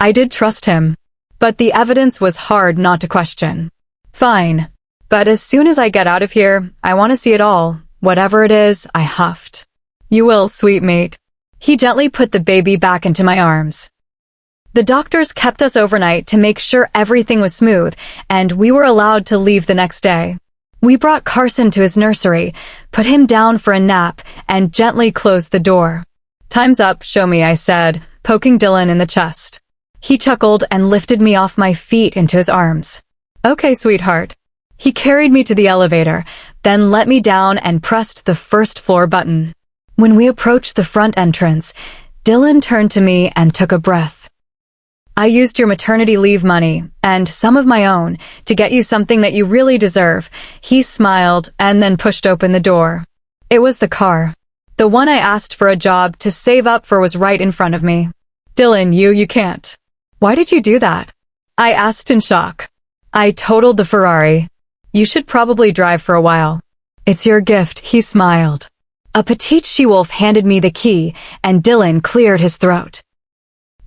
I did trust him, but the evidence was hard not to question. Fine, but as soon as I get out of here, I want to see it all. Whatever it is, I huffed. You will, sweet mate. He gently put the baby back into my arms. The doctors kept us overnight to make sure everything was smooth, and we were allowed to leave the next day. We brought Carson to his nursery, put him down for a nap, and gently closed the door. Time's up, show me, I said, poking Dylon in the chest. He chuckled and lifted me off my feet into his arms. Okay, sweetheart. He carried me to the elevator, then let me down and pressed the first floor button. When we approached the front entrance, Dylon turned to me and took a breath. I used your maternity leave money, and some of my own, to get you something that you really deserve. He smiled and then pushed open the door. It was the car. The one I asked for a job to save up for was right in front of me. Dylon, you can't. Why did you do that? I asked in shock. I totaled the Ferrari. You should probably drive for a while. It's your gift, he smiled. A petite she-wolf handed me the key, and Dylon cleared his throat.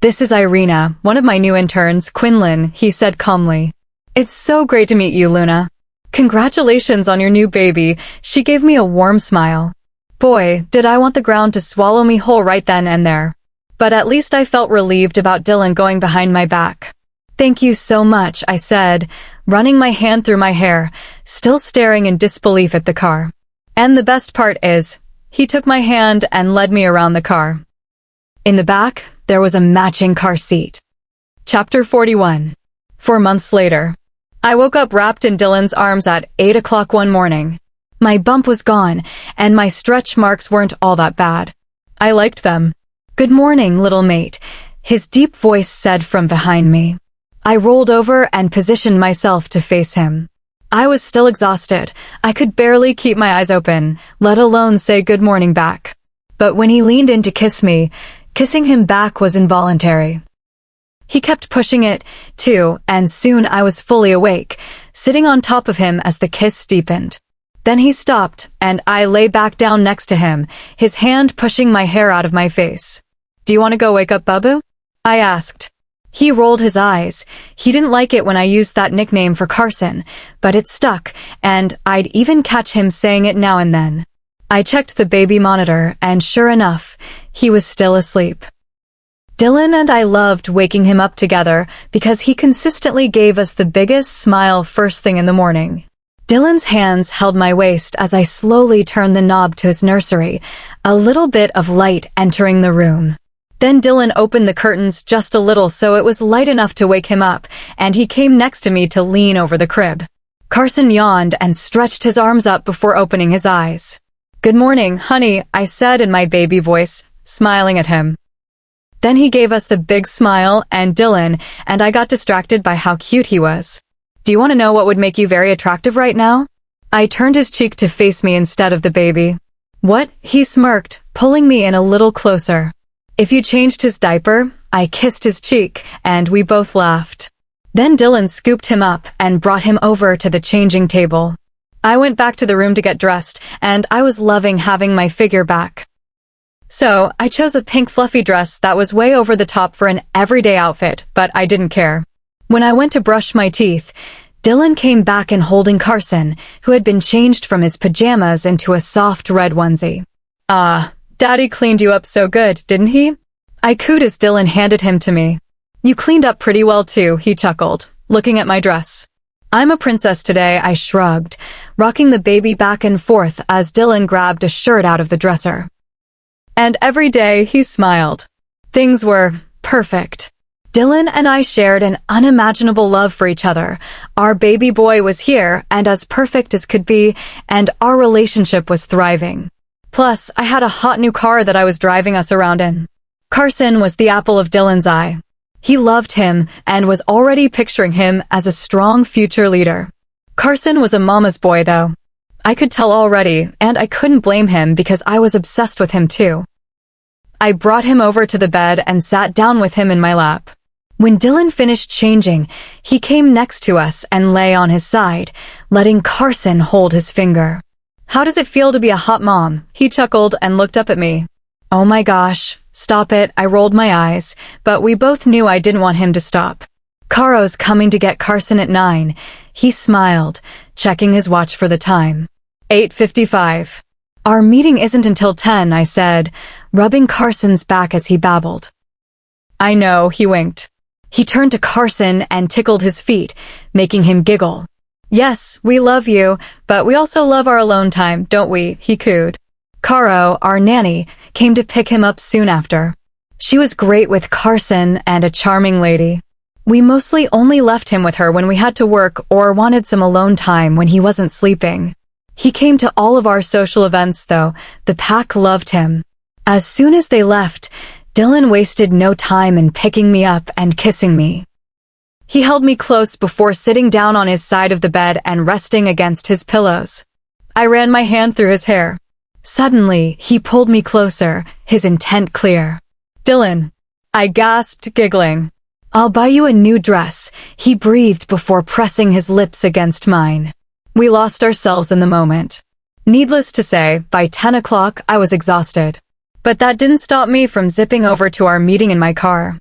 This is Irina, one of my new interns, Quinlan, he said calmly. It's so great to meet you, Luna. Congratulations on your new baby. She gave me a warm smile. Boy, did I want the ground to swallow me whole right then and there. But at least I felt relieved about Dylon going behind my back. Thank you so much, I said, running my hand through my hair, still staring in disbelief at the car. And the best part is, he took my hand and led me around the car. In the back, there was a matching car seat. Chapter 41. 4 months later. I woke up wrapped in Dylon's arms at 8 o'clock one morning. My bump was gone, and my stretch marks weren't all that bad. I liked them. Good morning, little mate, his deep voice said from behind me. I rolled over and positioned myself to face him. I was still exhausted. I could barely keep my eyes open, let alone say good morning back. But when he leaned in to kiss me, kissing him back was involuntary. He kept pushing it, too, and soon I was fully awake, sitting on top of him as the kiss deepened. Then he stopped, and I lay back down next to him, his hand pushing my hair out of my face. Do you want to go wake up Babu? I asked. He rolled his eyes. He didn't like it when I used that nickname for Carson, but it stuck, and I'd even catch him saying it now and then. I checked the baby monitor, and sure enough, he was still asleep. Dylon and I loved waking him up together because he consistently gave us the biggest smile first thing in the morning. Dylon's hands held my waist as I slowly turned the knob to his nursery, a little bit of light entering the room. Then Dylon opened the curtains just a little so it was light enough to wake him up, and he came next to me to lean over the crib. Carson yawned and stretched his arms up before opening his eyes. Good morning, honey, I said in my baby voice, smiling at him. Then he gave us the big smile, and Dylon and I got distracted by how cute he was. Do you want to know what would make you very attractive right now? I turned his cheek to face me instead of the baby. What? He smirked, pulling me in a little closer. If you changed his diaper, I kissed his cheek, and we both laughed. Then Dylon scooped him up and brought him over to the changing table. I went back to the room to get dressed, and I was loving having my figure back. So, I chose a pink fluffy dress that was way over the top for an everyday outfit, but I didn't care. When I went to brush my teeth, Dylon came back in holding Carson, who had been changed from his pajamas into a soft red onesie. Daddy cleaned you up so good, didn't he? I cooed as Dylon handed him to me. You cleaned up pretty well too, he chuckled, looking at my dress. I'm a princess today, I shrugged, rocking the baby back and forth as Dylon grabbed a shirt out of the dresser. And every day, he smiled. Things were perfect. Dylon and I shared an unimaginable love for each other. Our baby boy was here and as perfect as could be, and our relationship was thriving. Plus, I had a hot new car that I was driving us around in. Carson was the apple of Dylon's eye. He loved him and was already picturing him as a strong future leader. Carson was a mama's boy, though. I could tell already, and I couldn't blame him because I was obsessed with him too. I brought him over to the bed and sat down with him in my lap. When Dylon finished changing, he came next to us and lay on his side, letting Carson hold his finger. "How does it feel to be a hot mom?" He chuckled and looked up at me. "Oh my gosh, stop it," I rolled my eyes, but we both knew I didn't want him to stop. "Caro's coming to get Carson at 9. He smiled, checking his watch for the time. 8:55. "Our meeting isn't until 10, I said, rubbing Carson's back as he babbled. "I know," he winked. He turned to Carson and tickled his feet, making him giggle. "Yes, we love you, but we also love our alone time, don't we?" he cooed. Caro, our nanny, came to pick him up soon after. She was great with Carson and a charming lady. We mostly only left him with her when we had to work or wanted some alone time when he wasn't sleeping. He came to all of our social events, though. The pack loved him. As soon as they left, Dylon wasted no time in picking me up and kissing me. He held me close before sitting down on his side of the bed and resting against his pillows. I ran my hand through his hair. Suddenly, he pulled me closer, his intent clear. "Dylon," I gasped, giggling. "I'll buy you a new dress," he breathed before pressing his lips against mine. We lost ourselves in the moment. Needless to say, by 10 o'clock, I was exhausted. But that didn't stop me from zipping over to our meeting in my car.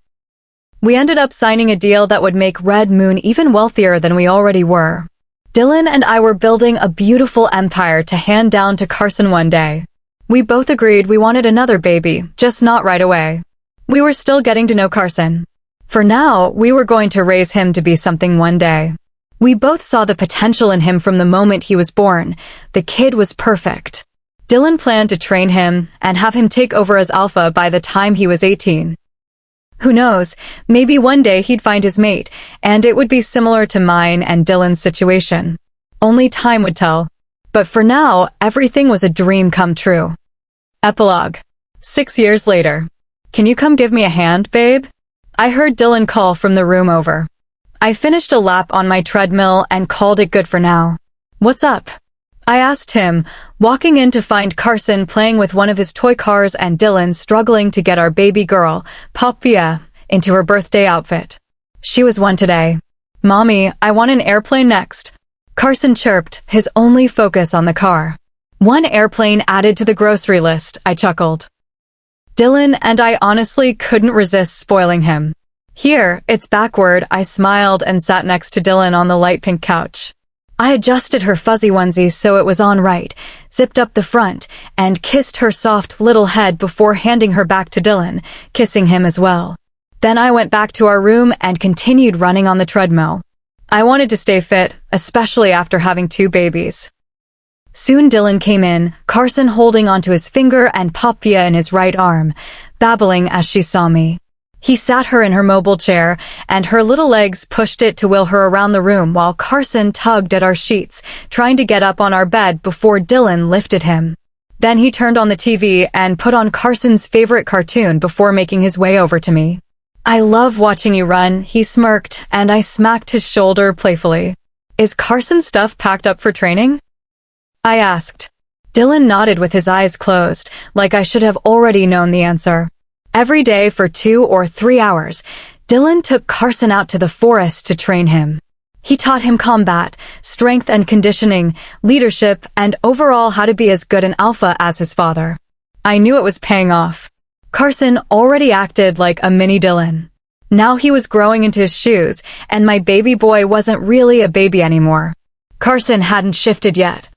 We ended up signing a deal that would make Red Moon even wealthier than we already were. Dylon and I were building a beautiful empire to hand down to Carson one day. We both agreed we wanted another baby, just not right away. We were still getting to know Carson. For now, we were going to raise him to be something one day. We both saw the potential in him from the moment he was born. The kid was perfect. Dylon planned to train him and have him take over as alpha by the time he was 18. Who knows, maybe one day he'd find his mate, and it would be similar to mine and Dylon's situation. Only time would tell. But for now, everything was a dream come true. Epilogue. 6 years later. "Can you come give me a hand, babe?" I heard Dylon call from the room over. I finished a lap on my treadmill and called it good for now. "What's up?" I asked him, walking in to find Carson playing with one of his toy cars and Dylon struggling to get our baby girl, Papia, into her birthday outfit. She was one today. "Mommy, I want an airplane next," Carson chirped, his only focus on the car. "One airplane added to the grocery list," I chuckled. Dylon and I honestly couldn't resist spoiling him. "Here, it's backward," I smiled and sat next to Dylon on the light pink couch. I adjusted her fuzzy onesie so it was on right, zipped up the front, and kissed her soft little head before handing her back to Dylon, kissing him as well. Then I went back to our room and continued running on the treadmill. I wanted to stay fit, especially after having 2 babies. Soon Dylon came in, Carson holding onto his finger and Papia in his right arm, babbling as she saw me. He sat her in her mobile chair, and her little legs pushed it to wheel her around the room while Carson tugged at our sheets, trying to get up on our bed before Dylon lifted him. Then he turned on the TV and put on Carson's favorite cartoon before making his way over to me. "I love watching you run," he smirked, and I smacked his shoulder playfully. "Is Carson's stuff packed up for training?" I asked. Dylon nodded with his eyes closed, like I should have already known the answer. Every day for 2 or 3 hours, Dylon took Carson out to the forest to train him. He taught him combat, strength and conditioning, leadership, and overall how to be as good an alpha as his father. I knew it was paying off. Carson already acted like a mini Dylon. Now he was growing into his shoes, and my baby boy wasn't really a baby anymore. Carson hadn't shifted yet.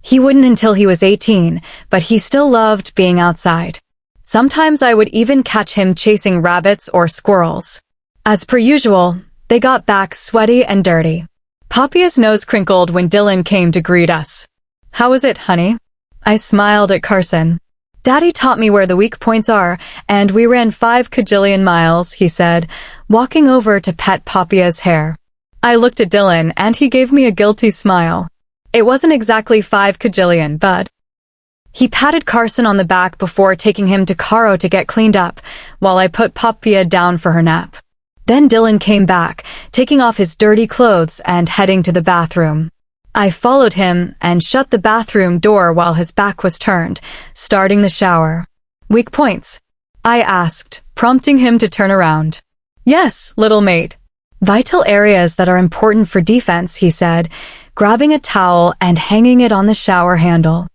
He wouldn't until he was 18, but he still loved being outside. Sometimes I would even catch him chasing rabbits or squirrels. As per usual, they got back sweaty and dirty. Papia's nose crinkled when Dylon came to greet us. "How was it, honey?" I smiled at Carson. "Daddy taught me where the weak points are, and we ran 5 kajillion miles," he said, walking over to pet Papia's hair. I looked at Dylon, and he gave me a guilty smile. "It wasn't exactly 5 kajillion, bud." He patted Carson on the back before taking him to Caro to get cleaned up, while I put Papia down for her nap. Then Dylon came back, taking off his dirty clothes and heading to the bathroom. I followed him and shut the bathroom door while his back was turned, starting the shower. "Weak points?" I asked, prompting him to turn around. "Yes, little mate." "Vital areas that are important for defense," he said, grabbing a towel and hanging it on the shower handle.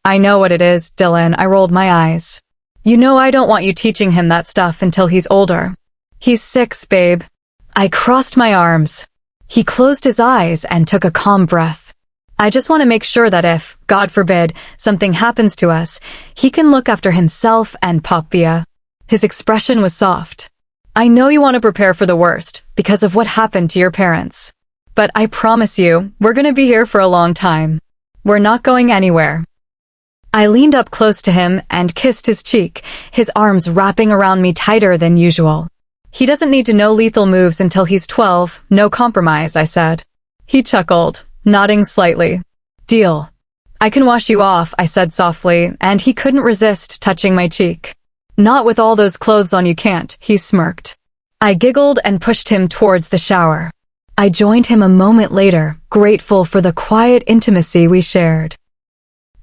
"I know what it is, Dylon," I rolled my eyes. "You know I don't want you teaching him that stuff until he's older. He's 6, babe." I crossed my arms. He closed his eyes and took a calm breath. "I just want to make sure that if, God forbid, something happens to us, he can look after himself and Papia." His expression was soft. "I know you want to prepare for the worst, because of what happened to your parents. But I promise you, we're going to be here for a long time. We're not going anywhere." I leaned up close to him and kissed his cheek, his arms wrapping around me tighter than usual. "He doesn't need to know lethal moves until he's 12, no compromise," I said. He chuckled, nodding slightly. "Deal." "I can wash you off," I said softly, and he couldn't resist touching my cheek. "Not with all those clothes on, you can't," he smirked. I giggled and pushed him towards the shower. I joined him a moment later, grateful for the quiet intimacy we shared.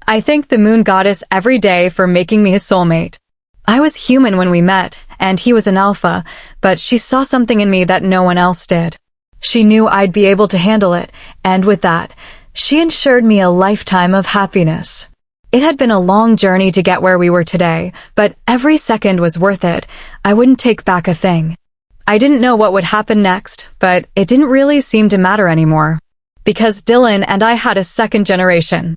I thank the moon goddess every day for making me a soulmate. I was human when we met, and he was an alpha, but she saw something in me that no one else did. She knew I'd be able to handle it, and with that, she ensured me a lifetime of happiness. It had been a long journey to get where we were today, but every second was worth it. I wouldn't take back a thing. I didn't know what would happen next, but it didn't really seem to matter anymore. Because Dylon and I had a second generation.